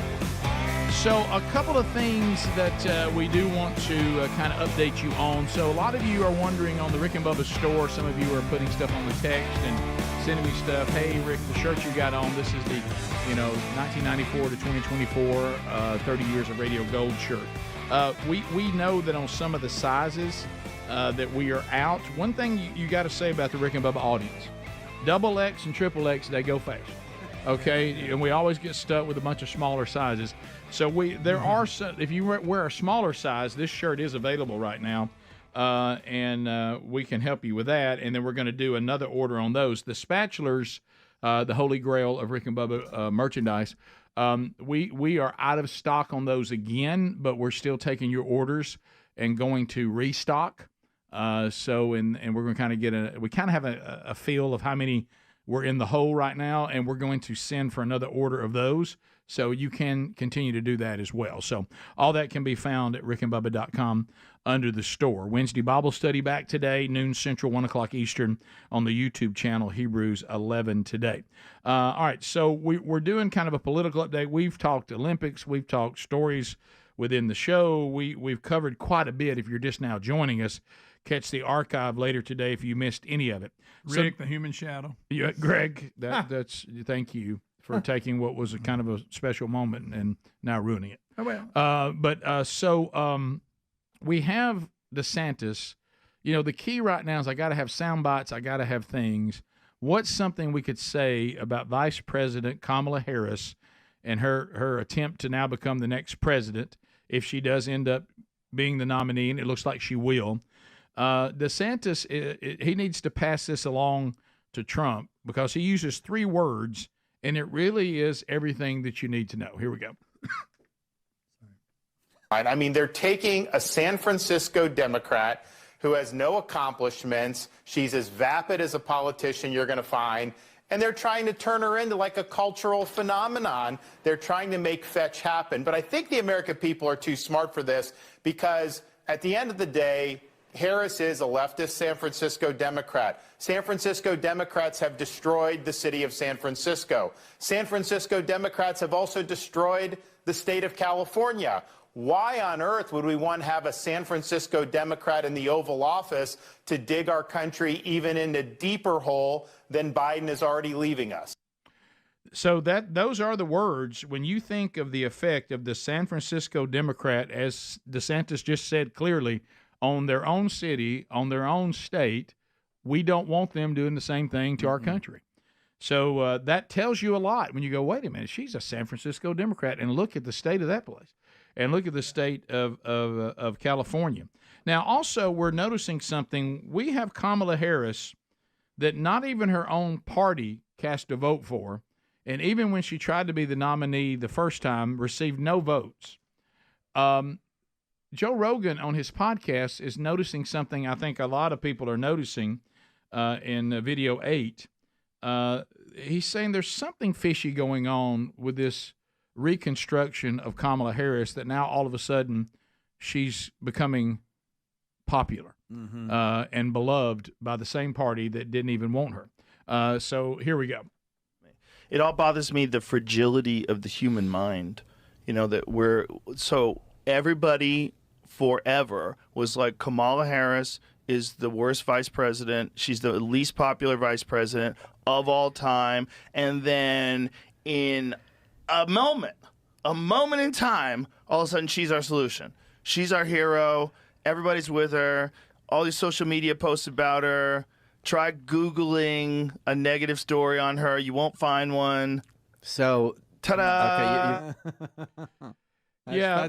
So a couple of things that we do want to kind of update you on. So a lot of you are wondering on the Rick and Bubba store. Some of you are putting stuff on the text and sending me stuff. Hey, Rick, the shirt you got on, this is the 1994 to 2024 30 years of Radio Gold shirt. We know that on some of the sizes that we are out. One thing you got to say about the Rick and Bubba audience, double X and triple X, they go fast. Okay, and we always get stuck with a bunch of smaller sizes. So there are some, if you wear a smaller size, this shirt is available right now, and we can help you with that. And then we're going to do another order on those. The spatulas, the holy grail of Rick and Bubba merchandise. We are out of stock on those again, but we're still taking your orders and going to restock. And we're going to kind of we kind of have a feel of how many we're in the hole right now, and we're going to send for another order of those, so you can continue to do that as well. So all that can be found at rickandbubba.com under the store. Wednesday Bible study back today, noon Central, 1 o'clock Eastern on the YouTube channel, Hebrews 11 today. All right, so we're doing kind of a political update. We've talked Olympics. We've talked stories within the show. We've covered quite a bit. If you're just now joining us, catch the archive later today if you missed any of it. Rick, the human shadow. Yeah, Greg, that's thank you for taking what was a kind of a special moment and now ruining it. Oh, well. We have DeSantis. The key right now is I got to have sound bites. I got to have things. What's something we could say about Vice President Kamala Harris and her attempt to now become the next president if she does end up being the nominee, and it looks like she will. DeSantis, he needs to pass this along to Trump because he uses 3 words, and it really is everything that you need to know. Here we go. I mean, they're taking a San Francisco Democrat who has no accomplishments. She's as vapid as a politician you're going to find. And they're trying to turn her into like a cultural phenomenon. They're trying to make fetch happen. But I think the American people are too smart for this because at the end of the day, Harris is a leftist San Francisco Democrat. San Francisco Democrats have destroyed the city of San Francisco. San Francisco Democrats have also destroyed the state of California. Why on earth would we want to have a San Francisco Democrat in the Oval Office to dig our country even in a deeper hole than Biden is already leaving us? So those are the words. When you think of the effect of the San Francisco Democrat, as DeSantis just said clearly, on their own city, on their own state, we don't want them doing the same thing to our country. So that tells you a lot when you go, wait a minute, she's a San Francisco Democrat, and look at the state of that place, and look at the state of California. Now, also, we're noticing something. We have Kamala Harris that not even her own party cast a vote for, and even when she tried to be the nominee the first time, received no votes. Joe Rogan on his podcast is noticing something I think a lot of people are noticing in video 8. He's saying there's something fishy going on with this reconstruction of Kamala Harris, that now all of a sudden she's becoming popular and beloved by the same party that didn't even want her. So here we go. It all bothers me, the fragility of the human mind. That everybody forever was like, Kamala Harris is the worst vice president. She's the least popular vice president of all time. And then in a moment in time, all of a sudden she's our solution. She's our hero. Everybody's with her. All these social media posts about her. Try Googling a negative story on her. You won't find one. So, ta-da! Okay,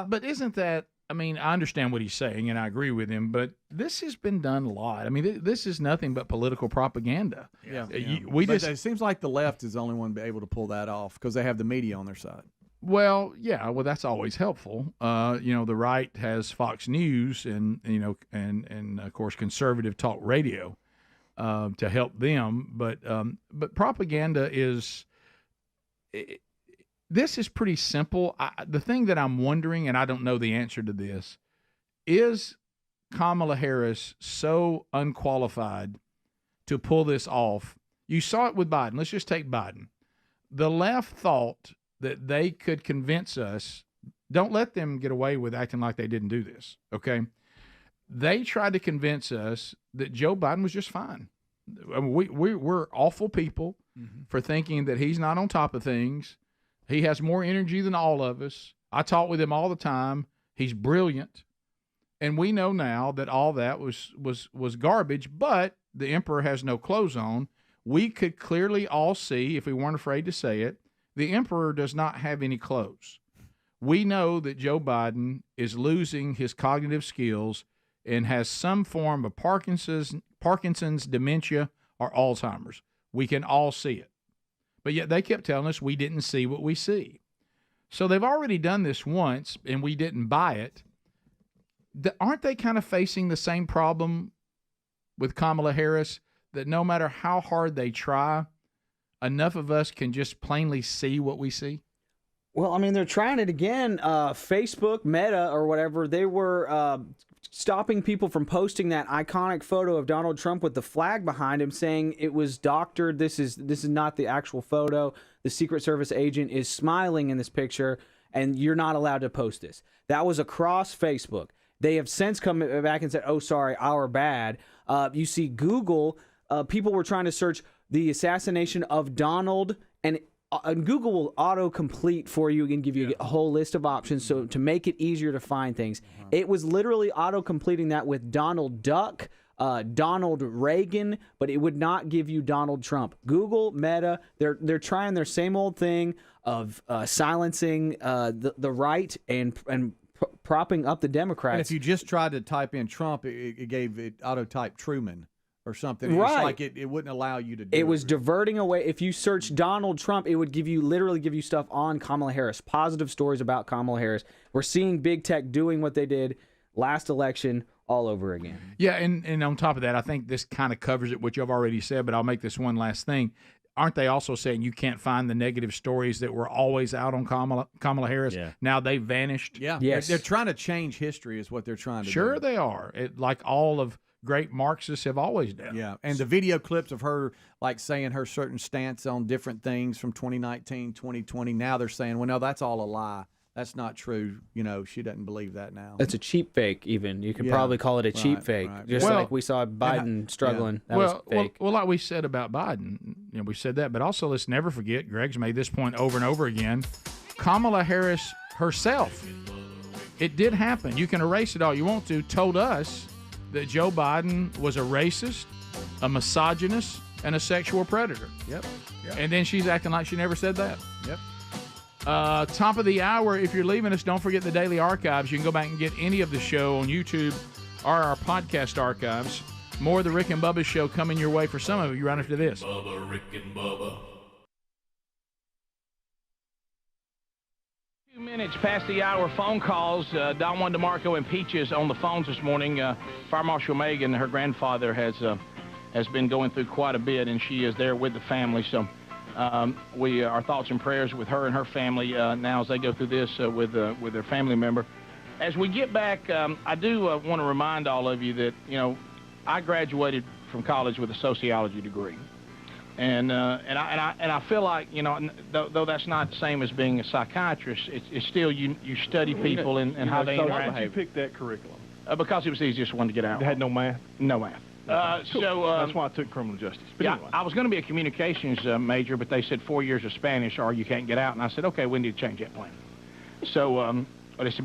but isn't that, I mean, I understand what he's saying, and I agree with him, but this has been done a lot. I mean, this is nothing but political propaganda. Yeah. It seems like the left is the only one able to pull that off because they have the media on their side. Well, that's always helpful. The right has Fox News and of course conservative talk radio to help them, but propaganda is. This is pretty simple. The thing that I'm wondering, and I don't know the answer to this, is Kamala Harris so unqualified to pull this off? You saw it with Biden. Let's just take Biden. The left thought that they could convince us. Don't let them get away with acting like they didn't do this, okay? They tried to convince us that Joe Biden was just fine. I mean, we're awful people for thinking that he's not on top of things. He has more energy than all of us. I talk with him all the time. He's brilliant. And we know now that all that was garbage, but the emperor has no clothes on. We could clearly all see, if we weren't afraid to say it, the emperor does not have any clothes. We know that Joe Biden is losing his cognitive skills and has some form of Parkinson's, dementia, or Alzheimer's. We can all see it. But yet they kept telling us we didn't see what we see. So they've already done this once, and we didn't buy it. Aren't they kind of facing the same problem with Kamala Harris, that no matter how hard they try, enough of us can just plainly see what we see? Well, I mean, they're trying it again. Facebook, Meta, or whatever, they were stopping people from posting that iconic photo of Donald Trump with the flag behind him, saying it was doctored. This is not the actual photo. The Secret Service agent is smiling in this picture, and you're not allowed to post this. That was across Facebook. They have since come back and said, oh, sorry, our bad. You see Google, people were trying to search the assassination of Donald, and Google will auto-complete for you and give you a whole list of options so to make it easier to find things. It was literally auto-completing that with Donald Duck, Donald Reagan, but it would not give you Donald Trump. Google, Meta, they're trying their same old thing of silencing the right and propping up the Democrats. And if you just tried to type in Trump, it gave it auto-type Truman or something. Right. It's like it wouldn't allow you to do it. It was diverting away. If you search Donald Trump, it would literally give you stuff on Kamala Harris, positive stories about Kamala Harris. We're seeing big tech doing what they did last election all over again. Yeah, and on top of that, I think this kind of covers it, which I've already said, but I'll make this one last thing. Aren't they also saying you can't find the negative stories that were always out on Kamala Harris? Yeah. Now they've vanished? Yeah. Yes. They're trying to change history is what they're trying to do. Sure they are. Like all of great Marxists have always done. Yeah, and the video clips of her like saying her certain stance on different things from 2019, 2020, now they're saying, well, no, that's all a lie. That's not true. You know, she doesn't believe that now. That's a cheap fake, even. You could probably call it a cheap fake. Right. Just like we saw Biden struggling. That was fake. Well, like we said about Biden, we said that, but also let's never forget, Greg's made this point over and over again, Kamala Harris herself. It did happen. You can erase it all you want to, told us that Joe Biden was a racist, a misogynist, and a sexual predator. Yep. And then she's acting like she never said that. Yep. Top of the hour, if you're leaving us, don't forget the daily archives. You can go back and get any of the show on YouTube or our podcast archives. More of the Rick and Bubba show coming your way for some of you right after this. Bubba, Rick and Bubba. 2 minutes past the hour, phone calls. Don Juan DeMarco and Peaches on the phones this morning. Fire Marshal Megan, her grandfather, has been going through quite a bit, and she is there with the family. So our thoughts and prayers with her and her family now as they go through this with their family member. As we get back, I do want to remind all of you that, I graduated from college with a sociology degree. And I feel like, though that's not the same as being a psychiatrist, it's still you study people and how they interact. Why did you pick that curriculum? Because it was the easiest one to get out. It had no math? No math. Cool. So that's why I took criminal justice. But yeah, anyway. I was going to be a communications major, but they said 4 years of Spanish or you can't get out. And I said, okay, we need to change that plan. So here's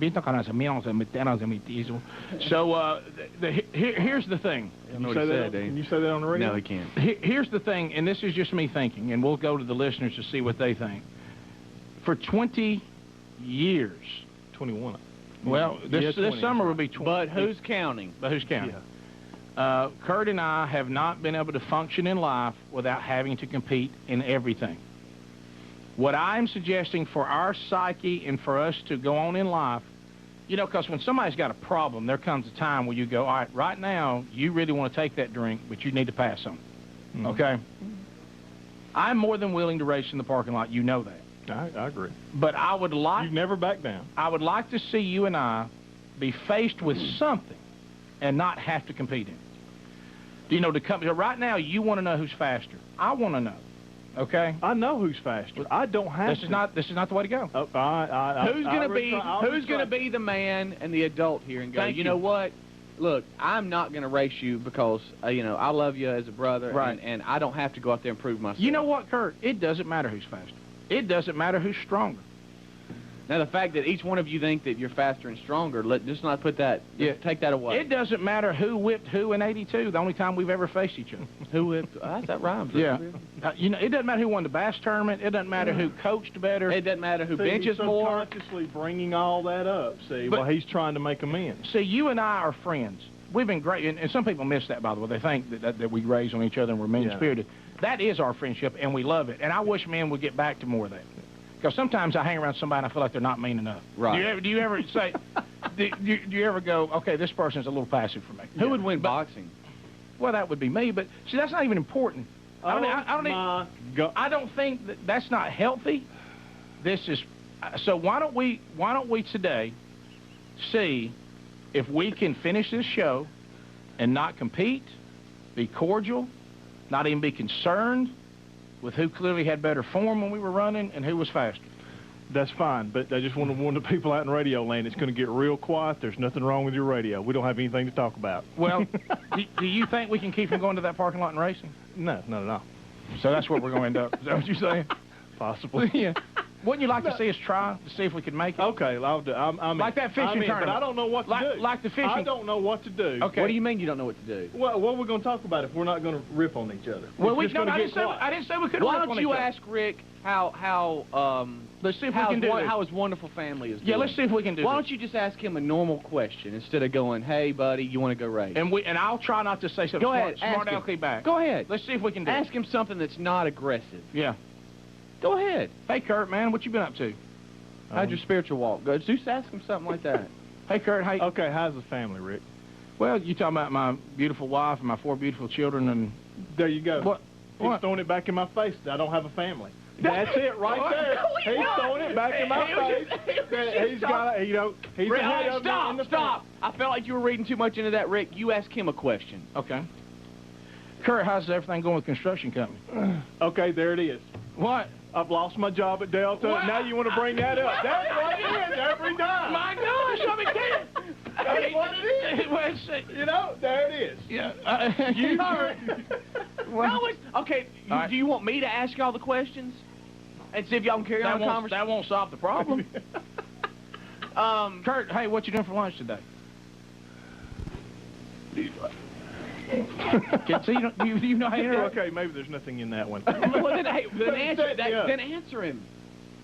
the thing. Can you say that on the radio? No, he can't. Here's the thing, and this is just me thinking, and we'll go to the listeners to see what they think. For 20 years. 21. Well, this summer will be 20. But who's counting? Yeah. Kurt and I have not been able to function in life without having to compete in everything. What I'm suggesting for our psyche and for us to go on in life, because when somebody's got a problem, there comes a time where you go, all right, right now, you really want to take that drink, but you need to pass on it. Mm-hmm. Okay? I'm more than willing to race in the parking lot. You know that. I agree. But I would like... You've never backed down. I would like to see you and I be faced with something and not have to compete in it. Right now, you want to know who's faster. I want to know. Okay. I know who's faster. I don't have This is not the way to go. Oh, Who's gonna be the man and the adult here and go? Thank You know what? Look, I'm not gonna race you because I love you as a brother, Right. and I don't have to go out there and prove myself. You know what, Kurt? It doesn't matter who's faster. It doesn't matter who's stronger. Now the fact that each one of you think that you're faster and stronger, just not put that. Take that away. It doesn't matter who whipped who in '82. The only time we've ever faced each other. Who whipped? That rhymes. Yeah. It doesn't matter who won the bass tournament. It doesn't matter who coached better. It doesn't matter who benches he's more. subconsciously bringing all that up. See, But- while he's trying to make amends. See, you and I are friends. We've been great, and some people miss that, by the way. They think that we raise on each other and we're mean-spirited. That is our friendship, and we love it. And I wish men would get back to more of that. Because sometimes I hang around somebody and I feel like they're not mean enough. Right. Do you ever say, do you ever go, okay, this person's a little passive for me? Who would win boxing? Well, that would be me, but see, that's not even important. I don't think that's not healthy. This is so. Why don't we today see if we can finish this show and not compete, be cordial, not even be concerned with who clearly had better form when we were running and who was faster. That's fine, but I just want to warn the people out in radio land, it's going to get real quiet. There's nothing wrong with your radio. We don't have anything to talk about. Well, do you think we can keep from going to that parking lot and racing? No, not at all. So that's what we're going to end up. Is that what you're saying? Possibly. Yeah. Wouldn't you like to see us try to see if we can make it? Okay, I'll do. I'm like that fishing tournament. But I don't know what to do. Like the fishing. I don't know what to do. Okay. What do you mean you don't know what to do? Well, what are we going to talk about if we're not going to rip on each other? Well, I didn't say we couldn't. Why rip don't on you each other. ask Rick how let's see if we can do this. how his wonderful family is doing? Yeah, let's see if we can do Why this. don't you just ask him a normal question instead of going, hey, buddy, you want to go race? And I'll try not to say something Go ahead, smart ask him. alecky back. Go ahead. Let's see if we can do Ask it. him something that's not aggressive. Yeah. Go ahead. Hey, Kurt, man, what you been up to? How's your spiritual walk? Go. Just ask him something like that. Hey, Kurt, hey. Okay, how's the family, Rick? Well, you talking about my beautiful wife and my 4 beautiful children, and there you go. What? He's throwing it back in my face that I don't have a family. That's it right there. He's throwing it back in my face. He's got, he's Rick, ahead of me in the stop. I felt like you were reading too much into that, Rick. You ask him a question. Okay. Kurt, how's everything going with the construction company? Okay, there it is. What? I've lost my job at Delta. What? Now you want to bring that up. That's what it is every time. My gosh, I mean, that's what it is. Well, there it is. Yeah. You heard. Okay, All right. do you want me to ask y'all the questions? And see if y'all can carry on the conversation? That won't solve the problem. Kurt, hey, what you doing for lunch today? See, you know how to interrupt? Okay, maybe there's nothing in that one. Well, then answer him.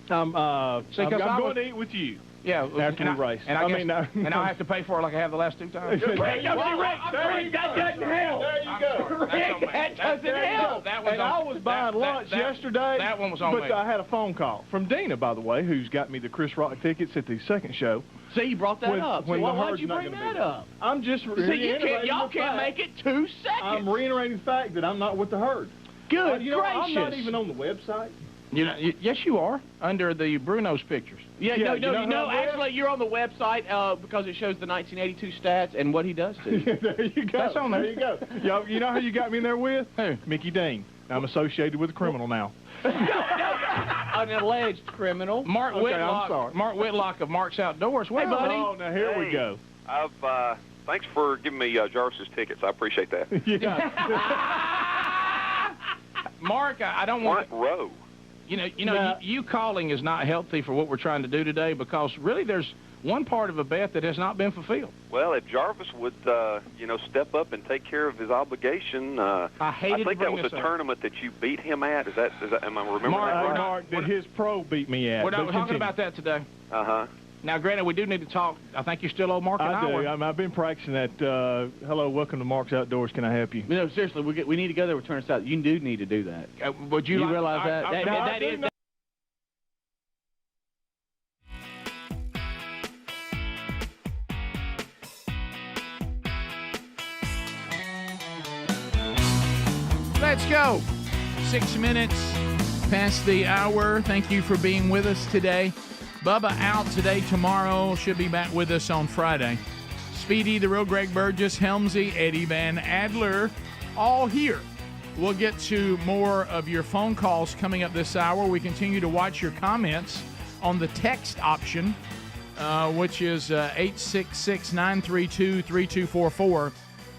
I'm going to eat with you. Yeah, after the race. And and I'll have to pay for it like I have the last 2 times. Rick, that doesn't help. There you go. That doesn't help. I was buying lunch yesterday. That one was on me. But I had a phone call from Dina, by the way, who's got me the Chris Rock tickets at the second show. See, you brought that up. When Why'd you bring that up? I'm just reiterating y'all can't make it 2 seconds. I'm reiterating the fact that I'm not with the herd. Good gracious. I'm not even on the website. You know, yes, you are under the Bruno's pictures. Yeah, no. Actually, you're on the website because it shows the 1982 stats and what he does to you. There you go. That's on there. There you go. You know who you got me in there with? Who? Mickey Dean. I'm associated with a criminal now. An alleged criminal. Mark Whitlock. I'm sorry. Mark Whitlock of Mark's Outdoors. Hey, buddy. Oh, now here we go. Thanks for giving me Jarvis's tickets. I appreciate that. Yeah. Mark, I don't want. Front row. You calling is not healthy for what we're trying to do today because really there's one part of a bet that has not been fulfilled. Well, if Jarvis would, step up and take care of his obligation, I think that was a tournament that you beat him at. Is that? Am I remembering that right? Mark, did his pro beat me at? We're not talking about that today. Uh-huh. Now, granted, we do need to talk. I think you still owe Mark an hour. I do. I've been practicing that. Hello, welcome to Mark's Outdoors. Can I help you? No, seriously, we need to go there with Turn Us Out. You do need to do that. Would you realize that? That is. Let's go. 6 minutes past the hour. Thank you for being with us today. Bubba out today, tomorrow. Should be back with us on Friday. Speedy, the real Greg Burgess, Helmsy, Eddie Van Adler, all here We'll get to more of your phone calls coming up this hour. We continue to watch your comments on the text option, which is 866-932-3244.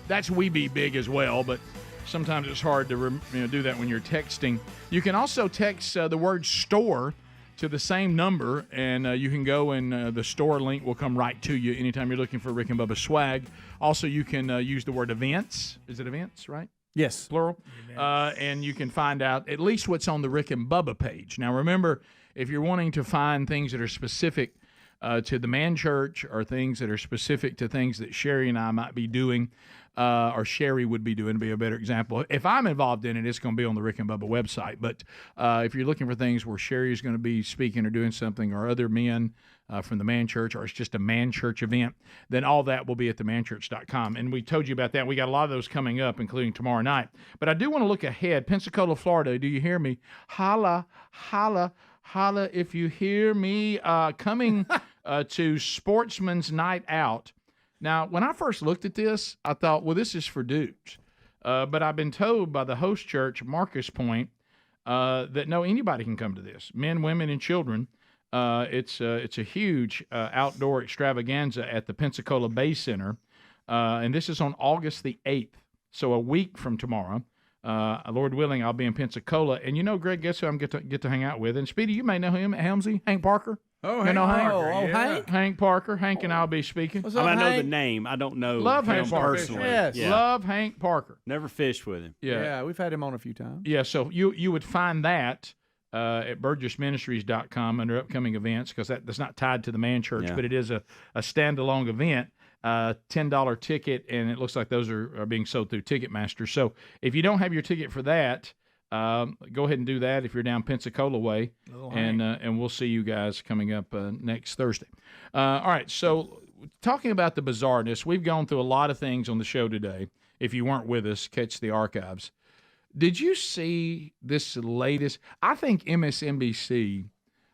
That's We Be Big as well, but sometimes it's hard to do that when you're texting. You can also text the word store to the same number, and you can go and the store link will come right to you anytime you're looking for Rick and Bubba swag. Also, you can use the word events. Is it events, right? Yes. Plural. And you can find out at least what's on the Rick and Bubba page. Now, remember, if you're wanting to find things that are specific to the man church or things that are specific to things that Sherry and I might be doing, or Sherry would be doing, to be a better example. If I'm involved in it, it's going to be on the Rick and Bubba website. But if you're looking for things where Sherry is going to be speaking or doing something, or other men from the man church, or it's just a man church event, then all that will be at themanchurch.com. And we told you about that. We got a lot of those coming up, including tomorrow night. But I do want to look ahead. Pensacola, Florida, do you hear me? Holla, holla, holla if you hear me. Coming to Sportsman's Night Out. Now, when I first looked at this, I thought, well, this is for dudes. But I've been told by the host church, Marcus Point, that no, anybody can come to this, men, women, and children. It's a huge outdoor extravaganza at the Pensacola Bay Center, and this is on August the 8th, so a week from tomorrow. Lord willing, I'll be in Pensacola. And you know, Greg, guess who I'm get to hang out with? And Speedy, you may know him, Helmsy, Hank Parker. Oh, you Hank know Parker, Hank? yeah. Hank Parker. Hank and I'll be speaking. I know the name. I don't know Love him Hank Parker. personally. Yes. Yeah. Love Hank Parker. Never fished with him. Yeah, we've had him on a few times. Yeah, so you would find that at burgessministries.com under upcoming events, because that's not tied to the man church, but it is a standalone event. $10 ticket, and it looks like those are being sold through Ticketmaster. So if you don't have your ticket for that, go ahead and do that if you're down Pensacola way, and we'll see you guys coming up next Thursday. All right, so talking about the bizarreness, we've gone through a lot of things on the show today. If you weren't with us, catch the archives. Did you see this latest? I think MSNBC,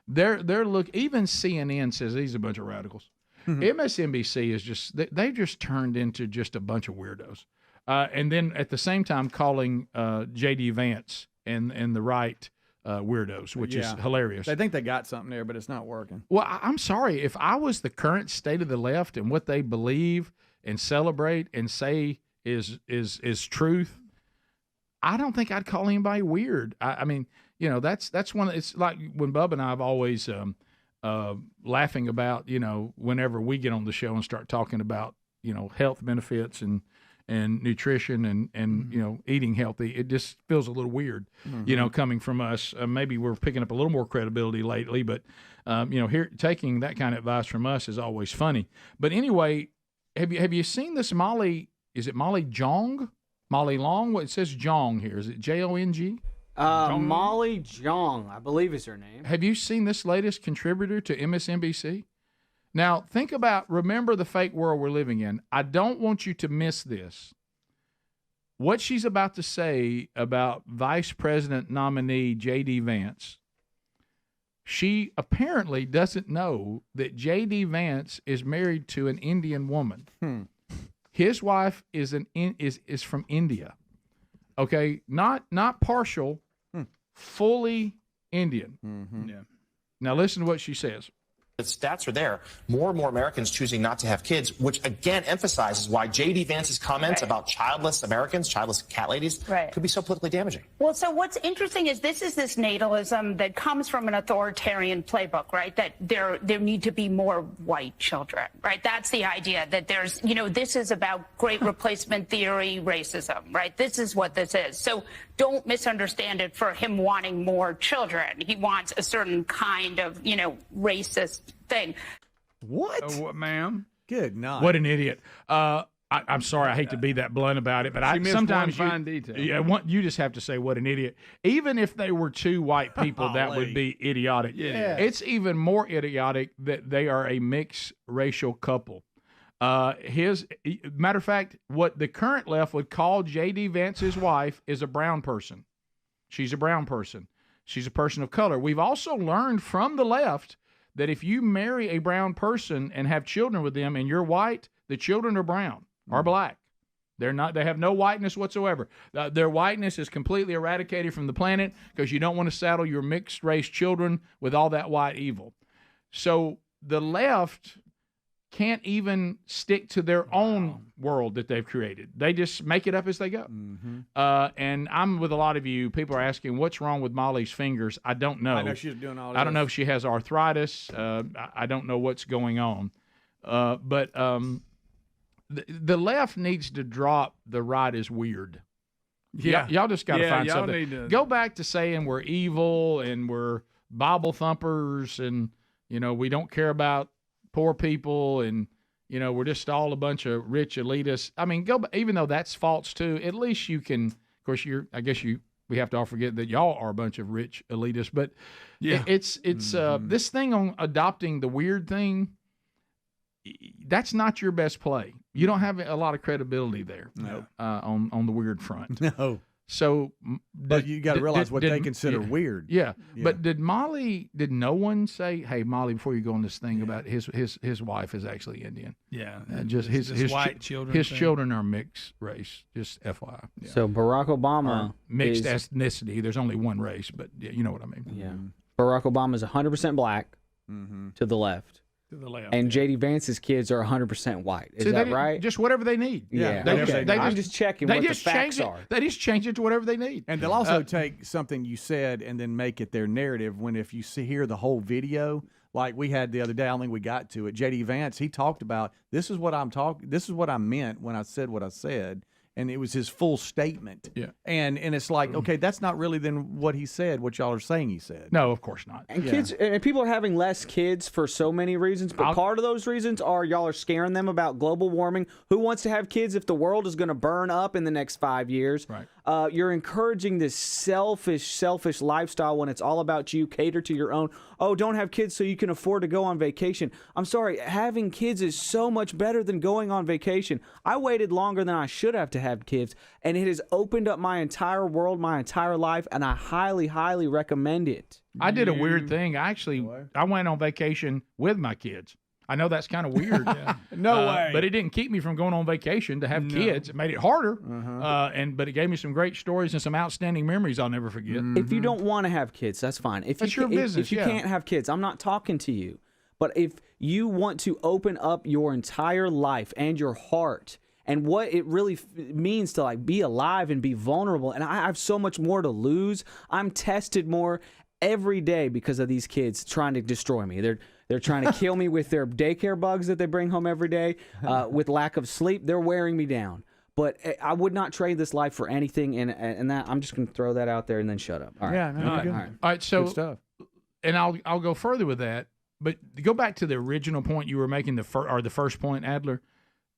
even CNN says these are a bunch of radicals. MSNBC is just, they've just turned into just a bunch of weirdos. And then at the same time calling J.D. Vance and the right weirdos, which is hilarious. They think they got something there, but it's not working. Well, I'm sorry. If I was the current state of the left and what they believe and celebrate and say is truth, I don't think I'd call anybody weird. I mean, that's one. It's like when Bubba and I have always laughing about, whenever we get on the show and start talking about, health benefits and nutrition and eating healthy, it just feels a little weird, coming from us. Maybe we're picking up a little more credibility lately, but here taking that kind of advice from us is always funny. But anyway, have you seen this Molly? Is it Molly Jong? Molly Long? Well, it says Jong here. Is it Jong? Molly Jong, I believe is her name. Have you seen this latest contributor to MSNBC? Now, remember the fake world we're living in. I don't want you to miss this. What she's about to say about Vice President nominee J.D. Vance, she apparently doesn't know that J.D. Vance is married to an Indian woman. His wife is from India. Okay, not partial, fully Indian. Yeah. Now listen to what she says. The stats are there. More and more Americans choosing not to have kids, which again emphasizes why J.D. Vance's comments about childless Americans, childless cat ladies, could be so politically damaging. Well, so what's interesting is this natalism that comes from an authoritarian playbook, right? That there need to be more white children, right? That's the idea, that there's, this is about great replacement theory, racism, right? This is what this is. So don't misunderstand it for him wanting more children. He wants a certain kind of, racist thing. What? What, ma'am? Good night. What an idiot. I'm sorry, I hate to be that blunt about it, but sometimes fine detail. You just have to say what an idiot. Even if they were two white people, that would be idiotic. Yeah. It's even more idiotic that they are a mixed racial couple. Matter of fact, what the current left would call J.D. Vance's wife is a brown person. She's a brown person. She's a person of color. We've also learned from the left that if you marry a brown person and have children with them and you're white, the children are brown or black. They're not. They have no whiteness whatsoever. Their whiteness is completely eradicated from the planet because you don't want to saddle your mixed race children with all that white evil. So the left can't even stick to their own world that they've created. They just make it up as they go. And I'm with a lot of you. People are asking, what's wrong with Molly's fingers? I don't know. I know she's doing all I don't this. know if she has arthritis. I don't know what's going on. But the left needs to drop the right is weird. Yeah. Y'all just got to find y'all something. need to- Go back to saying we're evil and we're Bible thumpers and, we don't care about poor people and, we're just all a bunch of rich elitists. I mean, even though that's false too, at least you can, of course, we have to all forget that y'all are a bunch of rich elitists, but it's this thing on adopting the weird thing, that's not your best play. You don't have a lot of credibility there on the weird front. No. So, but you got to realize what they consider weird. Yeah. But did no one say, "Hey, Molly, before you go on this thing about his wife is actually Indian"? Yeah. Just his white children. His children are mixed race. Just FYI. Yeah. So Barack Obama mixed ethnicity. There's only one race, but you know what I mean. Yeah. Barack Obama is 100% black to the left. To the left. And J.D. Vance's kids are 100% white. Is that right? Just whatever they need. Yeah. I'm just checking what the facts are. They just change it to whatever they need. And they'll also take something you said and then make it their narrative. When if you hear the whole video, like we had the other day, I don't think we got to it. J.D. Vance, he talked about this is what I meant when I said what I said. And it was his full statement. Yeah. And it's like, okay, that's not really then what he said, what y'all are saying he said. No, of course not. And kids and people are having less kids for so many reasons, but part of those reasons are y'all are scaring them about global warming. Who wants to have kids if the world is going to burn up in the next 5 years? Right. You're encouraging this selfish lifestyle when it's all about you, cater to your own. Oh, don't have kids so you can afford to go on vacation. I'm sorry, having kids is so much better than going on vacation. I waited longer than I should have to have kids, and it has opened up my entire world, my entire life, and I highly, highly recommend it. I did a weird thing. I went on vacation with my kids. I know that's kind of weird. No way. But it didn't keep me from going on vacation to have kids. It made it harder. But it gave me some great stories and some outstanding memories I'll never forget. If you don't want to have kids, that's fine. That's your business, If you can't have kids, I'm not talking to you. But if you want to open up your entire life and your heart and what it really means to be alive and be vulnerable, and I have so much more to lose. I'm tested more every day because of these kids trying to destroy me. They're trying to kill me with their daycare bugs that they bring home every day, with lack of sleep. They're wearing me down. But I would not trade this life for anything, and that I'm just going to throw that out there and then shut up. All right. Yeah, no, good. All right, so Good stuff. And I'll go further with that. But to go back to the original point you were making, the first point, Adler,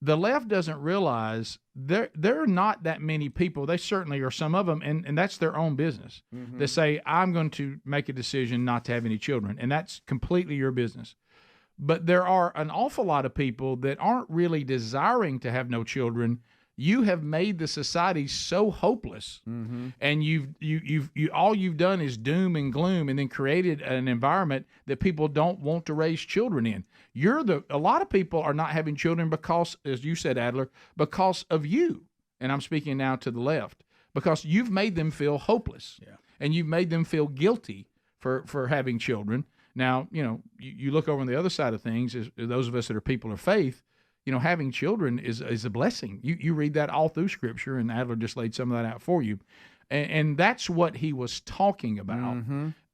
the left doesn't realize there are not that many people. They certainly are some of them, and that's their own business. They say, I'm going to make a decision not to have any children, and that's completely your business. But there are an awful lot of people that aren't really desiring to have no children. You have made the society so hopeless, and all you've done is doom and gloom, and then created an environment that people don't want to raise children in. A lot of people are not having children because, as you said, Adler, because of you. And I'm speaking now to the left, because you've made them feel hopeless, and you've made them feel guilty for having children. Now, you look over on the other side of things, as those of us that are people of faith. Having children is a blessing. You read that all through Scripture, and Adler just laid some of that out for you, and that's what he was talking about.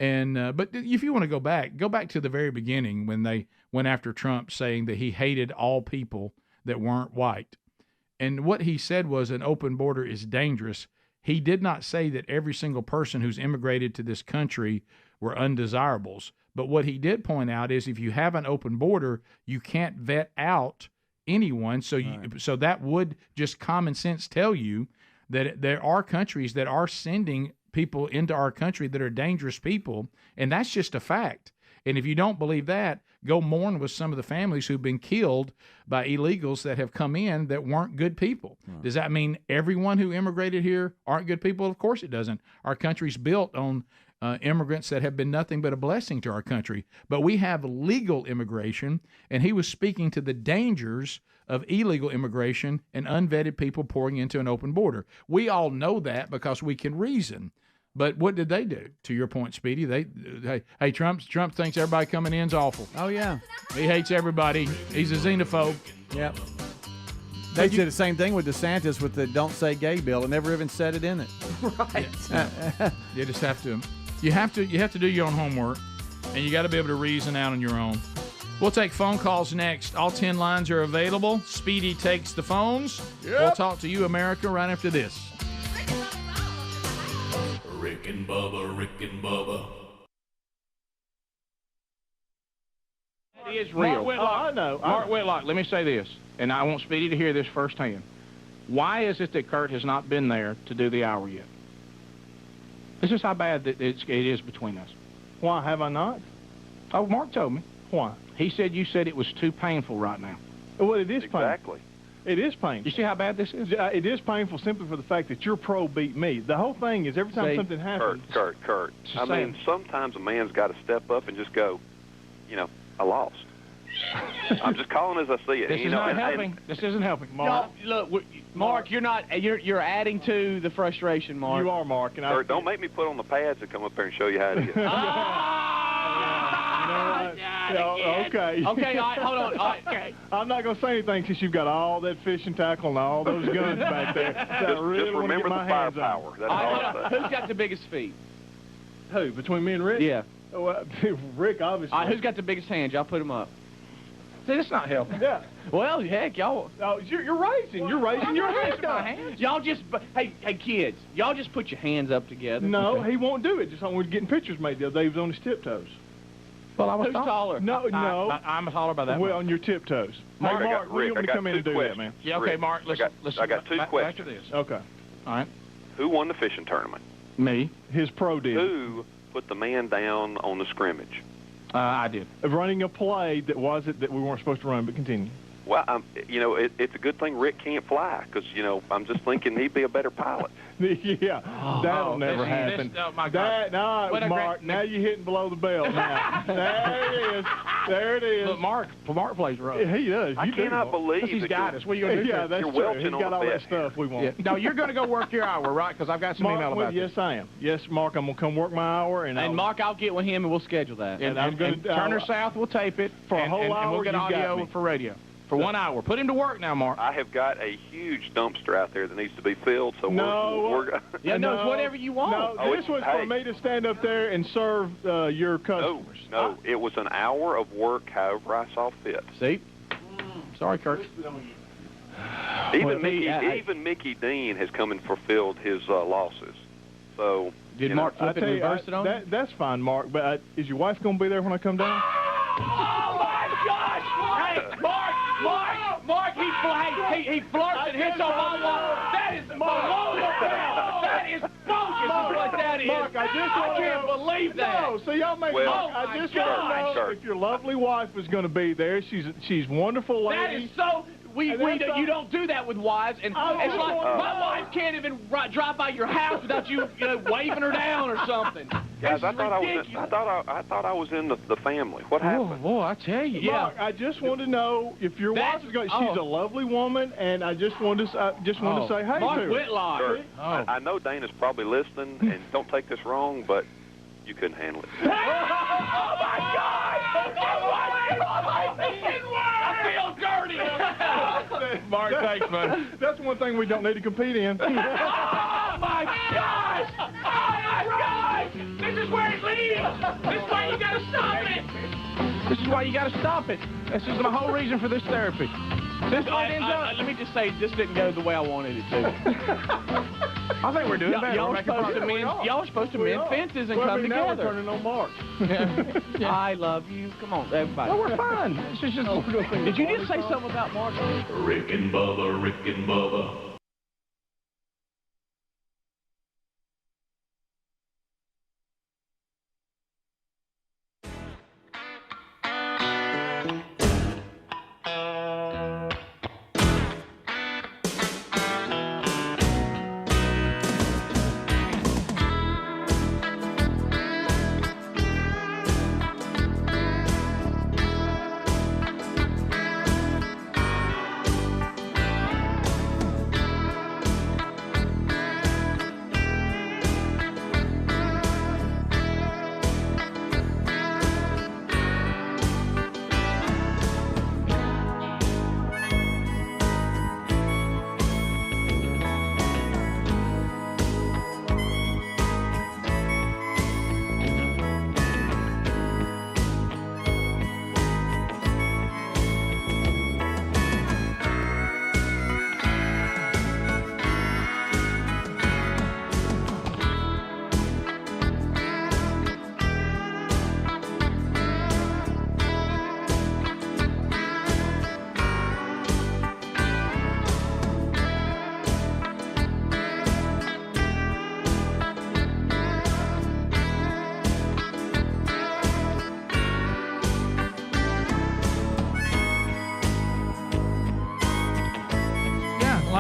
And but if you want to go back to the very beginning when they went after Trump, saying that he hated all people that weren't white, and what he said was an open border is dangerous. He did not say that every single person who's immigrated to this country were undesirables. But what he did point out is if you have an open border, you can't vet out anyone. So so that would just common sense tell you that there are countries that are sending people into our country that are dangerous people, and that's just a fact. And if you don't believe that, go mourn with some of the families who've been killed by illegals that have come in that weren't good people. Does that mean everyone who immigrated here aren't good people? Of course it doesn't. Our country's built on immigrants that have been nothing but a blessing to our country. But we have legal immigration, and he was speaking to the dangers of illegal immigration and unvetted people pouring into an open border. We all know that because we can reason. But what did they do? To your point, Speedy, hey, Trump thinks everybody coming in is awful. Oh, yeah. He hates everybody. He's a xenophobe. Yep. They did the same thing with DeSantis with the Don't Say Gay bill and never even said it in it. Right. You just have to. You have to do your own homework, and you got to be able to reason out on your own. We'll take phone calls next. All 10 lines are available. Speedy takes the phones. Yep. We'll talk to you, America, right after this. Rick and Bubba, Rick and Bubba. It is real. Mark Whitlock, I know. Mark Whitlock, let me say this, and I want Speedy to hear this firsthand. Why is it that Kurt has not been there to do the hour yet? This is how bad it is between us. Why have I not? Oh, Mark told me. Why? He said you said it was too painful right now. Well, it is painful. Exactly. It is painful. You see how bad this is? It is painful simply for the fact that your pro beat me. The whole thing is every time something happens. Kurt. I mean, sometimes a man's got to step up and just go, I lost. I'm just calling as I see it. This is not helping. This isn't helping, Mark. No, look, Mark, you're adding to the frustration, Mark. You are, Mark. And Kurt, don't make me put on the pads and come up there and show you how it is. Okay. Okay, all right, hold on. All right, okay. I'm not going to say anything since you've got all that fishing tackle and all those guns back there. Just remember the firepower. That's all I'm saying. Who's got the biggest feet? Who? Between me and Rick? Yeah. Well, Rick, obviously. All right, who's got the biggest hands? Y'all put them up. See, that's not helping. Yeah. Well, heck, y'all. Oh, you're raising. You're raising your hands up. Y'all just, hey, kids, y'all just put your hands up together. No, he won't do it. Just when we're getting pictures made the other day, he was on his tiptoes. Well, I was Who's taller? No. I'm taller by that. Well, on your tiptoes. Mark, Mark, when you want me to come in and do questions. that, man? Yeah, okay, Rick, Mark, let's I got two back questions. to this. Okay. All right. Who won the fishing tournament? Me. His pro did. Who put the man down on the scrimmage? I did. Running a play that we weren't supposed to run, but continue. Well, it's a good thing Rick can't fly because, I'm just thinking he'd be a better pilot. Yeah, that'll never happen. My God. Mark, now you're hitting below the belt now. There it is. Look, Mark plays rough. He does. I cannot believe he's that got us. What are you going to do? Yeah, that's you're true. welching He's on got the all bed that stuff we want. Yeah. No, you're going to go work your hour, right? Because I've got some email about Yes, I am. Yes, Mark, I'm going to come work my hour. And Mark, I'll get with him and we'll schedule that. And I'm going to Turner South will tape it for a whole hour. And we'll get audio for radio. For 1 hour. Put him to work now, Mark. I have got a huge dumpster out there that needs to be filled, so we're it's whatever you want. No, this was for me to stand up there and serve your customers. No, it was an hour of work however I saw fit. See? Sorry, Kurt. Even Mickey Dean has come and fulfilled his losses. So did Mark flip it and reverse it on you? That's fine, Mark, but is your wife going to be there when I come down? Oh, my gosh! Hey, Mark, he flirts and hits on my wall. That is below the belt. That is bogus is what that is. Mark, I can't believe that. No, so y'all make I just want to know if your lovely wife was going to be there. She's a wonderful lady. That is so... you don't do that with wives, and it's like my wife can't even drive by your house without you waving her down or something. Guys, I thought I was in the family. What happened? Oh, boy, I tell you. Mark, I just want to know if your wife is going. She's a lovely woman, and I just wanted to say hey Mark to her. Whitlock. Sure. I know Dana's probably listening, and don't take this wrong, but you couldn't handle it. Oh my God! I feel dirty. Mark, thanks, man. That's one thing we don't need to compete in. Oh my gosh! Oh my gosh! This is where it leads. This is why you gotta stop it. This is why you got to stop it. This is the whole reason for this therapy. Let me just say, this didn't go the way I wanted it to. I think we're doing better. Y'all are supposed to mend fences and come now together. We're turning on Mark. Yeah. I love you. Come on, everybody. No, we're fine. Did you just say something about Mark? Rick and Bubba, Rick and Bubba.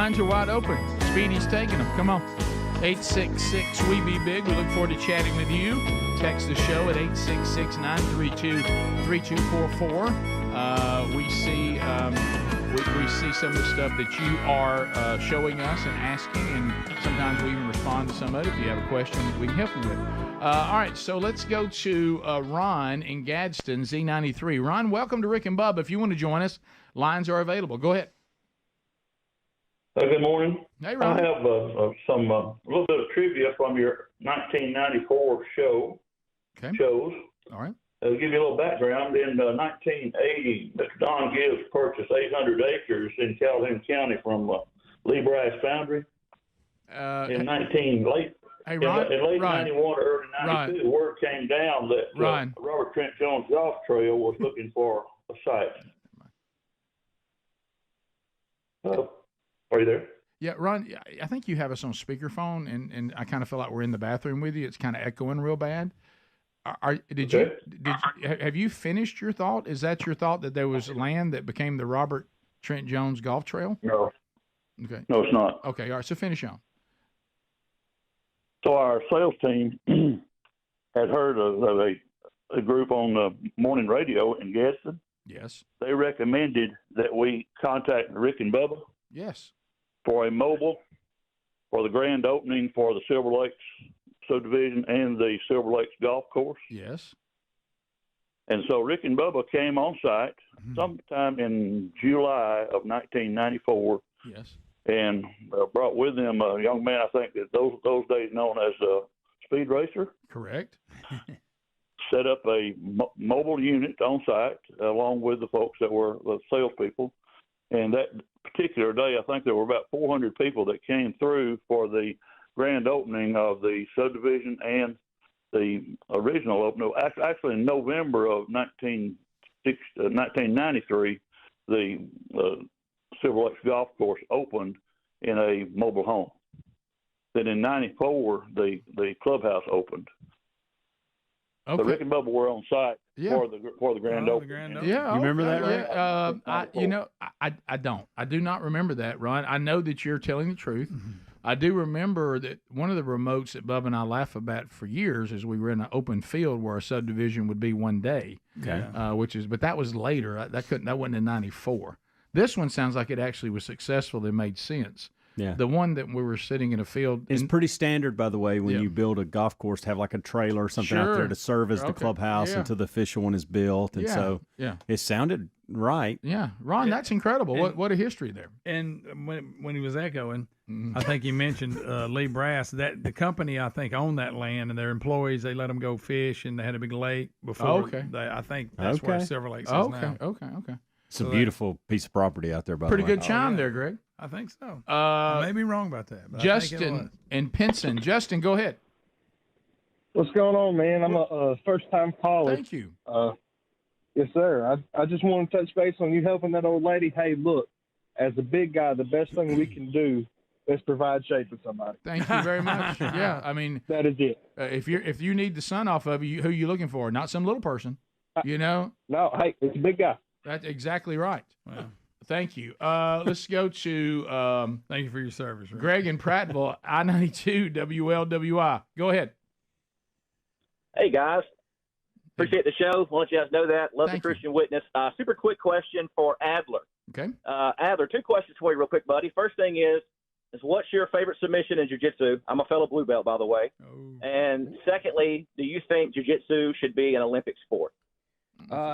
Lines are wide open. Speedy's taking them. Come on. 866-WE-BE-BIG. We look forward to chatting with you. Text the show at 866-932-3244. We see some of the stuff that you are showing us and asking, and sometimes we even respond to some of it. If you have a question that we can help you with. All right, so let's go to Ron in Gadsden, Z93. Ron, welcome to Rick and Bubba. If you want to join us, lines are available. Go ahead. Good morning. Hey, Ron. I have some a little bit of trivia from your 1994 shows. All right. To give you a little background, in 1980, Mr. Don Gibbs purchased 800 acres in Calhoun County from Lee Brass Foundry. In late 91 or early 92, the word came down that Robert Trent Jones Golf Trail was looking for a site. Are you there? Yeah, Ron, I think you have us on speakerphone, and I kind of feel like we're in the bathroom with you. It's kind of echoing real bad. Have you finished your thought? Is that your thought, that there was land that became the Robert Trent Jones Golf Trail? No. Okay. No, it's not. Okay, all right, so finish on. So our sales team had heard of a group on the morning radio in Gadsden. Yes. They recommended that we contact Rick and Bubba. Yes. For a mobile for the grand opening for the Silver Lakes subdivision and the Silver Lakes golf course. Yes. And so Rick and Bubba came on site sometime in July of 1994. Yes. And brought with them a young man, I think that those days known as a speed racer. Correct. Set up a mobile unit on site along with the folks that were the salespeople. And that particular day, I think there were about 400 people that came through for the grand opening of the subdivision and the original opening. Actually, in November of 1993, the Silver Lakes Golf Course opened in a mobile home. Then in 94, the clubhouse opened. Okay. So Rick and Bubba were on site for the grand opening. Yeah, you remember that, right? I don't. I do not remember that, Ron. I know that you're telling the truth. I do remember that one of the remotes that Bubba and I laugh about for years is we were in an open field where a subdivision would be one day. Okay. But that was later. That wasn't in 94. This one sounds like it actually was successful. It made sense. Yeah. The one that we were sitting in a field. It's pretty standard, by the way, when you build a golf course to have like a trailer or something out there to serve as the clubhouse until the official one is built. And so it sounded right. Yeah. Ron, that's incredible. What a history there. And when he was echoing, I think he mentioned Lee Brass. That the company, I think, owned that land, and their employees, they let them go fish, and they had a big lake before. I think that's where Silver Lakes is now. Okay. It's a beautiful piece of property out there, by the way. Pretty good chime there, Greg. I think so. I may be wrong about that. But Justin and Pinson. Justin, go ahead. What's going on, man? I'm a first-time caller. Thank you. Yes, sir. I just want to touch base on you helping that old lady. Hey, look, as a big guy, the best thing we can do is provide shade for somebody. Thank you very much. Yeah, I mean, that is it. If you need the sun off of you, who are you looking for? Not some little person, you know? No, hey, it's a big guy. That's exactly right. Wow. Thank you. Let's go to thank you for your service, Rick. Greg in Prattville, I-92 WLWI. Go ahead. Hey, guys. Appreciate the show. Want you guys to know that. Love the Christian Witness. Super quick question for Adler. Okay. Adler, 2 questions for you real quick, buddy. First thing is what's your favorite submission in jiu-jitsu? I'm a fellow blue belt, by the way. And secondly, do you think jiu-jitsu should be an Olympic sport?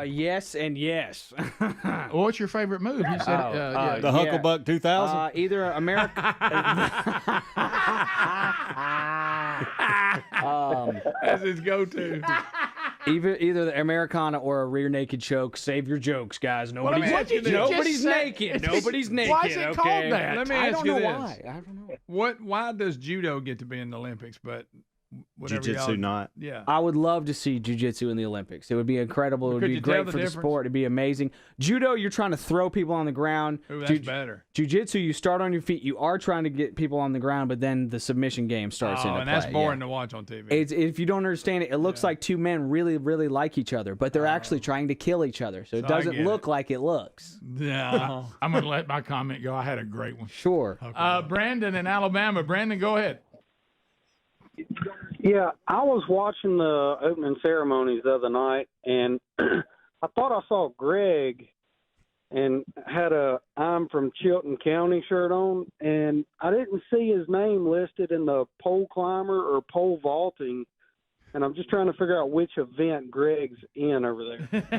Yes and yes. What's your favorite move? You said the Hucklebuck 2000. Either America. That's his go-to. Either the Americana or a rear naked choke. Save your jokes, guys. Nobody's naked. Nobody's naked. Why is it called that? Let me ask you this. Why. I don't know. Why does judo get to be in the Olympics, but Jiu-jitsu not. Yeah. I would love to see jiu-jitsu in the Olympics. It would be incredible. It would be great for the sport. It'd be amazing. Judo, you're trying to throw people on the ground. Ooh, that's better. Jiu-jitsu, you start on your feet. You are trying to get people on the ground, but then the submission game starts into play. And that's boring to watch on TV. If you don't understand it, it looks like two men really, really like each other, but they're actually trying to kill each other. So it doesn't look like it looks. Yeah. I'm going to let my comment go. I had a great one. Sure. Brandon in Alabama. Brandon, go ahead. Yeah, I was watching the opening ceremonies the other night, and I thought I saw Greg and had a I'm from Chilton County shirt on, and I didn't see his name listed in the pole climber or pole vaulting, and I'm just trying to figure out which event Greg's in over there.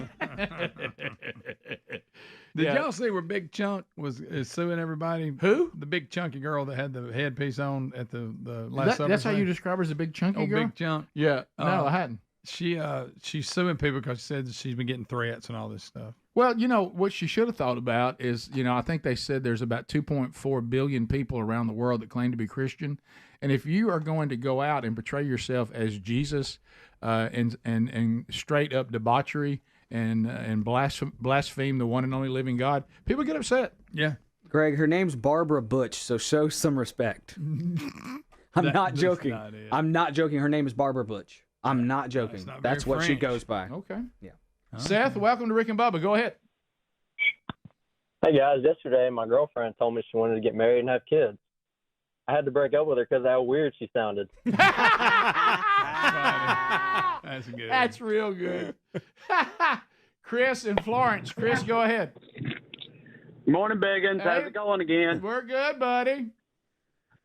Did y'all see where Big Chunk is suing everybody? Who? The big chunky girl that had the headpiece on at the last summer. That's how you describe her as a big chunky girl? Big Chunk. Yeah. No, I hadn't. She's suing people because she said she's been getting threats and all this stuff. Well, what she should have thought about is, I think they said there's about 2.4 billion people around the world that claim to be Christian. And if you are going to go out and portray yourself as Jesus and straight up debauchery and blaspheme the one and only living God, people get upset. Yeah. Greg, her name's Barbara Butch, so show some respect. I'm not joking. I'm not joking. Her name is Barbara Butch. I'm not joking. That's what she goes by. Okay. Yeah. Seth, welcome to Rick and Bubba. Go ahead. Hey, guys. Yesterday, my girlfriend told me she wanted to get married and have kids. I had to break up with her because of how weird she sounded. That's good. That's real good. Chris in Florence. Chris, go ahead. Morning, Biggins. How's it going again? We're good, buddy.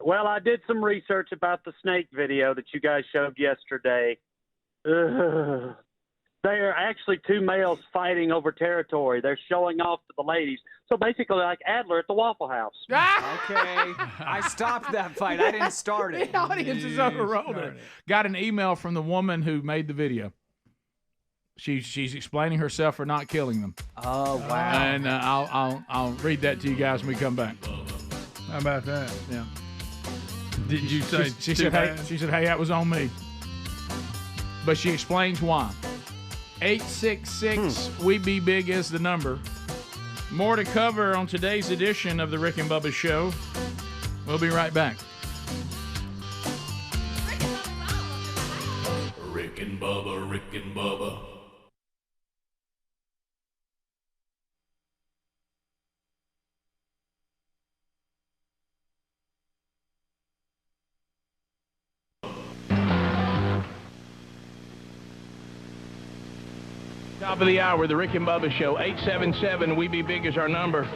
Well, I did some research about the snake video that you guys showed yesterday. Ugh. They are actually two males fighting over territory. They're showing off to the ladies. So basically like Adler at the Waffle House. Okay. I stopped that fight. I didn't start it. The audience is overruled. Got an email from the woman who made the video. She's explaining herself for not killing them. Oh, wow. And I'll read that to you guys when we come back. How about that? Yeah. Did you say she said, hey, that was on me. But she explains why. 866 We Be Big is the number. More to cover on today's edition of the Rick and Bubba Show. We'll be right back. Rick and Bubba, Rick and Bubba. Top of the hour, the Rick and Bubba Show. 877 We Be Big is our number.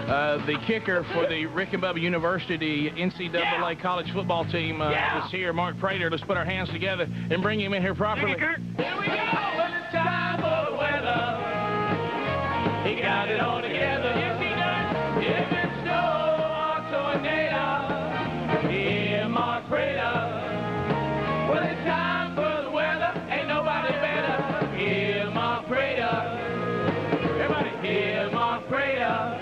The kicker for the Rick and Bubba University NCAA college football team is here, Mark Prater. Let's put our hands together and bring him in here properly. Here we go. When it's time for the weather, he got it all together. Yes, he does. If it's snow or tornado, here, Mark Prater. When it's time for the weather, ain't nobody better. Here, Mark Prater. Everybody, here, Mark Prater.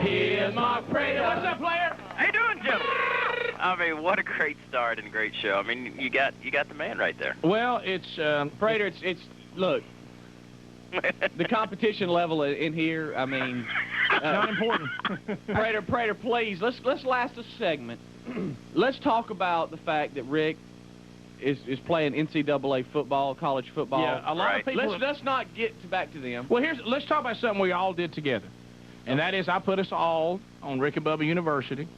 Here's Mark Prater. What's up, player? How you doing, Jim? I mean, what a great start and great show. I mean, you got the man right there. Well, it's Prater. It's look. The competition level in here. I mean, not important. Prater, please. Let's last a segment. Let's talk about the fact that Rick is playing NCAA football, college football. Yeah, a lot of people. Let's not get back to them. Well, let's talk about something we all did together. And that is, I put us all on Rick and Bubba University.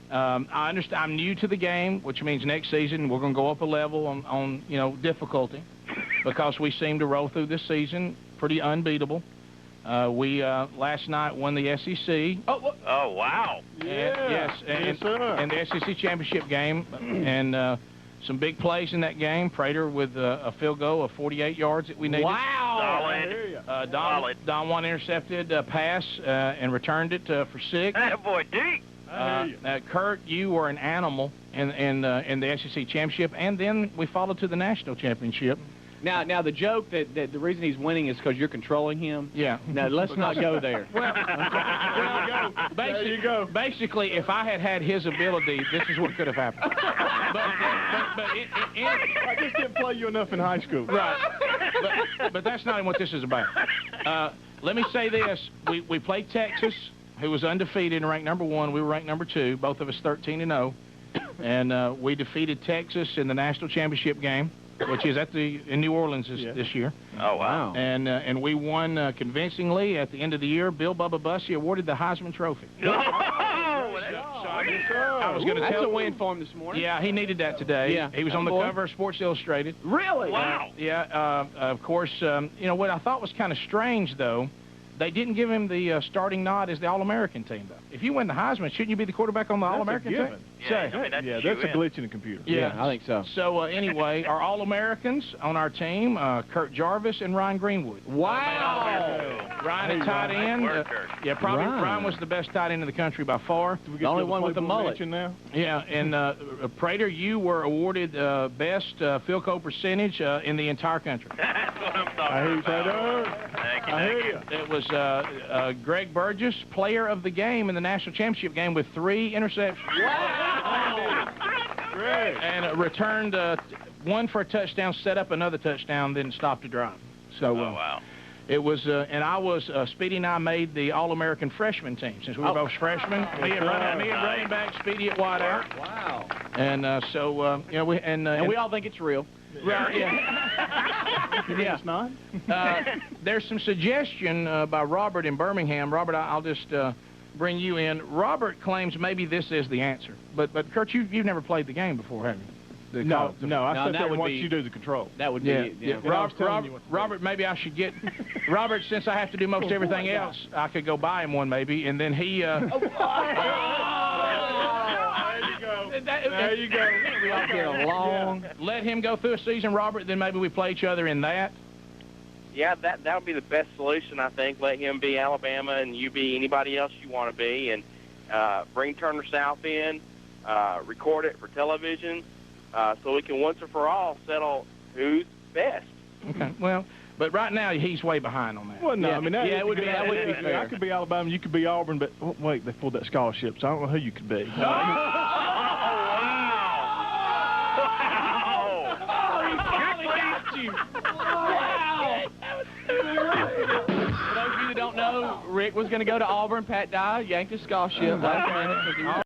I understand I'm new to the game, which means next season we're going to go up a level on difficulty, because we seem to roll through this season pretty unbeatable. We last night won the SEC. Oh wow! And the SEC championship game, and some big plays in that game. Prater with a field goal of 48 yards that we needed. Solid. Don Juan intercepted a pass and returned it for 6. Attaboy, D. Kurt, you were an animal in the SEC championship, and then we followed to the national championship. Now the joke that the reason he's winning is because you're controlling him. Yeah. No, let's not go there. There you go. Basically, if I had his ability, this is what could have happened. I just didn't play you enough in high school. Right. But that's not what this is about. Let me say this. We played Texas, who was undefeated and ranked number 1. We were ranked number 2, both of us 13-0. And we defeated Texas in the national championship game, which is in New Orleans this year. Oh, wow. And we won convincingly at the end of the year. Bill Bubba Bussey awarded the Heisman Trophy. I was going to tell a win for him this morning. Yeah, he needed that today. Yeah. He was on the cover of Sports Illustrated. Really? Wow. Of course, what I thought was kind of strange, though, they didn't give him the starting nod as the All-American team, though. If you win the Heisman, shouldn't you be the quarterback on the All-American team? Yeah, I mean, That's a glitch in the computer. Yeah, I think so. So, anyway, our All-Americans on our team, Kurt Jarvis and Ryan Greenwood. Wow. Ryan, a tight end. Probably Ryan was the best tight end in the country by far. The only one with the mullet. Now? Yeah, and Prater, you were awarded best field goal percentage in the entire country. That's what I'm talking about. I hear you. It was Greg Burgess, player of the game in the national championship game with 3 interceptions. Wow! Great. And returned 1 for a touchdown, set up another touchdown, then stopped a drive. So, wow. It was, and I was, Speedy and I made the All-American freshman team since we were both freshmen. Me and running back, Speedy at wideout. Wow. And we all think it's real. Right, yeah. It's not? There's some suggestion by Robert in Birmingham. Robert, I'll just bring you in. Robert claims maybe this is the answer. But Kurt, you've never played the game before, have you? No, I sat there and watched be- you do the control. That would be Yeah. Robert, maybe I should get Robert, since I have to do most everything else, I could go buy him one maybe, and then he. There you go. We all get along. Let him go through a season, Robert. Then maybe we play each other in that. Yeah, that would be the best solution, I think. Let him be Alabama and you be anybody else you want to be, and bring Turner South in, record it for television, so we can once and for all settle who's best. Okay. Well, but right now he's way behind on that. Well, no, I mean that would be fair. I could be Alabama, you could be Auburn, but wait, they pulled that scholarship, so I don't know who you could be. For those of you that don't know, Rick was going to go to Auburn. Pat Dye yanked his scholarship last minute because he was.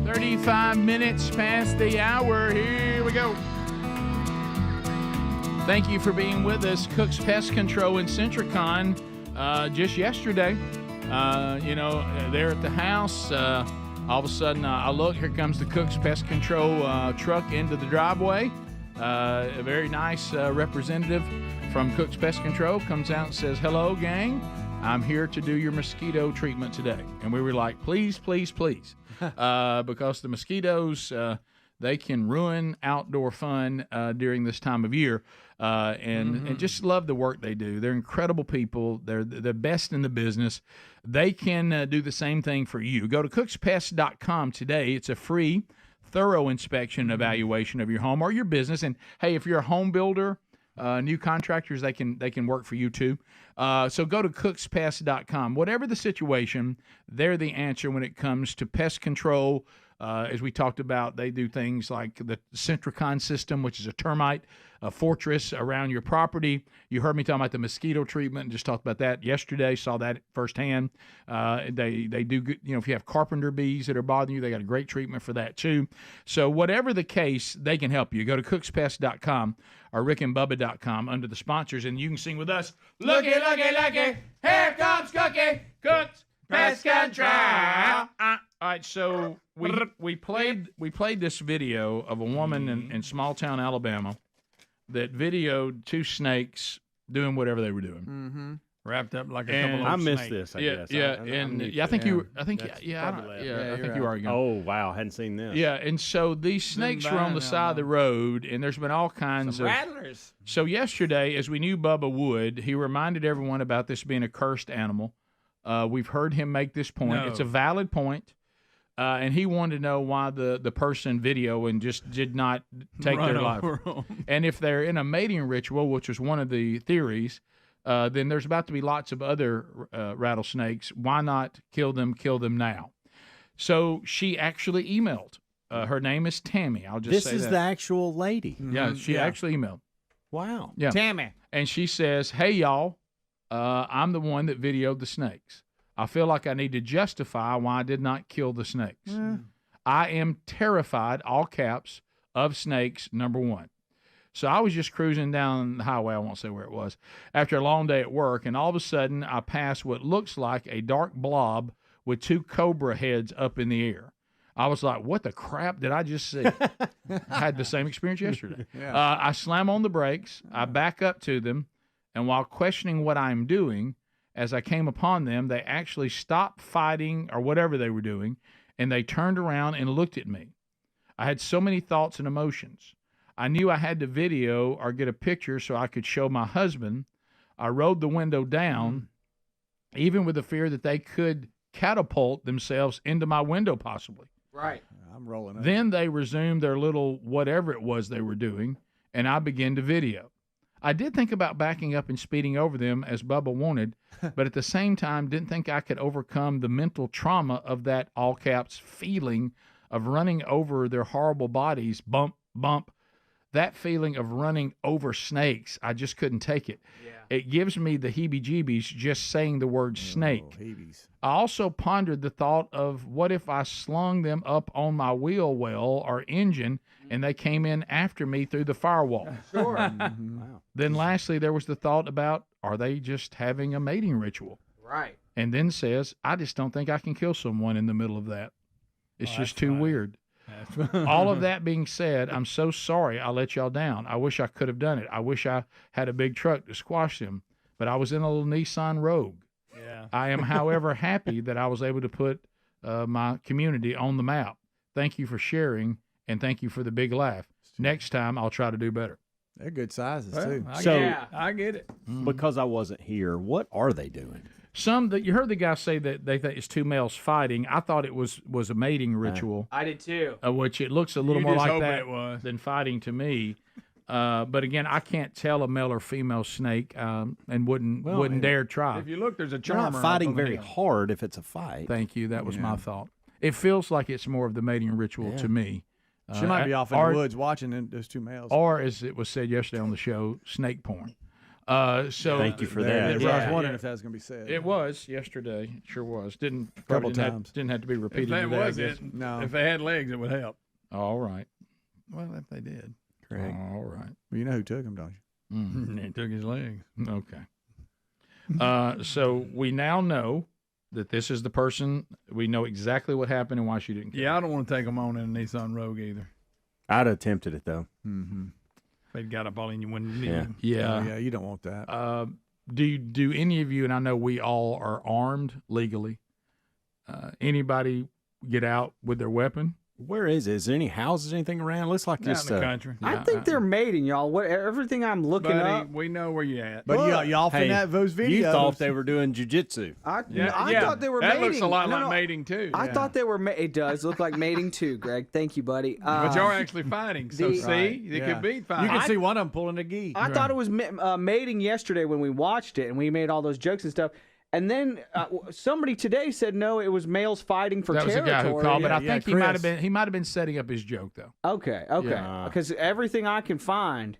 35 minutes past the hour. Here we go. Thank you for being with us. Cook's Pest Control in Centricon just yesterday. There at the house, all of a sudden I look, here comes the Cook's Pest Control truck into the driveway. A very nice representative from Cook's Pest Control comes out and says, "Hello, gang. I'm here to do your mosquito treatment today." And we were like, please, please, please. Because the mosquitoes, they can ruin outdoor fun during this time of year. And just love the work they do. They're incredible people. They're the best in the business. They can do the same thing for you. Go to cookspest.com today. It's a free, thorough inspection and evaluation of your home or your business. And, hey, if you're a home builder, new contractors, they can work for you too. So go to cookspest.com. Whatever the situation, they're the answer when it comes to pest control, As we talked about, they do things like the Centricon system, which is a termite fortress around your property. You heard me talking about the mosquito treatment and just talked about that yesterday. Saw that firsthand. They do good, if you have carpenter bees that are bothering you, they got a great treatment for that too. So whatever the case, they can help you. Go to cookspest.com or rickandbubba.com under the sponsors, and you can sing with us. Looky, looky, looky, here comes Cookie, Cooks Pest Control. All right, so we played this video of a woman in small town Alabama that videoed two snakes doing whatever they were doing. Mm-hmm. Wrapped up like a couple of I missed snakes. this. I Yeah, guess. yeah, I think you I think think you are going. Oh wow, hadn't seen this. Yeah, and so these snakes were on the side of the road, and there's been all kinds of rattlers. So yesterday, as we knew Bubba would, he reminded everyone about this being a cursed animal. We've heard him make this point. No. It's a valid point. And he wanted to know why the person video and just did not take their life. And if they're in a mating ritual, which was one of the theories, then there's about to be lots of other rattlesnakes. Why not kill them now? So she actually emailed. Her name is Tammy. I'll just say that. This is the actual lady. Yeah, she actually emailed. Wow. Yeah. Tammy. And she says, hey, y'all, I'm the one that videoed the snakes. I feel like I need to justify why I did not kill the snakes. I am terrified, all caps, of snakes, number one. So I was just cruising down the highway, I won't say where it was, after a long day at work, and all of a sudden I passed what looks like a dark blob with two cobra heads up in the air. I was like, what the crap did I just see? I had the same experience yesterday. Yeah. I slam on the brakes, I back up to them, and while questioning what I'm doing, as I came upon them, they actually stopped fighting or whatever they were doing, and they turned around and looked at me. I had so many thoughts and emotions. I knew I had to video or get a picture so I could show my husband. I rolled the window down, even with the fear that they could catapult themselves into my window possibly. Right. I'm rolling up. Then they resumed their little whatever it was they were doing, and I began to video. I did think about backing up and speeding over them as Bubba wanted, but at the same time didn't think I could overcome the mental trauma of that all caps feeling of running over their horrible bodies, bump, bump. That feeling of running over snakes, I just couldn't take it. It gives me the heebie-jeebies just saying the word snake. I also pondered the thought of what if I slung them up on my wheel well or engine and they came in after me through the firewall. Sure. Wow. Then lastly, there was the thought about, are they just having a mating ritual? Right. And then says, I just don't think I can kill someone in the middle of that. It's just too weird. All of that being said, I'm so sorry I let y'all down. I wish I could have done it. I wish I had a big truck to squash them, but I was in a little Nissan Rogue. Yeah. I am, however, happy that I was able to put my community on the map. Thank you for sharing, and thank you for the big laugh. Next time, I'll try to do better. They're good sizes, Well, too. I get it. Because I wasn't here, what are they doing? Some that you heard the guy say that they think it's two males fighting. I thought it was a mating ritual. I did too. Which it looks a little You more just like hope that it was. than fighting to me. But again, I can't tell a male or female snake, and wouldn't dare try. If you look, there's a They're charmer. not up fighting on the very hill. hard if it's a fight. Thank you. That was my thought. It feels like it's more of the mating ritual to me. She might be off in or- the woods watching those two males. Or, as it was said yesterday on the show, snake porn. So Thank you for There it that. is. I was wondering if that was going to be said. It was yesterday. It sure was. Couple Probably times. didn't have to be If repeated that today, was I guess. it, No. if they had legs, it would help. All right. Well, if they did. Craig. All right. Well, you know who took him, don't you? He took his legs. Okay. So we now know that this is the person. We know exactly what happened and why she didn't kill. Yeah, I don't want to take them on in a Nissan Rogue either. I'd have attempted it though. Mm-hmm. If they'd got up all in you when Yeah. Yeah, you don't want that. Do any of you, and I know we all are armed legally, anybody get out with their weapon? Where is it? Is there any houses, anything around? Looks like Out just in the country. I think they're mating, y'all. Everything I'm looking Buddy, up. we know where you at. But y'all Hey, finna have those videos. You thought they were doing jujitsu. I thought they were that mating. looks a lot No, like no, mating too. I thought they were. It does look like mating too, Greg. Thank you, buddy. But you're actually fighting. So the- see, Right, it yeah. could be You fighting. can see one of them pulling a gi. I thought it was mating yesterday when we watched it and we made all those jokes and stuff. And then somebody today said no, it was males fighting for territory. That was the guy who called, but I think Chris. he might have been setting up his joke though. Okay, because everything I can find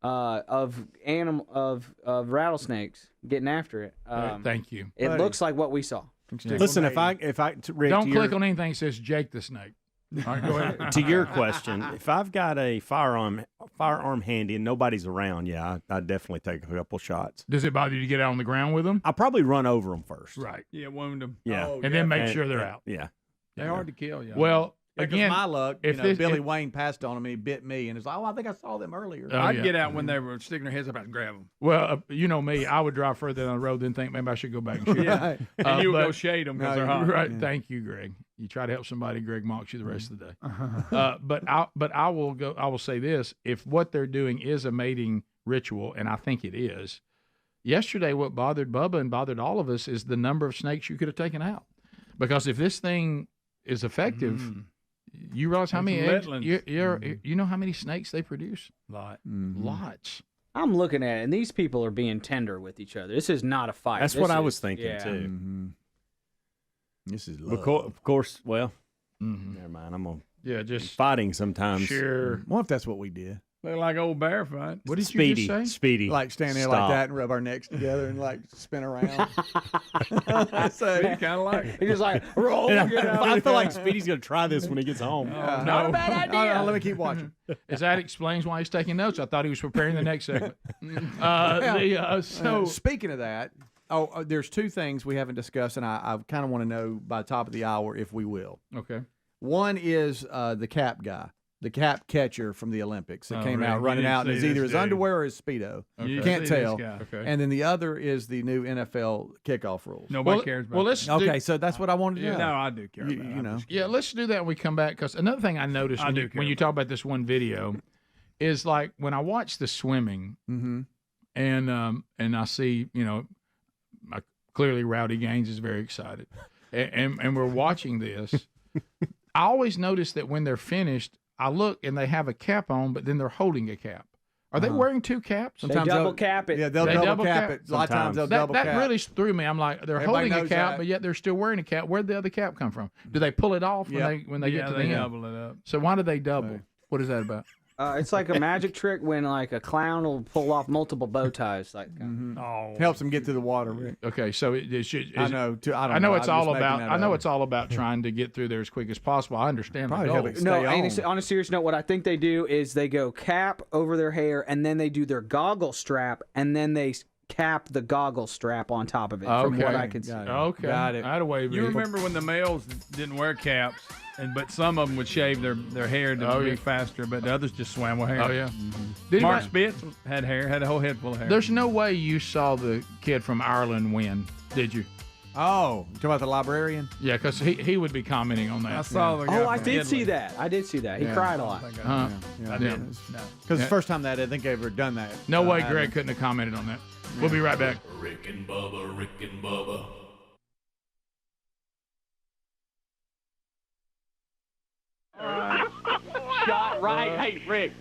of rattlesnakes getting after it. Thank you. It looks like what we saw. Listen, if I Rick, don't click on anything that says Jake the Snake. All right, go ahead. To your question, if I've got a firearm handy and nobody's around, I'd definitely take a couple shots. Does it bother you to get out on the ground with them? I'll probably run over them first. Right. Yeah, wound them. Yeah. And then make sure they're out. Yeah. They're hard to kill. Yeah. Well, Again, my luck, Billy if, Wayne passed on him and he bit me, and it's like, I think I saw them earlier. I'd get out when they were sticking their heads up and grab them. Well, you know me, I would drive further down the road than think maybe I should go back and shoot them. And you would go shade them because they're hot. Right. Thank you, Greg. You try to help somebody, Greg mocks you the rest of the day. But I will say this: if what they're doing is a mating ritual, and I think it is, yesterday what bothered Bubba and bothered all of us is the number of snakes you could have taken out. Because if this thing is effective. You realize how many eggs? You know how many snakes they produce? Lots. I'm looking at it, and these people are being tender with each other. This is not a fight. That's what I was thinking too. Mm-hmm. This is love. Of course. Well, never mind. I'm gonna just fighting sometimes. Sure. What if that's what we did? They're like old bear fight. What did you just say? Speedy. Like stand there like that and rub our necks together and like spin around. So you kind of like it. He's just like, roll. I feel like Speedy's gonna try this when he gets home. Not a bad idea. No, let me keep watching. As that explains why he's taking notes. I thought he was preparing the next segment. Speaking of that, there's two things we haven't discussed, and I kind of want to know by the top of the hour if we will. Okay. One is the cap guy. The cap catcher from the Olympics that came out running out in either his underwear or his Speedo. Okay. You can't tell. Okay. And then the other is the new NFL kickoff rules. Nobody cares about let's that. Okay, so that's what I wanted to know. No, I do care about it. You know. Yeah, let's do that when we come back. Because another thing I noticed when you talk about this one video is like when I watch the swimming and I see, clearly Rowdy Gaines is very excited. and we're watching this. I always notice that when they're finished, I look and they have a cap on, but then they're holding a cap. Are they wearing two caps? Sometimes they double cap it. Yeah, they'll double cap it. A lot of times they'll double cap. That really threw me. I'm like, they're Everybody holding a knows cap, that. but yet they're still wearing a cap. Where'd the other cap come from? Do they pull it off when they get to the end? Double it up. So why do they double? What is that about? It's like a magic trick when like a clown will pull off multiple bow ties. Like, helps them get to the water, Rick. Okay, so it should. I know. I know it's all about. I know it's all about trying to get through there as quick as possible. I understand the goal. No, on a serious note, what I think they do is they go cap over their hair, and then they do their goggle strap, and then they cap the goggle strap on top of it. From what I can see. Okay, got it. That way. You remember when the males didn't wear caps, but some of them would shave their hair to be faster, but the others just swam with hair. Oh yeah. Mark Spitz had hair, had a whole head full of hair. There's no way you saw the kid from Ireland win, did you? Oh, you talking about the librarian? Yeah, because he would be commenting on that. I saw the guy. I did see that. I did see that. He cried a lot. I did. Because it's the first time that I think they've ever done that. No way Greg couldn't have commented on that. We'll be right back. Rick and Bubba, Rick and Bubba. Shot right. Hey, Rick.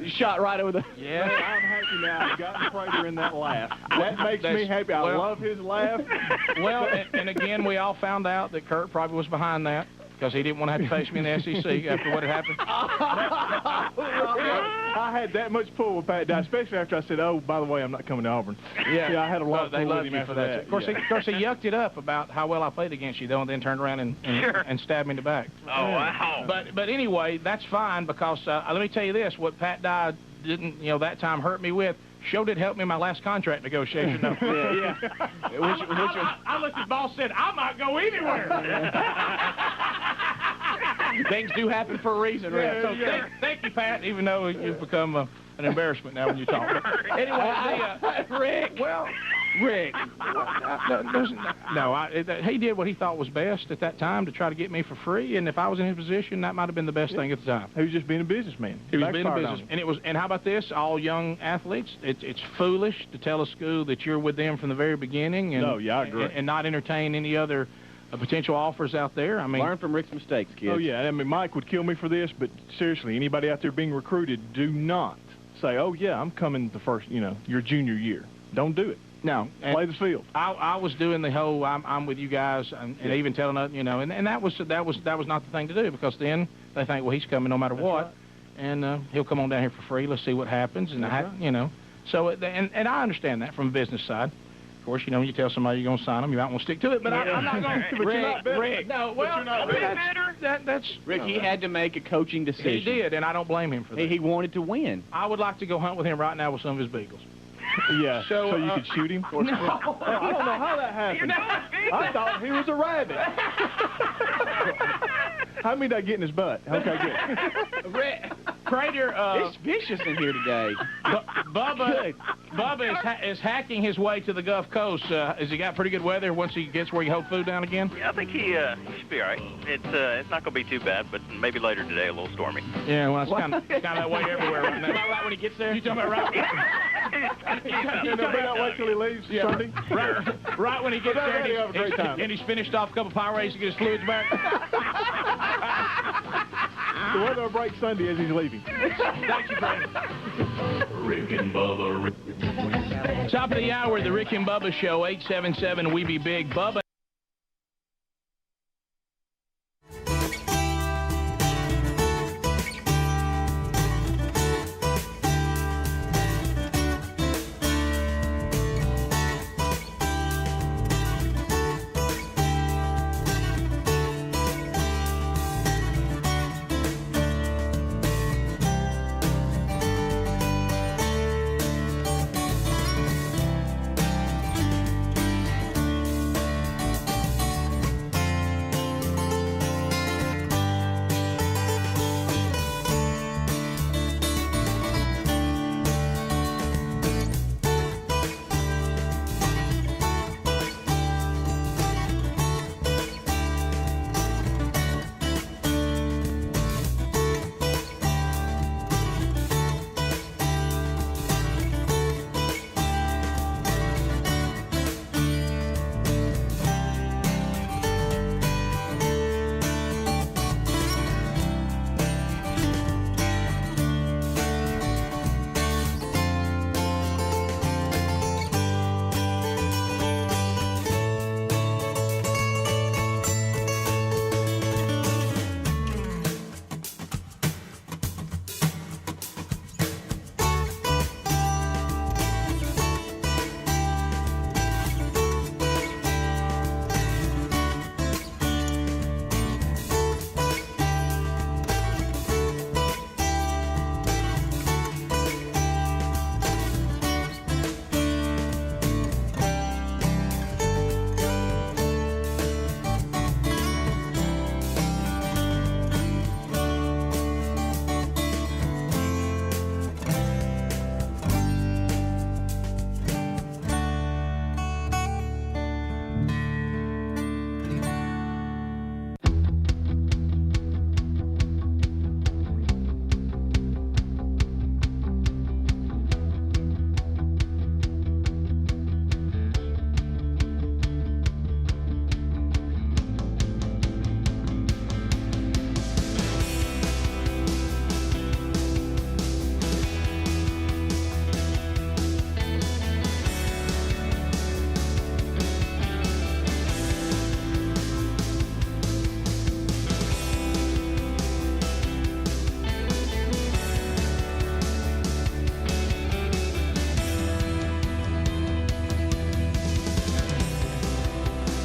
You shot right over the. Yeah, I'm happy now. I got the Prater in that laugh. That makes me happy. I love his laugh. Well, and again, we all found out that Kurt probably was behind that because he didn't want to have to face me in the SEC after what had happened. I had that much pull with Pat Dye, especially after I said, "Oh, by the way, I'm not coming to Auburn." Yeah, I had a lot of they pull loved with him you after for that. that. Of course, he yucked it up about how well I played against you, though, and then turned around and stabbed me in the back. Oh, wow. But anyway, that's fine because let me tell you this: what Pat Dye didn't, that time hurt me with. Sure did help me in my last contract negotiation. Yeah. I looked at the boss and said, I might go anywhere. Things do happen for a reason, Rick. So thank you, Pat, even though you've become an embarrassment now when you talk. But anyway, Rick. Well, Rick. He did what he thought was best at that time to try to get me for free. And if I was in his position, that might have been the best thing at the time. He was just being a businessman. He was being a business, and how about this? All young athletes, it's foolish to tell a school that you're with them from the very beginning, and I agree. And not entertain any other potential offers out there. I mean, learn from Rick's mistakes, kids. Oh yeah, I mean Mike would kill me for this, but seriously, anybody out there being recruited, do not say, "Oh yeah, I'm coming the first, your junior year." Don't do it. No, play the field. I was doing the whole I'm with you guys, and even telling us, and that was not the thing to do, because then they think, well, he's coming no matter what, right. And he'll come on down here for free. Let's see what happens, and right. So and I understand that from a business side. Of course, you tell somebody you're going to sign them, you might want to stick to it, but I'm not going to. Rick, no, well, that's Rick. He had to make a coaching decision. He did, and I don't blame him for that. He wanted to win. I would like to go hunt with him right now with some of his beagles. Yeah, so you could shoot him? No. I don't know how that happened. I thought he was a rabbit. How many did I get in his butt? Okay, good. Prater, it's vicious in here today. Bubba is hacking his way to the Gulf Coast. Has he got pretty good weather once he gets where you hold food down again? Yeah, I think he should be all right. It's not going to be too bad, but maybe later today a little stormy. Yeah, well, it's kind of that way everywhere right now. You talking about right when he gets there? You talking about right? Wait till he leaves Sunday? Right when he gets there, have a great time. And he's finished off a couple power races to get his fluids back. The weather will break Sunday as he's leaving. Thank you, Brandon. Rick and Bubba. Top of the hour, the Rick and Bubba Show, 877 We Be Big. Bubba.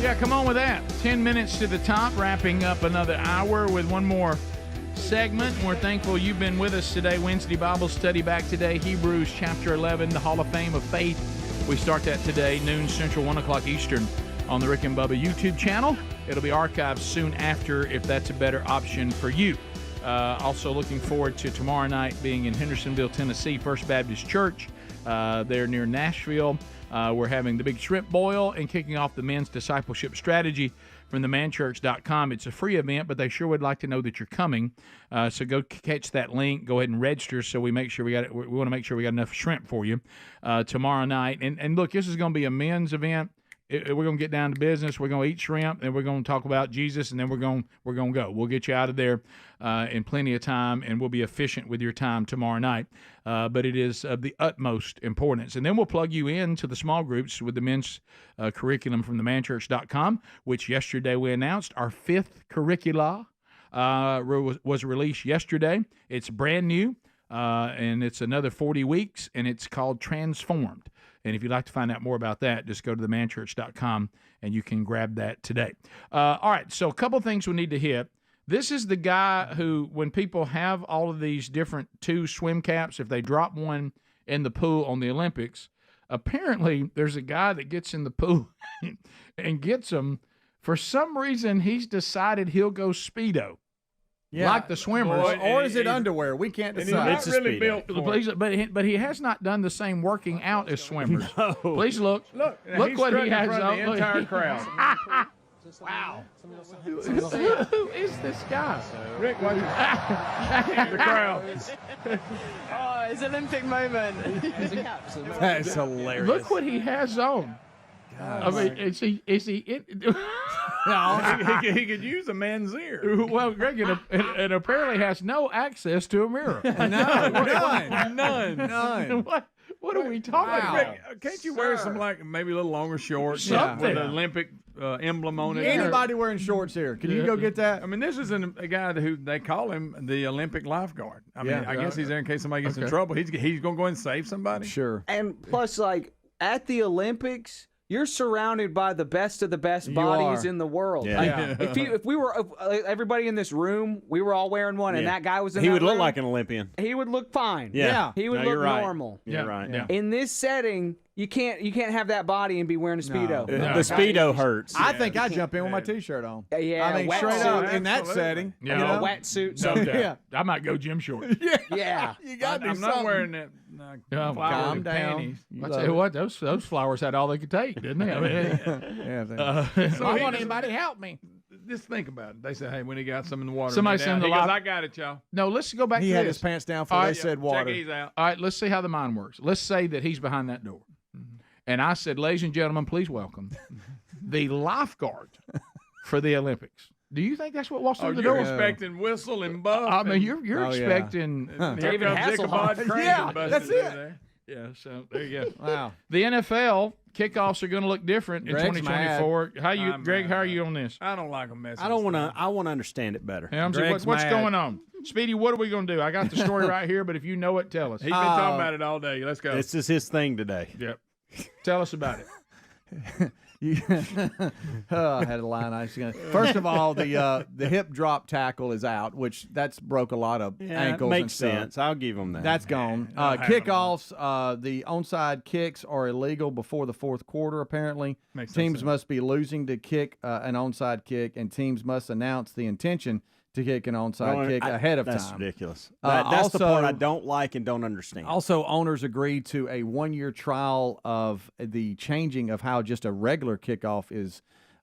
Yeah, come on with that. 10 minutes to the top, wrapping up another hour with one more segment. We're thankful you've been with us today. Wednesday Bible study back today. Hebrews chapter 11, the Hall of Fame of Faith. We start that today, noon Central, 1 o'clock Eastern on the Rick and Bubba YouTube channel. It'll be archived soon after if that's a better option for you. Also looking forward to tomorrow night being in Hendersonville, Tennessee, First Baptist Church. They're near Nashville. We're having the big shrimp boil and kicking off the men's discipleship strategy from themanchurch.com. It's a free event, but they sure would like to know that you're coming. So go catch that link. Go ahead and register so we make sure we got it. We want to make sure we got enough shrimp for you tomorrow night. And look, this is going to be a men's event we're going to get down to business. We're going to eat shrimp, and we're going to talk about Jesus, and then we're going to go. We'll get you out of there in plenty of time, and we'll be efficient with your time tomorrow night. But it is of the utmost importance. And then we'll plug you into the small groups with the men's curriculum from themanchurch.com, which yesterday we announced our 5th curricula was released yesterday. It's brand new, and it's another 40 weeks, and it's called Transformed. And if you'd like to find out more about that, just go to themanchurch.com, and you can grab that today. All right, so a couple things we need to hit. This is the guy who, when people have all of these different 2 swim caps, if they drop one in the pool on the Olympics, apparently there's a guy that gets in the pool and gets them. For some reason, he's decided he'll go Speedo. Yeah. Like the swimmers. Or is it underwear? We can't decide. It's really built for it. But he has not done the same working out as swimmers. No. Please look. Look what he has on. The entire crowd. Wow. Who is this guy? Rick, watch the crowd. Oh, it's an Olympic moment. That's hilarious. Look what he has on. I mean, is he No, he could use a man's ear. Well, Greg, and apparently has no access to a mirror. None. What are we talking about? Rick, can't you wear some, like, maybe a little longer shorts with an Olympic emblem on it? Anybody wearing shorts here? Can you go get that? I mean, this is a guy who they call him the Olympic lifeguard. I mean, I guess he's there in case somebody gets in trouble. He's going to go and save somebody. Sure. And plus, like, at the Olympics, you're surrounded by the best of the best bodies in the world. Yeah. Like, if we were everybody in this room, we were all wearing one, and that guy was in He that would look room, like an Olympian. he would look fine. Yeah. He would No, look you're right. normal. You're right. Yeah. In this setting, you can't have that body and be wearing a Speedo. The Speedo hurts. I think I jump in with my T-shirt on. Yeah, I mean, straight up in that setting. Yeah. You know, wetsuit. No So, doubt. I might go gym shorts. yeah. You got to do I'm something. not wearing that. Calm Flowery down. panties. I tell you what, those flowers had all they could take, didn't they? I mean, So I he want just- anybody to help me. Just think about it. They said, "Hey, when he got some in the water, Somebody man, send the he goes, live- I got it, y'all." No, let's go back He to had this. his pants down before All they right, said water. Check these out. All right, let's see how the mind works. Let's say that he's behind that door. And I said, ladies and gentlemen, please welcome the lifeguard for the Olympics. Do you think that's what walks through the You're door? expecting Whistle and Buff. I mean, and- you're expecting and here David comes Ichabod Hasselhoff. Crane Yeah, busted that's through it. there. Yeah, so there you go. Wow. The NFL kickoffs are going to look different in Greg's 2024. How you, I'm Greg? mad. How are you on this? I don't like them messing. I don't with want to. stuff. I want to understand it better. Helmsy, Greg's what's mad. going on? Speedy, what are we going to do? I got the story right here, but if you know it, tell us. He's been talking about it all day. Let's go. This is his thing today. Yep. Tell us about it. I had a line I was going to. First of all, the hip drop tackle is out, which that's broke a lot of ankles. Makes and stuff. sense. I'll give him that. That's gone. Kickoffs, the onside kicks are illegal before the fourth quarter, apparently. Makes no Teams sense. must be losing to kick an onside kick, and teams must announce the intention to kick an onside kick ahead of That's time. ridiculous. That's the part I don't like and don't understand. Also, owners agreed to a 1-year trial of the changing of how just a regular kickoff is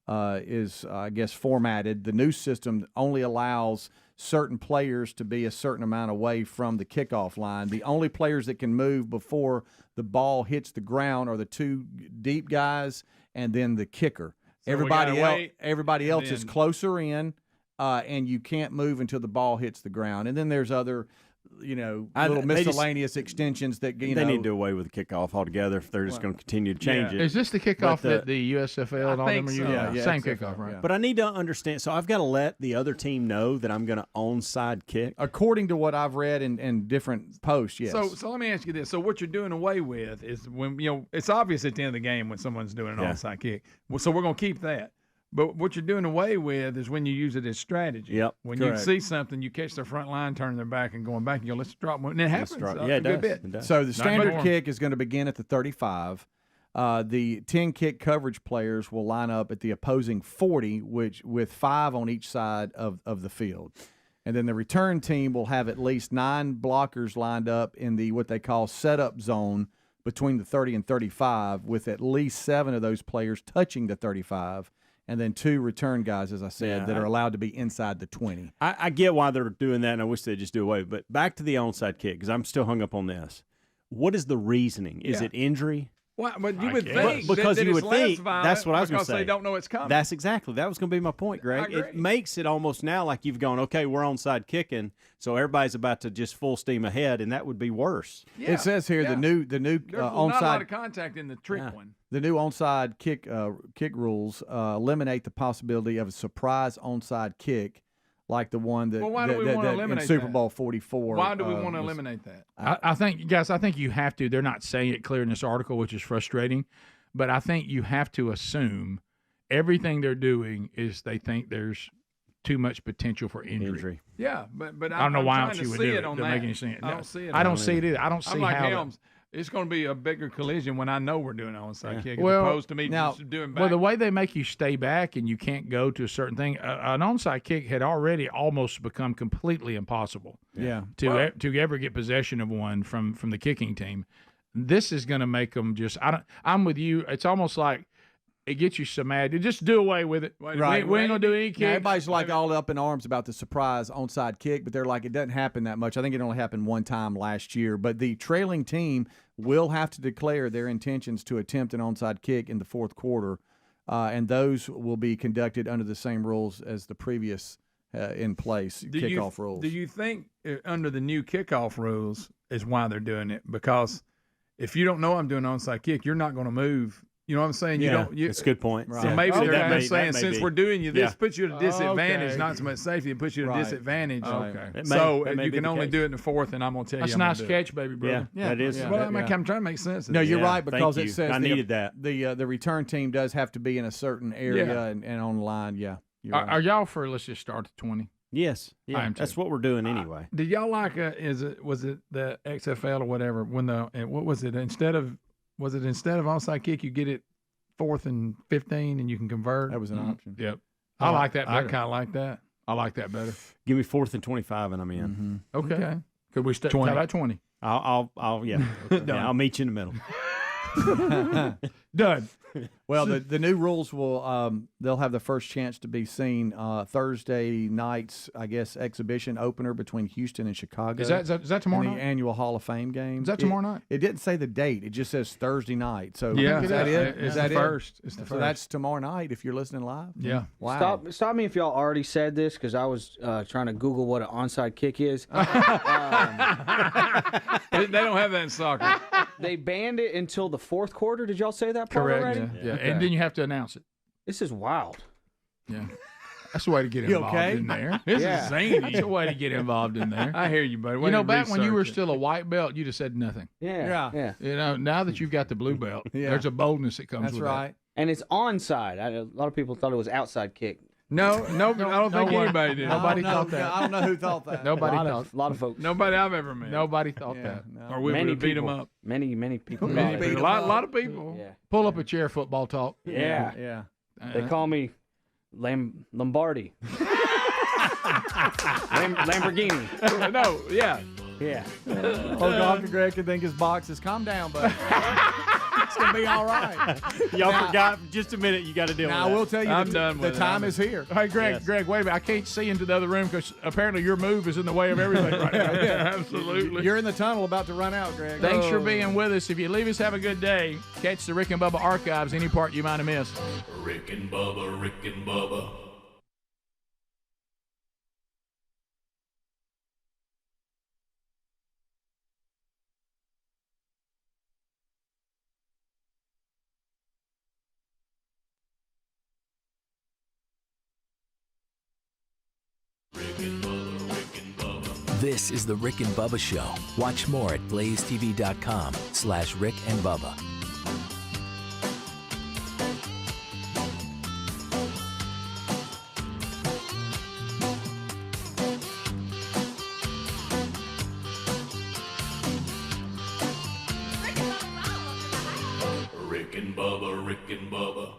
I guess, formatted. The new system only allows certain players to be a certain amount away from the kickoff line. The only players that can move before the ball hits the ground are the 2 deep guys and then the kicker. So Everybody else is then- closer in. And you can't move until the ball hits the ground. And then there's other, little miscellaneous extensions that they need to do away with the kickoff altogether if they're just going to continue to change it. Is this the kickoff that the USFL and all them are using? Same XFL, kickoff, right? yeah. But I need to understand. So I've got to let the other team know that I'm going to onside kick. According to what I've read in different posts, yes. So let me ask you this. So what you're doing away with is when, it's obvious at the end of the game when someone's doing an onside kick. Well, so we're going to keep that. But what you're doing away with is when you use it as strategy. Yep, When correct. you see something, you catch their front line, turning their back, and going back, and you go, let's drop one. And it happens. Yeah, it a good does. bit. So the Not standard more. kick is going to begin at the 35. The 10 kick coverage players will line up at the opposing 40, with 5 on each side of the field. And then the return team will have at least 9 blockers lined up in the what they call setup zone between the 30 and 35, with at least 7 of those players touching the 35. And then 2 return guys, as I said, that are allowed to be inside the 20. I get why they're doing that, and I wish they'd just do away. But back to the onside kick, because I'm still hung up on this. What is the reasoning? Is it injury? Well, but you would think because that you it's would less think violent that's what I was going to because say. they don't know it's coming. That was going to be my point, Greg. It makes it almost now like you've gone, okay, we're onside kicking, so everybody's about to just full steam ahead, and that would be worse. Yeah, it says here the new There's onside. not a lot of contact in the trick one. The new onside kick rules eliminate the possibility of a surprise onside kick, like the one that, why do we want to eliminate in Super that? Bowl 44. Why do we want to eliminate that? I think, guys, I think you have to. They're not saying it clear in this article, which is frustrating, but I think you have to assume everything they're doing is they think there's too much potential for injury. Yeah, but I don't know why I'm else trying you to would see do it it. on Doesn't that. make any sense. I don't see it. I don't see it either. I don't see I'm like how. Helms. It's going to be a bigger collision when I know we're doing an onside kick as Well, opposed to me now, just doing back. Well, the way they make you stay back and you can't go to a certain thing, an onside kick had already almost become completely impossible. Yeah. To ever get possession of one from the kicking team. This is going to make them just. I'm with you. It's almost like it gets you so mad. You just do away with it. Right. We ain't gonna do any kicks. Now, everybody's like all up in arms about the surprise onside kick, but they're like, it doesn't happen that much. I think it only happened one time last year. But the trailing team will have to declare their intentions to attempt an onside kick in the fourth quarter, and those will be conducted under the same rules as the previous in place kickoff rules. Do you think under the new kickoff rules is why they're doing it? Because if you don't know I'm doing an onside kick, you're not going to move. You know what I'm saying? It's a good point. So maybe they're kind of saying, since we're doing you this, puts you at a disadvantage, Okay. not so much safety, it puts you at a disadvantage. Okay. So you can only do it in the fourth, and I'm going to tell you. That's a nice catch, baby brother. Yeah, that is. Well, I'm trying to make sense of No, it. you're right, because Thank it you. says I needed that. The return team does have to be in a certain area Yeah. and on the line. Yeah. You're right. Are y'all for? Let's just start at 20. Yes. I Yeah. am too. That's what we're doing anyway. Did y'all like? Was it the XFL or whatever? When what was it? Instead of onside kick, you get it 4th and 15, and you can convert. That was an option. Yep. I like that I better. kind of like that. I like that better. Give me 4th and 25, and I'm in. Okay. Could we start at 20? I'll yeah. Yeah, I'll meet you in the middle. Done. Well, the new rules will they'll have the first chance to be seen Thursday night's, I guess, exhibition opener between Houston and Chicago. Is that tomorrow in night? the annual Hall of Fame game? Is that tomorrow night? It didn't say the date. It just says Thursday night. So Yeah, is that it? It's Is that the it? first. It's the So first. that's tomorrow night if you're listening live. Yeah. Wow. Stop me if y'all already said this, because I was trying to Google what an onside kick is. They don't have that in soccer. They banned it until the fourth quarter. Did y'all say that part Correct. already? Yeah. And then you have to announce it. This is wild. Yeah. That's the way to get You involved okay? in there. This is zany. That's the way to get involved in there. I hear you, buddy. You know, back when you were still a white belt, you'd have said nothing. Yeah. You know, now that you've got the blue belt, Yeah. there's a boldness that comes That's with right. And it's onside. A lot of people thought it was outside kick. No, I don't think anybody did. Nobody I don't thought know. that. I don't know who thought that. Nobody a thought. lot of folks. Nobody I've ever met. Nobody thought Yeah, that. no. Or we would Many have beat them people. up. Many people. Many thought it. people. A lot of people. Yeah. Pull up a chair, football talk. Yeah. Yeah. They call me Lombardi. Lamborghini. No, yeah. Yeah. Oh, Dr. Greg can think his box is calm down, but it's gonna be all right. Y'all Now- forgot for just a minute. You got to deal Now I with will tell you, I'm the, done the with it. time is here. Hey, Greg, Yes. Greg, wait a minute. I can't see into the other room because apparently your move is in the way of everything right now. Yeah, absolutely. You're in the tunnel about to run out, Greg. Thanks for being with us. If you leave us, have a good day. Catch the Rick and Bubba archives, any part you might have missed. Rick and Bubba, Rick and Bubba. This is the Rick and Bubba Show. Watch more at blazetv.com/Rick and Bubba. Rick and Bubba, Rick and Bubba.